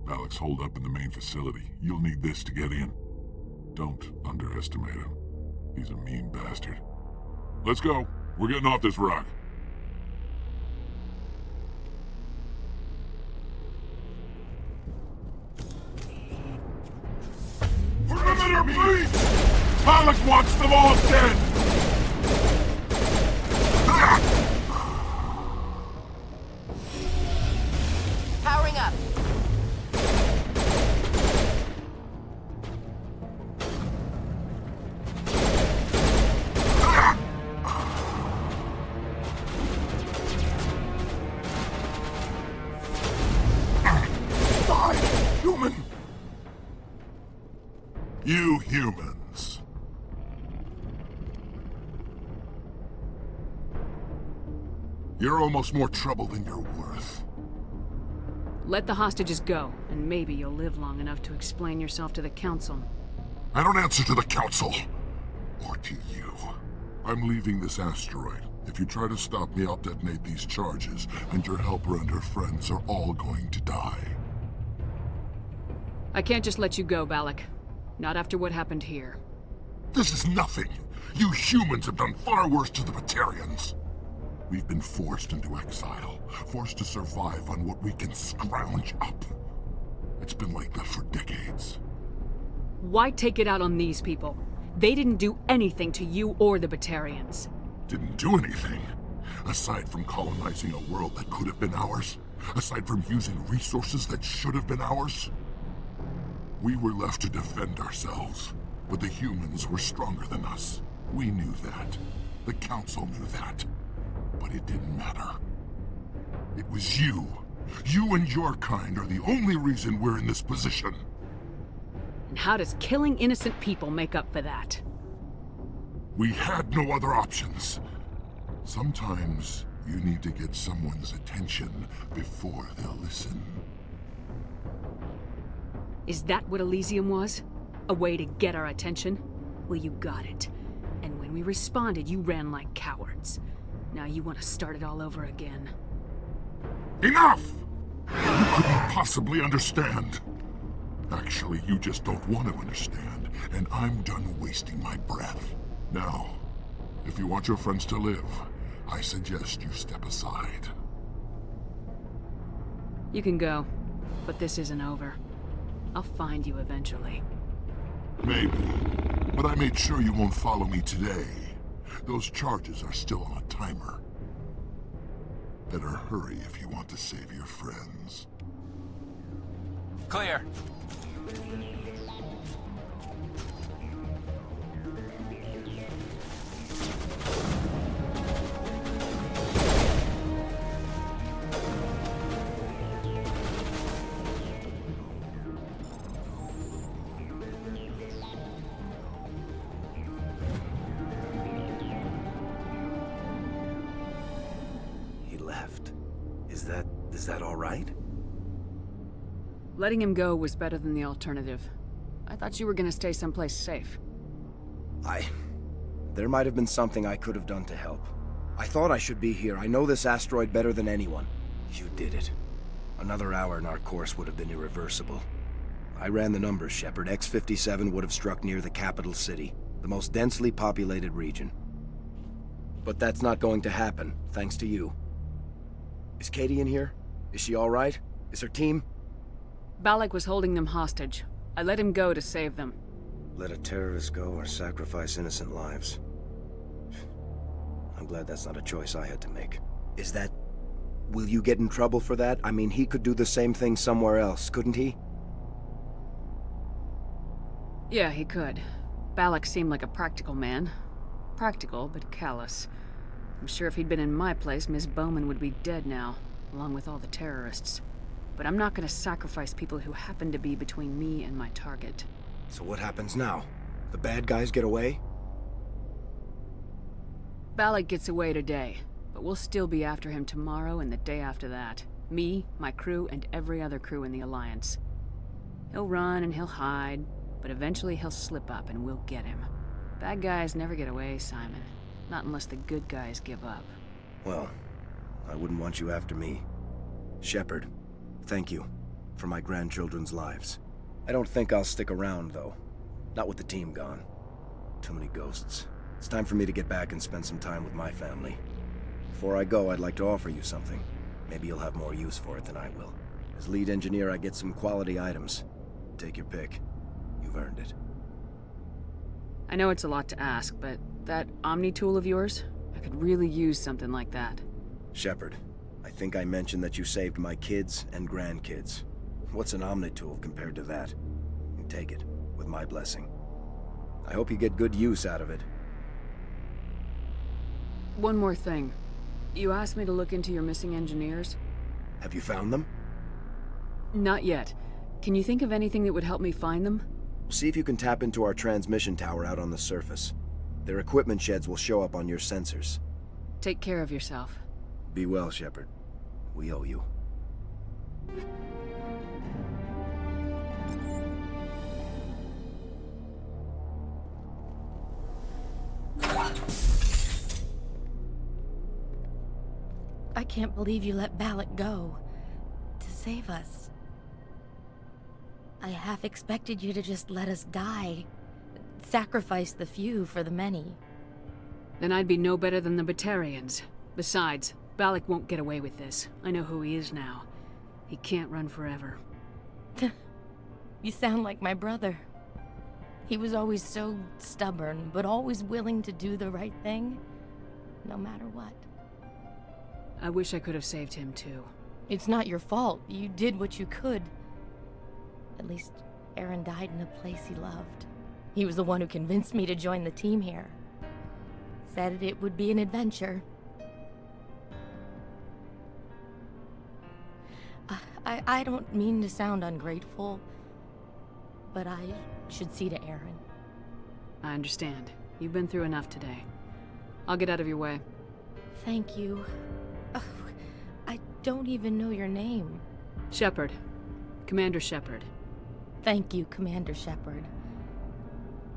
Bollock's holed up in the main facility. You'll need this to get in. Don't underestimate him. He's a mean bastard. Let's go. We're getting off this rock. Perimeter, please! Bollock wants them all dead! Powering up. Human! You humans. You're almost more trouble than you're worth. Let the hostages go, and maybe you'll live long enough to explain yourself to the Council. I don't answer to the Council. Or to you. I'm leaving this asteroid. If you try to stop me, I'll detonate these charges, and your helper and her friends are all going to die. I can't just let you go, Bollock. Not after what happened here. This is nothing. You humans have done far worse to the Batarians. We've been forced into exile, forced to survive on what we can scrounge up. It's been like that for decades. Why take it out on these people? They didn't do anything to you or the Batarians. Didn't do anything. Aside from colonizing a world that could have been ours. Aside from using resources that should have been ours. We were left to defend ourselves, but the humans were stronger than us. We knew that. The Council knew that. But it didn't matter. It was you. You and your kind are the only reason we're in this position. And how does killing innocent people make up for that? We had no other options. Sometimes you need to get someone's attention before they'll listen. Is that what Elysium was? A way to get our attention? Well, you got it. And when we responded, you ran like cowards. Now you want to start it all over again. Enough! You couldn't possibly understand. Actually, you just don't want to understand, and I'm done wasting my breath. Now, if you want your friends to live, I suggest you step aside. You can go, but this isn't over. I'll find you eventually. Maybe, but I made sure you won't follow me today. Those charges are still on a timer. Better hurry if you want to save your friends. Clear. that all right? Letting him go was better than the alternative. I thought you were gonna stay someplace safe. There might have been something I could have done to help. I thought I should be here. I know this asteroid better than anyone. You did it. Another hour and our course would have been irreversible. I ran the numbers, Shepard. X-57 would have struck near the capital city, the most densely populated region. But that's not going to happen, thanks to you. Is Katie in here? Is she all right? Is her team? Balak was holding them hostage. I let him go to save them. Let a terrorist go or sacrifice innocent lives. I'm glad that's not a choice I had to make. Is that... Will you get in trouble for that? I mean, he could do the same thing somewhere else, couldn't he? Yeah, he could. Balak seemed like a practical man. Practical, but callous. I'm sure if he'd been in my place, Miss Bowman would be dead now, along with all the terrorists. But I'm not gonna sacrifice people who happen to be between me and my target. So what happens now? The bad guys get away? Balak gets away today, but we'll still be after him tomorrow and the day after that. Me, my crew, and every other crew in the Alliance. He'll run and he'll hide, but eventually he'll slip up and we'll get him. Bad guys never get away, Simon. Not unless the good guys give up. Well, I wouldn't want you after me. Shepard, thank you for my grandchildren's lives. I don't think I'll stick around, though. Not with the team gone. Too many ghosts. It's time for me to get back and spend some time with my family. Before I go, I'd like to offer you something. Maybe you'll have more use for it than I will. As lead engineer, I get some quality items. Take your pick. You've earned it. I know it's a lot to ask, but that Omni tool of yours? I could really use something like that. Shepard, I think I mentioned that you saved my kids and grandkids. What's an Omni tool compared to that? You take it, with my blessing. I hope you get good use out of it. One more thing. You asked me to look into your missing engineers? Have you found them? Not yet. Can you think of anything that would help me find them? See if you can tap into our transmission tower out on the surface. Their equipment sheds will show up on your sensors. Take care of yourself. Be well, Shepard. We owe you. I can't believe you let Balak go. To save us. I half expected you to just let us die. Sacrifice the few for the many. Then I'd be no better than the Batarians. Besides, Balak won't get away with this. I know who he is now. He can't run forever. You sound like my brother. He was always so stubborn, but always willing to do the right thing, no matter what. I wish I could have saved him too. It's not your fault. You did what you could. At least Aaron died in a place he loved. He was the one who convinced me to join the team here. Said it would be an adventure. I don't mean to sound ungrateful, but I should see to Aaron. I understand. You've been through enough today. I'll get out of your way. Thank you. I don't even know your name. Shepard. Commander Shepard. Thank you, Commander Shepard.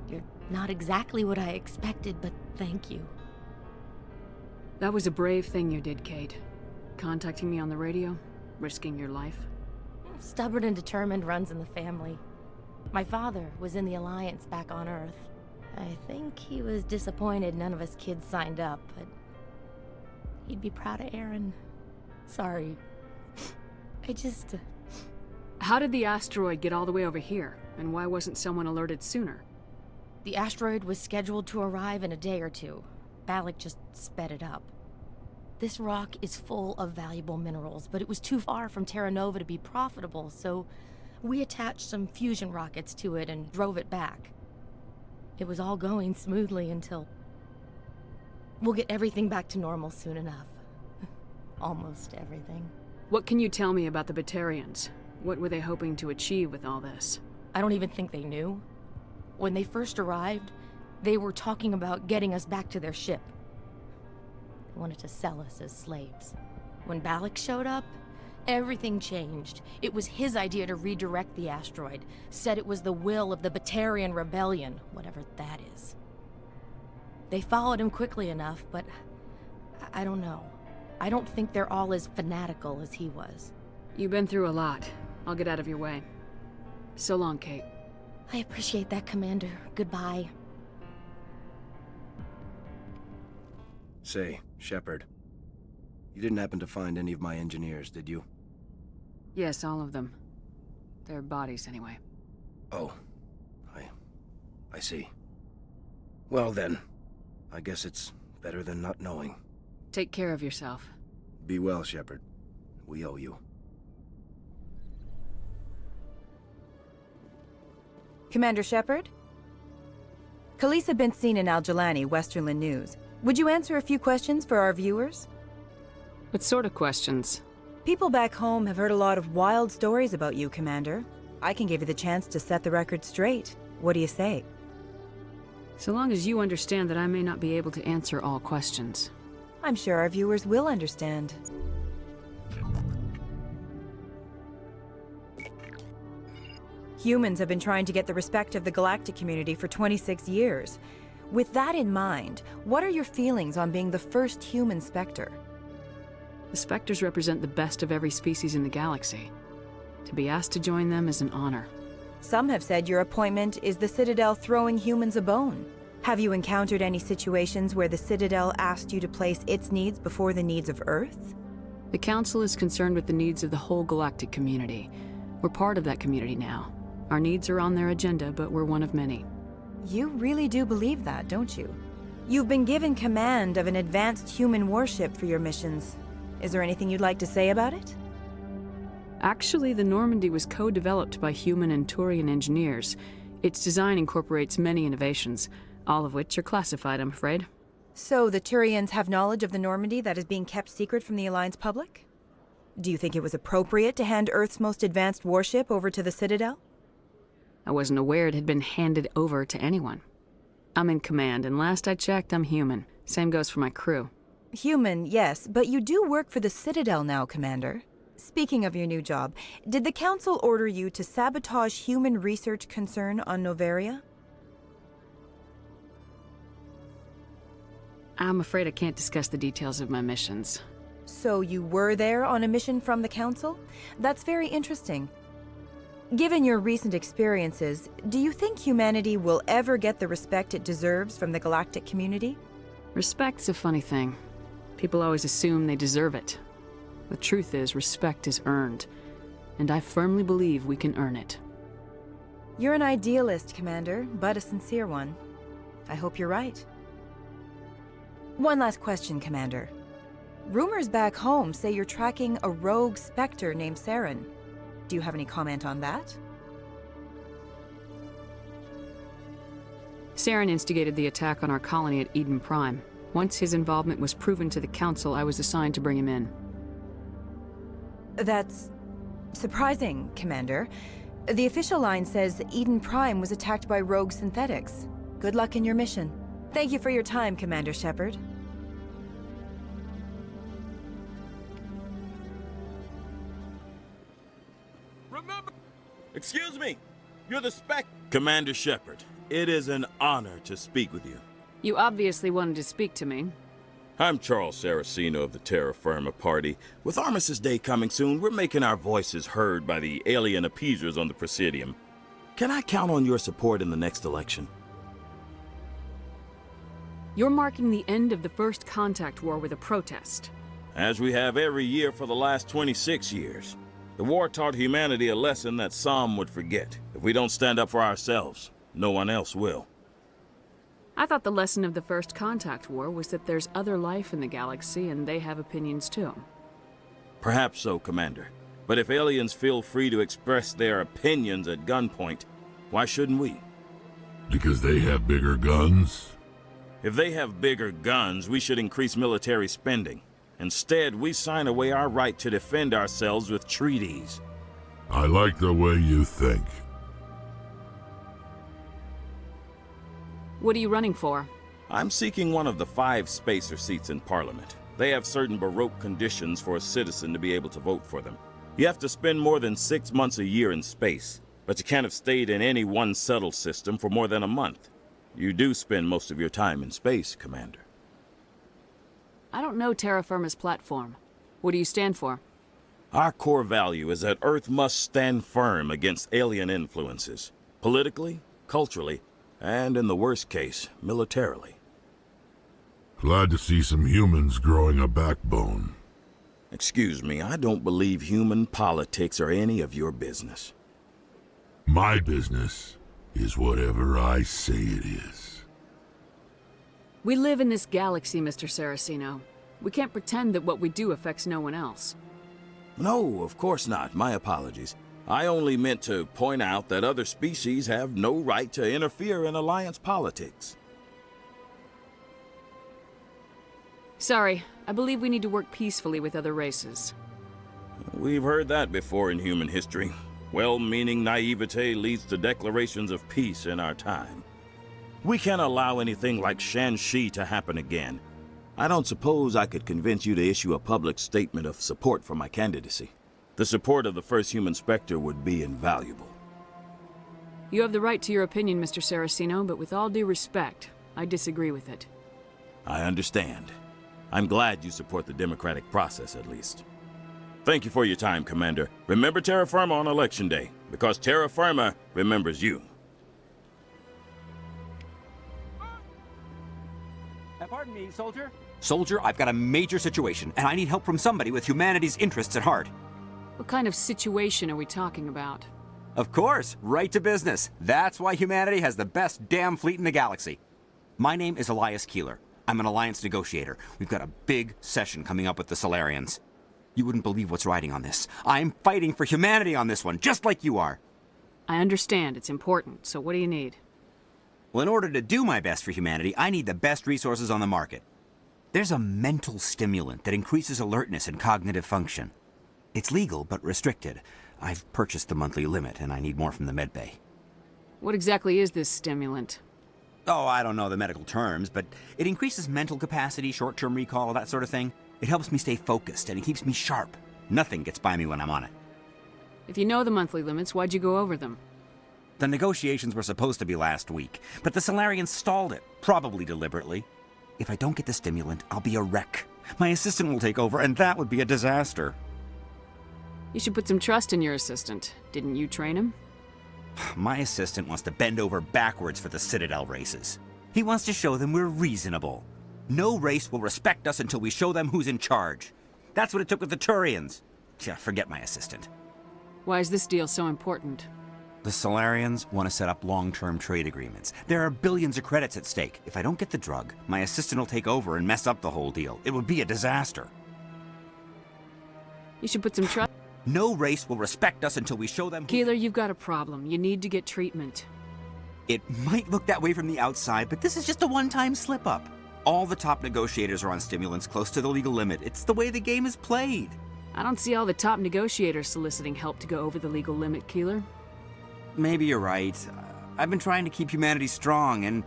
You're not exactly what I expected, but thank you. That was a brave thing you did, Kate. Contacting me on the radio, risking your life. Stubborn and determined runs in the family. My father was in the Alliance back on Earth. I think he was disappointed none of us kids signed up, but he'd be proud of Aaron. Sorry. I just... How did the asteroid get all the way over here? And why wasn't someone alerted sooner? The asteroid was scheduled to arrive in a day or two. Balak just sped it up. This rock is full of valuable minerals, but it was too far from Terra Nova to be profitable, so we attached some fusion rockets to it and drove it back. It was all going smoothly until... We'll get everything back to normal soon enough. Almost everything. What can you tell me about the Batarians? What were they hoping to achieve with all this? I don't even think they knew. When they first arrived, they were talking about getting us back to their ship. They wanted to sell us as slaves. When Balak showed up, Everything changed. It was his idea to redirect the asteroid. Said it was the will of the Batarian Rebellion, whatever that is. They followed him quickly enough, but I don't know. I don't think they're all as fanatical as he was. You've been through a lot. I'll get out of your way. So long, Kate. I appreciate that, Commander. Goodbye. Say, Shepard. You didn't happen to find any of my engineers, did you? Yes, all of them. Their bodies, anyway. Oh. I see. Well then, I guess it's better than not knowing. Take care of yourself. Be well, Shepard. We owe you. Commander Shepard? Khaleesa bint Sina Al-Jalani, Westerland News. Would you answer a few questions for our viewers? What sort of questions? People back home have heard a lot of wild stories about you, Commander. I can give you the chance to set the record straight. What do you say? So long as you understand that I may not be able to answer all questions. I'm sure our viewers will understand. Humans have been trying to get the respect of the galactic community for 26 years. With that in mind, what are your feelings on being the first human Spectre? The Spectres represent the best of every species in the galaxy. To be asked to join them is an honor. Some have said your appointment is the Citadel throwing humans a bone. Have you encountered any situations where the Citadel asked you to place its needs before the needs of Earth? The Council is concerned with the needs of the whole galactic community. We're part of that community now. Our needs are on their agenda, but we're one of many. You really do believe that, don't you? You've been given command of an advanced human warship for your missions. Is there anything you'd like to say about it? Actually, the Normandy was co-developed by human and Turian engineers. Its design incorporates many innovations, all of which are classified, I'm afraid. So the Turians have knowledge of the Normandy that is being kept secret from the Alliance public? Do you think it was appropriate to hand Earth's most advanced warship over to the Citadel? I wasn't aware it had been handed over to anyone. I'm in command, and last I checked, I'm human. Same goes for my crew. Human, yes, but you do work for the Citadel now, Commander. Speaking of your new job, did the Council order you to sabotage human research concern on Noveria? I'm afraid I can't discuss the details of my missions. So you were there on a mission from the Council? That's very interesting. Given your recent experiences, do you think humanity will ever get the respect it deserves from the galactic community? Respect's a funny thing. People always assume they deserve it. The truth is, respect is earned, and I firmly believe we can earn it. You're an idealist, Commander, but a sincere one. I hope you're right. One last question, Commander. Rumors back home say you're tracking a rogue Spectre named Saren. Do you have any comment on that? Saren instigated the attack on our colony at Eden Prime. Once his involvement was proven to the Council, I was assigned to bring him in. That's surprising, Commander. The official line says Eden Prime was attacked by rogue synthetics. Good luck in your mission. Thank you for your time, Commander Shepard. Excuse me, you're the Commander Shepard. It is an honor to speak with you. You obviously wanted to speak to me. I'm Charles Saraceno of the Terra Firma Party. With Armistice Day coming soon, we're making our voices heard by the alien appeasers on the Presidium. Can I count on your support in the next election? You're marking the end of the First Contact War with a protest. As we have every year for the last 26 years. The war taught humanity a lesson that some would forget. If we don't stand up for ourselves, no one else will. I thought the lesson of the First Contact War was that there's other life in the galaxy and they have opinions too. Perhaps so, Commander. But if aliens feel free to express their opinions at gunpoint, why shouldn't we? Because they have bigger guns? If they have bigger guns, we should increase military spending. Instead, we sign away our right to defend ourselves with treaties. I like the way you think. What are you running for? I'm seeking one of the 5 spacer seats in Parliament. They have certain Baroque conditions for a citizen to be able to vote for them. You have to spend more than 6 months a year in space, but you can't have stayed in any one settled system for more than a month. You do spend most of your time in space, Commander. I don't know terra firma's platform. What do you stand for? Our core value is that Earth must stand firm against alien influences, politically, culturally, and in the worst case, militarily. Glad to see some humans growing a backbone. Excuse me, I don't believe human politics are any of your business. My business is whatever I say it is. We live in this galaxy, Mr. Saraceno. We can't pretend that what we do affects no one else. No, of course not. My apologies. I only meant to point out that other species have no right to interfere in alliance politics. Sorry, I believe we need to work peacefully with other races. We've heard that before in human history. Well-meaning naivete leads to declarations of peace in our time. We can't allow anything like Shanxi to happen again. I don't suppose I could convince you to issue a public statement of support for my candidacy. The support of the first human Spectre would be invaluable. You have the right to your opinion, Mr. Saraceno, but with all due respect, I disagree with it. I understand. I'm glad you support the democratic process, at least. Thank you for your time, Commander. Remember Terra Firma on Election Day, because Terra Firma remembers you. Pardon me, soldier? Soldier, I've got a major situation, and I need help from somebody with humanity's interests at heart. What kind of situation are we talking about? Of course, right to business. That's why humanity has the best damn fleet in the galaxy. My name is Elias Keeler. I'm an alliance negotiator. We've got a big session coming up with the Solarians. You wouldn't believe what's riding on this. I'm fighting for humanity on this one, just like you are. I understand. It's important. So what do you need? Well, in order to do my best for humanity, I need the best resources on the market. There's a mental stimulant that increases alertness and cognitive function. It's legal, but restricted. I've purchased the monthly limit, and I need more from the medbay. What exactly is this stimulant? Oh, I don't know the medical terms, but it increases mental capacity, short-term recall, that sort of thing. It helps me stay focused, and it keeps me sharp. Nothing gets by me when I'm on it. If you know the monthly limits, why'd you go over them? The negotiations were supposed to be last week, but the Solarians stalled it, probably deliberately. If I don't get the stimulant, I'll be a wreck. My assistant will take over, and that would be a disaster. You should put some trust in your assistant. Didn't you train him? My assistant wants to bend over backwards for the Citadel races. He wants to show them we're reasonable. No race will respect us until we show them who's in charge. That's what it took with the Turians. Yeah, forget my assistant. Why is this deal so important? The Solarians want to set up long-term trade agreements. There are billions of credits at stake. If I don't get the drug, my assistant will take over and mess up the whole deal. It would be a disaster. You should put some trust. No race will respect us until we show them. Keeler, you've got a problem. You need to get treatment. It might look that way from the outside, but this is just a one-time slip-up. All the top negotiators are on stimulants close to the legal limit. It's the way the game is played. I don't see all the top negotiators soliciting help to go over the legal limit, Keeler. Maybe you're right. I've been trying to keep humanity strong, and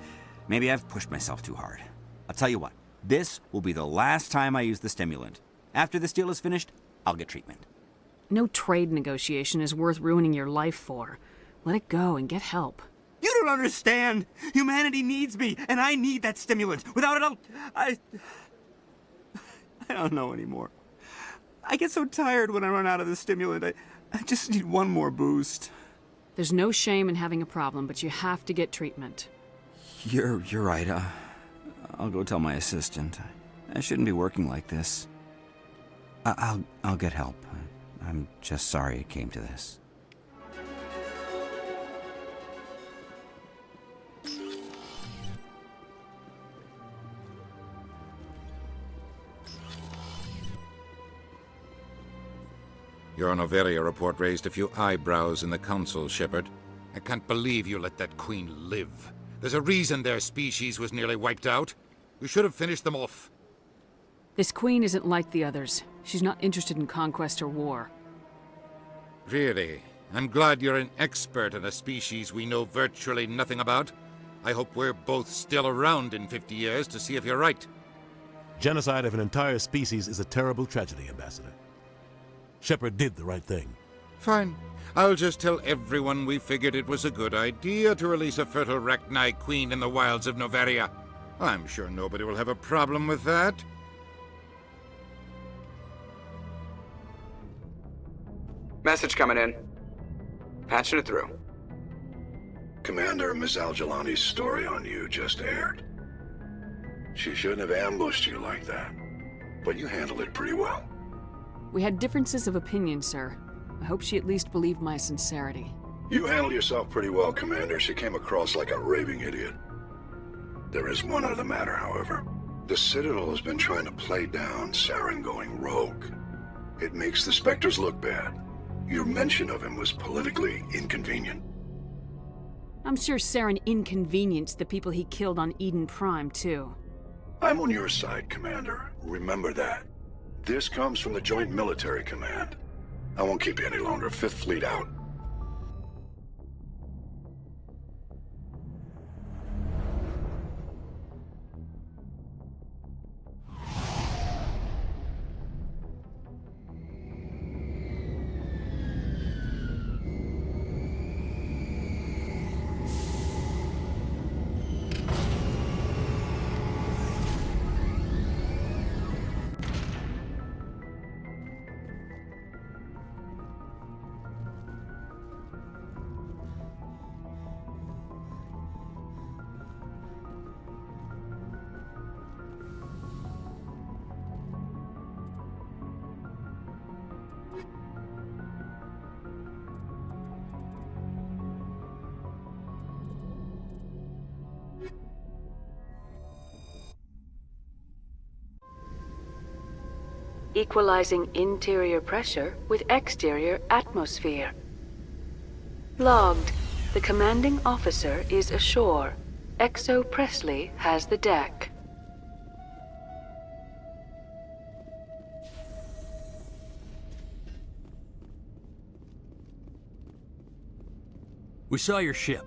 maybe I've pushed myself too hard. I'll tell you what, this will be the last time I use the stimulant. After this deal is finished, I'll get treatment. No trade negotiation is worth ruining your life for. Let it go and get help. You don't understand! Humanity needs me, and I need that stimulant. Without it, I don't know anymore. I get so tired when I run out of the stimulant. I just need one more boost. There's no shame in having a problem, but you have to get treatment. You're right. I'll go tell my assistant. I shouldn't be working like this. I'll get help. I'm just sorry it came to this. Your Noveria report raised a few eyebrows in the council, Shepard. I can't believe you let that queen live. There's a reason their species was nearly wiped out. You should have finished them off. This queen isn't like the others. She's not interested in conquest or war. Really? I'm glad you're an expert in a species we know virtually nothing about. I hope we're both still around in 50 years to see if you're right. Genocide of an entire species is a terrible tragedy, Ambassador. Shepard did the right thing. Fine. I'll just tell everyone we figured it was a good idea to release a fertile Rachni queen in the wilds of Noveria. I'm sure nobody will have a problem with that. Message coming in. Patching it through. Commander, Ms. Al-Jalani's story on you just aired. She shouldn't have ambushed you like that, but you handled it pretty well. We had differences of opinion, sir. I hope she at least believed my sincerity. You handled yourself pretty well, Commander. She came across like a raving idiot. There is one other matter, however. The Citadel has been trying to play down Saren going rogue. It makes the Spectres look bad. Your mention of him was politically inconvenient. I'm sure Saren inconvenienced the people he killed on Eden Prime, too. I'm on your side, Commander. Remember that. This comes from the Joint Military Command. I won't keep you any longer. Fifth Fleet out. Equalizing interior pressure with exterior atmosphere. Logged. The commanding officer is ashore. Exo Presley has the deck. We saw your ship.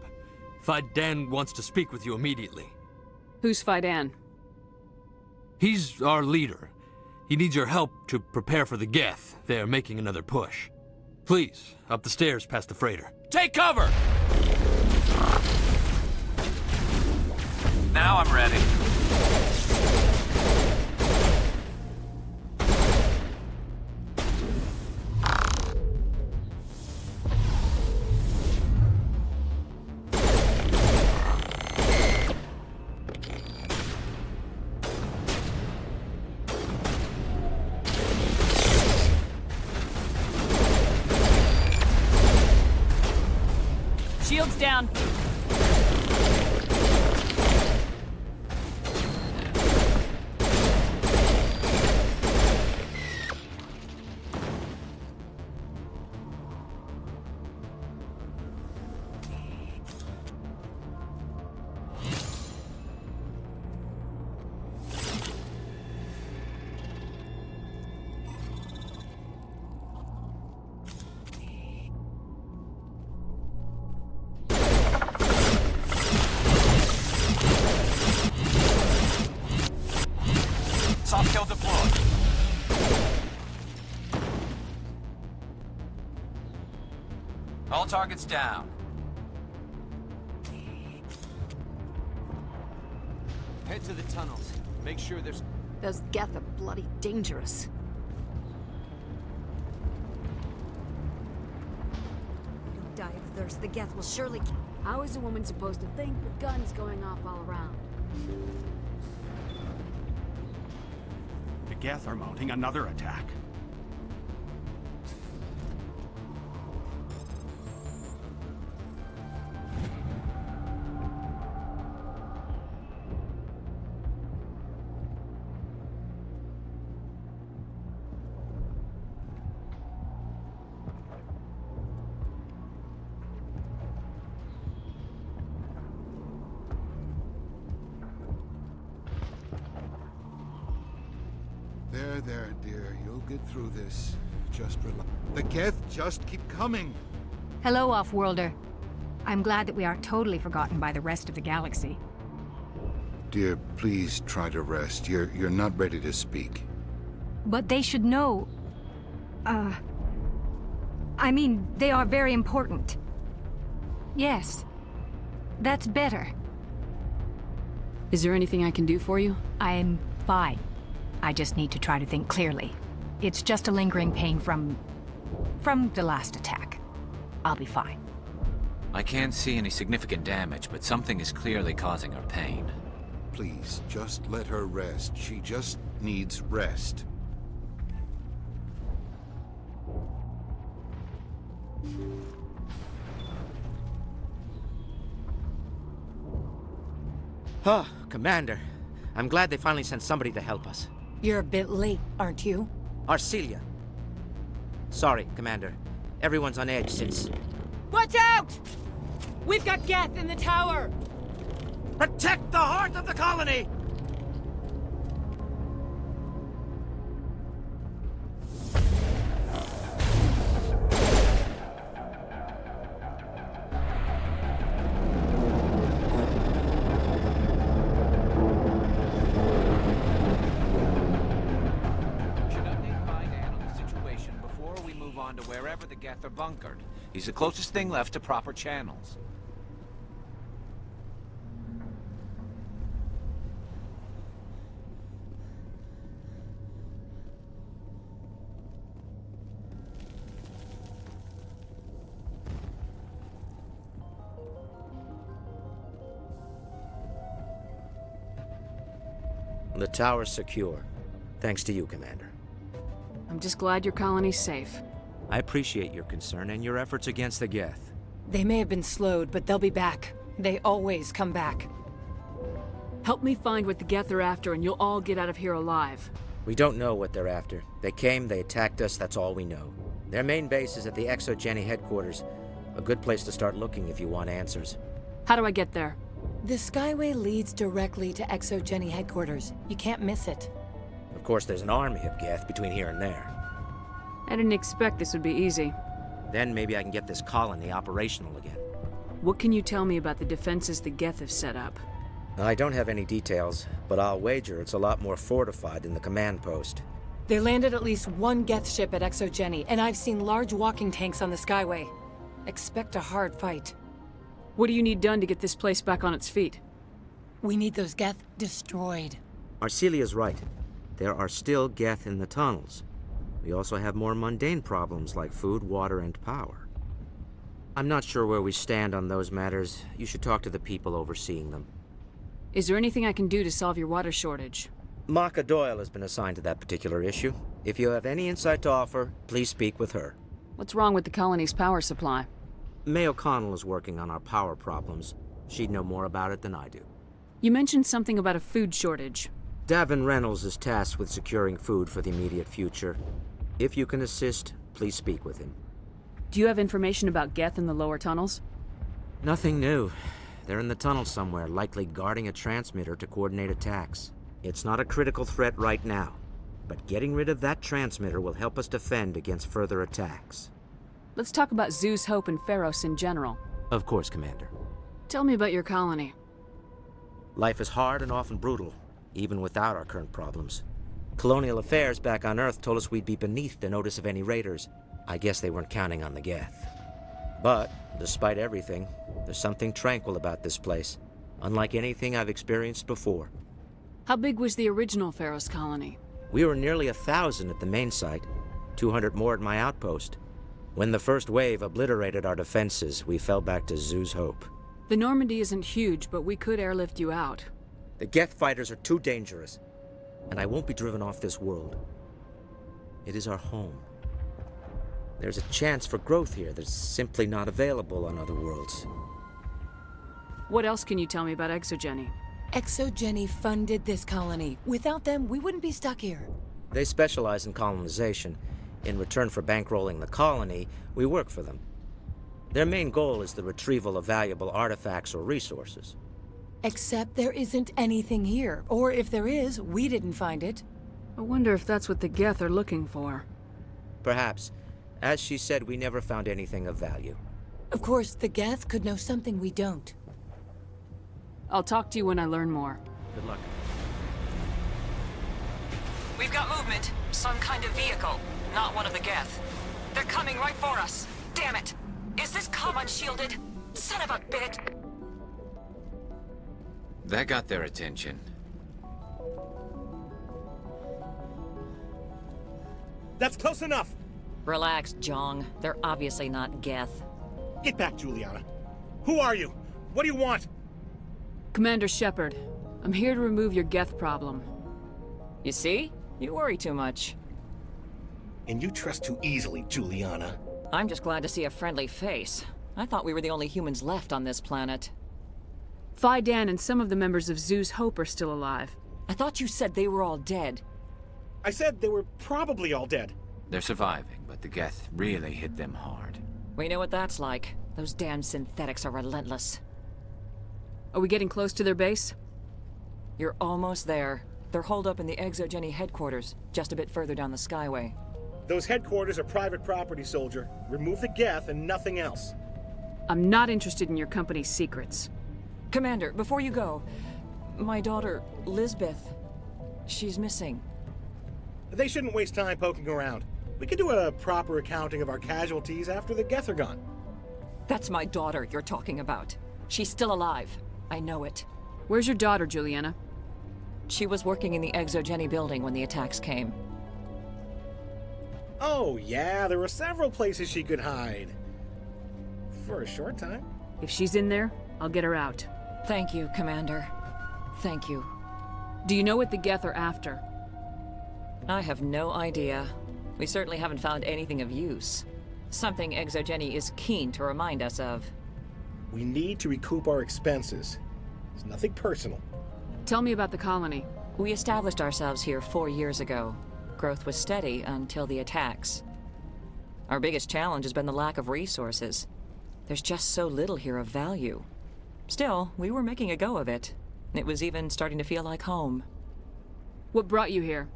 Fidan wants to speak with you immediately. Who's Fidan? He's our leader. He needs your help to prepare for the Geth. They're making another push. Please, up the stairs past the freighter. Take cover! Now I'm ready. Shields down. Soft kill deployed. All targets down. Head to the tunnels. Make sure there's... Those Geth are bloody dangerous. Don't die of thirst. The Geth will surely... How is a woman supposed to think with guns going off all around? The Geth are mounting another attack. There, dear. You'll get through this. Just relax. The Geth just keep coming. Hello, Off-Worlder. I'm glad that we aren't totally forgotten by the rest of the galaxy. Dear, please try to rest. You're not ready to speak. But they should know... I mean, they are very important. Yes. That's better. Is there anything I can do for you? I'm fine. I just need to try to think clearly. It's just a lingering pain from the last attack. I'll be fine. I can't see any significant damage, but something is clearly causing her pain. Please, just let her rest. She just needs rest. Oh, Commander. I'm glad they finally sent somebody to help us. You're a bit late, aren't you? Arcelia. Sorry, Commander. Everyone's on edge since... Watch out! We've got Geth in the tower! Protect the heart of the colony! To wherever the Geth are bunkered. He's the closest thing left to proper channels. The tower's secure. Thanks to you, Commander. I'm just glad your colony's safe. I appreciate your concern and your efforts against the Geth. They may have been slowed, but they'll be back. They always come back. Help me find what the Geth are after, and you'll all get out of here alive. We don't know what they're after. They came, they attacked us, that's all we know. Their main base is at the ExoGeni headquarters. A good place to start looking if you want answers. How do I get there? The Skyway leads directly to ExoGeni headquarters. You can't miss it. Of course, there's an army of Geth between here and there. I didn't expect this would be easy. Then maybe I can get this colony operational again. What can you tell me about the defenses the Geth have set up? I don't have any details, but I'll wager it's a lot more fortified than the command post. They landed at least one Geth ship at ExoGeni, and I've seen large walking tanks on the Skyway. Expect a hard fight. What do you need done to get this place back on its feet? We need those Geth destroyed. Arcelia's right. There are still Geth in the tunnels. We also have more mundane problems like food, water, and power. I'm not sure where we stand on those matters. You should talk to the people overseeing them. Is there anything I can do to solve your water shortage? Maka Doyle has been assigned to that particular issue. If you have any insight to offer, please speak with her. What's wrong with the colony's power supply? May O'Connell is working on our power problems. She'd know more about it than I do. You mentioned something about a food shortage. Davin Reynolds is tasked with securing food for the immediate future. If you can assist, please speak with him. Do you have information about Geth in the lower tunnels? Nothing new. They're in the tunnel somewhere, likely guarding a transmitter to coordinate attacks. It's not a critical threat right now, but getting rid of that transmitter will help us defend against further attacks. Let's talk about Zeus, Hope, and Pharos in general. Of course, Commander. Tell me about your colony. Life is hard and often brutal, even without our current problems. Colonial Affairs back on Earth told us we'd be beneath the notice of any raiders. I guess they weren't counting on the Geth. But, despite everything, there's something tranquil about this place, unlike anything I've experienced before. How big was the original Pharos colony? We were nearly 1,000 at the main site, 200 more at my outpost. When the first wave obliterated our defenses, we fell back to Zeus Hope. The Normandy isn't huge, but we could airlift you out. The Geth fighters are too dangerous, and I won't be driven off this world. It is our home. There's a chance for growth here that's simply not available on other worlds. What else can you tell me about ExoGeni? ExoGeni funded this colony. Without them, we wouldn't be stuck here. They specialize in colonization. In return for bankrolling the colony, we work for them. Their main goal is the retrieval of valuable artifacts or resources. Except there isn't anything here. Or if there is, we didn't find it. I wonder if that's what the Geth are looking for. Perhaps. As she said, we never found anything of value. Of course, the Geth could know something we don't. I'll talk to you when I learn more. Good luck. We've got movement. Some kind of vehicle. Not one of the Geth. They're coming right for us. Damn it! Is this comm unshielded? Son of a bitch! That got their attention. That's close enough! Relax, Jong. They're obviously not Geth. Get back, Juliana. Who are you? What do you want? Commander Shepard, I'm here to remove your Geth problem. You see? You worry too much. And you trust too easily, Juliana. I'm just glad to see a friendly face. I thought we were the only humans left on this planet. Phi Dan and some of the members of Zoo's Hope are still alive. I thought you said they were all dead. I said they were probably all dead. They're surviving, but the Geth really hit them hard. We know what that's like. Those damn synthetics are relentless. Are we getting close to their base? You're almost there. They're holed up in the Exogeny headquarters, just a bit further down the Skyway. Those headquarters are private property, soldier. Remove the Geth and nothing else. I'm not interested in your company's secrets. Commander, before you go, my daughter, Lisbeth, she's missing. They shouldn't waste time poking around. We can do a proper accounting of our casualties after the Geth are gone. That's my daughter you're talking about. She's still alive. I know it. Where's your daughter, Juliana? She was working in the Exogeny building when the attacks came. Oh, yeah, there were several places she could hide. For a short time. If she's in there, I'll get her out. Thank you, Commander. Thank you. Do you know what the Geth are after? I have no idea. We certainly haven't found anything of use. Something Exogeny is keen to remind us of. We need to recoup our expenses. It's nothing personal. Tell me about the colony. We established ourselves here 4 years ago. Growth was steady until the attacks. Our biggest challenge has been the lack of resources. There's just so little here of value. Still, we were making a go of it. It was even starting to feel like home. What brought you here?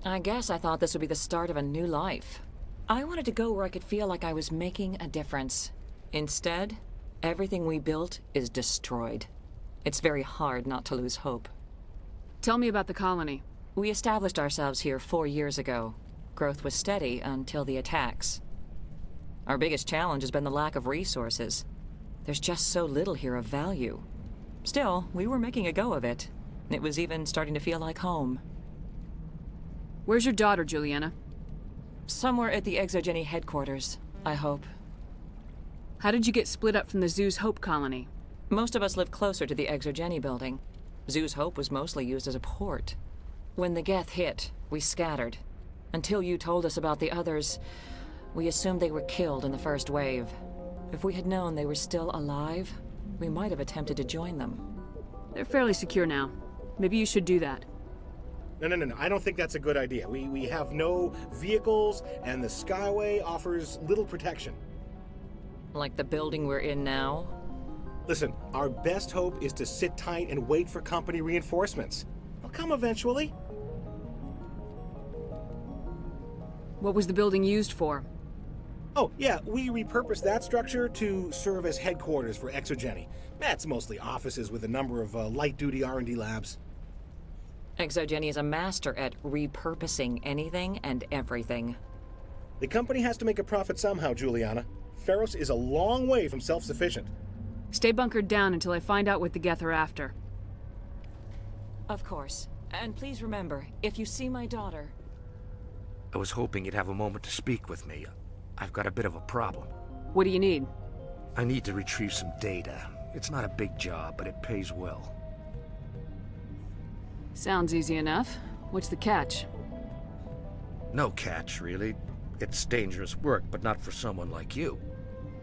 I guess I thought this would be the start of a new life. I wanted to go where I could feel like I was making a difference. Instead, everything we built is destroyed. It's very hard not to lose hope. Tell me about the colony. We established ourselves here 4 years ago. Growth was steady until the attacks. Our biggest challenge has been the lack of resources. There's just so little here of value. Still, we were making a go of it. It was even starting to feel like home. Where's your daughter, Juliana? Somewhere at the Exogeny headquarters, I hope. How did you get split up from the Zoo's Hope colony? Most of us live closer to the Exogeny building. Zoo's Hope was mostly used as a port. When the Geth hit, we scattered. Until you told us about the others, we assumed they were killed in the first wave. If we had known they were still alive, we might have attempted to join them. They're fairly secure now. Maybe you should do that. No. I don't think that's a good idea. We have no vehicles, and the Skyway offers little protection. Like the building we're in now? Listen, our best hope is to sit tight and wait for company reinforcements. They'll come eventually. What was the building used for? Oh, yeah, we repurposed that structure to serve as headquarters for Exogeny. That's mostly offices with a number of light-duty R&D labs. Exogeny is a master at repurposing anything and everything. The company has to make a profit somehow, Juliana. Feros is a long way from self-sufficient. Stay bunkered down until I find out what the Geth are after. Of course. And please remember, if you see my daughter... I was hoping you'd have a moment to speak with me. I've got a bit of a problem. What do you need? I need to retrieve some data. It's not a big job, but it pays well. Sounds easy enough. What's the catch? No catch, really. It's dangerous work, but not for someone like you.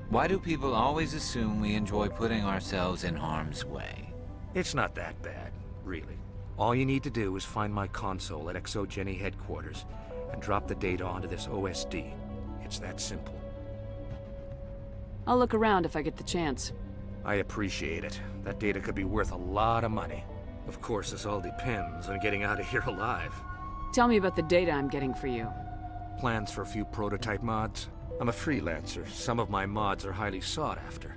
Why do people always assume we enjoy putting ourselves in harm's way? It's not that bad, really. All you need to do is find my console at Exogeny headquarters and drop the data onto this OSD. It's that simple. I'll look around if I get the chance. I appreciate it. That data could be worth a lot of money. Of course, this all depends on getting out of here alive. Tell me about the data I'm getting for you. Plans for a few prototype mods? I'm a freelancer. Some of my mods are highly sought after.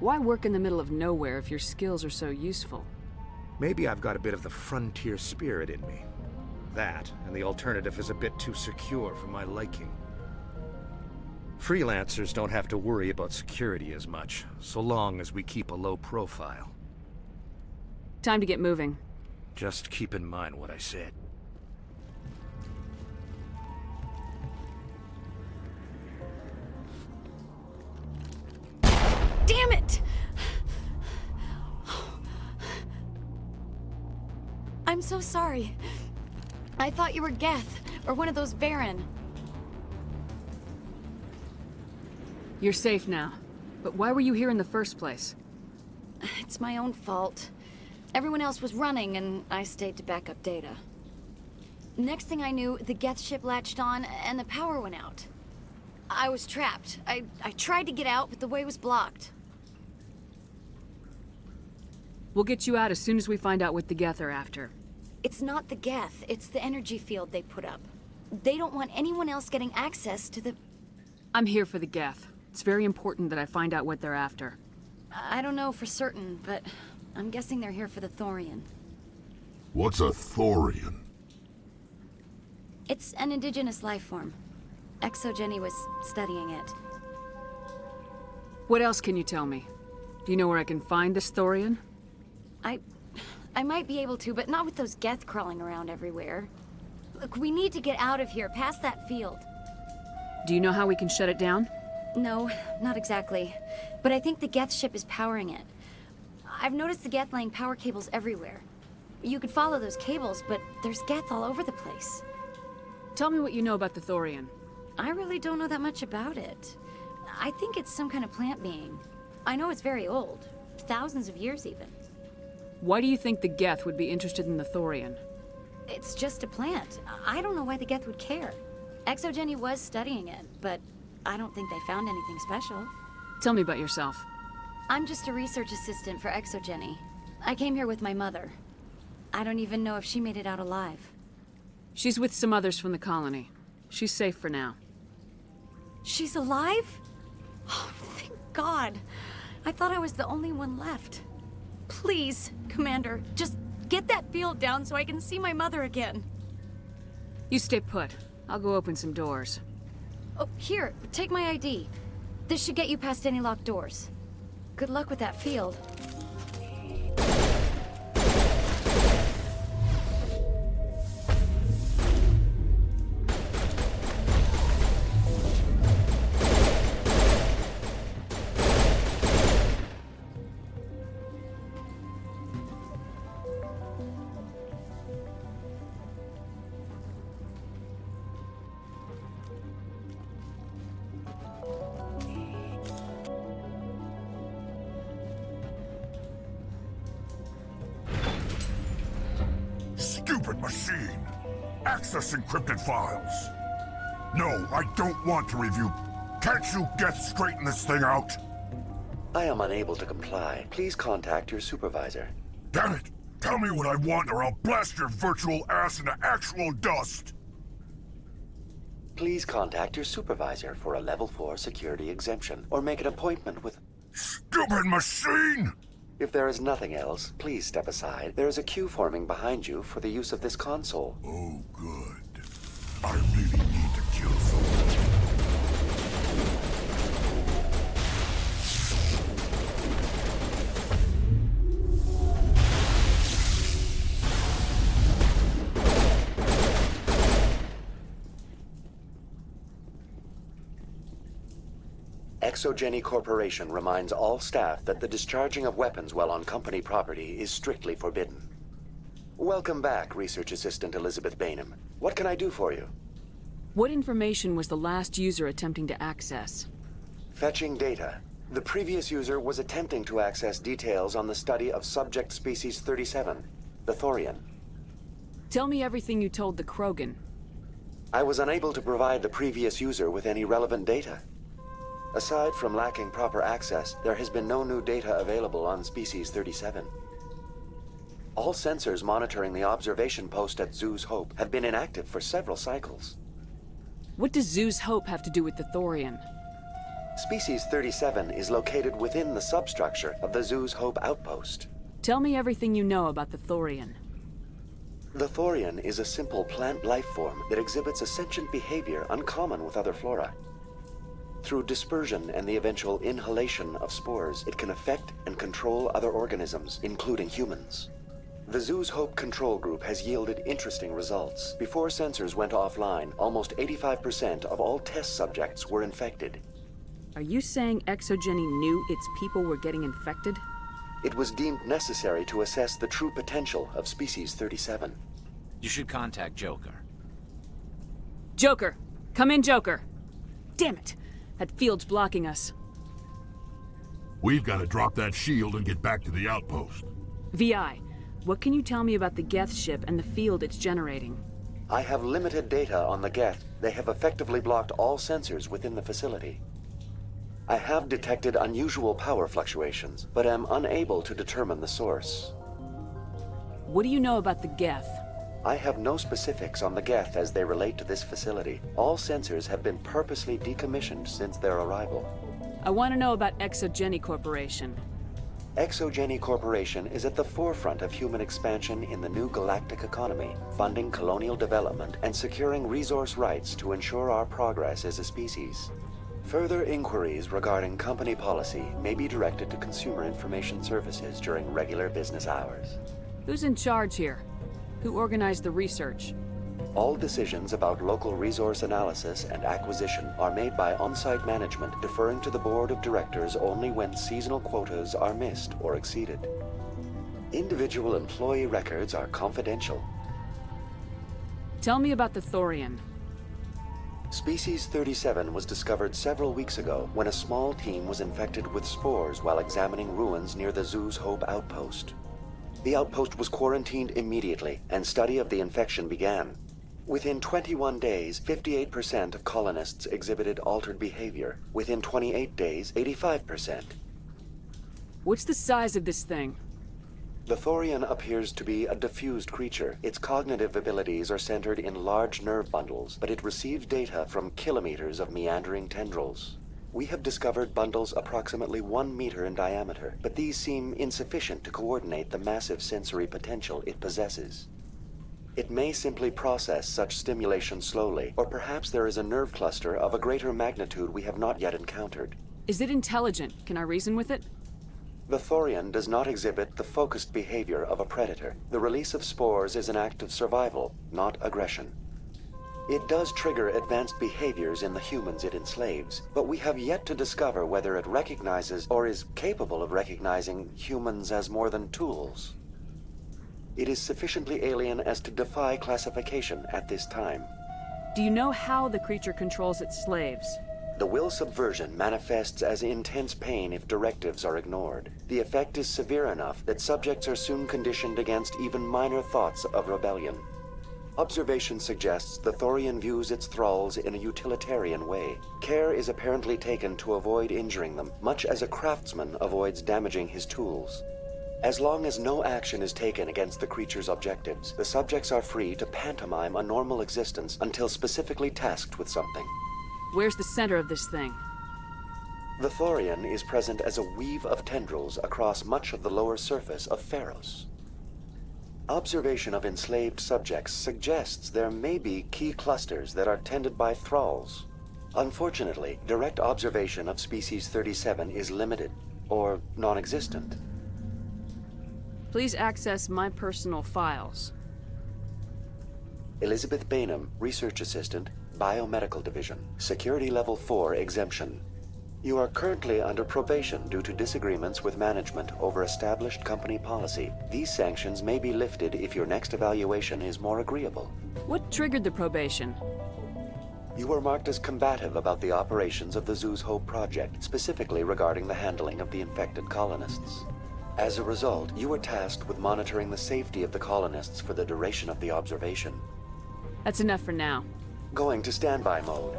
Why work in the middle of nowhere if your skills are so useful? Maybe I've got a bit of the frontier spirit in me. That, and the alternative is a bit too secure for my liking. Freelancers don't have to worry about security as much, so long as we keep a low profile. Time to get moving. Just keep in mind what I said. Damn it! I'm so sorry. I thought you were Geth, or one of those Varen. You're safe now. But why were you here in the first place? It's my own fault. Everyone else was running, and I stayed to back up data. Next thing I knew, the Geth ship latched on, and the power went out. I was trapped. I tried to get out, but the way was blocked. We'll get you out as soon as we find out what the Geth are after. It's not the Geth, it's the energy field they put up. They don't want anyone else getting access to the... I'm here for the Geth. It's very important that I find out what they're after. I don't know for certain, but I'm guessing they're here for the Thorian. What's a Thorian? It's an indigenous life form. Exogeny was studying it. What else can you tell me? Do you know where I can find this Thorian? I might be able to, but not with those Geth crawling around everywhere. Look, we need to get out of here, past that field. Do you know how we can shut it down? No, not exactly. But I think the Geth ship is powering it. I've noticed the Geth laying power cables everywhere. You could follow those cables, but there's Geth all over the place. Tell me what you know about the Thorian. I really don't know that much about it. I think it's some kind of plant being. I know it's very old. Thousands of years, even. Why do you think the Geth would be interested in the Thorian? It's just a plant. I don't know why the Geth would care. Exogeny was studying it, but I don't think they found anything special. Tell me about yourself. I'm just a research assistant for Exogeny. I came here with my mother. I don't even know if she made it out alive. She's with some others from the colony. She's safe for now. She's alive? Oh, thank God. I thought I was the only one left. Please, Commander, just get that field down so I can see my mother again. You stay put. I'll go open some doors. Oh, here, take my ID. This should get you past any locked doors. Good luck with that field. Stupid machine! Access encrypted files! No, I don't want to review. Can't you straighten this thing out? I am unable to comply. Please contact your supervisor. Damn it! Tell me what I want or I'll blast your virtual ass into actual dust! Please contact your supervisor for a level 4 security exemption, or make an appointment with... Stupid machine! If there is nothing else, please step aside. There is a queue forming behind you for the use of this console. Oh, good. I really need to kill someone. Exogeny Corporation reminds all staff that the discharging of weapons while on company property is strictly forbidden. Welcome back, Research Assistant Elizabeth Bainham. What can I do for you? What information was the last user attempting to access? Fetching data. The previous user was attempting to access details on the study of subject species 37, the Thorian. Tell me everything you told the Krogan. I was unable to provide the previous user with any relevant data. Aside from lacking proper access, there has been no new data available on species 37. All sensors monitoring the observation post at Zoo's Hope have been inactive for several cycles. What does Zoo's Hope have to do with the Thorian? Species 37 is located within the substructure of the Zoo's Hope outpost. Tell me everything you know about the Thorian. The Thorian is a simple plant life form that exhibits a sentient behavior uncommon with other flora. Through dispersion and the eventual inhalation of spores, it can affect and control other organisms, including humans. The Zoo's Hope control group has yielded interesting results. Before sensors went offline, almost 85% of all test subjects were infected. Are you saying Exogeny knew its people were getting infected? It was deemed necessary to assess the true potential of Species 37. You should contact Joker. Joker! Come in, Joker! Damn it! That field's blocking us. We've got to drop that shield and get back to the outpost. VI, what can you tell me about the Geth ship and the field it's generating? I have limited data on the Geth. They have effectively blocked all sensors within the facility. I have detected unusual power fluctuations, but am unable to determine the source. What do you know about the Geth? I have no specifics on the Geth as they relate to this facility. All sensors have been purposely decommissioned since their arrival. I want to know about Exogeny Corporation. Exogeny Corporation is at the forefront of human expansion in the new galactic economy, funding colonial development and securing resource rights to ensure our progress as a species. Further inquiries regarding company policy may be directed to Consumer Information Services during regular business hours. Who's in charge here? Who organized the research? All decisions about local resource analysis and acquisition are made by on-site management, deferring to the board of directors only when seasonal quotas are missed or exceeded. Individual employee records are confidential. Tell me about the Thorian. Species 37 was discovered several weeks ago when a small team was infected with spores while examining ruins near the Zoo's Hope outpost. The outpost was quarantined immediately, and study of the infection began. Within 21 days, 58% of colonists exhibited altered behavior. Within 28 days, 85%. What's the size of this thing? The Thorian appears to be a diffused creature. Its cognitive abilities are centered in large nerve bundles, but it receives data from kilometers of meandering tendrils. We have discovered bundles approximately 1 meter in diameter, but these seem insufficient to coordinate the massive sensory potential it possesses. It may simply process such stimulation slowly, or perhaps there is a nerve cluster of a greater magnitude we have not yet encountered. Is it intelligent? Can I reason with it? The Thorian does not exhibit the focused behavior of a predator. The release of spores is an act of survival, not aggression. It does trigger advanced behaviors in the humans it enslaves, but we have yet to discover whether it recognizes or is capable of recognizing humans as more than tools. It is sufficiently alien as to defy classification at this time. Do you know how the creature controls its slaves? The will subversion manifests as intense pain if directives are ignored. The effect is severe enough that subjects are soon conditioned against even minor thoughts of rebellion. Observation suggests the Thorian views its thralls in a utilitarian way. Care is apparently taken to avoid injuring them, much as a craftsman avoids damaging his tools. As long as no action is taken against the creature's objectives, the subjects are free to pantomime a normal existence until specifically tasked with something. Where's the center of this thing? The Thorian is present as a weave of tendrils across much of the lower surface of Pharos. Observation of enslaved subjects suggests there may be key clusters that are tended by thralls. Unfortunately, direct observation of Species 37 is limited, or non-existent. Please access my personal files. Elizabeth Bainham, Research Assistant, Biomedical Division, Security Level 4 exemption. You are currently under probation due to disagreements with management over established company policy. These sanctions may be lifted if your next evaluation is more agreeable. What triggered the probation? You were marked as combative about the operations of the Zoo's Hope project, specifically regarding the handling of the infected colonists. As a result, you were tasked with monitoring the safety of the colonists for the duration of the observation. That's enough for now. Going to standby mode.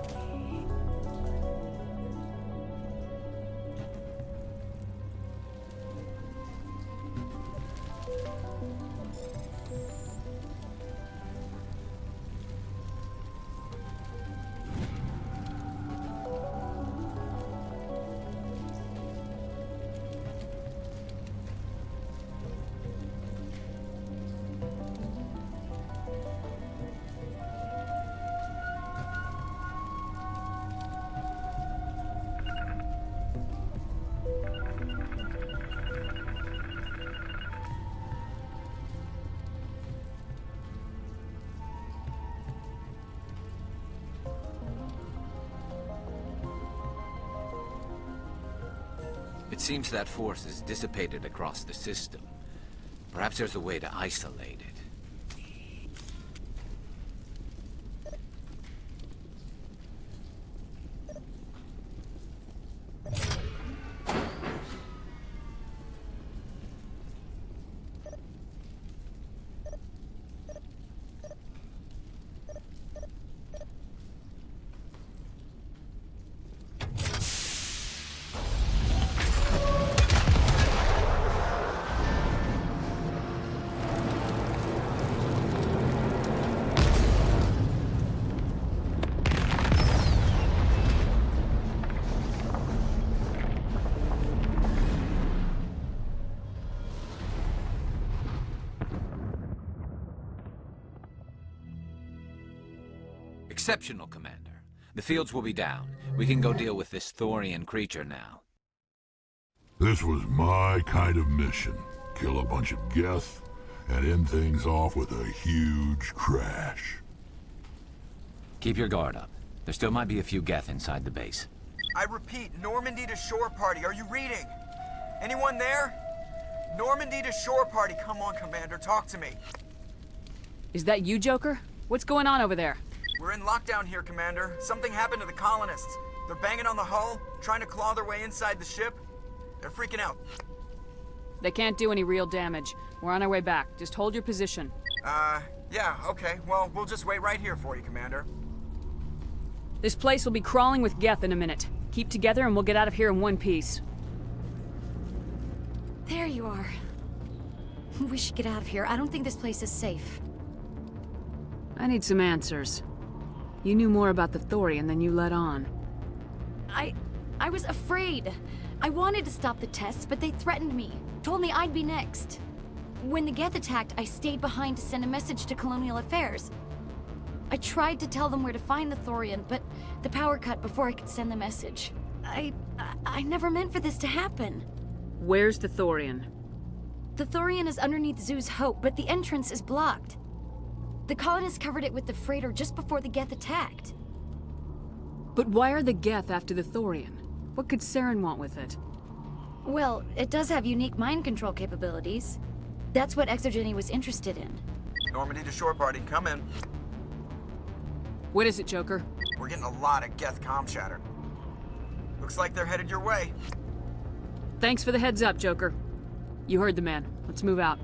It seems that force is dissipated across the system. Perhaps there's a way to isolate it. Exceptional, Commander. The fields will be down. We can go deal with this Thorian creature now. This was my kind of mission. Kill a bunch of Geth and end things off with a huge crash. Keep your guard up. There still might be a few Geth inside the base. I repeat, Normandy to shore party. Are you reading? Anyone there? Normandy to shore party. Come on, Commander. Talk to me. Is that you, Joker? What's going on over there? We're in lockdown here, Commander. Something happened to the colonists. They're banging on the hull, trying to claw their way inside the ship. They're freaking out. They can't do any real damage. We're on our way back. Just hold your position. Yeah, okay. Well, we'll just wait right here for you, Commander. This place will be crawling with Geth in a minute. Keep together and we'll get out of here in one piece. There you are. We should get out of here. I don't think this place is safe. I need some answers. You knew more about the Thorian than you let on. I was afraid. I wanted to stop the tests, but they threatened me. Told me I'd be next. When the Geth attacked, I stayed behind to send a message to Colonial Affairs. I tried to tell them where to find the Thorian, but the power cut before I could send the message. I never meant for this to happen. Where's the Thorian? The Thorian is underneath Zoo's Hope, but the entrance is blocked. The colonists covered it with the freighter just before the Geth attacked. But why are the Geth after the Thorian? What could Saren want with it? Well, it does have unique mind control capabilities. That's what Exogeny was interested in. Normandy to shore party, come in. What is it, Joker? We're getting a lot of Geth comm chatter. Looks like they're headed your way. Thanks for the heads up, Joker. You heard the man. Let's move out.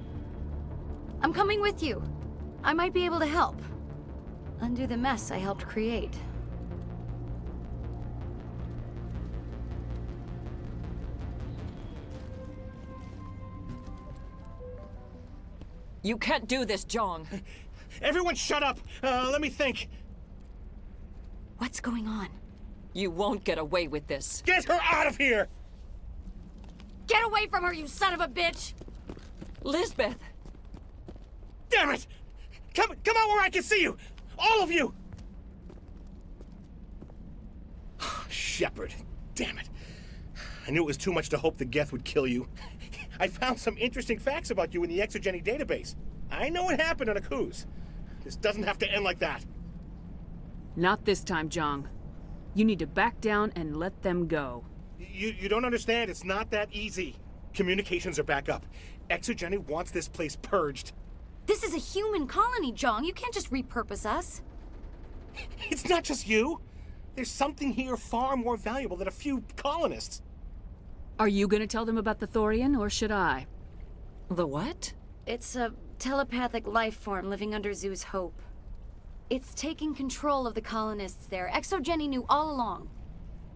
I'm coming with you. I might be able to help. Undo the mess I helped create. You can't do this, Jong. Everyone shut up! Let me think. What's going on? You won't get away with this. Get her out of here! Get away from her, you son of a bitch! Lisbeth! Damn it! Come out where I can see you! All of you! Shepard, damn it. I knew it was too much to hope the Geth would kill you. I found some interesting facts about you in the Exogeny database. I know what happened on Akuz. This doesn't have to end like that. Not this time, Jong. You need to back down and let them go. You don't understand. It's not that easy. Communications are back up. Exogeny wants this place purged. This is a human colony, Jong. You can't just repurpose us. It's not just you. There's something here far more valuable than a few colonists. Are you gonna tell them about the Thorian, or should I? The what? It's a telepathic life form living under Zoo's Hope. It's taking control of the colonists there. Exogeny knew all along.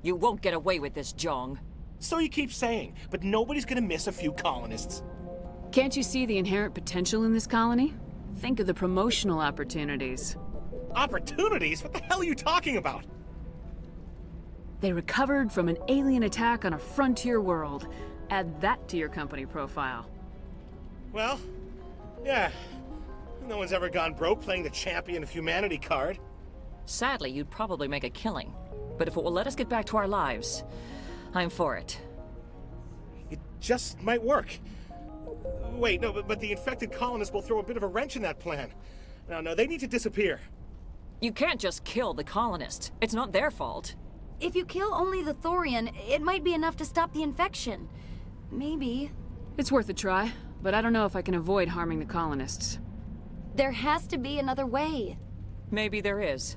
You won't get away with this, Jong. So you keep saying, but nobody's gonna miss a few colonists. Can't you see the inherent potential in this colony? Think of the promotional opportunities. Opportunities? What the hell are you talking about? They recovered from an alien attack on a frontier world. Add that to your company profile. Well, yeah. No one's ever gone broke playing the champion of humanity card. Sadly, you'd probably make a killing. But if it will let us get back to our lives, I'm for it. It just might work. Wait, no, but the infected colonists will throw a bit of a wrench in that plan. No, they need to disappear. You can't just kill the colonists. It's not their fault. If you kill only the Thorian, it might be enough to stop the infection. Maybe. It's worth a try, but I don't know if I can avoid harming the colonists. There has to be another way. Maybe there is.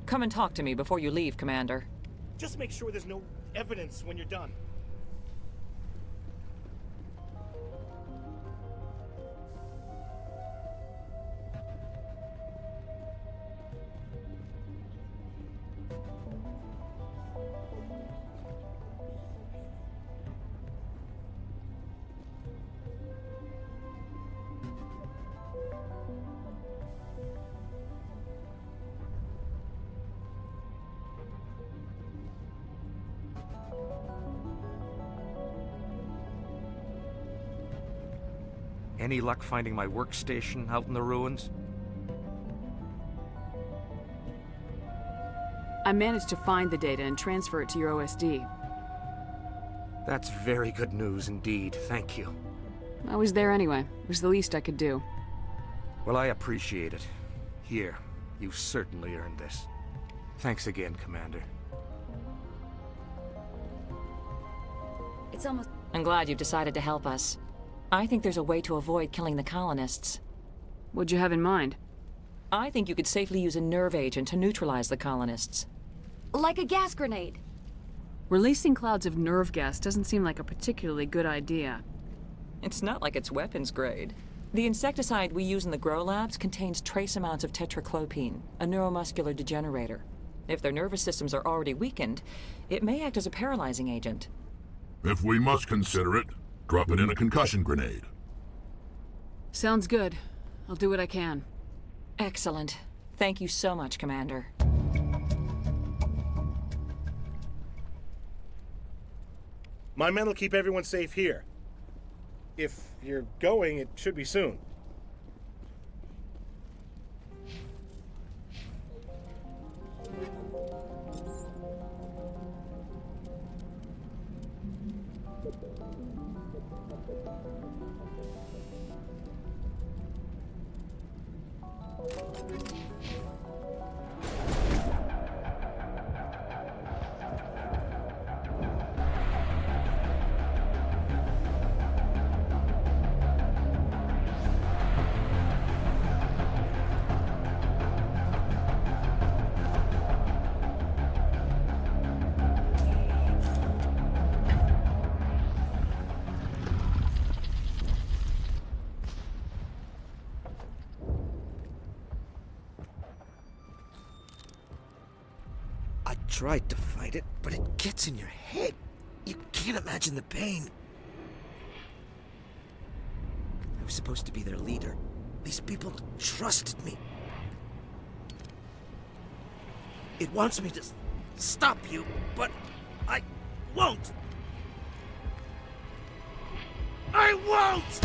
Come and talk to me before you leave, Commander. Just make sure there's no evidence when you're done. Any luck finding my workstation out in the ruins? I managed to find the data and transfer it to your OSD. That's very good news indeed, thank you. I was there anyway. It was the least I could do. Well, I appreciate it. Here, you've certainly earned this. Thanks again, Commander. It's almost... I'm glad you've decided to help us. I think there's a way to avoid killing the colonists. What'd you have in mind? I think you could safely use a nerve agent to neutralize the colonists. Like a gas grenade. Releasing clouds of nerve gas doesn't seem like a particularly good idea. It's not like it's weapons grade. The insecticide we use in the grow labs contains trace amounts of tetraclopine, a neuromuscular degenerator. If their nervous systems are already weakened, it may act as a paralyzing agent. If we must consider it, drop it in a concussion grenade. Sounds good. I'll do what I can. Excellent. Thank you so much, Commander. My men will keep everyone safe here. If you're going, it should be soon. I tried to fight it, but it gets in your head. You can't imagine the pain. I was supposed to be their leader. These people trusted me. It wants me to stop you, but I won't. I won't!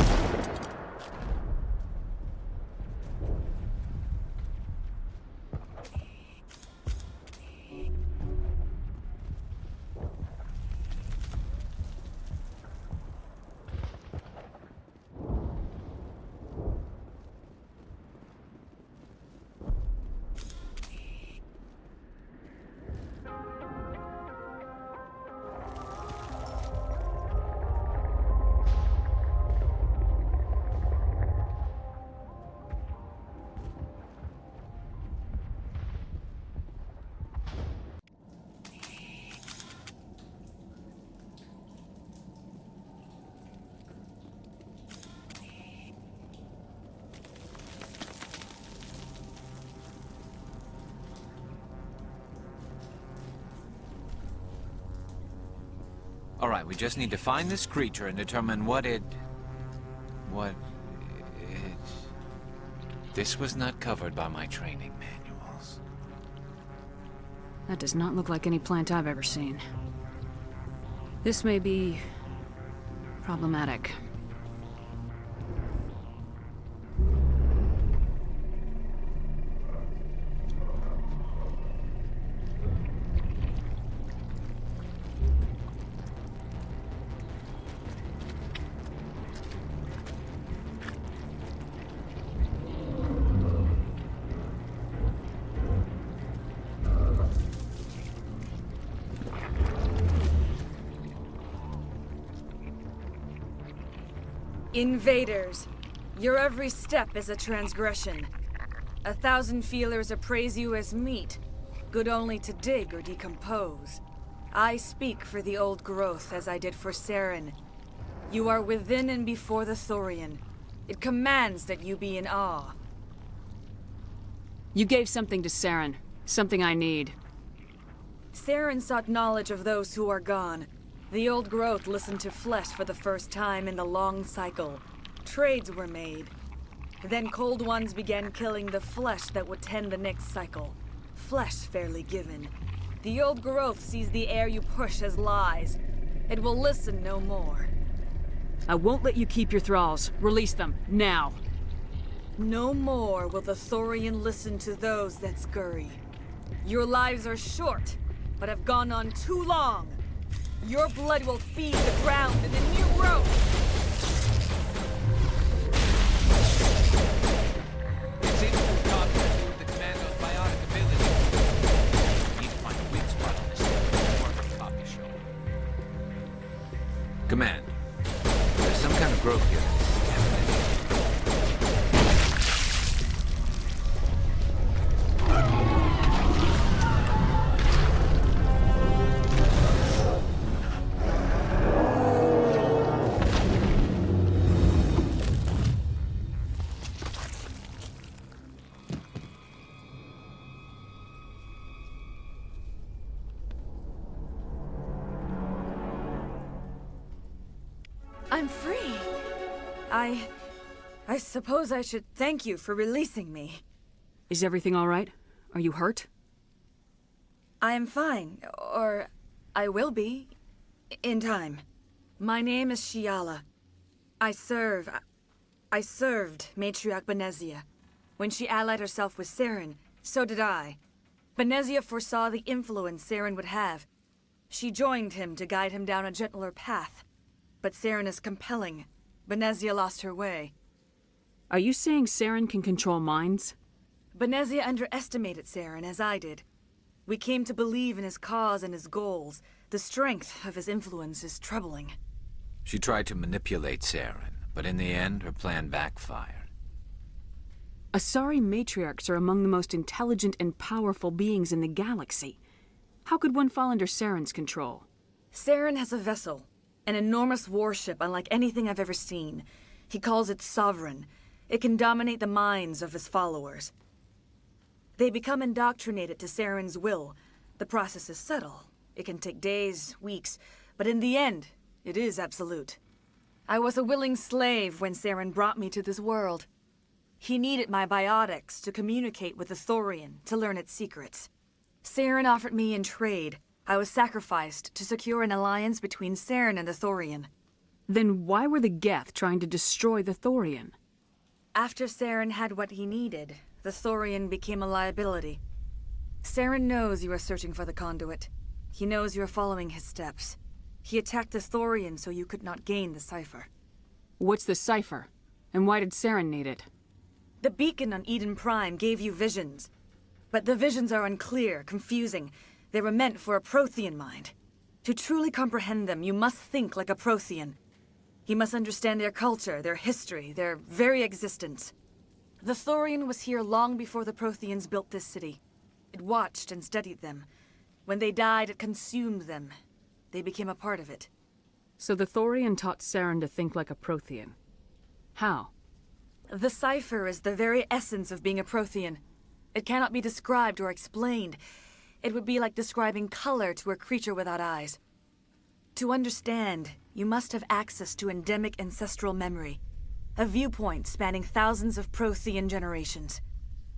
All right, we just need to find this creature and determine what it... This was not covered by my training manuals. That does not look like any plant I've ever seen. This may be... problematic. Invaders, your every step is a transgression. 1,000 feelers appraise you as meat, good only to dig or decompose. I speak for the old growth as I did for Saren. You are within and before the Thorian. It commands that you be in awe. You gave something to Saren, something I need. Saren sought knowledge of those who are gone. The old growth listened to flesh for the first time in the long cycle. Trades were made. Then cold ones began killing the flesh that would tend the next cycle. Flesh fairly given. The old growth sees the air you push as lies. It will listen no more. I won't let you keep your thralls. Release them, now. No more will the Thorian listen to those that scurry. Your lives are short, but have gone on too long. Your blood will feed the ground and the new growth. It seems to have gotten to do with the commando's biotic ability. We need to find a weak spot on this before the copy show. Command. There's some kind of growth here. I'm free. I suppose I should thank you for releasing me. Is everything all right? Are you hurt? I am fine, or I will be, in time. My name is Shiala. I served Matriarch Benezia. When she allied herself with Saren, so did I. Benezia foresaw the influence Saren would have. She joined him to guide him down a gentler path. But Saren is compelling. Benezia lost her way. Are you saying Saren can control minds? Benezia underestimated Saren, as I did. We came to believe in his cause and his goals. The strength of his influence is troubling. She tried to manipulate Saren, but in the end, her plan backfired. Asari matriarchs are among the most intelligent and powerful beings in the galaxy. How could one fall under Saren's control? Saren has a vessel. An enormous warship unlike anything I've ever seen. He calls it Sovereign. It can dominate the minds of his followers. They become indoctrinated to Saren's will. The process is subtle. It can take days, weeks, but in the end, it is absolute. I was a willing slave when Saren brought me to this world. He needed my biotics to communicate with the Thorian, to learn its secrets. Saren offered me in trade. I was sacrificed to secure an alliance between Saren and the Thorian. Then why were the Geth trying to destroy the Thorian? After Saren had what he needed, the Thorian became a liability. Saren knows you are searching for the conduit. He knows you are following his steps. He attacked the Thorian so you could not gain the cipher. What's the cipher? And why did Saren need it? The beacon on Eden Prime gave you visions. But the visions are unclear, confusing. They were meant for a Prothean mind. To truly comprehend them, you must think like a Prothean. You must understand their culture, their history, their very existence. The Thorian was here long before the Protheans built this city. It watched and studied them. When they died, it consumed them. They became a part of it. So the Thorian taught Saren to think like a Prothean. How? The cipher is the very essence of being a Prothean. It cannot be described or explained. It would be like describing color to a creature without eyes. To understand, you must have access to endemic ancestral memory, a viewpoint spanning thousands of Prothean generations.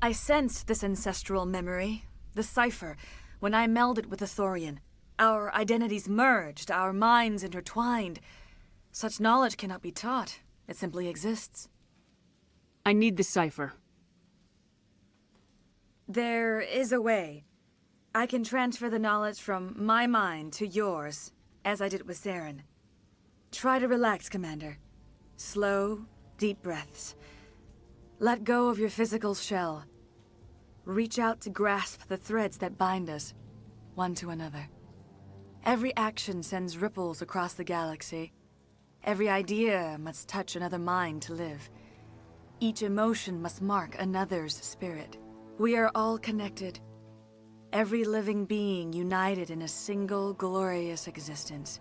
I sensed this ancestral memory, the cipher, when I melded with the Thorian. Our identities merged, our minds intertwined. Such knowledge cannot be taught. It simply exists. I need the cipher. There is a way. I can transfer the knowledge from my mind to yours, as I did with Saren. Try to relax, Commander. Slow, deep breaths. Let go of your physical shell. Reach out to grasp the threads that bind us, one to another. Every action sends ripples across the galaxy. Every idea must touch another mind to live. Each emotion must mark another's spirit. We are all connected. Every living being united in a single glorious existence.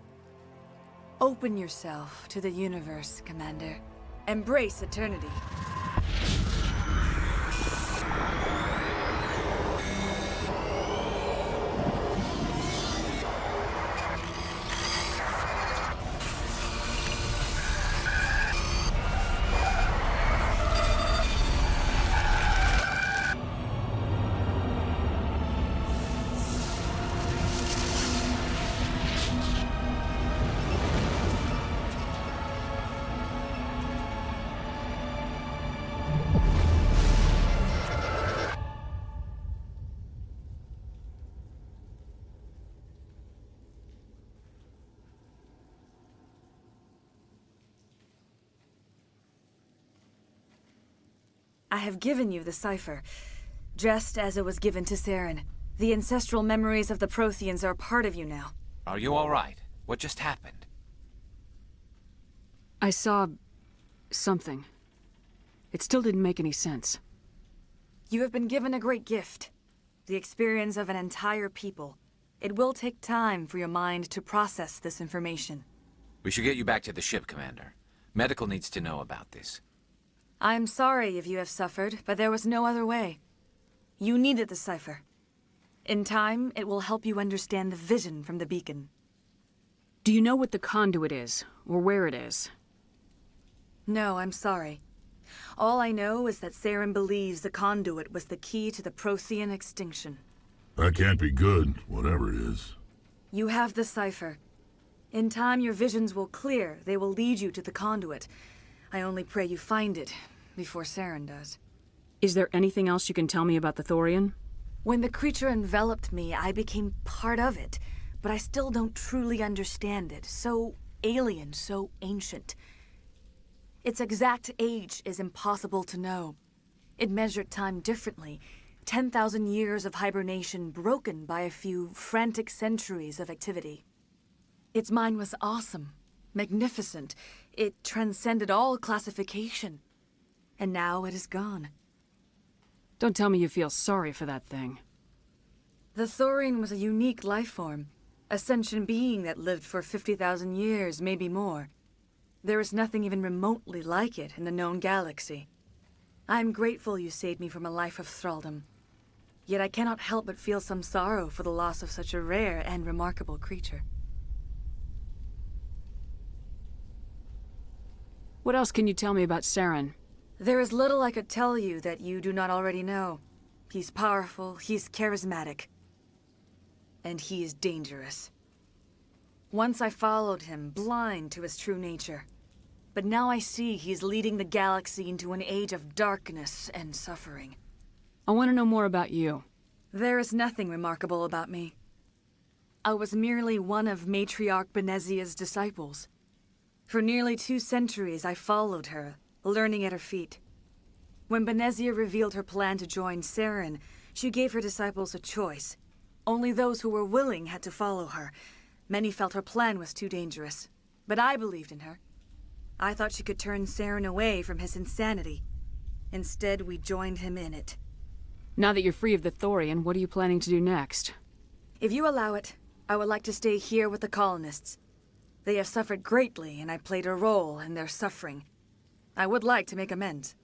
Open yourself to the universe, Commander. Embrace eternity. I have given you the cipher, just as it was given to Saren. The ancestral memories of the Protheans are part of you now. Are you all right? What just happened? I saw something. It still didn't make any sense. You have been given a great gift, the experience of an entire people. It will take time for your mind to process this information. We should get you back to the ship, Commander. Medical needs to know about this. I'm sorry if you have suffered, but there was no other way. You needed the cipher. In time, it will help you understand the vision from the beacon. Do you know what the conduit is, or where it is? No, I'm sorry. All I know is that Saren believes the conduit was the key to the Prothean extinction. That can't be good, whatever it is. You have the cipher. In time, your visions will clear. They will lead you to the conduit. I only pray you find it before Saren does. Is there anything else you can tell me about the Thorian? When the creature enveloped me, I became part of it, but I still don't truly understand it. So alien, so ancient. Its exact age is impossible to know. It measured time differently. 10,000 years of hibernation broken by a few frantic centuries of activity. Its mind was awesome, magnificent. It transcended all classification. And now it is gone. Don't tell me you feel sorry for that thing. The Thorian was a unique life form. A sentient being that lived for 50,000 years, maybe more. There is nothing even remotely like it in the known galaxy. I'm grateful you saved me from a life of thraldom. Yet I cannot help but feel some sorrow for the loss of such a rare and remarkable creature. What else can you tell me about Saren? There is little I could tell you that you do not already know. He's powerful, he's charismatic. And he is dangerous. Once I followed him, blind to his true nature. But now I see he's leading the galaxy into an age of darkness and suffering. I want to know more about you. There is nothing remarkable about me. I was merely one of Matriarch Benezia's disciples. For nearly 2 centuries, I followed her, learning at her feet. When Benezia revealed her plan to join Saren, she gave her disciples a choice. Only those who were willing had to follow her. Many felt her plan was too dangerous, but I believed in her. I thought she could turn Saren away from his insanity. Instead, we joined him in it. Now that you're free of the Thorian, what are you planning to do next? If you allow it, I would like to stay here with the colonists. They have suffered greatly, and I played a role in their suffering. I would like to make amends.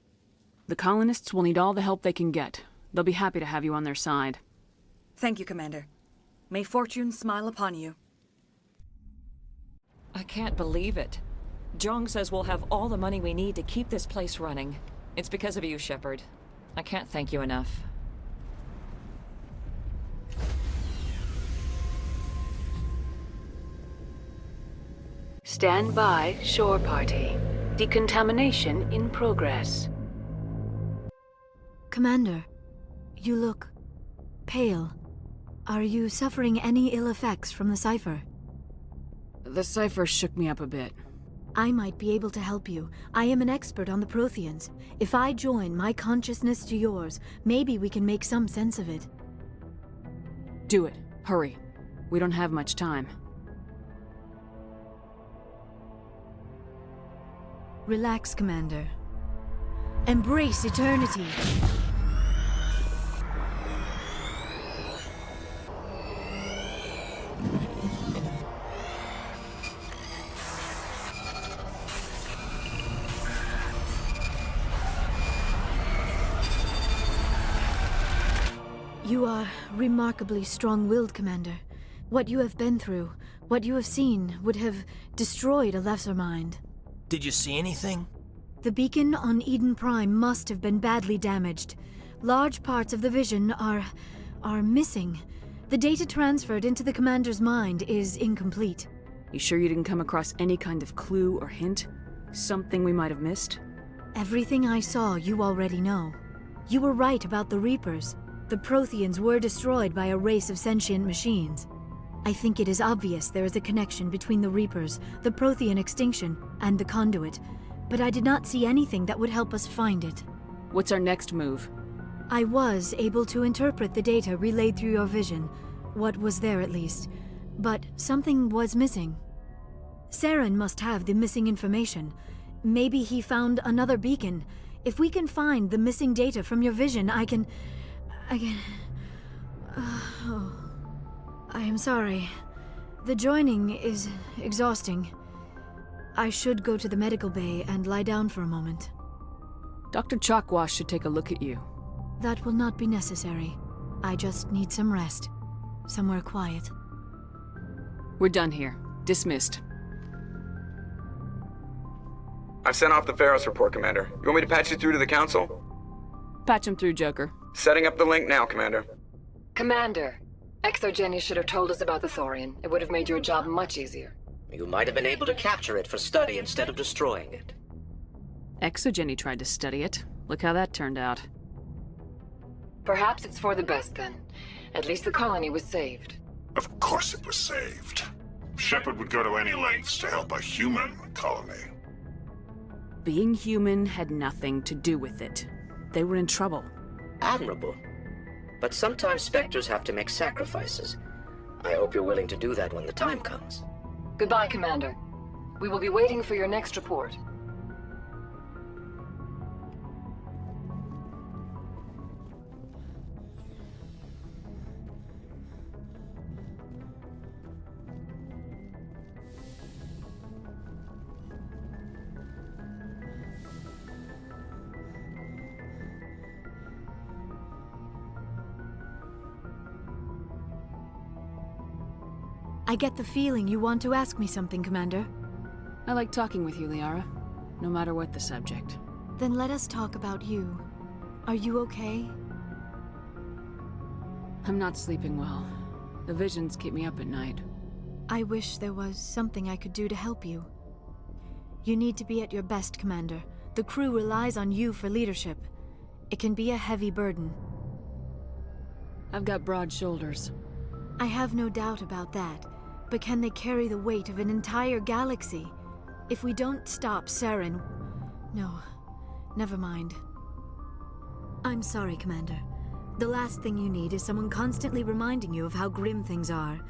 The colonists will need all the help they can get. They'll be happy to have you on their side. Thank you, Commander. May fortune smile upon you. I can't believe it. Jong says we'll have all the money we need to keep this place running. It's because of you, Shepard. I can't thank you enough. Stand by, shore party. Decontamination in progress. Commander, you look pale. Are you suffering any ill effects from the cipher? The cipher shook me up a bit. I might be able to help you. I am an expert on the Protheans. If I join my consciousness to yours, maybe we can make some sense of it. Do it. Hurry. We don't have much time. Relax, Commander. Embrace eternity. You are remarkably strong-willed, Commander. What you have been through, what you have seen, would have destroyed a lesser mind. Did you see anything? The beacon on Eden Prime must have been badly damaged. Large parts of the vision are missing. The data transferred into the Commander's mind is incomplete. You sure you didn't come across any kind of clue or hint? Something we might have missed? Everything I saw you already know. You were right about the Reapers. The Protheans were destroyed by a race of sentient machines. I think it is obvious there is a connection between the Reapers, the Prothean extinction, and the Conduit, but I did not see anything that would help us find it. What's our next move? I was able to interpret the data relayed through your vision, what was there at least, but something was missing. Saren must have the missing information. Maybe he found another beacon. If we can find the missing data from your vision, I can... I am sorry. The joining is exhausting. I should go to the medical bay and lie down for a moment. Dr. Chalkwash should take a look at you. That will not be necessary. I just need some rest. Somewhere quiet. We're done here. Dismissed. I've sent off the Pharos report, Commander. You want me to patch you through to the Council? Patch him through, Joker. Setting up the link now, Commander. Commander, Exogeny should have told us about the Thorian. It would have made your job much easier. You might have been able to capture it for study instead of destroying it. Exogeny tried to study it. Look how that turned out. Perhaps it's for the best then. At least the colony was saved. Of course it was saved. Shepard would go to any lengths to help a human colony. Being human had nothing to do with it. They were in trouble. Admirable. But sometimes Spectres have to make sacrifices. I hope you're willing to do that when the time comes. Goodbye, Commander. We will be waiting for your next report. I get the feeling you want to ask me something, Commander. I like talking with you, Liara. No matter what the subject. Then let us talk about you. Are you okay? I'm not sleeping well. The visions keep me up at night. I wish there was something I could do to help you. You need to be at your best, Commander. The crew relies on you for leadership. It can be a heavy burden. I've got broad shoulders. I have no doubt about that. But can they carry the weight of an entire galaxy? If we don't stop Saren... No, never mind. I'm sorry, Commander. The last thing you need is someone constantly reminding you of how grim things are.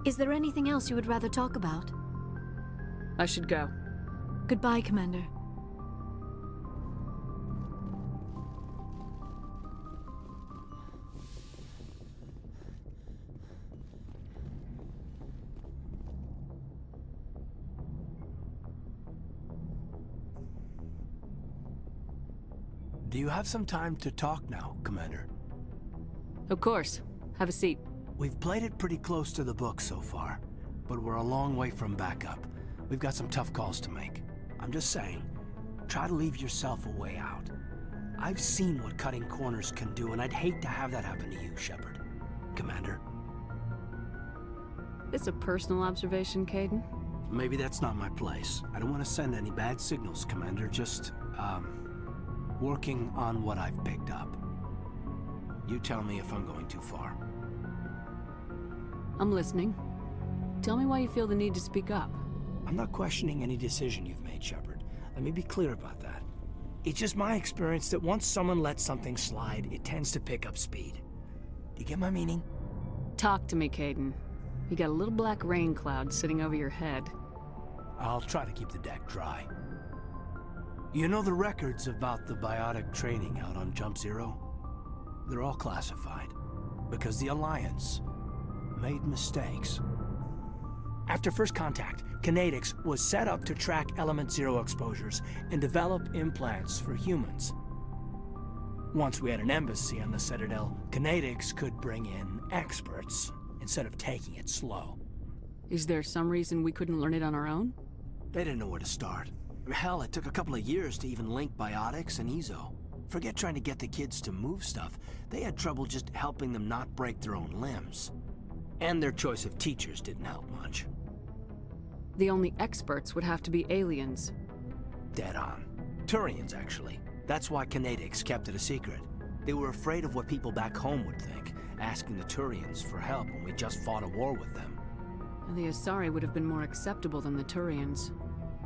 Is there anything else you would rather talk about? I should go. Goodbye, Commander. Do you have some time to talk now, Commander? Of course. Have a seat. We've played it pretty close to the book so far, but we're a long way from backup. We've got some tough calls to make. I'm just saying, try to leave yourself a way out. I've seen what cutting corners can do, and I'd hate to have that happen to you, Shepard. Commander. This a personal observation, Caden? Maybe that's not my place. I don't want to send any bad signals, Commander. Just, working on what I've picked up. You tell me if I'm going too far. I'm listening. Tell me why you feel the need to speak up. I'm not questioning any decision you've made, Shepard. Let me be clear about that. It's just my experience that once someone lets something slide, it tends to pick up speed. Do you get my meaning? Talk to me, Caden. You got a little black rain cloud sitting over your head. I'll try to keep the deck dry. You know the records about the biotic training out on Jump Zero? They're all classified, because the Alliance made mistakes. After first contact, Kinetics was set up to track Element Zero exposures and develop implants for humans. Once we had an embassy on the Citadel, Kinetics could bring in experts instead of taking it slow. Is there some reason we couldn't learn it on our own? They didn't know where to start. Hell, it took a couple of years to even link biotics and EZO. Forget trying to get the kids to move stuff. They had trouble just helping them not break their own limbs. And their choice of teachers didn't help much. The only experts would have to be aliens. Dead on. Turians, actually. That's why Kinetics kept it a secret. They were afraid of what people back home would think, asking the Turians for help when we just fought a war with them. And the Asari would have been more acceptable than the Turians.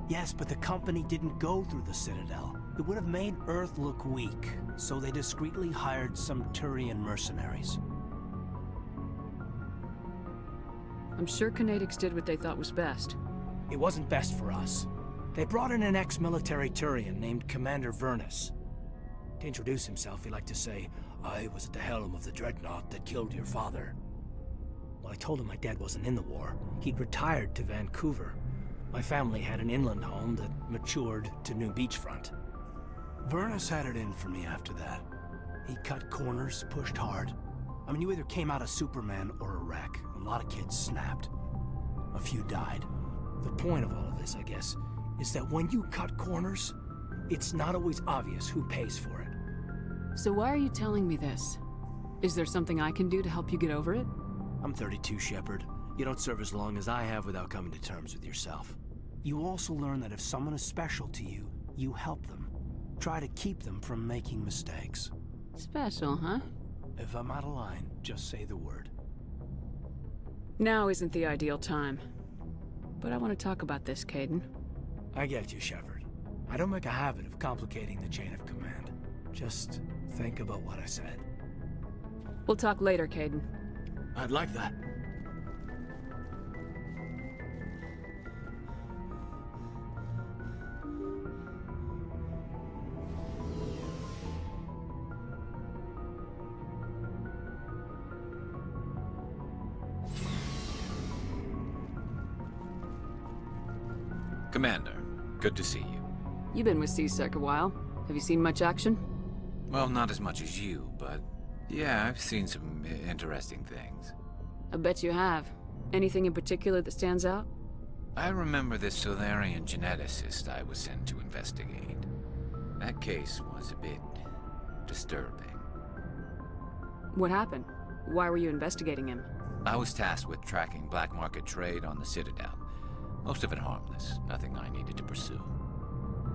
Yes, but the company didn't go through the Citadel. It would have made Earth look weak, so they discreetly hired some Turian mercenaries. I'm sure Kinetics did what they thought was best. It wasn't best for us. They brought in an ex-military Turian named Commander Vernus. To introduce himself, he liked to say, "I was at the helm of the dreadnought that killed your father." Well, I told him my dad wasn't in the war. He'd retired to Vancouver. My family had an inland home that matured to new beachfront. Vernus had it in for me after that. He cut corners, pushed hard. I mean, you either came out a Superman or a wreck. A lot of kids snapped. A few died. The point of all of this, I guess, is that when you cut corners, it's not always obvious who pays for it. So why are you telling me this? Is there something I can do to help you get over it? I'm 32, Shepard. You don't serve as long as I have without coming to terms with yourself. You also learn that if someone is special to you, you help them. Try to keep them from making mistakes. Special, huh? If I'm out of line, just say the word. Now isn't the ideal time. But I want to talk about this, Caden. I get you, Shepard. I don't make a habit of complicating the chain of command. Just think about what I said. We'll talk later, Caden. I'd like that. Commander, good to see you. You've been with CSEC a while. Have you seen much action? Well, not as much as you, but yeah, I've seen some interesting things. I bet you have. Anything in particular that stands out? I remember this Solarian geneticist I was sent to investigate. That case was a bit disturbing. What happened? Why were you investigating him? I was tasked with tracking black market trade on the Citadel. Most of it harmless, nothing I needed to pursue.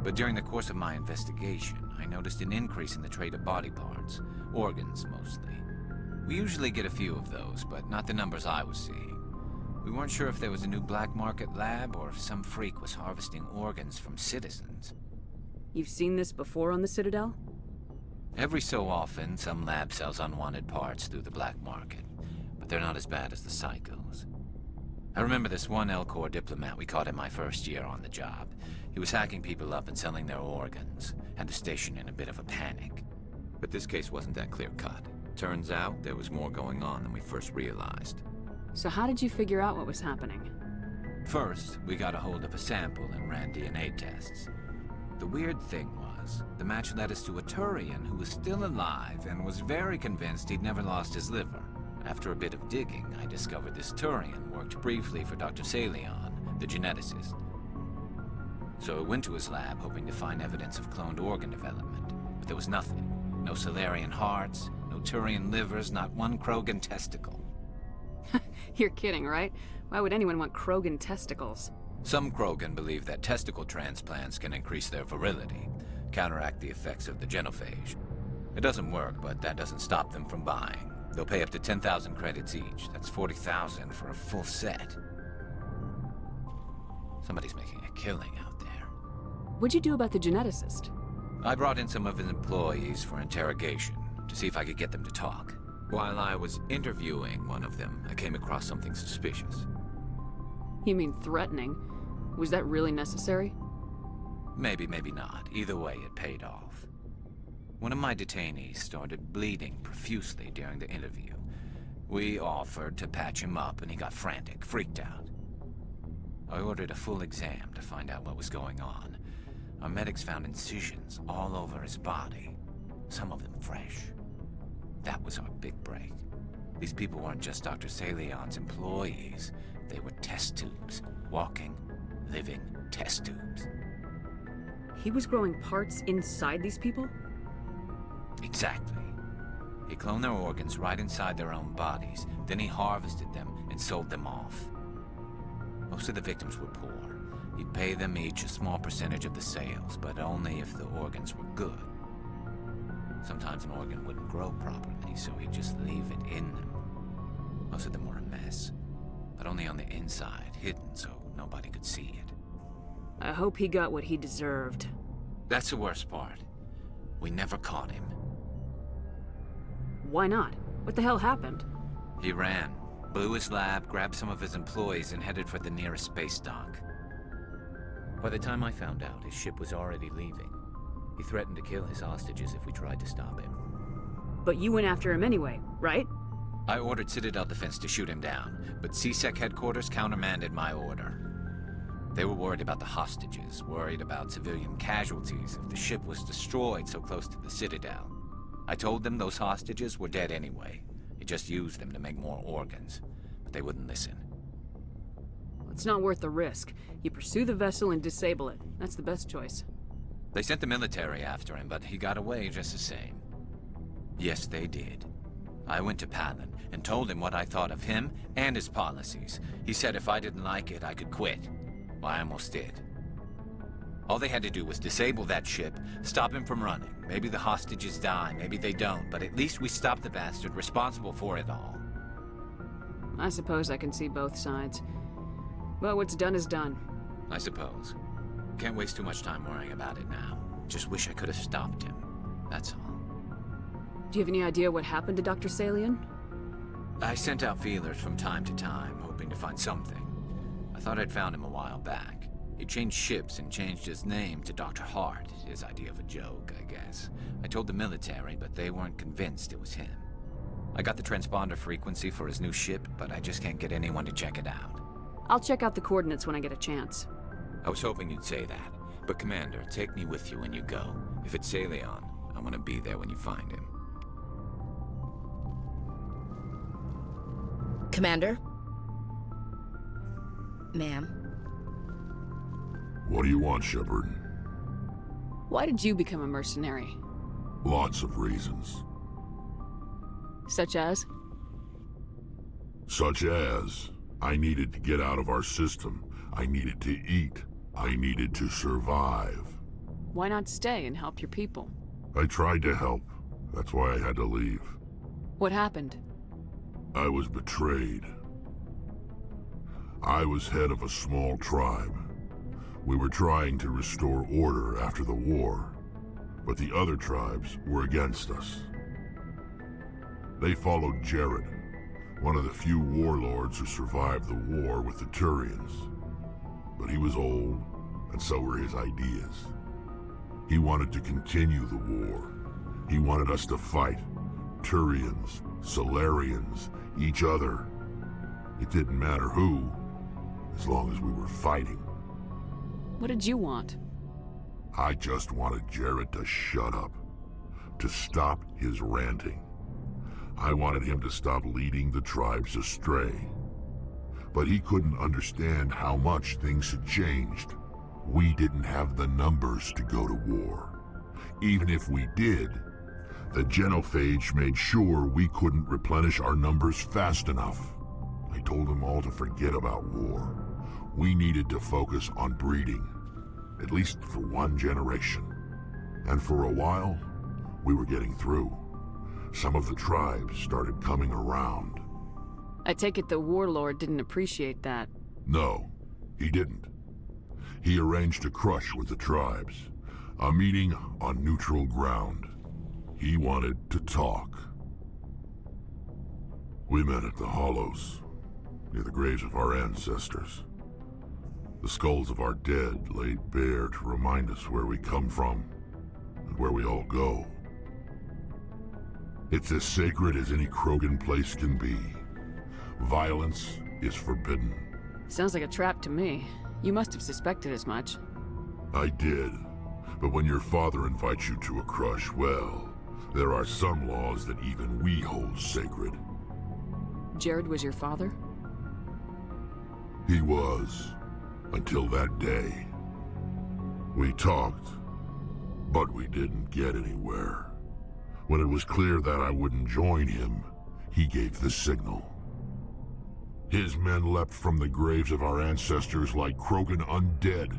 But during the course of my investigation, I noticed an increase in the trade of body parts, organs mostly. We usually get a few of those, but not the numbers I was seeing. We weren't sure if there was a new black market lab or if some freak was harvesting organs from citizens. You've seen this before on the Citadel? Every so often, some lab sells unwanted parts through the black market, but they're not as bad as the psychos. I remember this one L-Corps diplomat we caught in my first year on the job. He was hacking people up and selling their organs, had the station in a bit of a panic. But this case wasn't that clear-cut. Turns out there was more going on than we first realized. So how did you figure out what was happening? First, we got a hold of a sample and ran DNA tests. The weird thing was, the match led us to a Turian who was still alive and was very convinced he'd never lost his liver. After a bit of digging, I discovered this Turian worked briefly for Dr. Salion, the geneticist. So I went to his lab hoping to find evidence of cloned organ development, but there was nothing. No Solarian hearts, no Turian livers, not one Krogan testicle. You're kidding, right? Why would anyone want Krogan testicles? Some Krogan believe that testicle transplants can increase their virility, counteract the effects of the genophage. It doesn't work, but that doesn't stop them from buying. They'll pay up to 10,000 credits each. That's 40,000 for a full set. Somebody's making a killing out there. What'd you do about the geneticist? I brought in some of his employees for interrogation, to see if I could get them to talk. While I was interviewing one of them, I came across something suspicious. You mean threatening? Was that really necessary? Maybe, maybe not. Either way, it paid off. One of my detainees started bleeding profusely during the interview. We offered to patch him up, and he got frantic, freaked out. I ordered a full exam to find out what was going on. Our medics found incisions all over his body, some of them fresh. That was our big break. These people weren't just Dr. Salion's employees. They were test tubes. Walking, living test tubes. He was growing parts inside these people? Exactly. He cloned their organs right inside their own bodies. Then he harvested them and sold them off. Most of the victims were poor. He'd pay them each a small percentage of the sales, but only if the organs were good. Sometimes an organ wouldn't grow properly, so he'd just leave it in them. Most of them were a mess, but only on the inside, hidden so nobody could see it. I hope he got what he deserved. That's the worst part. We never caught him. Why not? What the hell happened? He ran, blew his lab, grabbed some of his employees, and headed for the nearest space dock. By the time I found out, his ship was already leaving. He threatened to kill his hostages if we tried to stop him. But you went after him anyway, right? I ordered Citadel Defense to shoot him down, but CSEC headquarters countermanded my order. They were worried about the hostages, worried about civilian casualties if the ship was destroyed so close to the Citadel. I told them those hostages were dead anyway. He just used them to make more organs, but they wouldn't listen. It's not worth the risk. You pursue the vessel and disable it. That's the best choice. They sent the military after him, but he got away just the same. Yes, they did. I went to Palin and told him what I thought of him and his policies. He said if I didn't like it, I could quit. Well, I almost did. All they had to do was disable that ship, stop him from running. Maybe the hostages die, maybe they don't, but at least we stopped the bastard responsible for it all. I suppose I can see both sides. Well, what's done is done. I suppose. Can't waste too much time worrying about it now. Just wish I could have stopped him. That's all. Do you have any idea what happened to Dr. Salion? I sent out feelers from time to time, hoping to find something. I thought I'd found him a while back. He changed ships and changed his name to Dr. Hart, his idea of a joke, I guess. I told the military, but they weren't convinced it was him. I got the transponder frequency for his new ship, but I just can't get anyone to check it out. I'll check out the coordinates when I get a chance. I was hoping you'd say that. But Commander, take me with you when you go. If it's Salion, I want to be there when you find him. Commander? Ma'am? What do you want, Shepard? Why did you become a mercenary? Lots of reasons. Such as? Such as, I needed to get out of our system. I needed to eat. I needed to survive. Why not stay and help your people? I tried to help. That's why I had to leave. What happened? I was betrayed. I was head of a small tribe. We were trying to restore order after the war, but the other tribes were against us. They followed Jared, one of the few warlords who survived the war with the Turians. But he was old, and so were his ideas. He wanted to continue the war. He wanted us to fight. Turians, Solarians, each other. It didn't matter who, as long as we were fighting. What did you want? I just wanted Jared to shut up, to stop his ranting. I wanted him to stop leading the tribes astray. But he couldn't understand how much things had changed. We didn't have the numbers to go to war. Even if we did, the genophage made sure we couldn't replenish our numbers fast enough. I told them all to forget about war. We needed to focus on breeding, at least for one generation. And for a while, we were getting through. Some of the tribes started coming around. I take it the warlord didn't appreciate that. No, he didn't. He arranged a crush with the tribes, a meeting on neutral ground. He wanted to talk. We met at the Hollows, near the graves of our ancestors. The skulls of our dead laid bare to remind us where we come from and where we all go. It's as sacred as any Krogan place can be. Violence is forbidden. Sounds like a trap to me. You must have suspected as much. I did. But when your father invites you to a crush, well, there are some laws that even we hold sacred. Jared was your father? He was, until that day. We talked, but we didn't get anywhere. When it was clear that I wouldn't join him, he gave the signal. His men leapt from the graves of our ancestors like Krogan undead.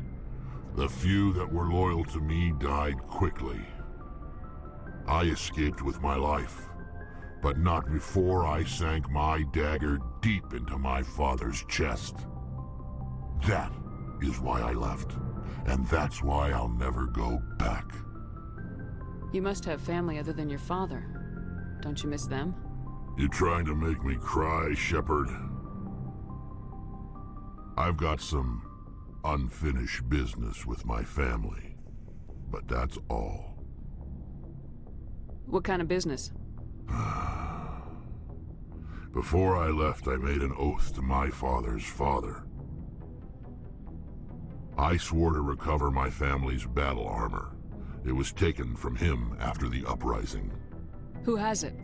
The few that were loyal to me died quickly. I escaped with my life, but not before I sank my dagger deep into my father's chest. That is why I left, and that's why I'll never go back. You must have family other than your father. Don't you miss them? You trying to make me cry, Shepard? I've got some unfinished business with my family, but that's all. What kind of business? Before I left, I made an oath to my father's father. I swore to recover my family's battle armor. It was taken from him after the uprising. Who has it?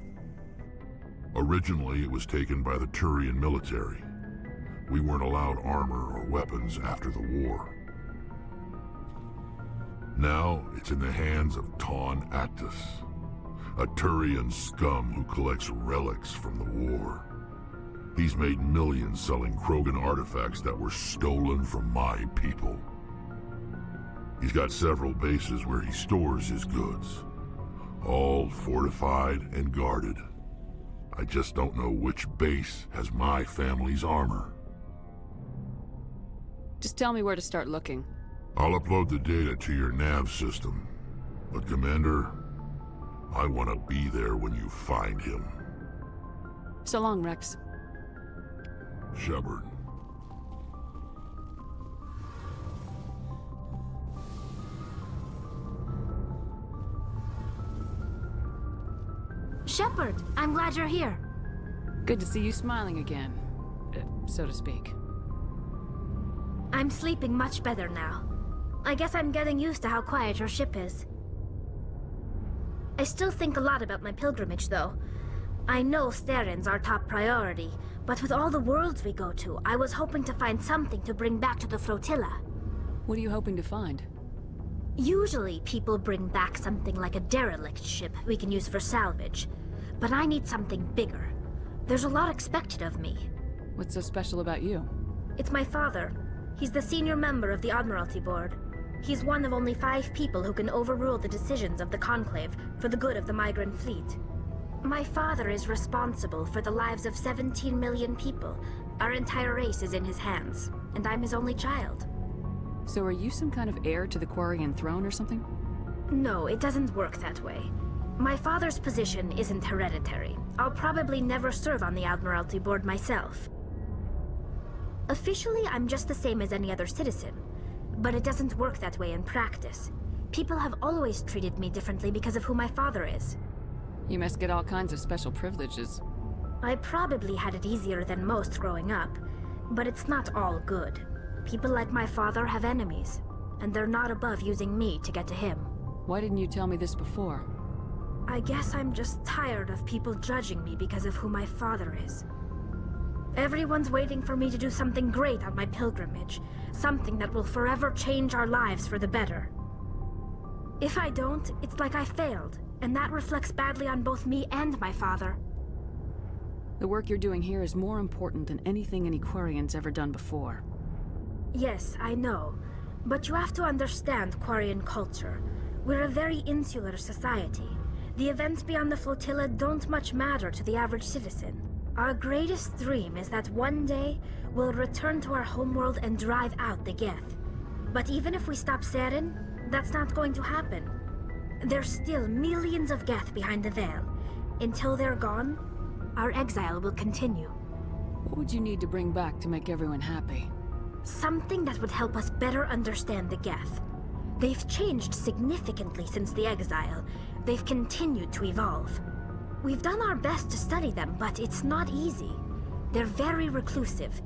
Originally, it was taken by the Turian military. We weren't allowed armor or weapons after the war. Now, it's in the hands of Taun Actus, a Turian scum who collects relics from the war. He's made millions selling Krogan artifacts that were stolen from my people. He's got several bases where he stores his goods, all fortified and guarded. I just don't know which base has my family's armor. Just tell me where to start looking. I'll upload the data to your nav system. But Commander, I want to be there when you find him. So long, Rex. Shepard. Shepard, I'm glad you're here. Good to see you smiling again, so to speak. I'm sleeping much better now. I guess I'm getting used to how quiet your ship is. I still think a lot about my pilgrimage, though. I know Steren's our top priority, but with all the worlds we go to, I was hoping to find something to bring back to the flotilla. What are you hoping to find? Usually, people bring back something like a derelict ship we can use for salvage. But I need something bigger. There's a lot expected of me. What's so special about you? It's my father. He's the senior member of the Admiralty Board. He's one of only 5 people who can overrule the decisions of the Conclave for the good of the migrant fleet. My father is responsible for the lives of 17 million people. Our entire race is in his hands, and I'm his only child. So are you some kind of heir to the Quarian throne or something? No, it doesn't work that way. My father's position isn't hereditary. I'll probably never serve on the Admiralty Board myself. Officially, I'm just the same as any other citizen. But it doesn't work that way in practice. People have always treated me differently because of who my father is. You must get all kinds of special privileges. I probably had it easier than most growing up, but it's not all good. People like my father have enemies, and they're not above using me to get to him. Why didn't you tell me this before? I guess I'm just tired of people judging me because of who my father is. Everyone's waiting for me to do something great on my pilgrimage, something that will forever change our lives for the better. If I don't, it's like I failed, and that reflects badly on both me and my father. The work you're doing here is more important than anything any Quarian's ever done before. Yes, I know. But you have to understand Quarian culture. We're a very insular society. The events beyond the flotilla don't much matter to the average citizen. Our greatest dream is that one day we'll return to our homeworld and drive out the Geth. But even if we stop Seren, that's not going to happen. There's still millions of Geth behind the veil. Until they're gone, our exile will continue. What would you need to bring back to make everyone happy? Something that would help us better understand the Geth. They've changed significantly since the exile. They've continued to evolve. We've done our best to study them, but it's not easy. They're very reclusive.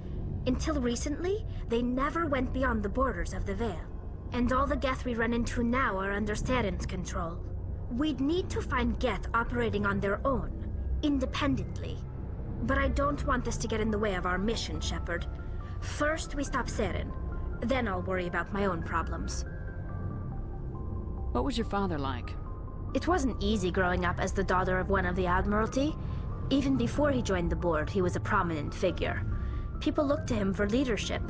Until recently, they never went beyond the borders of the Veil. And all the Geth we run into now are under Saren's control. We'd need to find Geth operating on their own, independently. But I don't want this to get in the way of our mission, Shepard. First, we stop Saren. Then I'll worry about my own problems. What was your father like? It wasn't easy growing up as the daughter of one of the Admiralty. Even before he joined the board, he was a prominent figure. People looked to him for leadership.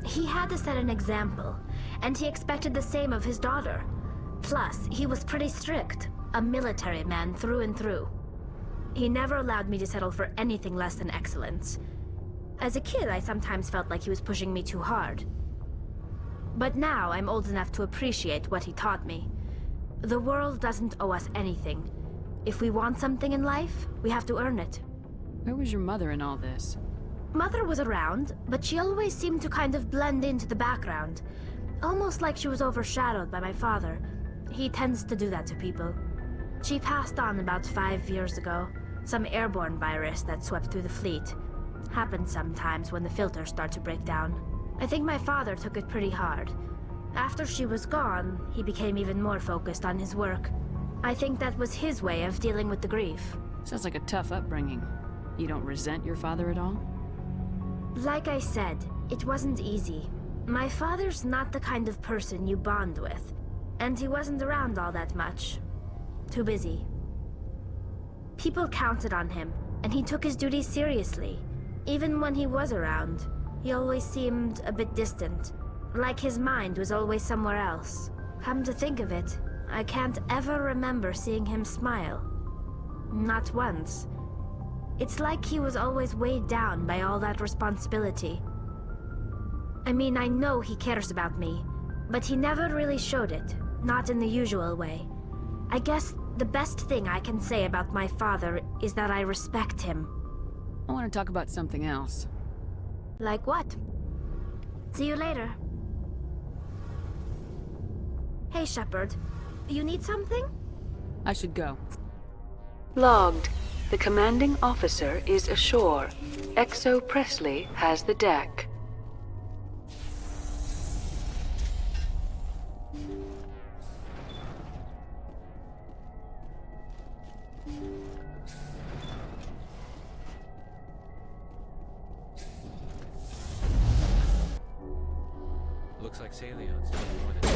He had to set an example, and he expected the same of his daughter. Plus, he was pretty strict, a military man through and through. He never allowed me to settle for anything less than excellence. As a kid, I sometimes felt like he was pushing me too hard. But now I'm old enough to appreciate what he taught me. The world doesn't owe us anything. If we want something in life, we have to earn it. Where was your mother in all this? Mother was around, but she always seemed to kind of blend into the background. Almost like she was overshadowed by my father. He tends to do that to people. She passed on about 5 years ago. Some airborne virus that swept through the fleet. Happens sometimes when the filters start to break down. I think my father took it pretty hard. After she was gone, he became even more focused on his work. I think that was his way of dealing with the grief. Sounds like a tough upbringing. You don't resent your father at all? Like I said, it wasn't easy. My father's not the kind of person you bond with. And he wasn't around all that much. Too busy. People counted on him, and he took his duties seriously. Even when he was around, he always seemed a bit distant. Like his mind was always somewhere else. Come to think of it, I can't ever remember seeing him smile. Not once. It's like he was always weighed down by all that responsibility. I mean, I know he cares about me, but he never really showed it, not in the usual way. I guess the best thing I can say about my father is that I respect him. I want to talk about something else. Like what? See you later. Hey, Shepard. You need something? I should go. Logged. The commanding officer is ashore. XO Presley has the deck. Looks like Salion's doing more than...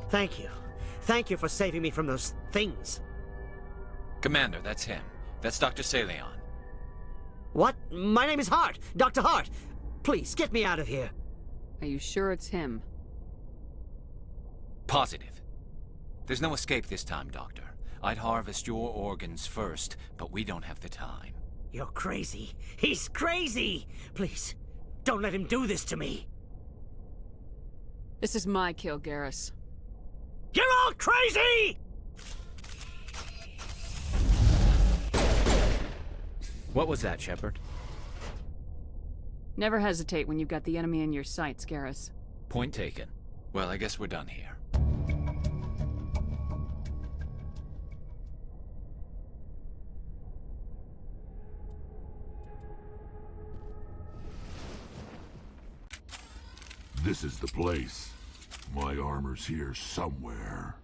Thank you. Thank you for saving me from those things. Commander, that's him. That's Dr. Salion. What? My name is Hart. Dr. Hart. Please, get me out of here. Are you sure it's him? Positive. There's no escape this time, Doctor. I'd harvest your organs first, but we don't have the time. You're crazy. He's crazy! Please, don't let him do this to me. This is my kill, Garrus. You're all crazy! What was that, Shepard? Never hesitate when you've got the enemy in your sights, Garrus. Point taken. Well, I guess we're done here. This is the place. My armor's here somewhere.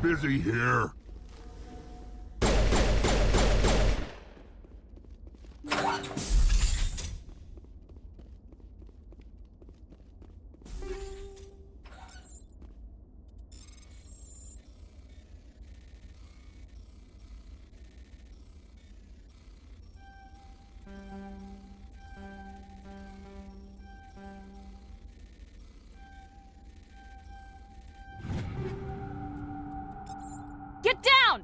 busy here. Get down!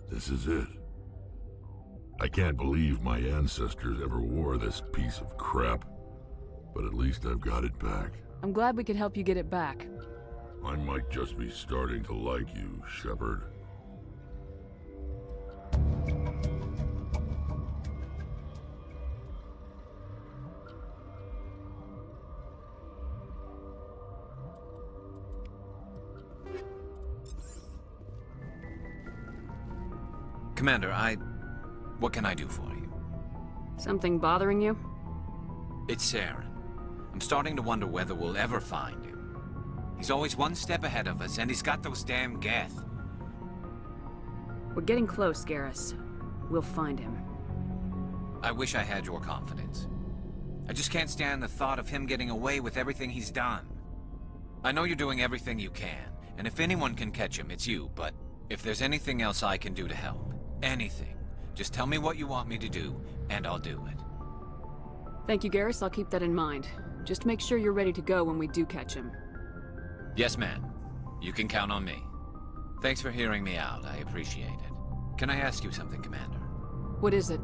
This is it. I can't believe my ancestors ever wore this piece of crap, but at least I've got it back. I'm glad we could help you get it back. I might just be starting to like you, Shepard. Commander, what can I do for you? Something bothering you? It's Saren. I'm starting to wonder whether we'll ever find him. He's always one step ahead of us, and he's got those damn Geth. We're getting close, Garrus. We'll find him. I wish I had your confidence. I just can't stand the thought of him getting away with everything he's done. I know you're doing everything you can, and if anyone can catch him, it's you, but if there's anything else I can do to help, anything, just tell me what you want me to do, and I'll do it. Thank you, Garrus. I'll keep that in mind. Just make sure you're ready to go when we do catch him. Yes, ma'am. You can count on me. Thanks for hearing me out. I appreciate it. Can I ask you something, Commander? What is it?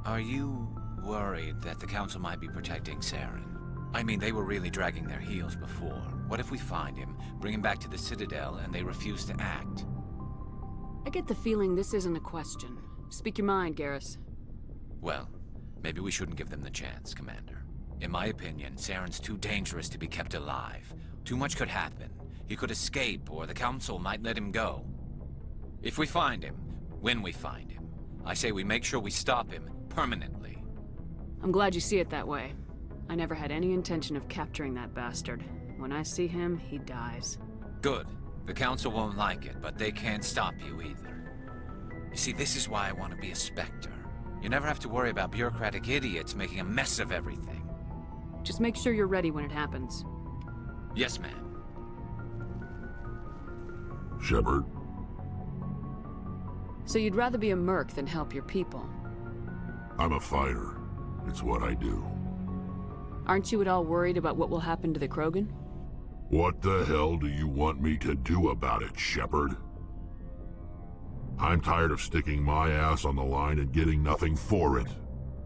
Are you worried that the Council might be protecting Saren? I mean, they were really dragging their heels before. What if we find him, bring him back to the Citadel, and they refuse to act? I get the feeling this isn't a question. Speak your mind, Garrus. Well, maybe we shouldn't give them the chance, Commander. In my opinion, Saren's too dangerous to be kept alive. Too much could happen. He could escape, or the Council might let him go. If we find him, when we find him, I say we make sure we stop him permanently. I'm glad you see it that way. I never had any intention of capturing that bastard. When I see him, he dies. Good. The Council won't like it, but they can't stop you either. You see, this is why I want to be a Spectre. You never have to worry about bureaucratic idiots making a mess of everything. Just make sure you're ready when it happens. Yes, ma'am. Shepard? So you'd rather be a merc than help your people? I'm a fighter. It's what I do. Aren't you at all worried about what will happen to the Krogan? What the hell do you want me to do about it, Shepard? I'm tired of sticking my ass on the line and getting nothing for it.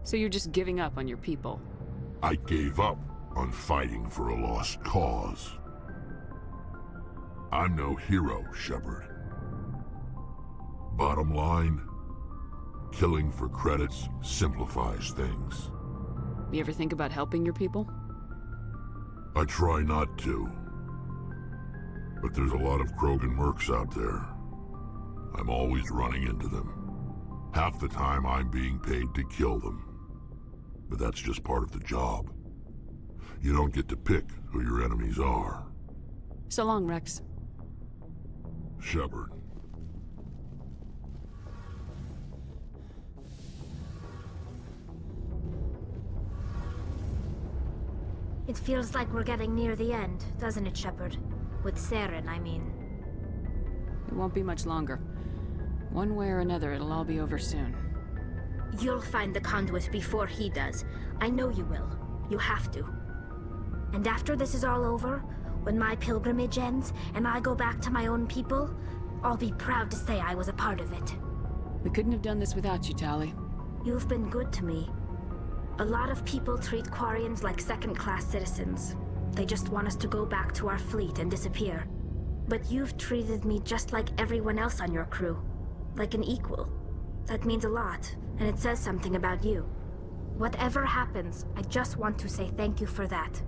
So you're just giving up on your people? I gave up on fighting for a lost cause. I'm no hero, Shepard. Bottom line, killing for credits simplifies things. You ever think about helping your people? I try not to. But there's a lot of Krogan mercs out there. I'm always running into them. Half the time I'm being paid to kill them. But that's just part of the job. You don't get to pick who your enemies are. So long, Rex. Shepard. It feels like we're getting near the end, doesn't it, Shepard? With Saren, I mean. It won't be much longer. One way or another, it'll all be over soon. You'll find the conduit before he does. I know you will. You have to. And after this is all over, when my pilgrimage ends and I go back to my own people, I'll be proud to say I was a part of it. We couldn't have done this without you, Tali. You've been good to me. A lot of people treat Quarians like second-class citizens. They just want us to go back to our fleet and disappear. But you've treated me just like everyone else on your crew. Like an equal. That means a lot, and it says something about you. Whatever happens, I just want to say thank you for that.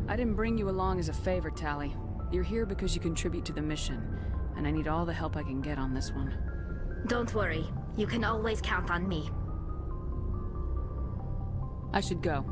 I didn't bring you along as a favor, Tally. You're here because you contribute to the mission, and I need all the help I can get on this one. Don't worry. You can always count on me. I should go.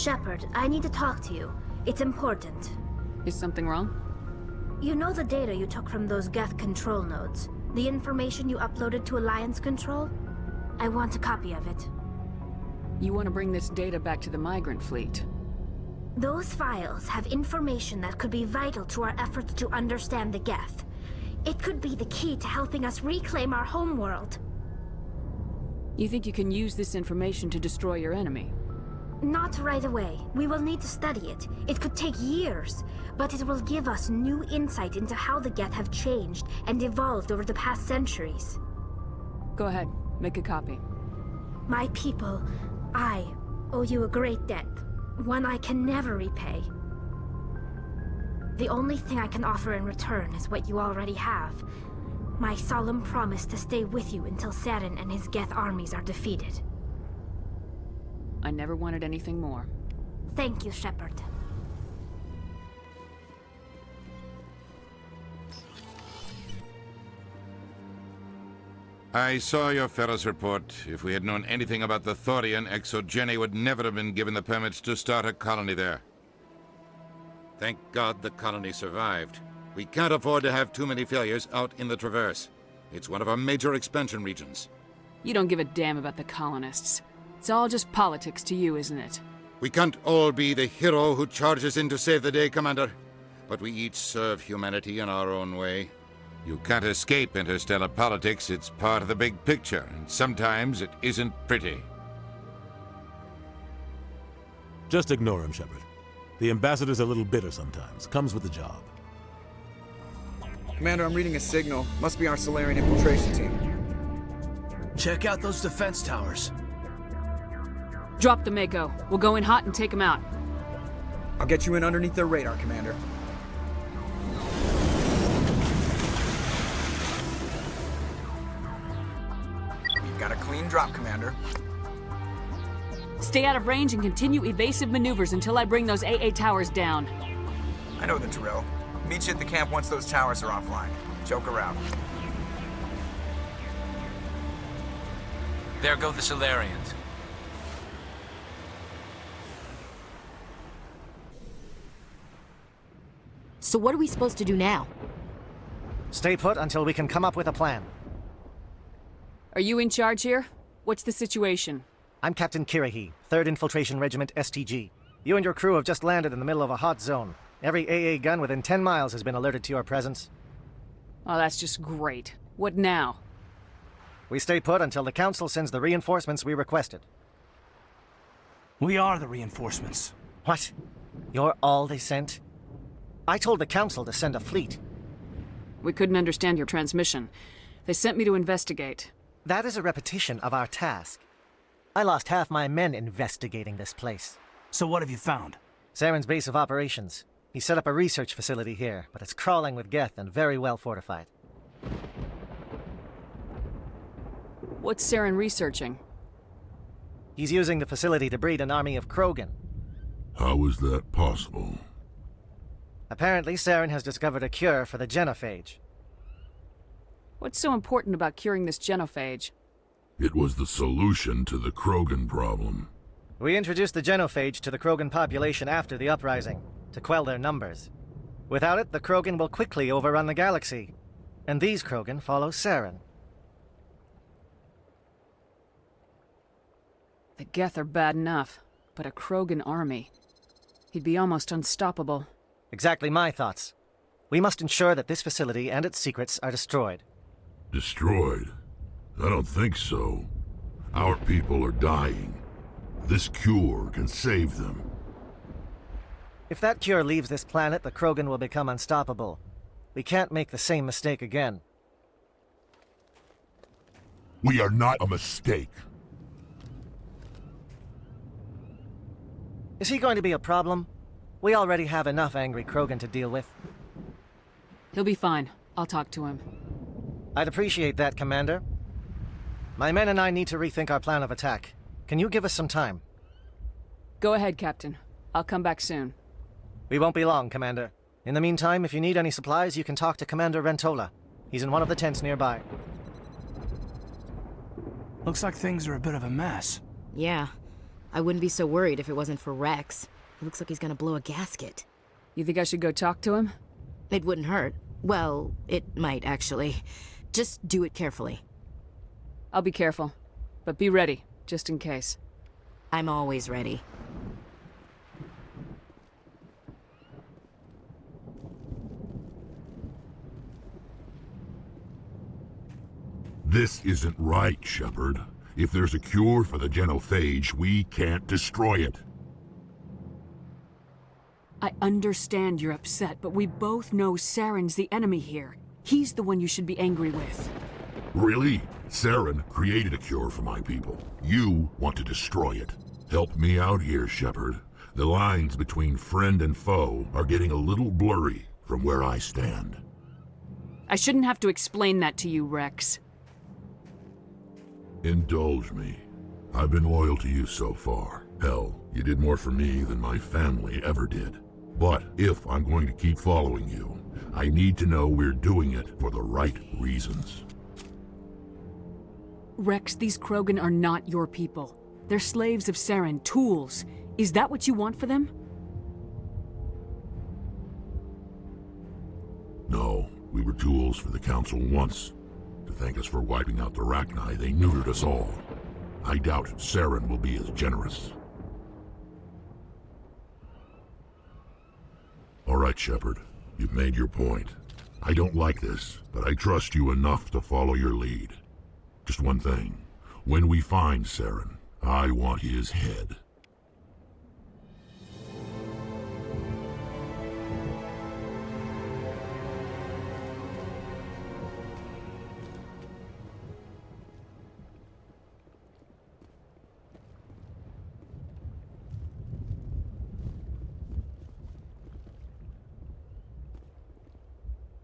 Shepard, I need to talk to you. It's important. Is something wrong? You know the data you took from those Geth control nodes? The information you uploaded to Alliance Control? I want a copy of it. You want to bring this data back to the migrant fleet? Those files have information that could be vital to our efforts to understand the Geth. It could be the key to helping us reclaim our homeworld. You think you can use this information to destroy your enemy? Not right away. We will need to study it. It could take years, but it will give us new insight into how the Geth have changed and evolved over the past centuries. Go ahead, make a copy. My people, I owe you a great debt, one I can never repay. The only thing I can offer in return is what you already have. My solemn promise to stay with you until Saren and his Geth armies are defeated. I never wanted anything more. Thank you, Shepard. I saw your Ferris report. If we had known anything about the Thorian, ExoGeni would never have been given the permits to start a colony there. Thank God the colony survived. We can't afford to have too many failures out in the Traverse. It's one of our major expansion regions. You don't give a damn about the colonists. It's all just politics to you, isn't it? We can't all be the hero who charges in to save the day, Commander. But we each serve humanity in our own way. You can't escape interstellar politics. It's part of the big picture, and sometimes it isn't pretty. Just ignore him, Shepard. The ambassador's a little bitter sometimes. Comes with the job. Commander, I'm reading a signal. Must be our Solarian infiltration team. Check out those defense towers. Drop the Mako. We'll go in hot and take them out. I'll get you in underneath their radar, Commander. We've got a clean drop, Commander. Stay out of range and continue evasive maneuvers until I bring those AA towers down. I know the drill. Meet you at the camp once those towers are offline. Joke around. There go the Solarians. So what are we supposed to do now? Stay put until we can come up with a plan. Are you in charge here? What's the situation? I'm Captain Kirahi, 3rd Infiltration Regiment STG. You and your crew have just landed in the middle of a hot zone. Every AA gun within 10 miles has been alerted to your presence. Oh, that's just great. What now? We stay put until the Council sends the reinforcements we requested. We are the reinforcements. What? You're all they sent? I told the Council to send a fleet. We couldn't understand your transmission. They sent me to investigate. That is a repetition of our task. I lost half my men investigating this place. So what have you found? Saren's base of operations. He set up a research facility here, but it's crawling with Geth and very well fortified. What's Saren researching? He's using the facility to breed an army of Krogan. How is that possible? Apparently, Saren has discovered a cure for the genophage. What's so important about curing this genophage? It was the solution to the Krogan problem. We introduced the genophage to the Krogan population after the uprising, to quell their numbers. Without it, the Krogan will quickly overrun the galaxy. And these Krogan follow Saren. The Geth are bad enough, but a Krogan army. He'd be almost unstoppable. Exactly my thoughts. We must ensure that this facility and its secrets are destroyed. Destroyed? I don't think so. Our people are dying. This cure can save them. If that cure leaves this planet, the Krogan will become unstoppable. We can't make the same mistake again. We are not a mistake. Is he going to be a problem? We already have enough angry Krogan to deal with. He'll be fine. I'll talk to him. I'd appreciate that, Commander. My men and I need to rethink our plan of attack. Can you give us some time? Go ahead, Captain. I'll come back soon. We won't be long, Commander. In the meantime, if you need any supplies, you can talk to Commander Rentola. He's in one of the tents nearby. Looks like things are a bit of a mess. Yeah. I wouldn't be so worried if it wasn't for Rex. He looks like he's gonna blow a gasket. You think I should go talk to him? It wouldn't hurt. Well, it might, actually. Just do it carefully. I'll be careful. But be ready, just in case. I'm always ready. This isn't right, Shepard. If there's a cure for the genophage, we can't destroy it. I understand you're upset, but we both know Saren's the enemy here. He's the one you should be angry with. Really? Saren created a cure for my people. You want to destroy it. Help me out here, Shepard. The lines between friend and foe are getting a little blurry from where I stand. I shouldn't have to explain that to you, Rex. Indulge me. I've been loyal to you so far. Hell, you did more for me than my family ever did. But if I'm going to keep following you, I need to know we're doing it for the right reasons. Rex, these Krogan are not your people. They're slaves of Saren, tools. Is that what you want for them? No, we were tools for the Council once. To thank us for wiping out the Rachni, they neutered us all. I doubt Saren will be as generous. All right, Shepard. You've made your point. I don't like this, but I trust you enough to follow your lead. Just one thing. When we find Saren, I want his head.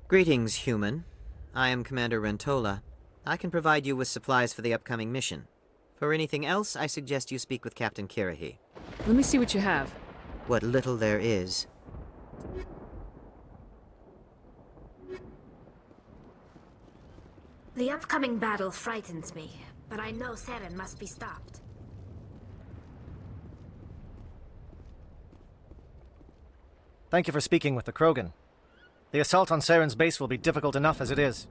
Greetings, human. I am Commander Rentola. I can provide you with supplies for the upcoming mission. For anything else, I suggest you speak with Captain Kirahi. Let me see what you have. What little there is. The upcoming battle frightens me, but I know Saren must be stopped. Thank you for speaking with the Krogan. The assault on Saren's base will be difficult enough as it is.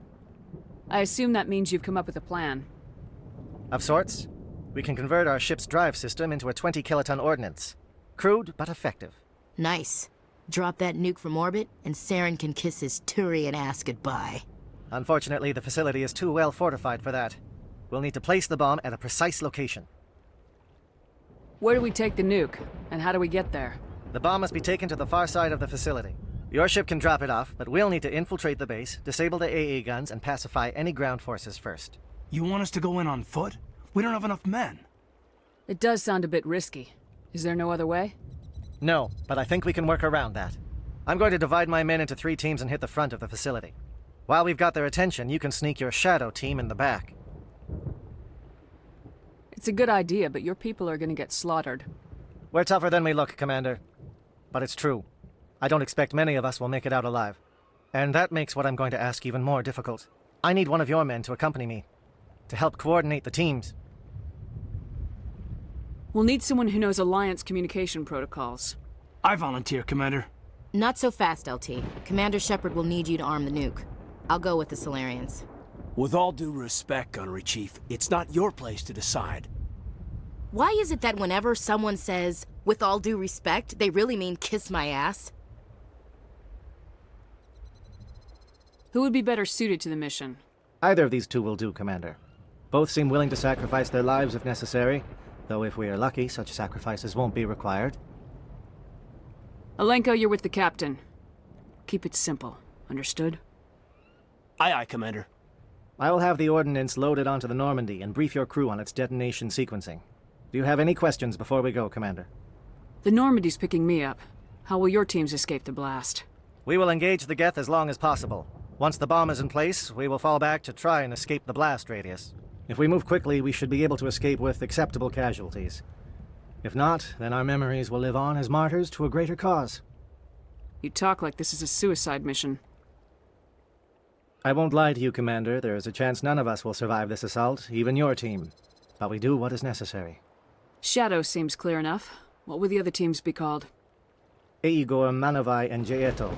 I assume that means you've come up with a plan. Of sorts. We can convert our ship's drive system into a 20-kiloton ordnance. Crude, but effective. Nice. Drop that nuke from orbit, and Saren can kiss his Turian ass goodbye. Unfortunately, the facility is too well fortified for that. We'll need to place the bomb at a precise location. Where do we take the nuke, and how do we get there? The bomb must be taken to the far side of the facility. Your ship can drop it off, but we'll need to infiltrate the base, disable the AA guns, and pacify any ground forces first. You want us to go in on foot? We don't have enough men. It does sound a bit risky. Is there no other way? No, but I think we can work around that. I'm going to divide my men into 3 teams and hit the front of the facility. While we've got their attention, you can sneak your shadow team in the back. It's a good idea, but your people are going to get slaughtered. We're tougher than we look, Commander. But it's true. I don't expect many of us will make it out alive. And that makes what I'm going to ask even more difficult. I need one of your men to accompany me, to help coordinate the teams. We'll need someone who knows Alliance communication protocols. I volunteer, Commander. Not so fast, LT. Commander Shepard will need you to arm the nuke. I'll go with the Solarians. With all due respect, Gunnery Chief, it's not your place to decide. Why is it that whenever someone says, with all due respect, they really mean kiss my ass? Who would be better suited to the mission? Either of these 2 will do, Commander. Both seem willing to sacrifice their lives if necessary, though if we are lucky, such sacrifices won't be required. Alenko, you're with the captain. Keep it simple. Understood? Aye, aye, Commander. I will have the ordnance loaded onto the Normandy and brief your crew on its detonation sequencing. Do you have any questions before we go, Commander? The Normandy's picking me up. How will your teams escape the blast? We will engage the Geth as long as possible. Once the bomb is in place, we will fall back to try and escape the blast radius. If we move quickly, we should be able to escape with acceptable casualties. If not, then our memories will live on as martyrs to a greater cause. You talk like this is a suicide mission. I won't lie to you, Commander. There is a chance none of us will survive this assault, even your team. But we do what is necessary. Shadow seems clear enough. What will the other teams be called? Igor, Manavai, and Jaeto.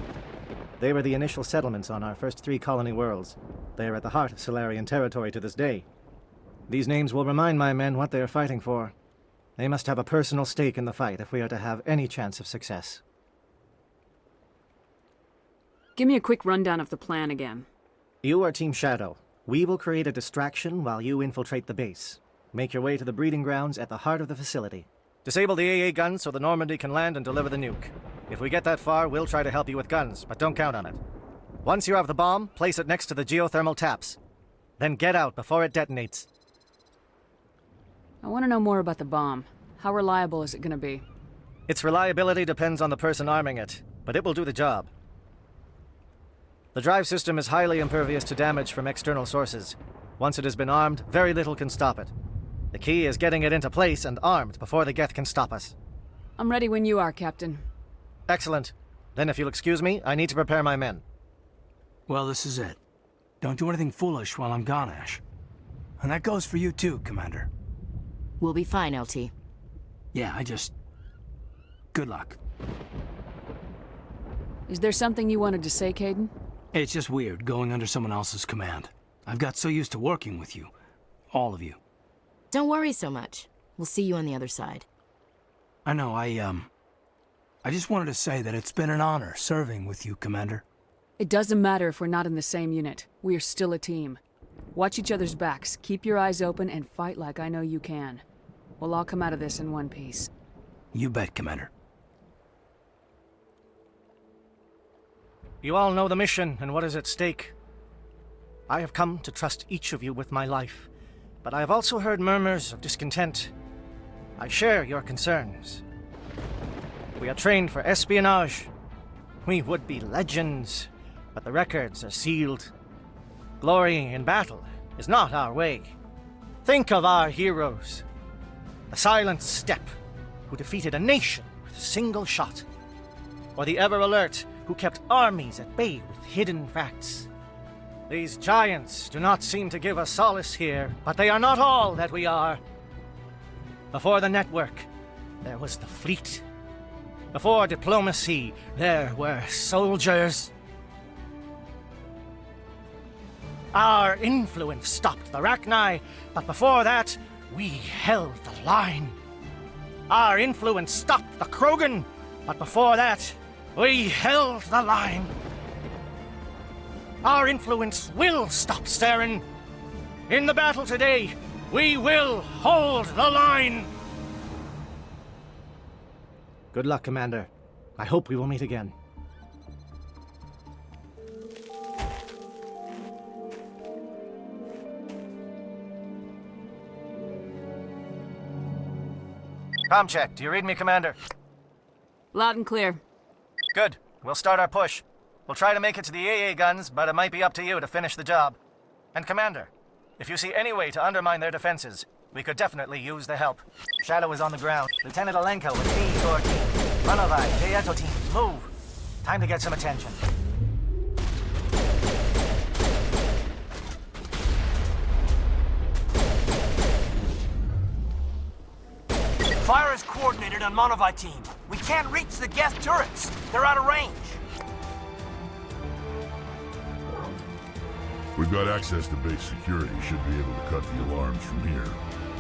They were the initial settlements on our first 3 colony worlds. They are at the heart of Solarian territory to this day. These names will remind my men what they are fighting for. They must have a personal stake in the fight if we are to have any chance of success. Give me a quick rundown of the plan again. You are Team Shadow. We will create a distraction while you infiltrate the base. Make your way to the breeding grounds at the heart of the facility. Disable the AA guns so the Normandy can land and deliver the nuke. If we get that far, we'll try to help you with guns, but don't count on it. Once you have the bomb, place it next to the geothermal taps. Then get out before it detonates. I want to know more about the bomb. How reliable is it going to be? Its reliability depends on the person arming it, but it will do the job. The drive system is highly impervious to damage from external sources. Once it has been armed, very little can stop it. The key is getting it into place and armed before the Geth can stop us. I'm ready when you are, Captain. Excellent. Then if you'll excuse me, I need to prepare my men. Well, this is it. Don't do anything foolish while I'm gone, Ash. And that goes for you too, Commander. We'll be fine, LT. Yeah, good luck. Is there something you wanted to say, Caden? It's just weird, going under someone else's command. I've got so used to working with you. All of you. Don't worry so much. We'll see you on the other side. I know, I just wanted to say that it's been an honor serving with you, Commander. It doesn't matter if we're not in the same unit. We are still a team. Watch each other's backs, keep your eyes open, and fight like I know you can. We'll all come out of this in one piece. You bet, Commander. You all know the mission and what is at stake. I have come to trust each of you with my life, but I have also heard murmurs of discontent. I share your concerns. We are trained for espionage. We would be legends, but the records are sealed. Glorying in battle is not our way. Think of our heroes. The silent steppe, who defeated a nation with a single shot. Or the ever-alert, who kept armies at bay with hidden facts. These giants do not seem to give us solace here, but they are not all that we are. Before the network, there was the fleet. Before diplomacy, there were soldiers. Our influence stopped the Rachni, but before that, we held the line. Our influence stopped the Krogan, but before that, we held the line. Our influence will stop Saren. In the battle today, we will hold the line. Good luck, Commander. I hope we will meet again. Com check. Do you read me, Commander? Loud and clear. Good. We'll start our push. We'll try to make it to the AA guns, but it might be up to you to finish the job. And Commander, if you see any way to undermine their defenses, we could definitely use the help. Shadow is on the ground. Lieutenant Alenko with B-Corps team. Manovai, Beato team, move. Time to get some attention. Fire is coordinated on Monovi team. We can't reach the Geth turrets. They're out of range. We've got access to base security. Should be able to cut the alarms from here.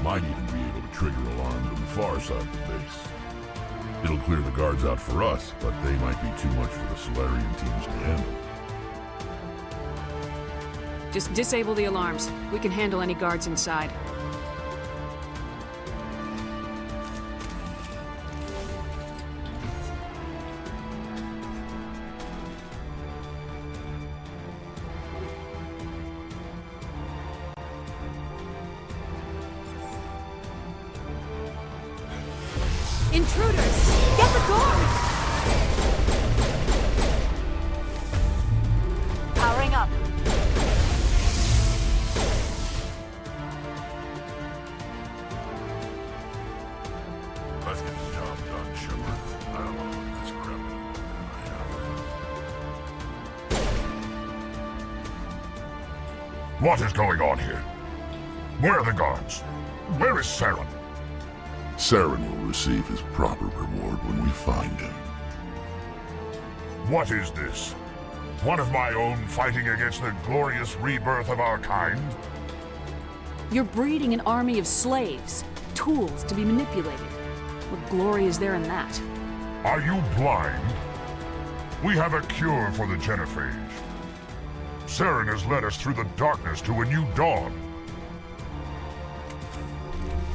Might even be able to trigger alarms on the far side of the base. It'll clear the guards out for us, but they might be too much for the Solarian teams to handle. Just disable the alarms. We can handle any guards inside. Intruders! Get the guard! Powering up. Let's get the job done, Shepard. I don't want to look this crappy. What is going on here? Where are the guards? Where is Saren? Saren will receive his proper reward when we find him. What is this? One of my own fighting against the glorious rebirth of our kind? You're breeding an army of slaves, tools to be manipulated. What glory is there in that? Are you blind? We have a cure for the genophage. Saren has led us through the darkness to a new dawn.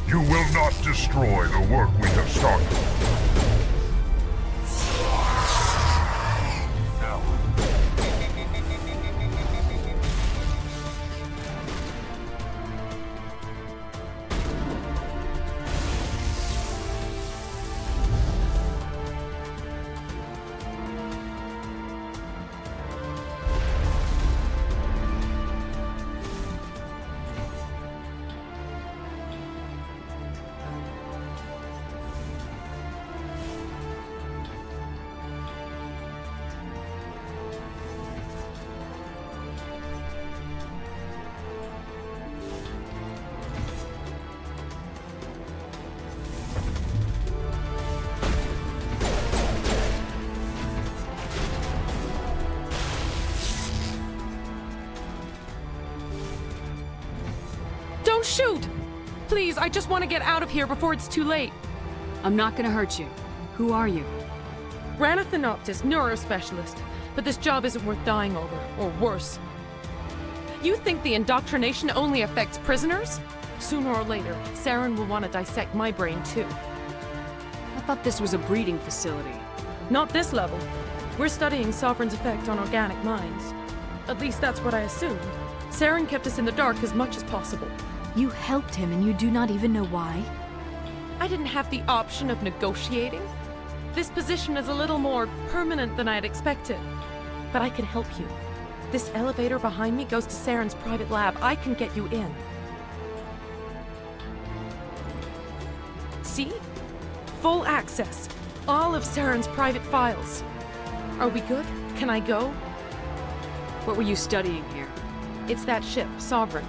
You will not destroy the work we have started. No. shoot! Please, I just want to get out of here before it's too late. I'm not gonna hurt you. Who are you? Ranathanoptis, neurospecialist. But this job isn't worth dying over, or worse. You think the indoctrination only affects prisoners? Sooner or later, Saren will want to dissect my brain too. I thought this was a breeding facility. Not this level. We're studying Sovereign's effect on organic minds. At least that's what I assumed. Saren kept us in the dark as much as possible. You helped him and you do not even know why? I didn't have the option of negotiating. This position is a little more permanent than I had expected. But I can help you. This elevator behind me goes to Saren's private lab. I can get you in. See? Full access. All of Saren's private files. Are we good? Can I go? What were you studying here? It's that ship, Sovereign.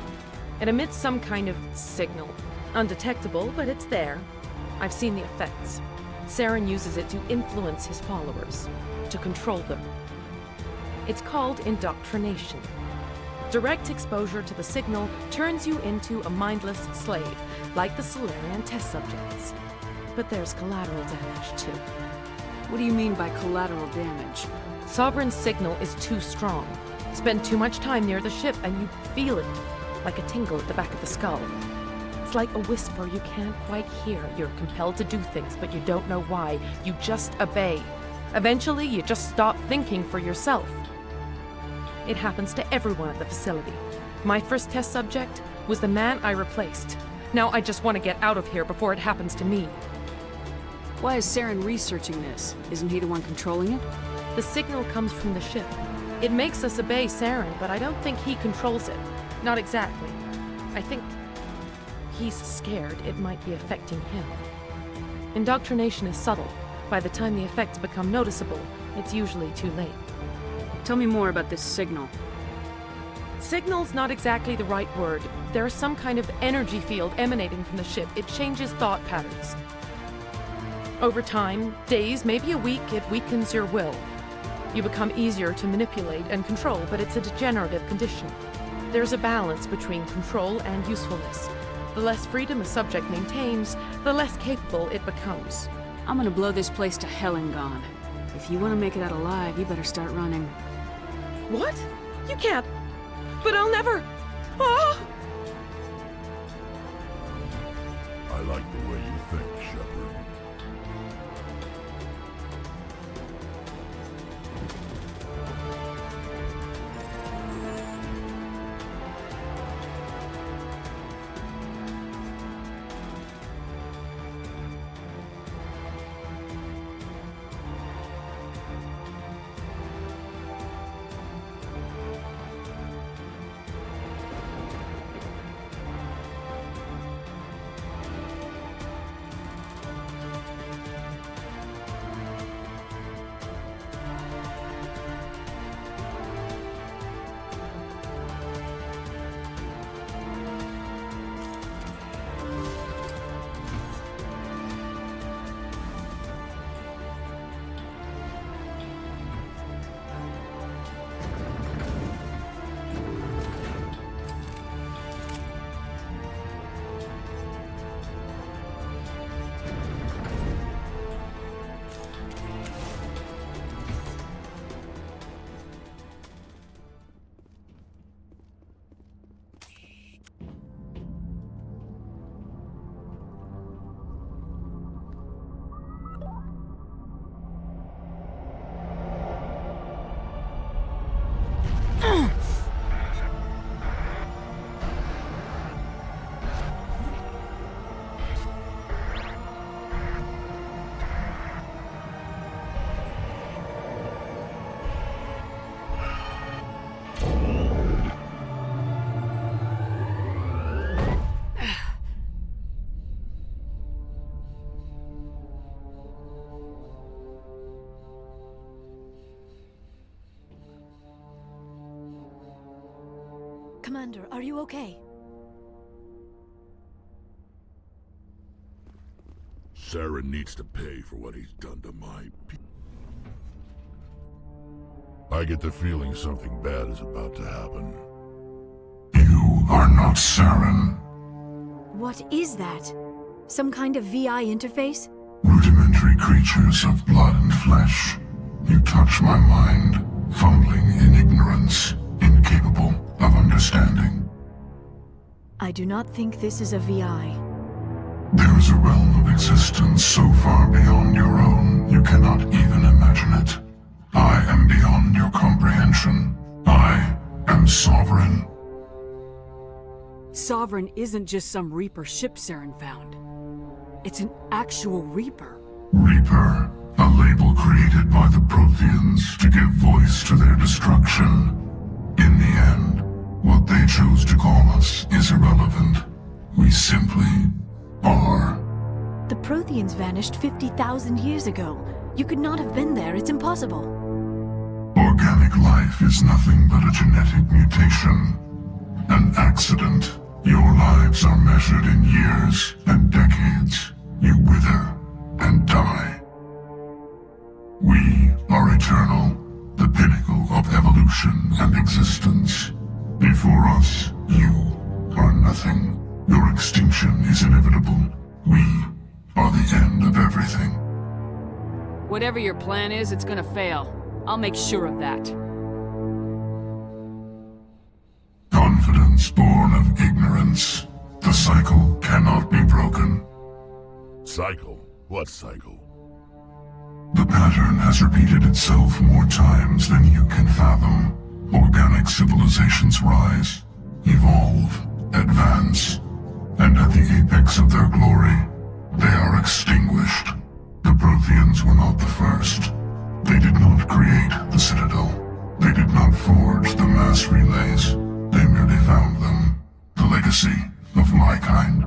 It emits some kind of signal. Undetectable, but it's there. I've seen the effects. Saren uses it to influence his followers, to control them. It's called indoctrination. Direct exposure to the signal turns you into a mindless slave, like the Solarian test subjects. But there's collateral damage, too. What do you mean by collateral damage? Sovereign's signal is too strong. Spend too much time near the ship and you feel it, like a tingle at the back of the skull. It's like a whisper you can't quite hear. You're compelled to do things, but you don't know why. You just obey. Eventually, you just stop thinking for yourself. It happens to everyone at the facility. My first test subject was the man I replaced. Now I just want to get out of here before it happens to me. Why is Saren researching this? Isn't he the one controlling it? The signal comes from the ship. It makes us obey Saren, but I don't think he controls it. Not exactly. I think he's scared it might be affecting him. Indoctrination is subtle. By the time the effects become noticeable, it's usually too late. Tell me more about this signal. Signal's not exactly the right word. There's some kind of energy field emanating from the ship. It changes thought patterns. Over time, days, maybe a week, it weakens your will. You become easier to manipulate and control, but it's a degenerative condition. There's a balance between control and usefulness. The less freedom a subject maintains, the less capable it becomes. I'm gonna blow this place to hell and gone. If you want to make it out alive, you better start running. What? You can't. But I'll never. Ah! I like the way you think, Shepard. Commander, are you okay? Saren needs to pay for what he's done to my people. I get the feeling something bad is about to happen. You are not Saren. What is that? Some kind of VI interface? Rudimentary creatures of blood and flesh. You touch my mind, fumbling in ignorance, incapable of understanding. I do not think this is a VI. There is a realm of existence so far beyond your own, you cannot even imagine it. I am beyond your comprehension. I am sovereign. Sovereign isn't just some Reaper ship Saren found. It's an actual Reaper. Reaper, a label created by the Protheans to give voice to their destruction. In the end, what they chose to call us is irrelevant. We simply are. The Protheans vanished 50,000 years ago. You could not have been there. It's impossible. Organic life is nothing but a genetic mutation. An accident. Your lives are measured in years and decades. You wither and die. We are eternal, the pinnacle of evolution and existence. Before us, you are nothing. Your extinction is inevitable. We are the end of everything. Whatever your plan is, it's gonna fail. I'll make sure of that. Confidence born of ignorance. The cycle cannot be broken. Cycle? What cycle? The pattern has repeated itself more times than you can fathom. Organic civilizations rise, evolve, advance, and at the apex of their glory, they are extinguished. The Protheans were not the first. They did not create the Citadel. They did not forge the mass relays. They merely found them. The legacy of my kind.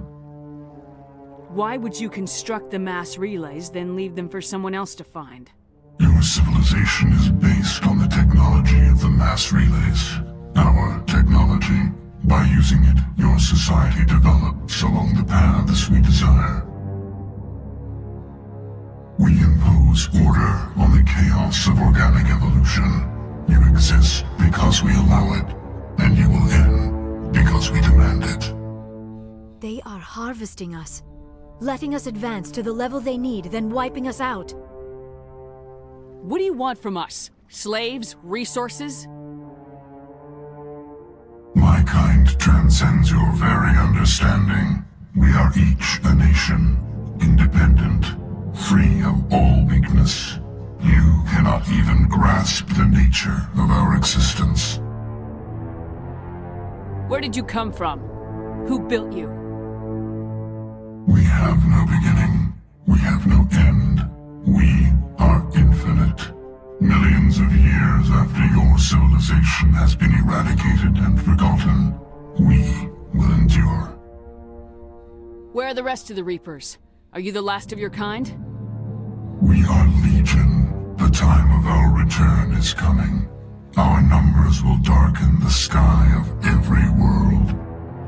Why would you construct the mass relays, then leave them for someone else to find? Your civilization is based on the technology of the mass relays. Our technology. By using it, your society develops along the paths we desire. We impose order on the chaos of organic evolution. You exist because we allow it, and you will end because we demand it. They are harvesting us, letting us advance to the level they need, then wiping us out. What do you want from us? Slaves? Resources? My kind transcends your very understanding. We are each a nation, independent, free of all weakness. You cannot even grasp the nature of our existence. Where did you come from? Who built you? We have no beginning. We have no end. We are infinite. Millions of years after your civilization has been eradicated and forgotten, we will endure. Where are the rest of the Reapers? Are you the last of your kind? We are legion. The time of our return is coming. Our numbers will darken the sky of every world.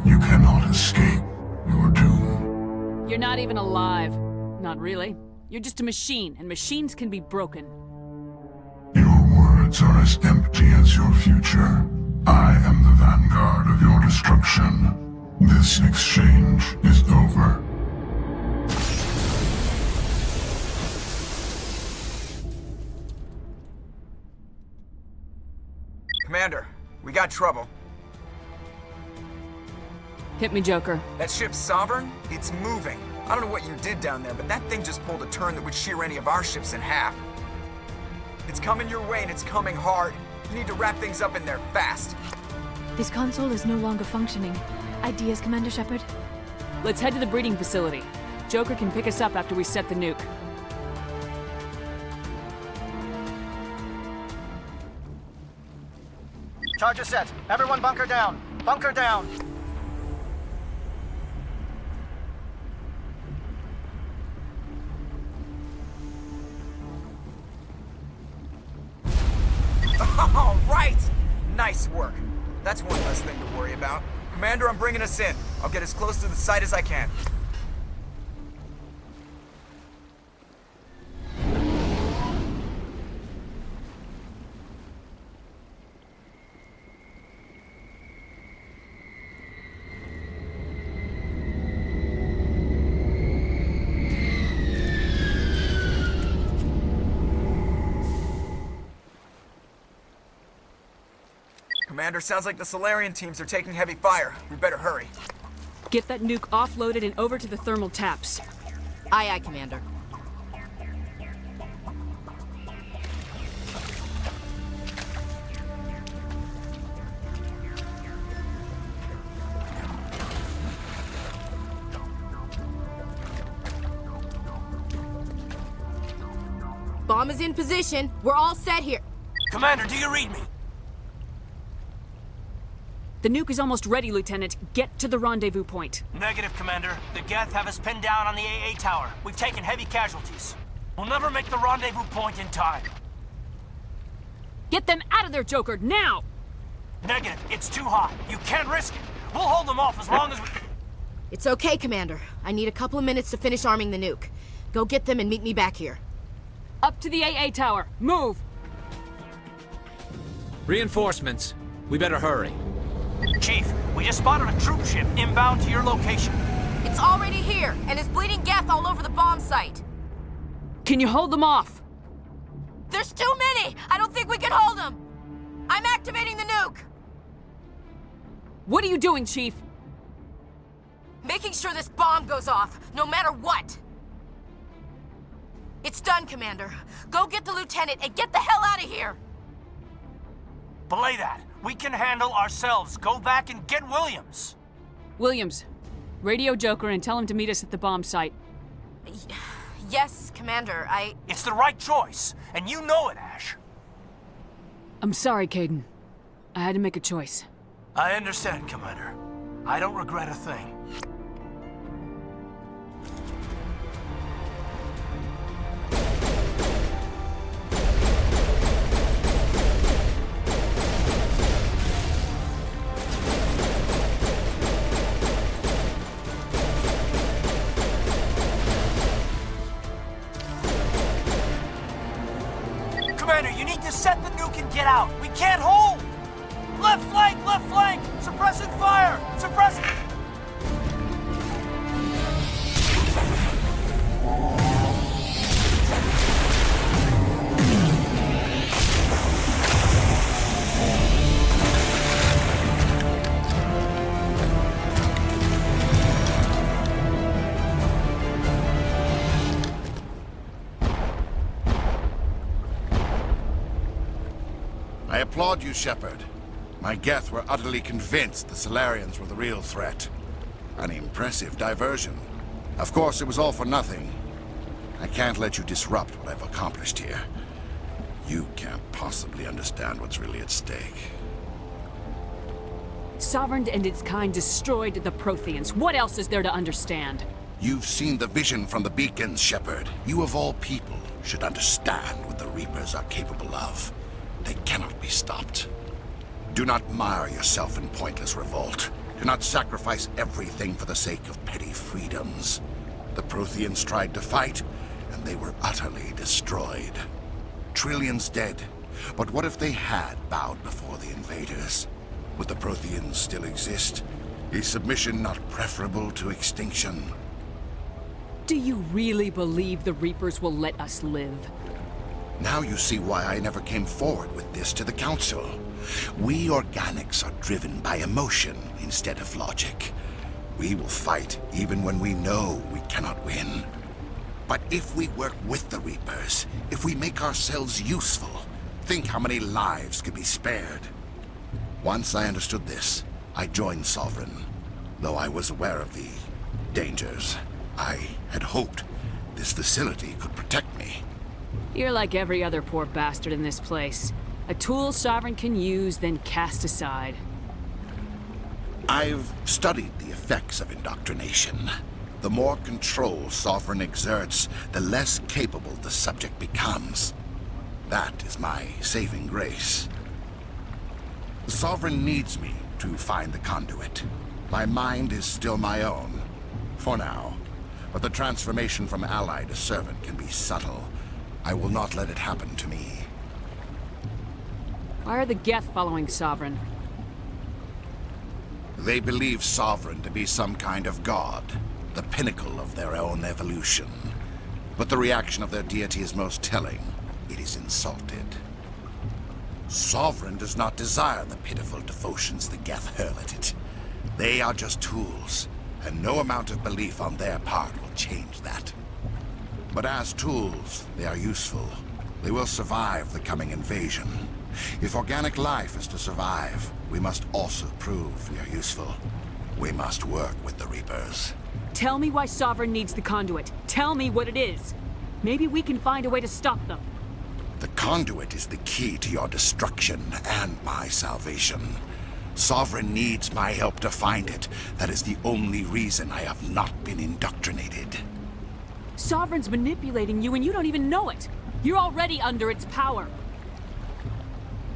You cannot escape your doom. You're not even alive. Not really. You're just a machine, and machines can be broken. Words are as empty as your future. I am the vanguard of your destruction. This exchange is over. Commander, we got trouble. Hit me, Joker. That ship's Sovereign? It's moving. I don't know what you did down there, but that thing just pulled a turn that would shear any of our ships in half. It's coming your way and it's coming hard. You need to wrap things up in there fast. This console is no longer functioning. Ideas, Commander Shepard? Let's head to the breeding facility. Joker can pick us up after we set the nuke. Charger set. Everyone bunker down. Bunker down. All right! Nice work. That's one less thing to worry about. Commander, I'm bringing us in. I'll get as close to the site as I can. Commander. Sounds like the Solarian teams are taking heavy fire. We better hurry. Get that nuke offloaded and over to the thermal taps. Aye, aye, Commander. Bomb is in position. We're all set here. Commander, do you read me? The nuke is almost ready, Lieutenant. Get to the rendezvous point. Negative, Commander. The Geth have us pinned down on the AA tower. We've taken heavy casualties. We'll never make the rendezvous point in time. Get them out of there, Joker, now! Negative. It's too hot. You can't risk it. We'll hold them off as long as we... It's okay, Commander. I need a couple of minutes to finish arming the nuke. Go get them and meet me back here. Up to the AA tower. Move! Reinforcements. We better hurry. Chief, we just spotted a troop ship inbound to your location. It's already here, and is bleeding Geth all over the bomb site. Can you hold them off? There's too many! I don't think we can hold them! I'm activating the nuke! What are you doing, Chief? Making sure this bomb goes off, no matter what! It's done, Commander. Go get the lieutenant and get the hell out of here! Belay that. We can handle ourselves. Go back and get Williams. Williams, radio Joker and tell him to meet us at the bomb site. Yes, Commander, It's the right choice, and you know it, Ash. I'm sorry, Caden. I had to make a choice. I understand, Commander. I don't regret a thing. Commander, you need to set the nuke and get out. We can't hold! Left flank! Suppressing fire! Suppressing... I applaud you, Shepard. My Geth were utterly convinced the Solarians were the real threat. An impressive diversion. Of course, it was all for nothing. I can't let you disrupt what I've accomplished here. You can't possibly understand what's really at stake. Sovereign and its kind destroyed the Protheans. What else is there to understand? You've seen the vision from the beacons, Shepard. You of all people should understand what the Reapers are capable of. They cannot be stopped. Do not mire yourself in pointless revolt. Do not sacrifice everything for the sake of petty freedoms. The Protheans tried to fight, and they were utterly destroyed. Trillions dead, but what if they had bowed before the invaders? Would the Protheans still exist? Is submission not preferable to extinction? Do you really believe the Reapers will let us live? Now you see why I never came forward with this to the Council. We organics are driven by emotion instead of logic. We will fight even when we know we cannot win. But if we work with the Reapers, if we make ourselves useful, think how many lives could be spared. Once I understood this, I joined Sovereign. Though I was aware of the dangers, I had hoped this facility could protect me. You're like every other poor bastard in this place. A tool Sovereign can use, then cast aside. I've studied the effects of indoctrination. The more control Sovereign exerts, the less capable the subject becomes. That is my saving grace. Sovereign needs me to find the conduit. My mind is still my own, for now. But the transformation from ally to servant can be subtle. I will not let it happen to me. Why are the Geth following Sovereign? They believe Sovereign to be some kind of god, the pinnacle of their own evolution. But the reaction of their deity is most telling. It is insulted. Sovereign does not desire the pitiful devotions the Geth hurl at it. They are just tools, and no amount of belief on their part will change that. But as tools, they are useful. They will survive the coming invasion. If organic life is to survive, we must also prove we are useful. We must work with the Reapers. Tell me why Sovereign needs the conduit. Tell me what it is. Maybe we can find a way to stop them. The conduit is the key to your destruction and my salvation. Sovereign needs my help to find it. That is the only reason I have not been indoctrinated. Sovereign's manipulating you and you don't even know it. You're already under its power.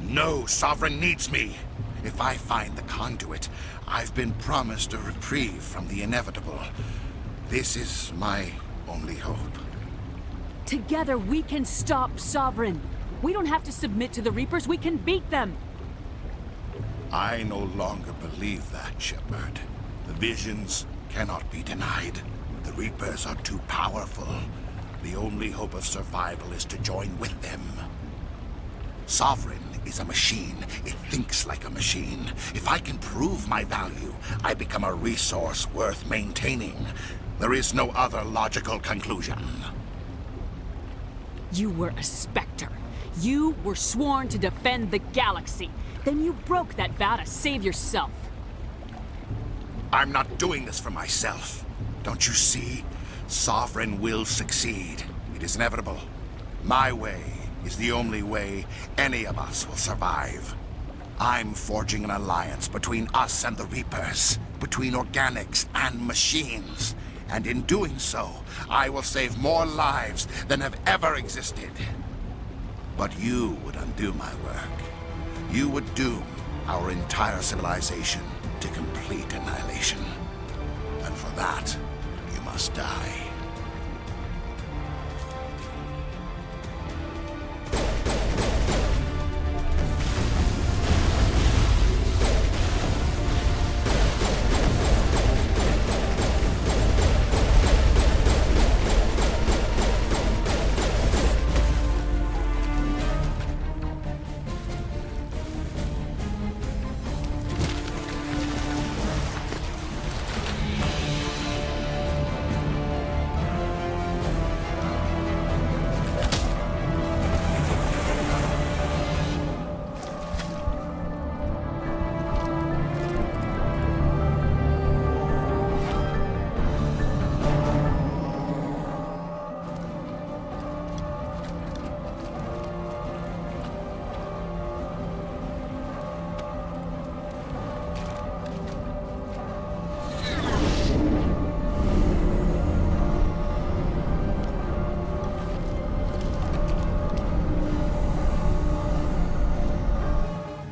No, Sovereign needs me. If I find the conduit, I've been promised a reprieve from the inevitable. This is my only hope. Together we can stop Sovereign. We don't have to submit to the Reapers, we can beat them. I no longer believe that, Shepard. The visions cannot be denied. The Reapers are too powerful. The only hope of survival is to join with them. Sovereign is a machine. It thinks like a machine. If I can prove my value, I become a resource worth maintaining. There is no other logical conclusion. You were a Spectre. You were sworn to defend the galaxy. Then you broke that vow to save yourself. I'm not doing this for myself. Don't you see? Sovereign will succeed. It is inevitable. My way is the only way any of us will survive. I'm forging an alliance between us and the Reapers, between organics and machines. And in doing so, I will save more lives than have ever existed. But you would undo my work. You would doom our entire civilization to complete annihilation. And for that, you must die.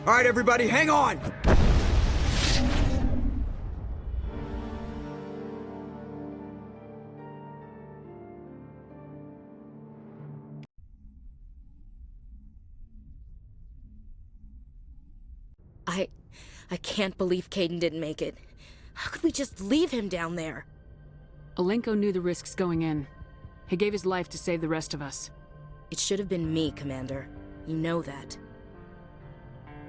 All right, everybody, hang on! I can't believe Caden didn't make it. How could we just leave him down there? Alenko knew the risks going in. He gave his life to save the rest of us. It should have been me, Commander. You know that.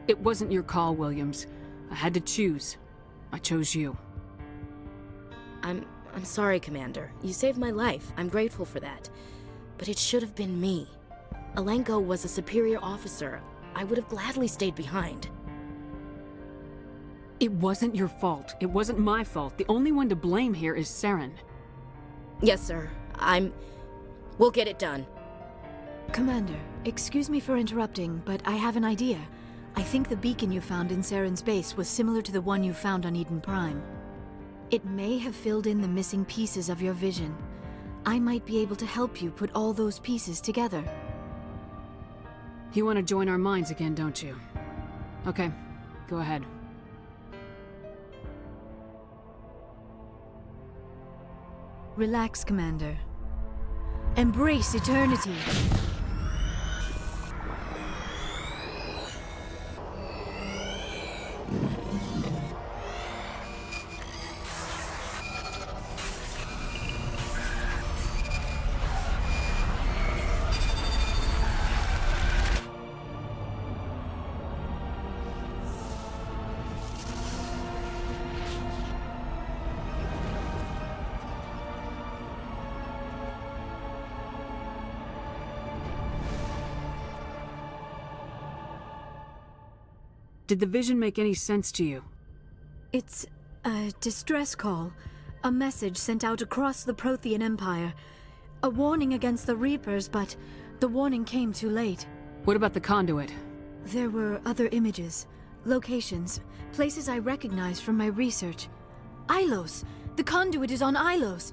It wasn't your call, Williams. I had to choose. I chose you. I'm sorry, Commander. You saved my life. I'm grateful for that. But it should have been me. Alenko was a superior officer. I would have gladly stayed behind. It wasn't your fault. It wasn't my fault. The only one to blame here is Saren. Yes, sir. We'll get it done. Commander, excuse me for interrupting, but I have an idea. I think the beacon you found in Saren's base was similar to the one you found on Eden Prime. It may have filled in the missing pieces of your vision. I might be able to help you put all those pieces together. You want to join our minds again, don't you? Okay, go ahead. Relax, Commander. Embrace eternity. Did the vision make any sense to you? It's a distress call. A message sent out across the Prothean Empire. A warning against the Reapers, but the warning came too late. What about the conduit? There were other images, locations, places I recognized from my research. Ilos! The conduit is on Ilos!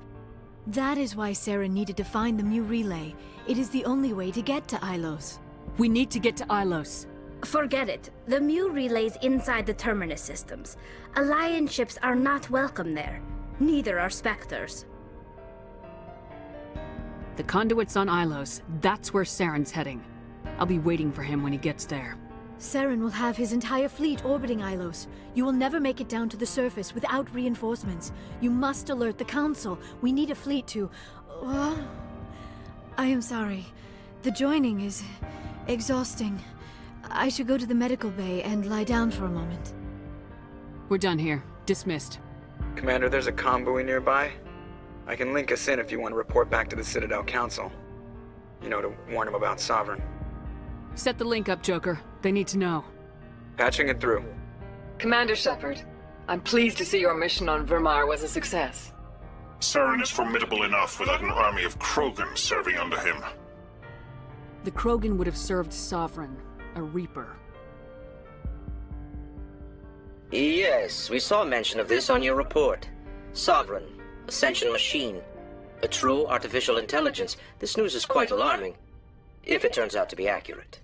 That is why Sarah needed to find the Mu relay. It is the only way to get to Ilos. We need to get to Ilos. Forget it. The Mu relay's inside the Terminus systems. Alliance ships are not welcome there. Neither are Spectres. The conduit's on Ilos. That's where Saren's heading. I'll be waiting for him when he gets there. Saren will have his entire fleet orbiting Ilos. You will never make it down to the surface without reinforcements. You must alert the Council. We need a fleet to... I am sorry. The joining is exhausting. I should go to the medical bay and lie down for a moment. We're done here. Dismissed. Commander, there's a convoy nearby. I can link us in if you want to report back to the Citadel Council. You know, to warn them about Sovereign. Set the link up, Joker. They need to know. Patching it through. Commander Shepard, I'm pleased to see your mission on Vermeer was a success. Saren is formidable enough without an army of Krogan serving under him. The Krogan would have served Sovereign, a Reaper. Yes, we saw mention of this on your report. Sovereign, Ascension machine, a true artificial intelligence. This news is quite alarming, if it turns out to be accurate.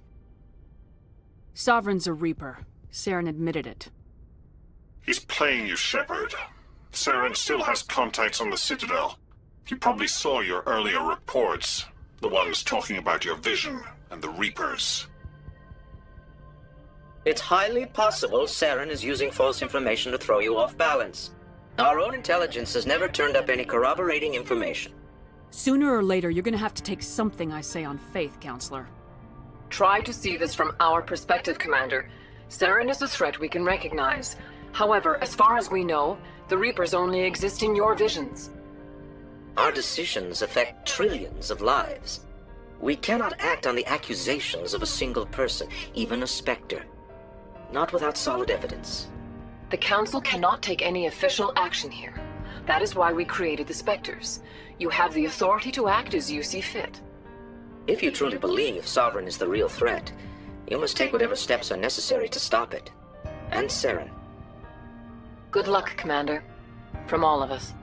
Sovereign's a Reaper. Saren admitted it. He's playing you, Shepard. Saren still has contacts on the Citadel. He probably saw your earlier reports, the ones talking about your vision and the Reapers. It's highly possible Saren is using false information to throw you off balance. Our own intelligence has never turned up any corroborating information. Sooner or later, you're gonna have to take something I say on faith, Counselor. Try to see this from our perspective, Commander. Saren is a threat we can recognize. However, as far as we know, the Reapers only exist in your visions. Our decisions affect trillions of lives. We cannot act on the accusations of a single person, even a Spectre. Not without solid evidence. The Council cannot take any official action here. That is why we created the Spectres. You have the authority to act as you see fit. If you truly believe Sovereign is the real threat, you must take whatever steps are necessary to stop it. And Saren. Good luck, Commander. From all of us.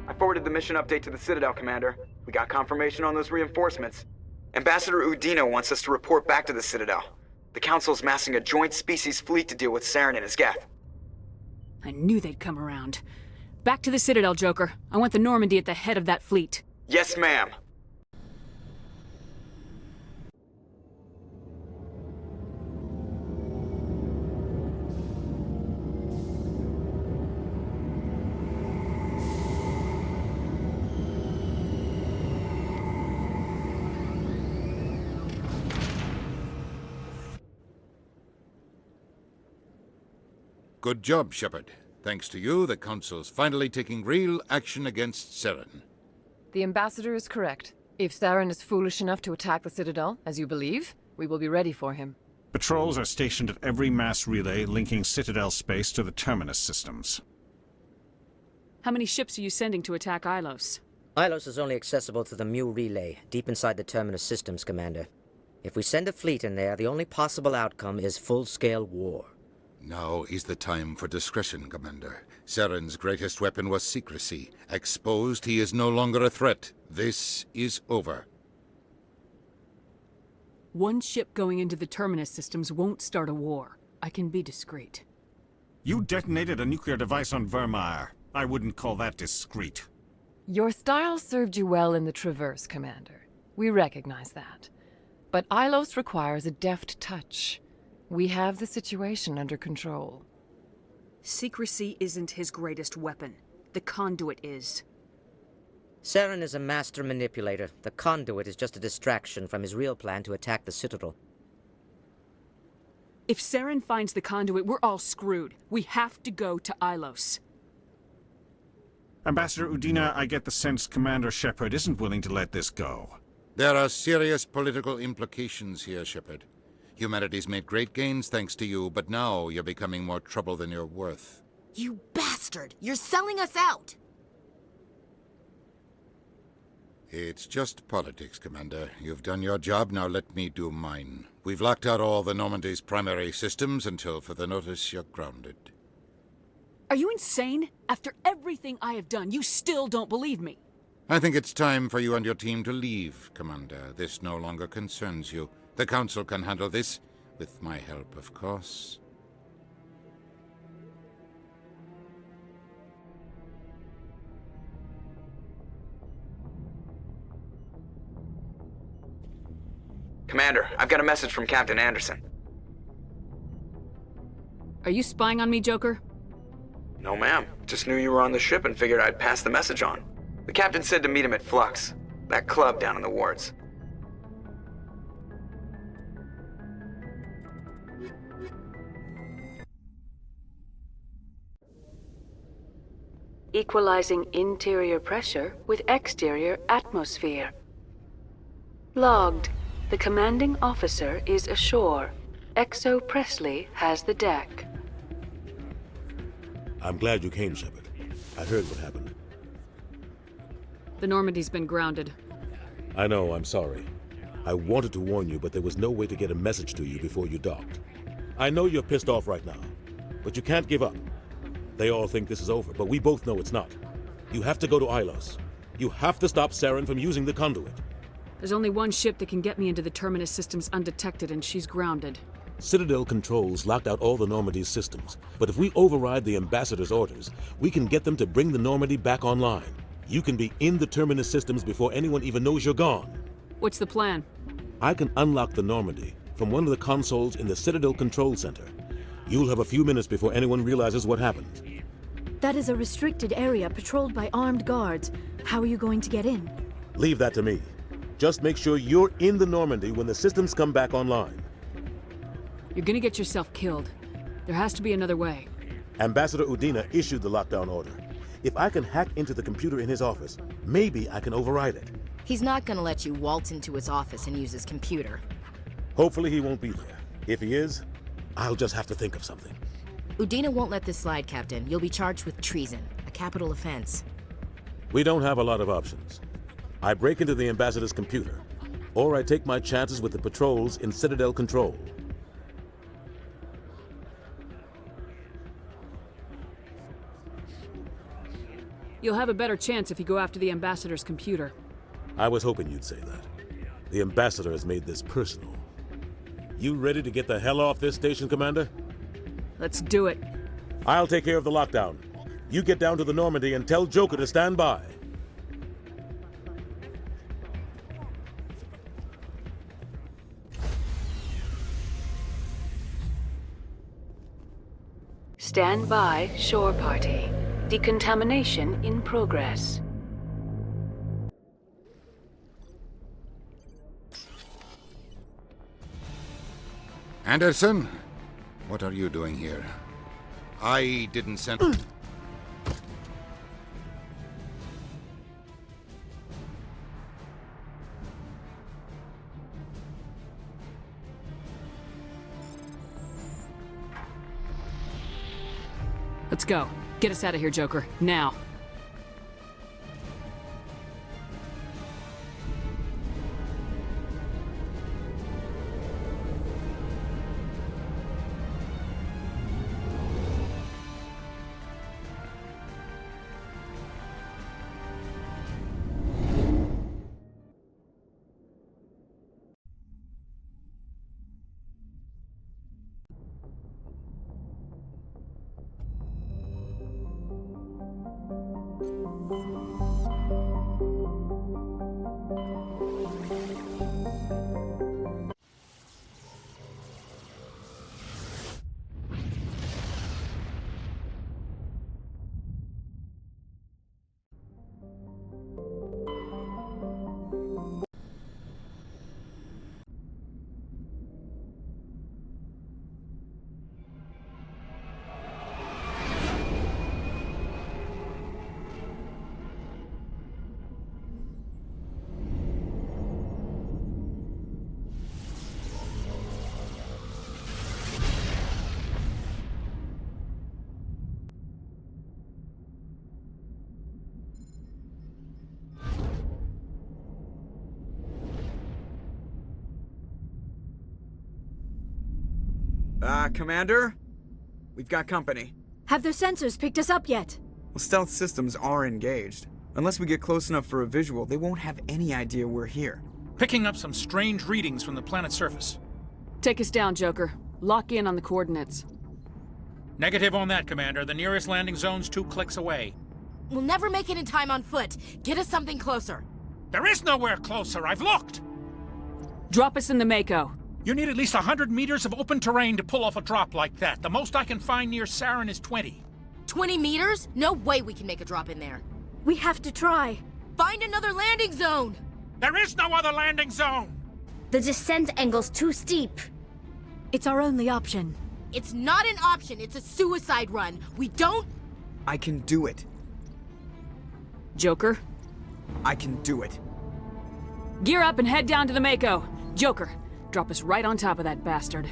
I forwarded the mission update to the Citadel, Commander. We got confirmation on those reinforcements. Ambassador Udino wants us to report back to the Citadel. The Council's massing a joint species fleet to deal with Saren and his Geth. I knew they'd come around. Back to the Citadel, Joker. I want the Normandy at the head of that fleet. Yes, ma'am. Good job, Shepard. Thanks to you, the Council's finally taking real action against Saren. The Ambassador is correct. If Saren is foolish enough to attack the Citadel, as you believe, we will be ready for him. Patrols are stationed at every mass relay linking Citadel space to the Terminus systems. How many ships are you sending to attack Ilos? Ilos is only accessible through the Mu relay, deep inside the Terminus systems, Commander. If we send a fleet in there, the only possible outcome is full-scale war. Now is the time for discretion, Commander. Saren's greatest weapon was secrecy. Exposed, he is no longer a threat. This is over. One ship going into the Terminus systems won't start a war. I can be discreet. You detonated a nuclear device on Vermeer. I wouldn't call that discreet. Your style served you well in the Traverse, Commander. We recognize that. But Ilos requires a deft touch. We have the situation under control. Secrecy isn't his greatest weapon. The conduit is. Saren is a master manipulator. The conduit is just a distraction from his real plan to attack the Citadel. If Saren finds the conduit, we're all screwed. We have to go to Ilos. Ambassador Udina, I get the sense Commander Shepard isn't willing to let this go. There are serious political implications here, Shepard. Humanity's made great gains thanks to you, but now you're becoming more trouble than you're worth. You bastard! You're selling us out! It's just politics, Commander. You've done your job, now let me do mine. We've locked out all the Normandy's primary systems until further notice you're grounded. Are you insane? After everything I have done, you still don't believe me. I think it's time for you and your team to leave, Commander. This no longer concerns you. The Council can handle this, with my help, of course. Commander, I've got a message from Captain Anderson. Are you spying on me, Joker? No, ma'am. Just knew you were on the ship and figured I'd pass the message on. The captain said to meet him at Flux, that club down in the wards. Equalizing interior pressure with exterior atmosphere. Logged. The commanding officer is ashore. Exo Presley has the deck. I'm glad you came, Shepard. I heard what happened. The Normandy's been grounded. I know, I'm sorry. I wanted to warn you, but there was no way to get a message to you before you docked. I know you're pissed off right now, but you can't give up. They all think this is over, but we both know it's not. You have to go to Ilos. You have to stop Saren from using the conduit. There's only one ship that can get me into the Terminus systems undetected, and she's grounded. Citadel controls locked out all the Normandy's systems, but if we override the Ambassador's orders, we can get them to bring the Normandy back online. You can be in the Terminus systems before anyone even knows you're gone. What's the plan? I can unlock the Normandy from one of the consoles in the Citadel Control Center. You'll have a few minutes before anyone realizes what happened. That is a restricted area patrolled by armed guards. How are you going to get in? Leave that to me. Just make sure you're in the Normandy when the systems come back online. You're gonna get yourself killed. There has to be another way. Ambassador Udina issued the lockdown order. If I can hack into the computer in his office, maybe I can override it. He's not gonna let you waltz into his office and use his computer. Hopefully he won't be there. If he is, I'll just have to think of something. Udina won't let this slide, Captain. You'll be charged with treason, a capital offense. We don't have a lot of options. I break into the Ambassador's computer, or I take my chances with the patrols in Citadel Control. You'll have a better chance if you go after the Ambassador's computer. I was hoping you'd say that. The Ambassador has made this personal. You ready to get the hell off this station, Commander? Let's do it. I'll take care of the lockdown. You get down to the Normandy and tell Joker to stand by. Stand by, shore party. Decontamination in progress. Anderson? What are you doing here? I didn't send... Let's go. Get us out of here, Joker. Now. Commander? We've got company. Have their sensors picked us up yet? Well, stealth systems are engaged. Unless we get close enough for a visual, they won't have any idea we're here. Picking up some strange readings from the planet's surface. Take us down, Joker. Lock in on the coordinates. Negative on that, Commander. The nearest landing zone's 2 clicks away. We'll never make it in time on foot. Get us something closer. There is nowhere closer. I've looked. Drop us in the Mako. You need at least 100 meters of open terrain to pull off a drop like that. The most I can find near Saren is 20. 20 meters? No way we can make a drop in there. We have to try. Find another landing zone! There is no other landing zone! The descent angle's too steep. It's our only option. It's not an option, it's a suicide run. We don't... I can do it. Joker? I can do it. Gear up and head down to the Mako. Joker, drop us right on top of that bastard.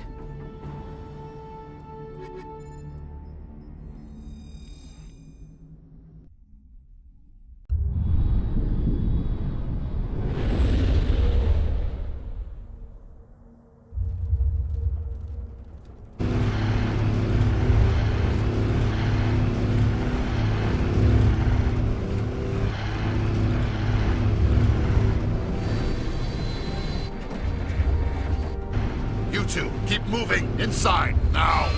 You two, keep moving inside now.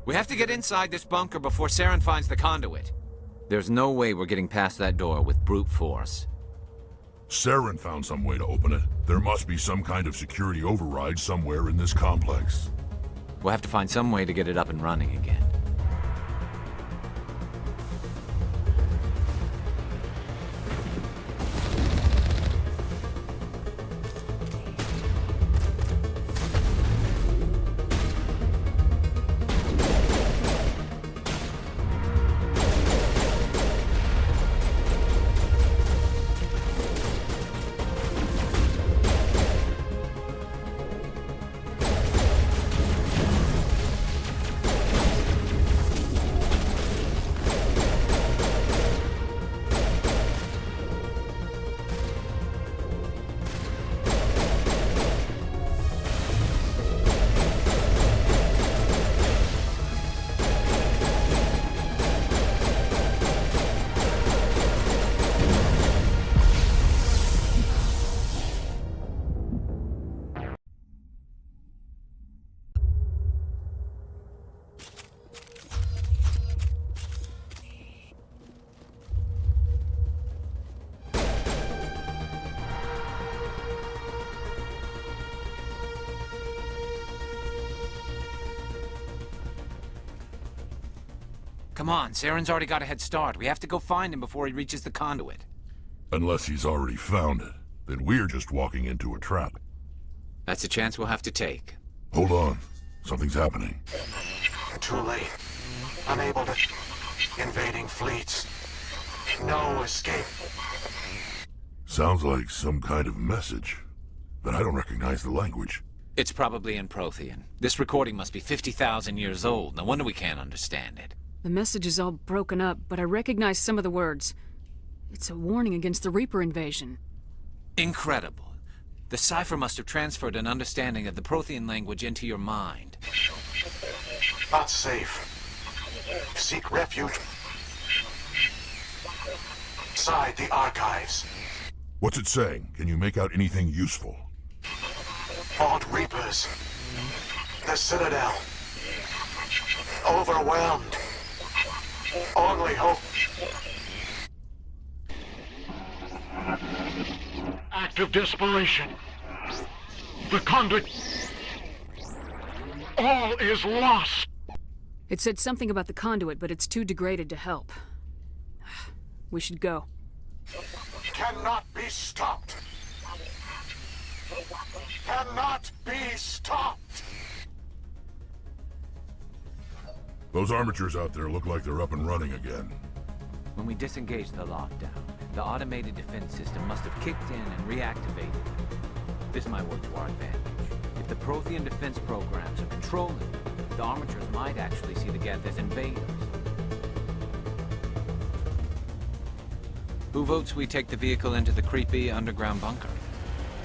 We have to get inside this bunker before Saren finds the conduit. There's no way we're getting past that door with brute force. Saren found some way to open it. There must be some kind of security override somewhere in this complex. We'll have to find some way to get it up and running again. Come on, Saren's already got a head start. We have to go find him before he reaches the conduit. Unless he's already found it, then we're just walking into a trap. That's a chance we'll have to take. Hold on. Something's happening. Too late. Unable to... Invading fleets. No escape. Sounds like some kind of message, but I don't recognize the language. It's probably in Prothean. This recording must be 50,000 years old. No wonder we can't understand it. The message is all broken up, but I recognize some of the words. It's a warning against the Reaper invasion. Incredible. The cipher must have transferred an understanding of the Prothean language into your mind. Not safe. Seek refuge inside the archives. What's it saying? Can you make out anything useful? Fought Reapers. The Citadel. Overwhelmed. Only hope. Act of desperation. The conduit. All is lost. It said something about the conduit, but it's too degraded to help. We should go. Cannot be stopped. Cannot be stopped. Those armatures out there look like they're up and running again. When we disengaged the lockdown, the automated defense system must have kicked in and reactivated. This might work to our advantage. If the Prothean defense programs are controlling, The armatures might actually see the Geth as invaders. Who votes we take the vehicle into the creepy underground bunker?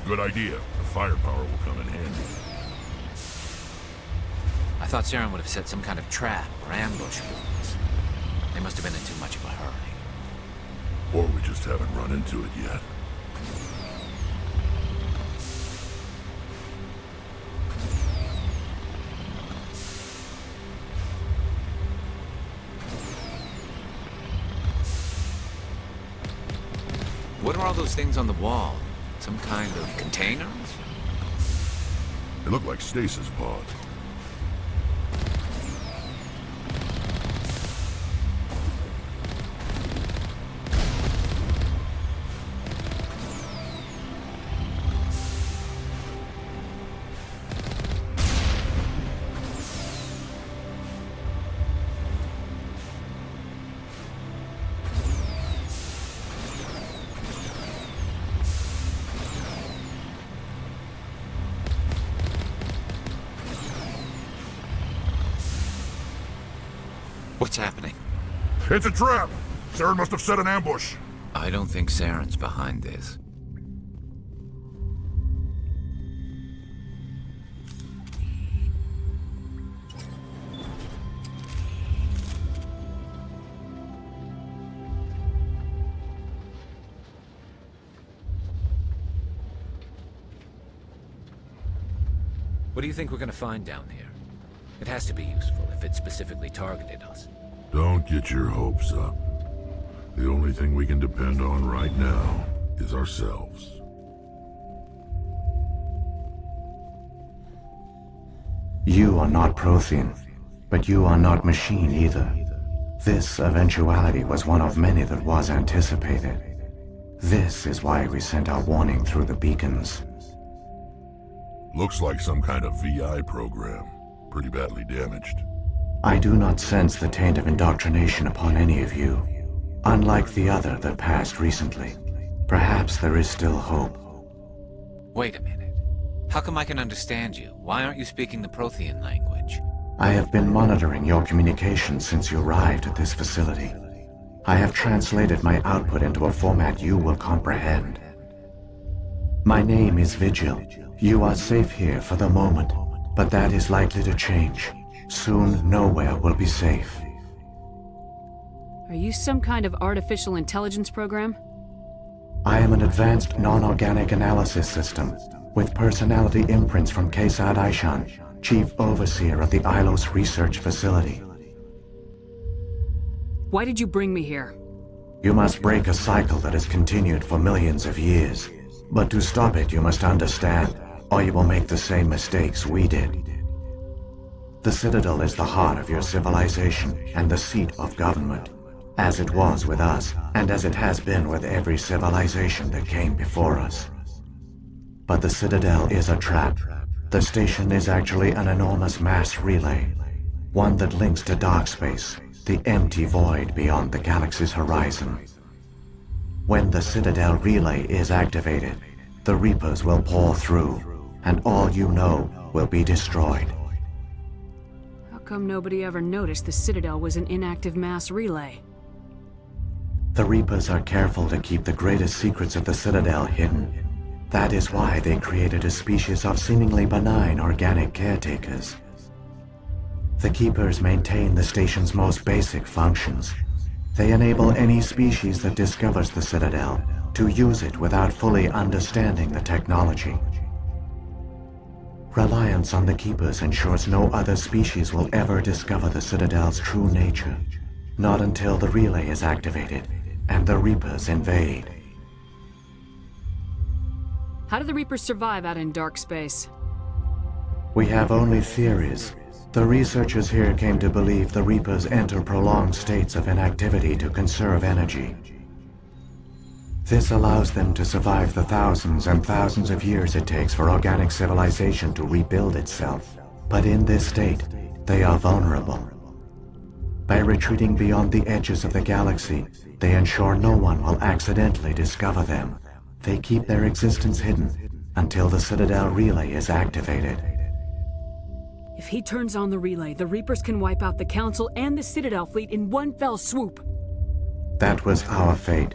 Good idea. The firepower will come in handy. I thought Saren would have set some kind of trap or ambush for us. They must have been in too much of a hurry. Or we just haven't run into it yet. What are all those things on the wall? Some kind of containers? They look like stasis pods. What's happening? It's a trap! Saren must have set an ambush. I don't think Saren's behind this. What do you think we're gonna find down here? It has to be useful if it specifically targeted us. Don't get your hopes up. The only thing we can depend on right now is ourselves. You are not Prothean, but you are not machine either. This eventuality was one of many that was anticipated. This is why we sent our warning through the beacons. Looks like some kind of VI program. Pretty badly damaged. I do not sense the taint of indoctrination upon any of you. Unlike the other that passed recently, perhaps there is still hope. Wait a minute. How come I can understand you? Why aren't you speaking the Prothean language? I have been monitoring your communications since you arrived at this facility. I have translated my output into a format you will comprehend. My name is Vigil. You are safe here for the moment, but that is likely to change. Soon, nowhere will be safe. Are you some kind of artificial intelligence program? I am an advanced non-organic analysis system with personality imprints from Kesad Aishan, Chief Overseer of the Ilos Research Facility. Why did you bring me here? You must break a cycle that has continued for millions of years. But to stop it, you must understand, or you will make the same mistakes we did. The Citadel is the heart of your civilization and the seat of government, as it was with us, and as it has been with every civilization that came before us. But the Citadel is a trap. The station is actually an enormous mass relay, one that links to dark space, the empty void beyond the galaxy's horizon. When the Citadel relay is activated, the Reapers will pour through, and all you know will be destroyed. How come nobody ever noticed the Citadel was an inactive mass relay? The Reapers are careful to keep the greatest secrets of the Citadel hidden. That is why they created a species of seemingly benign organic caretakers. The Keepers maintain the station's most basic functions. They enable any species that discovers the Citadel to use it without fully understanding the technology. Reliance on the Keepers ensures no other species will ever discover the Citadel's true nature, not until the relay is activated and the Reapers invade. How do the Reapers survive out in dark space? We have only theories. The researchers here came to believe the Reapers enter prolonged states of inactivity to conserve energy. This allows them to survive the thousands and thousands of years it takes for organic civilization to rebuild itself. But in this state, they are vulnerable. By retreating beyond the edges of the galaxy, they ensure no one will accidentally discover them. They keep their existence hidden until the Citadel relay is activated. If he turns on the relay, the Reapers can wipe out the Council and the Citadel fleet in one fell swoop. That was our fate.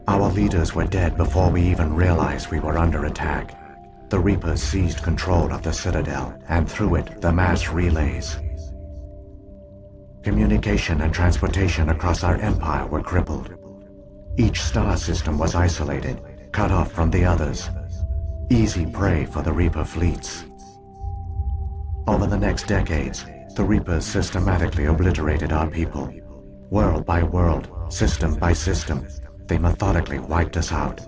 Our leaders were dead before we even realized we were under attack. The Reapers seized control of the Citadel, and through it, the mass relays. Communication and transportation across our empire were crippled. Each star system was isolated, cut off from the others. Easy prey for the Reaper fleets. Over the next decades, the Reapers systematically obliterated our people. World by world, system by system, they methodically wiped us out.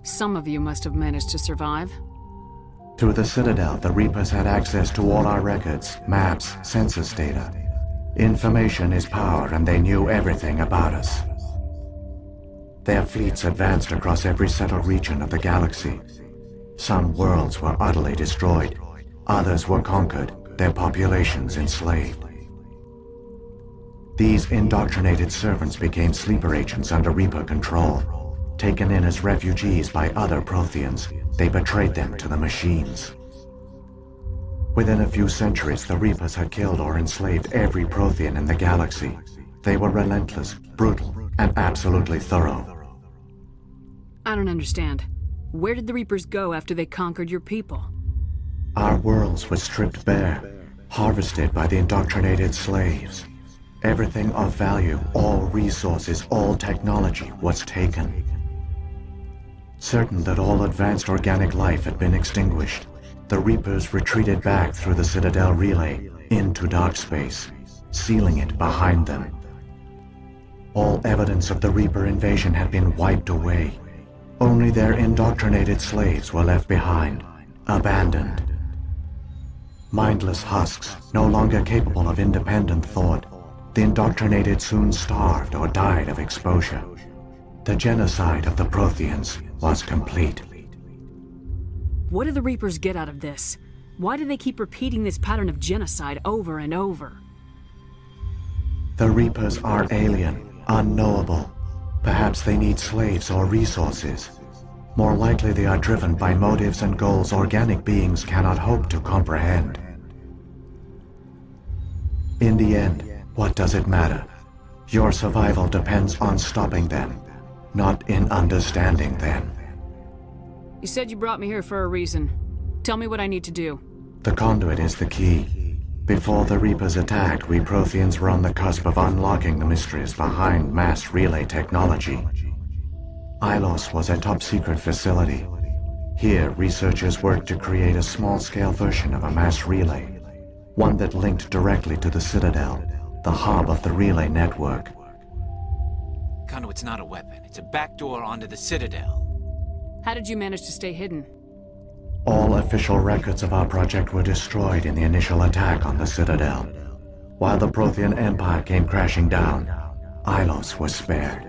Some of you must have managed to survive. Through the Citadel, the Reapers had access to all our records, maps, census data. Information is power, and they knew everything about us. Their fleets advanced across every settled region of the galaxy. Some worlds were utterly destroyed. Others were conquered, their populations enslaved. These indoctrinated servants became sleeper agents under Reaper control. Taken in as refugees by other Protheans, they betrayed them to the machines. Within a few centuries, the Reapers had killed or enslaved every Prothean in the galaxy. They were relentless, brutal, and absolutely thorough. I don't understand. Where did the Reapers go after they conquered your people? Our worlds were stripped bare, harvested by the indoctrinated slaves. Everything of value, all resources, all technology was taken. Certain that all advanced organic life had been extinguished, the Reapers retreated back through the Citadel relay into dark space, sealing it behind them. All evidence of the Reaper invasion had been wiped away. Only their indoctrinated slaves were left behind, abandoned. Mindless husks, no longer capable of independent thought, the indoctrinated soon starved or died of exposure. The genocide of the Protheans was complete. What do the Reapers get out of this? Why do they keep repeating this pattern of genocide over and over? The Reapers are alien, unknowable. Perhaps they need slaves or resources. More likely they are driven by motives and goals organic beings cannot hope to comprehend. In the end, what does it matter? Your survival depends on stopping them, not in understanding them. You said you brought me here for a reason. Tell me what I need to do. The conduit is the key. Before the Reapers attacked, we Protheans were on the cusp of unlocking the mysteries behind mass relay technology. Ilos was a top-secret facility. Here, researchers worked to create a small-scale version of a mass relay, one that linked directly to the Citadel, the hub of the relay network. Conduit's not a weapon. It's a backdoor onto the Citadel. How did you manage to stay hidden? All official records of our project were destroyed in the initial attack on the Citadel. While the Prothean Empire came crashing down, Ilos was spared.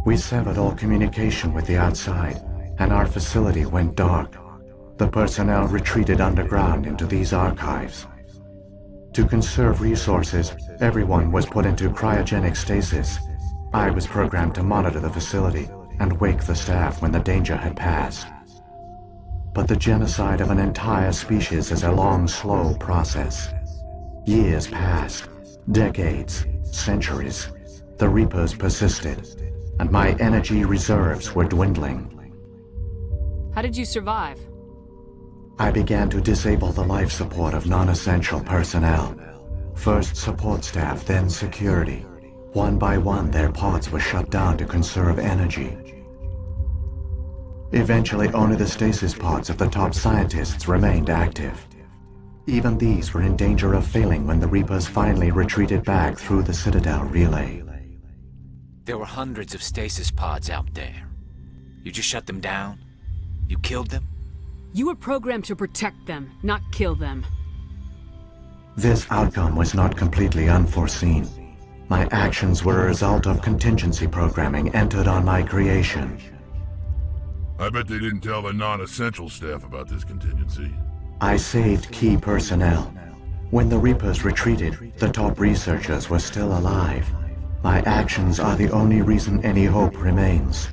We severed all communication with the outside, and our facility went dark. The personnel retreated underground into these archives. To conserve resources, everyone was put into cryogenic stasis. I was programmed to monitor the facility and wake the staff when the danger had passed. But the genocide of an entire species is a long, slow process. Years passed, decades, centuries. The Reapers persisted, and my energy reserves were dwindling. How did you survive? I began to disable the life support of non-essential personnel. First support staff, then security. One by one, their pods were shut down to conserve energy. Eventually, only the stasis pods of the top scientists remained active. Even these were in danger of failing when the Reapers finally retreated back through the Citadel relay. There were hundreds of stasis pods out there. You just shut them down? You killed them? You were programmed to protect them, not kill them. This outcome was not completely unforeseen. My actions were a result of contingency programming entered on my creation. I bet they didn't tell the non-essential staff about this contingency. I saved key personnel. When the Reapers retreated, the top researchers were still alive. My actions are the only reason any hope remains.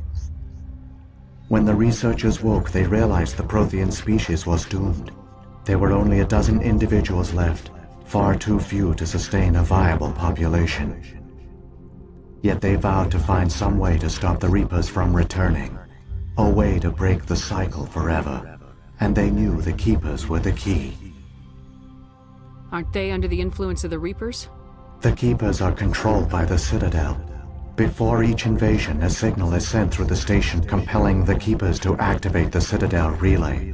When the researchers woke, they realized the Prothean species was doomed. There were only a dozen individuals left, far too few to sustain a viable population. Yet they vowed to find some way to stop the Reapers from returning, a way to break the cycle forever, and they knew the Keepers were the key. Aren't they under the influence of the Reapers? The Keepers are controlled by the Citadel. Before each invasion, a signal is sent through the station compelling the Keepers to activate the Citadel relay.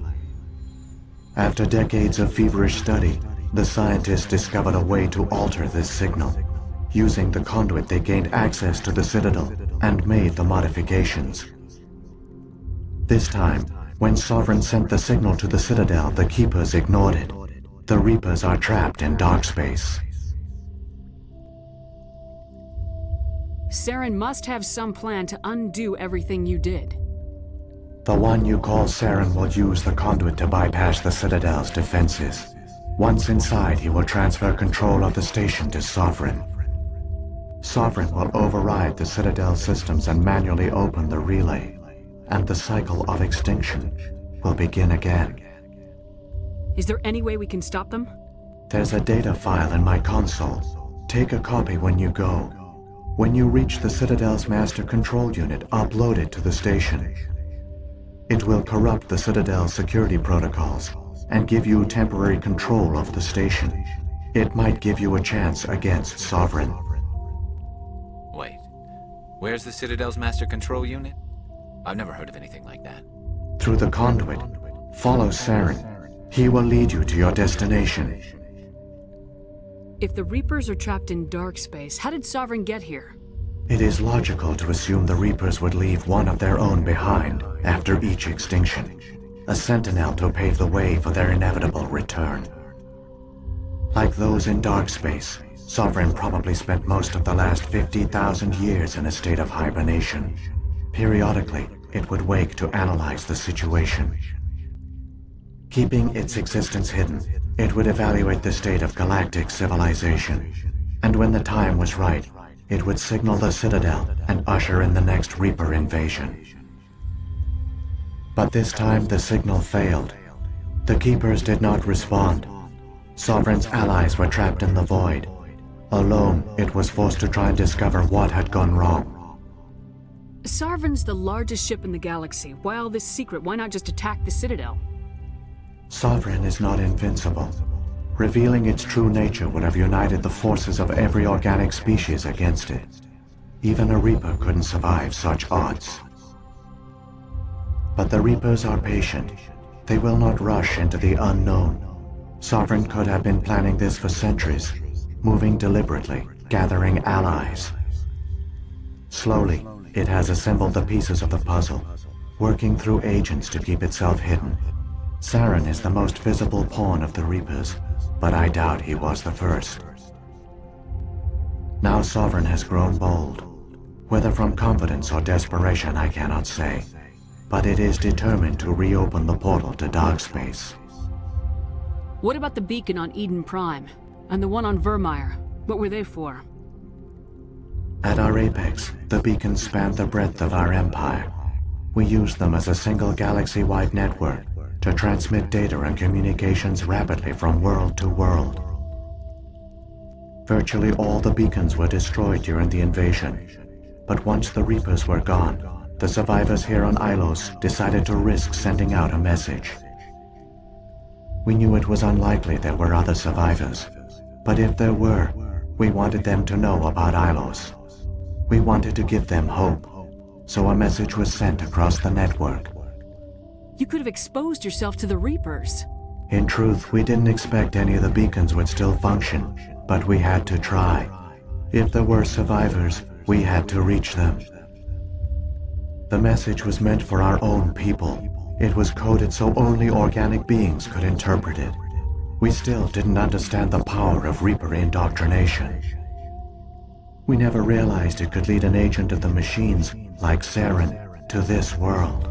After decades of feverish study, the scientists discovered a way to alter this signal. Using the conduit, they gained access to the Citadel and made the modifications. This time, when Sovereign sent the signal to the Citadel, the Keepers ignored it. The Reapers are trapped in dark space. Saren must have some plan to undo everything you did. The one you call Saren will use the conduit to bypass the Citadel's defenses. Once inside, he will transfer control of the station to Sovereign. Sovereign will override the Citadel systems and manually open the relay, and the cycle of extinction will begin again. Is there any way we can stop them? There's a data file in my console. Take a copy when you go. When you reach the Citadel's master control unit, upload it to the station. It will corrupt the Citadel's security protocols and give you temporary control of the station. It might give you a chance against Sovereign. Wait, where's the Citadel's master control unit? I've never heard of anything like that. Through the conduit, follow Saren. He will lead you to your destination. If the Reapers are trapped in dark space, how did Sovereign get here? It is logical to assume the Reapers would leave one of their own behind after each extinction, a sentinel to pave the way for their inevitable return. Like those in dark space, Sovereign probably spent most of the last 50,000 years in a state of hibernation. Periodically, it would wake to analyze the situation. Keeping its existence hidden, it would evaluate the state of galactic civilization, and when the time was right, it would signal the Citadel and usher in the next Reaper invasion. But this time the signal failed. The Keepers did not respond. Sovereign's allies were trapped in the void. Alone, it was forced to try and discover what had gone wrong. Sovereign's the largest ship in the galaxy. Why all this secret? Why not just attack the Citadel? Sovereign is not invincible. Revealing its true nature would have united the forces of every organic species against it. Even a Reaper couldn't survive such odds. But the Reapers are patient. They will not rush into the unknown. Sovereign could have been planning this for centuries, moving deliberately, gathering allies. Slowly, it has assembled the pieces of the puzzle, working through agents to keep itself hidden. Saren is the most visible pawn of the Reapers, but I doubt he was the first. Now Sovereign has grown bold. Whether from confidence or desperation, I cannot say, but it is determined to reopen the portal to dark space. What about the beacon on Eden Prime? And the one on Vermeer? What were they for? At our apex, the beacons spanned the breadth of our empire. We used them as a single galaxy-wide network to transmit data and communications rapidly from world to world. Virtually all the beacons were destroyed during the invasion, but once the Reapers were gone, the survivors here on Ilos decided to risk sending out a message. We knew it was unlikely there were other survivors, but if there were, we wanted them to know about Ilos. We wanted to give them hope, so a message was sent across the network. You could have exposed yourself to the Reapers. In truth, we didn't expect any of the beacons would still function, but we had to try. If there were survivors, we had to reach them. The message was meant for our own people. It was coded so only organic beings could interpret it. We still didn't understand the power of Reaper indoctrination. We never realized it could lead an agent of the machines, like Saren, to this world.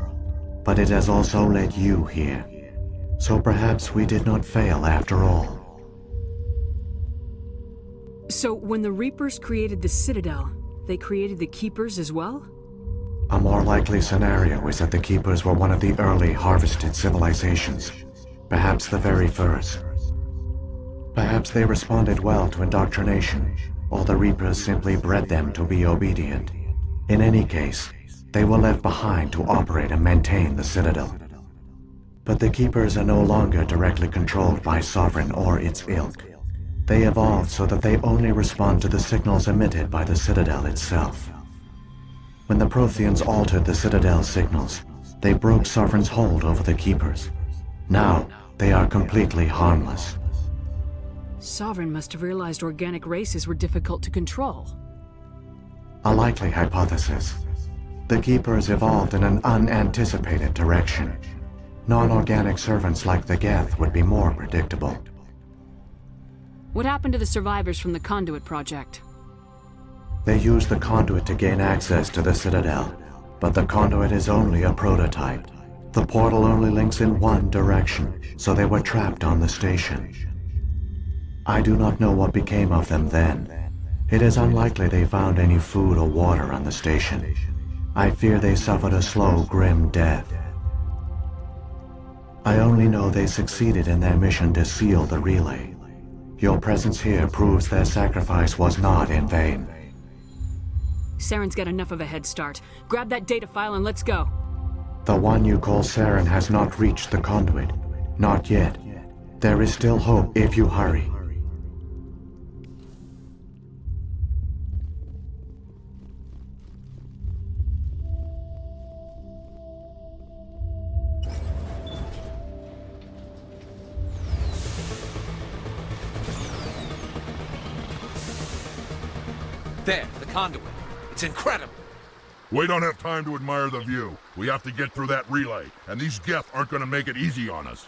But it has also led you here. So perhaps we did not fail after all. So when the Reapers created the Citadel, they created the Keepers as well? A more likely scenario is that the Keepers were one of the early harvested civilizations, perhaps the very first. Perhaps they responded well to indoctrination, or the Reapers simply bred them to be obedient. In any case, they were left behind to operate and maintain the Citadel. But the Keepers are no longer directly controlled by Sovereign or its ilk. They evolved so that they only respond to the signals emitted by the Citadel itself. When the Protheans altered the Citadel's signals, they broke Sovereign's hold over the Keepers. Now, they are completely harmless. Sovereign must have realized organic races were difficult to control. A likely hypothesis. The Keepers evolved in an unanticipated direction. Non-organic servants like the Geth would be more predictable. What happened to the survivors from the Conduit project? They used the conduit to gain access to the Citadel, but the conduit is only a prototype. The portal only links in one direction, so they were trapped on the station. I do not know what became of them then. It is unlikely they found any food or water on the station. I fear they suffered a slow, grim death. I only know they succeeded in their mission to seal the relay. Your presence here proves their sacrifice was not in vain. Saren's got enough of a head start. Grab that data file and let's go. The one you call Saren has not reached the conduit. Not yet. There is still hope if you hurry. There, the conduit. It's incredible. We don't have time to admire the view. We have to get through that relay, and these Geth aren't gonna make it easy on us.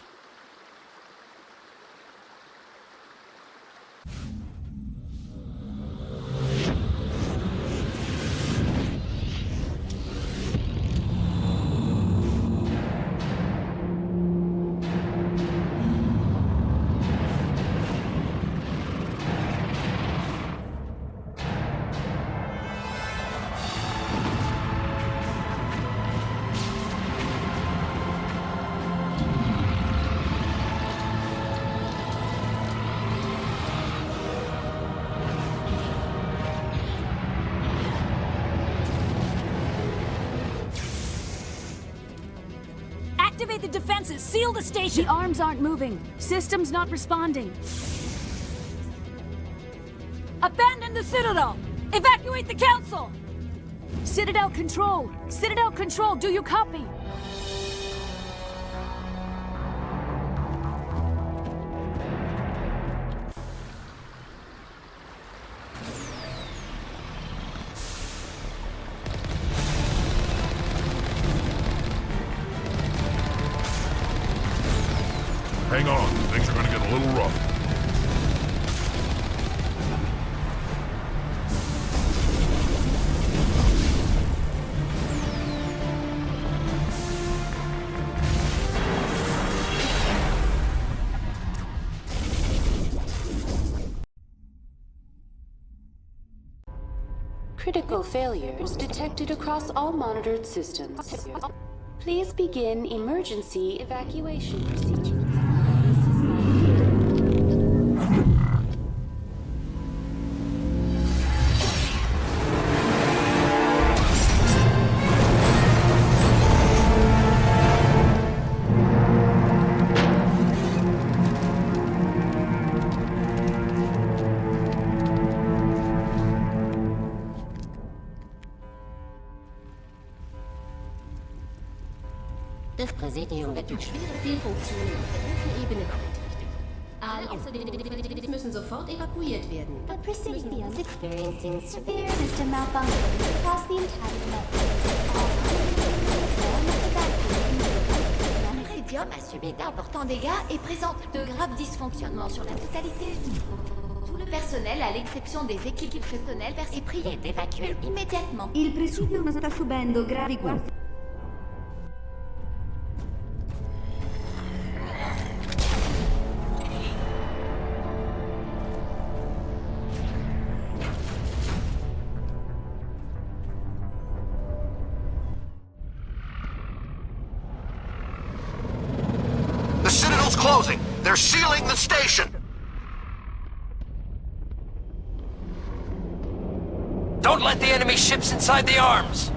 Activate the defenses! Seal the station! The arms aren't moving. System's not responding. Abandon the Citadel! Evacuate the Council! Citadel Control! Citadel Control, do you copy? Hang on, things are gonna get a little rough. Critical failures detected across all monitored systems. Please begin emergency evacuation procedures. Das Präsidium wird durch schwere Funktionen auf Ebene beeinträchtigt. Müssen sofort evakuiert werden. The Presidium is experiencing severe system malfunction across the entire network. Le Presidium a subi d'importants dégâts et présente de graves dysfonctionnements sur la totalité du niveau. Tout le personnel, à l'exception des équipes personnelles, est prié d'évacuer immédiatement. Il Presidium sta subendo gravi guasti. They're sealing the station! Don't let the enemy ships inside the arms!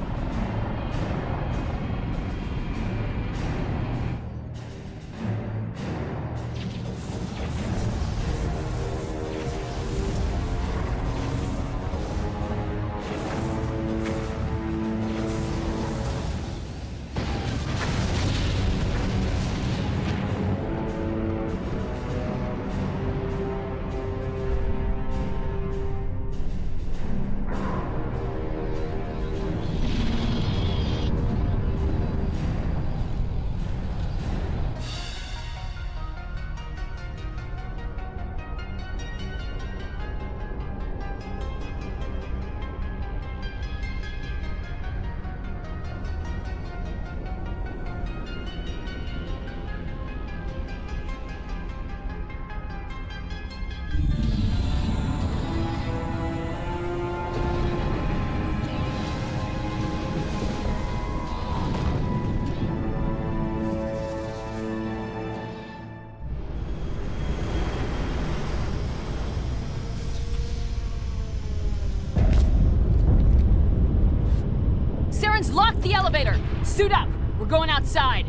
Lock the elevator! Suit up! We're going outside!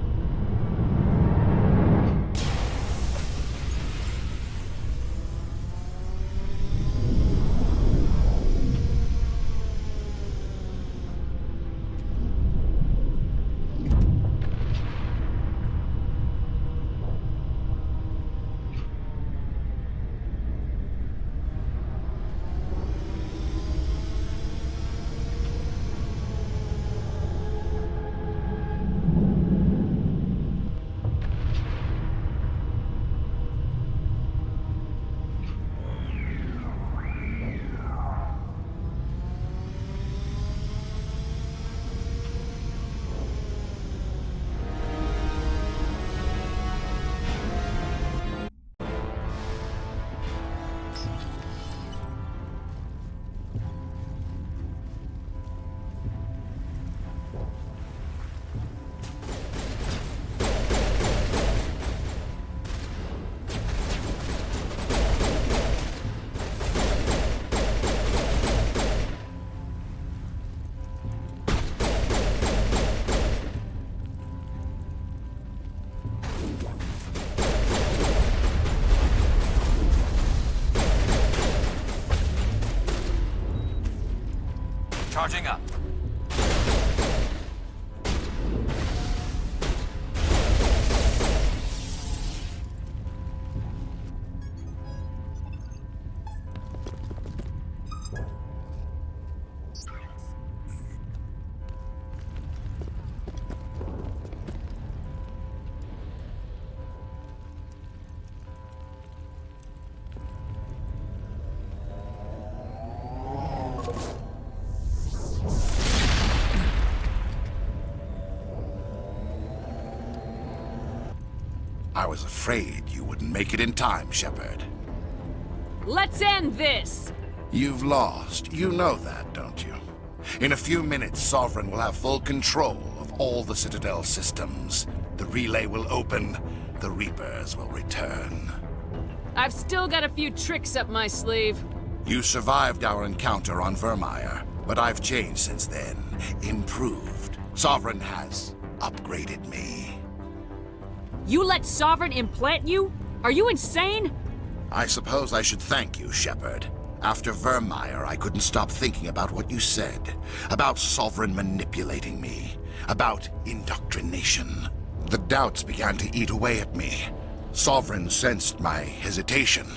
Charging up. I was afraid you wouldn't make it in time, Shepard. Let's end this! You've lost. You know that, don't you? In a few minutes, Sovereign will have full control of all the Citadel systems. The relay will open. The Reapers will return. I've still got a few tricks up my sleeve. You survived our encounter on Vermeer, but I've changed since then. Improved. Sovereign has upgraded me. You let Sovereign implant you? Are you insane? I suppose I should thank you, Shepard. After Vermeer, I couldn't stop thinking about what you said. About Sovereign manipulating me. About indoctrination. The doubts began to eat away at me. Sovereign sensed my hesitation.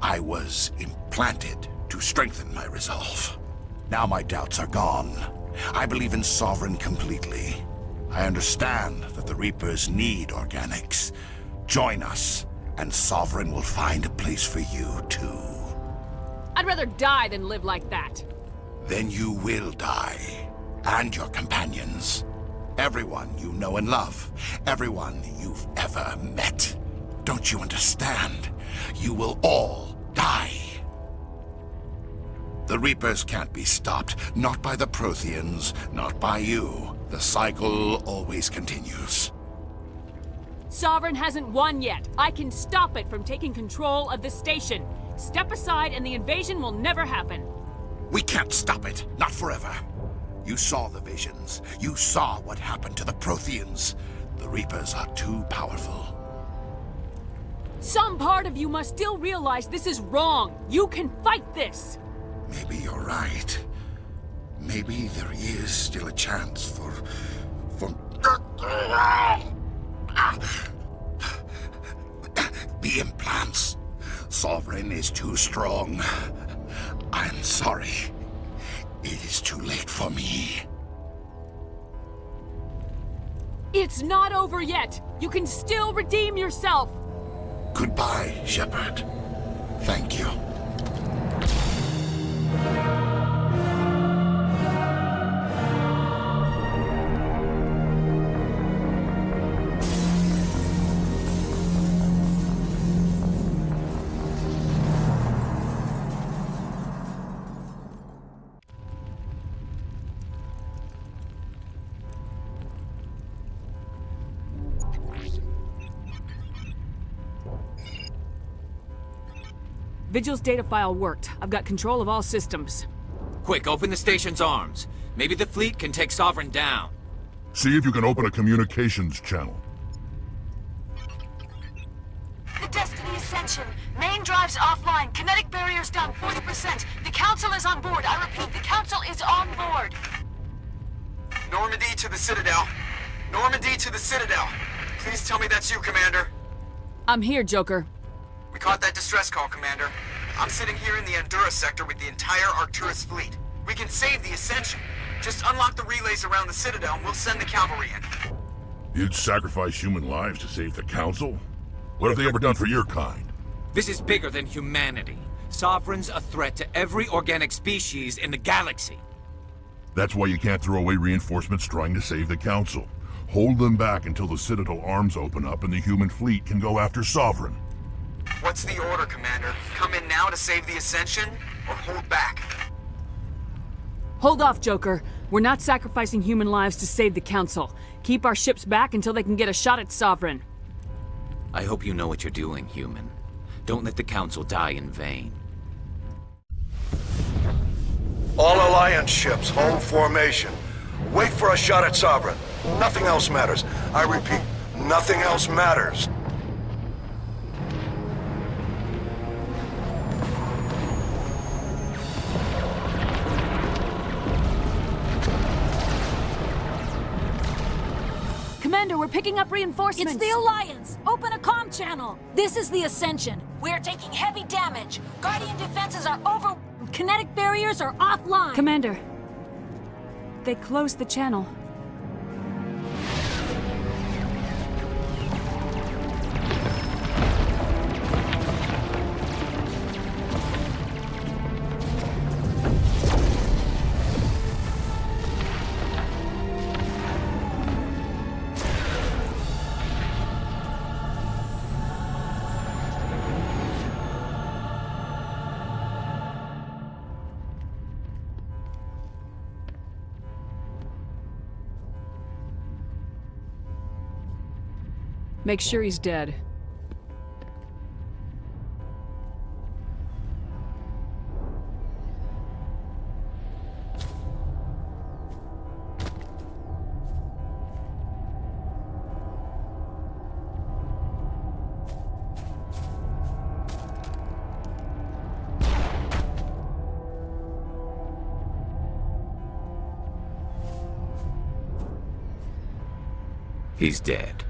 I was implanted to strengthen my resolve. Now my doubts are gone. I believe in Sovereign completely. I understand that the Reapers need organics. Join us, and Sovereign will find a place for you, too. I'd rather die than live like that. Then you will die. And your companions. Everyone you know and love. Everyone you've ever met. Don't you understand? You will all die. The Reapers can't be stopped. Not by the Protheans, not by you. The cycle always continues. Sovereign hasn't won yet. I can stop it from taking control of the station. Step aside and the invasion will never happen. We can't stop it. Not forever. You saw the visions. You saw what happened to the Protheans. The Reapers are too powerful. Some part of you must still realize this is wrong. You can fight this. Maybe you're right. Maybe there is still a chance for... The implants. Sovereign is too strong. I'm sorry. It is too late for me. It's not over yet. You can still redeem yourself. Goodbye, Shepard. Thank you. Vigil's data file worked. I've got control of all systems. Quick, open the station's arms. Maybe the fleet can take Sovereign down. See if you can open a communications channel. The Destiny Ascension. Main drives offline. Kinetic barriers down 40%. The Council is on board. I repeat, the Council is on board. Normandy to the Citadel. Normandy to the Citadel. Please tell me that's you, Commander. I'm here, Joker. We caught that distress call, Commander. I'm sitting here in the Endura sector with the entire Arcturus fleet. We can save the Ascension. Just unlock the relays around the Citadel and we'll send the cavalry in. You'd sacrifice human lives to save the Council? What have they ever done for your kind? This is bigger than humanity. Sovereign's a threat to every organic species in the galaxy. That's why you can't throw away reinforcements trying to save the Council. Hold them back until the Citadel arms open up and the human fleet can go after Sovereign. What's the order, Commander? Come in now to save the Ascension, or hold back? Hold off, Joker. We're not sacrificing human lives to save the Council. Keep our ships back until they can get a shot at Sovereign. I hope you know what you're doing, human. Don't let the Council die in vain. All Alliance ships, hold formation. Wait for a shot at Sovereign. Nothing else matters. I repeat, nothing else matters. Commander, we're picking up reinforcements. It's the Alliance! Open a comm channel! This is the Ascension. We're taking heavy damage. Guardian defenses are over... Kinetic barriers are offline. Commander, they closed the channel. Make sure he's dead. He's dead.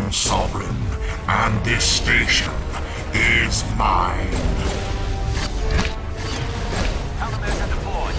am sovereign, and this station is mine. Countermeasure deployed.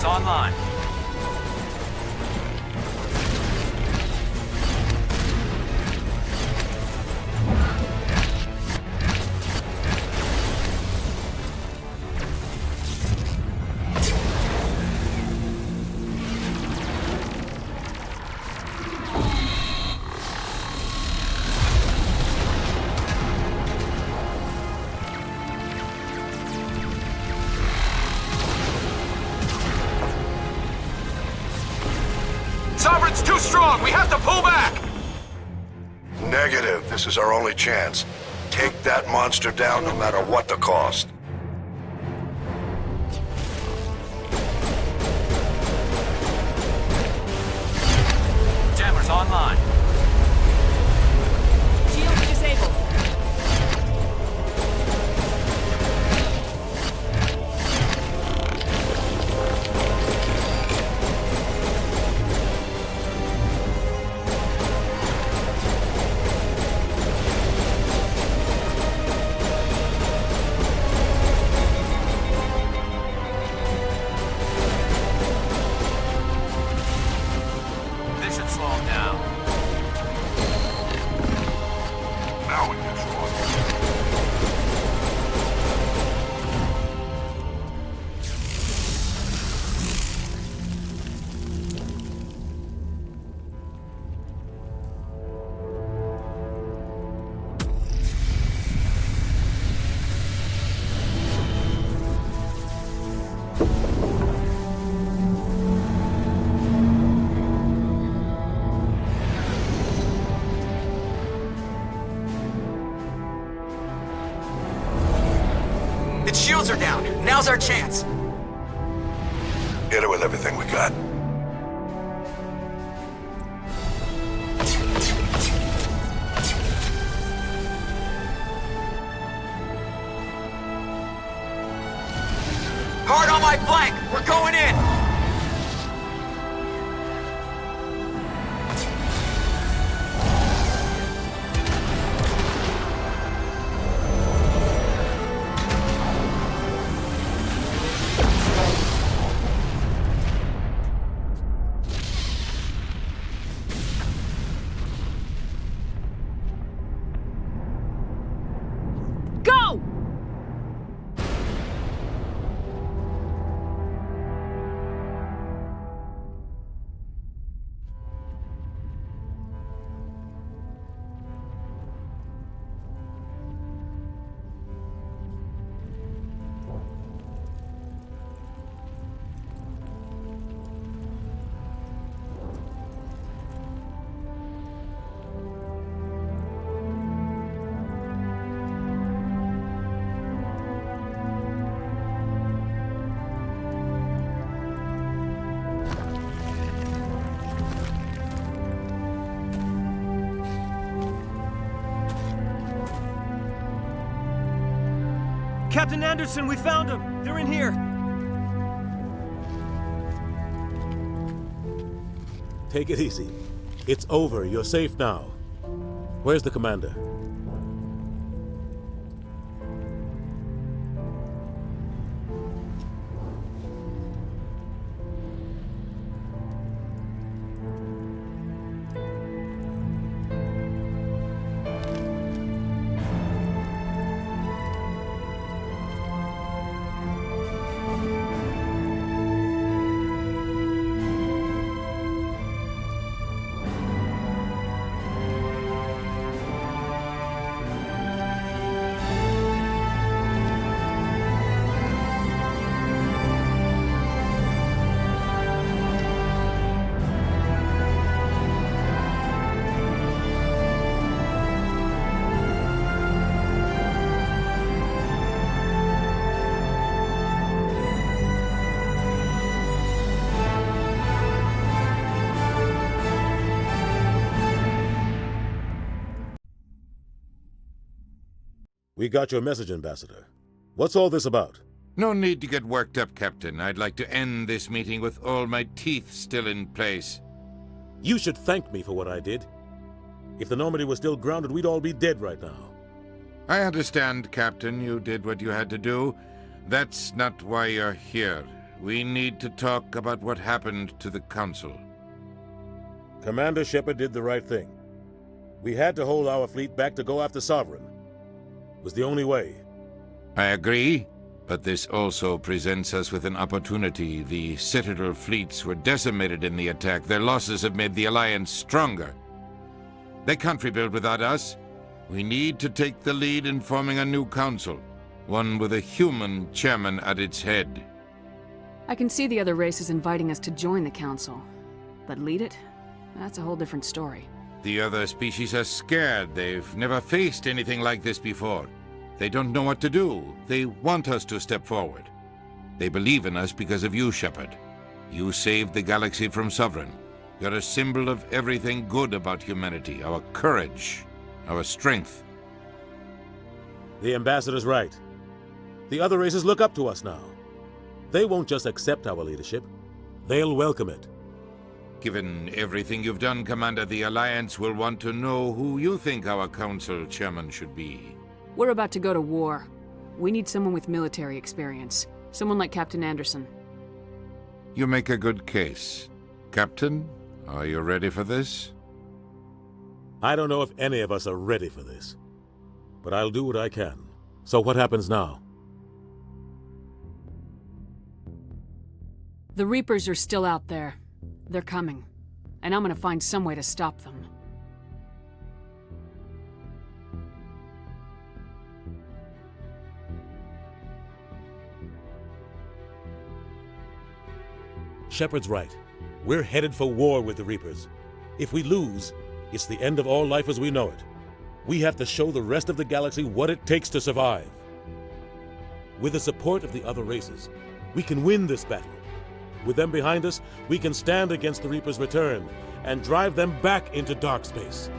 Online. Sovereign's too strong! We have to pull back! Negative. This is our only chance. Take that monster down no matter what the cost. Jammers online. Shields disabled. Its shields are down. Now's our chance. Hit it with everything we got. Hard on my flank. We're going in. Captain Anderson, we found them! They're in here! Take it easy. It's over. You're safe now. Where's the commander? We got your message, Ambassador. What's all this about? No need to get worked up, Captain. I'd like to end this meeting with all my teeth still in place. You should thank me for what I did. If the Normandy was still grounded, we'd all be dead right now. I understand, Captain. You did what you had to do. That's not why you're here. We need to talk about what happened to the Council. Commander Shepard did the right thing. We had to hold our fleet back to go after Sovereign. It was the only way. I agree, but this also presents us with an opportunity. The Citadel fleets were decimated in the attack. Their losses have made the Alliance stronger. They can't rebuild without us. We need to take the lead in forming a new council, one with a human chairman at its head. I can see the other races inviting us to join the council, but lead it? That's a whole different story. The other species are scared. They've never faced anything like this before. They don't know what to do. They want us to step forward. They believe in us because of you, Shepard. You saved the galaxy from Sovereign. You're a symbol of everything good about humanity, our courage, our strength. The Ambassador's right. The other races look up to us now. They won't just accept our leadership. They'll welcome it. Given everything you've done, Commander, the Alliance will want to know who you think our council chairman should be. We're about to go to war. We need someone with military experience. Someone like Captain Anderson. You make a good case. Captain, are you ready for this? I don't know if any of us are ready for this. But I'll do what I can. So what happens now? The Reapers are still out there. They're coming. And I'm gonna find some way to stop them. Shepard's right. We're headed for war with the Reapers. If we lose, it's the end of all life as we know it. We have to show the rest of the galaxy what it takes to survive. With the support of the other races, we can win this battle. With them behind us, we can stand against the Reapers' return and drive them back into dark space.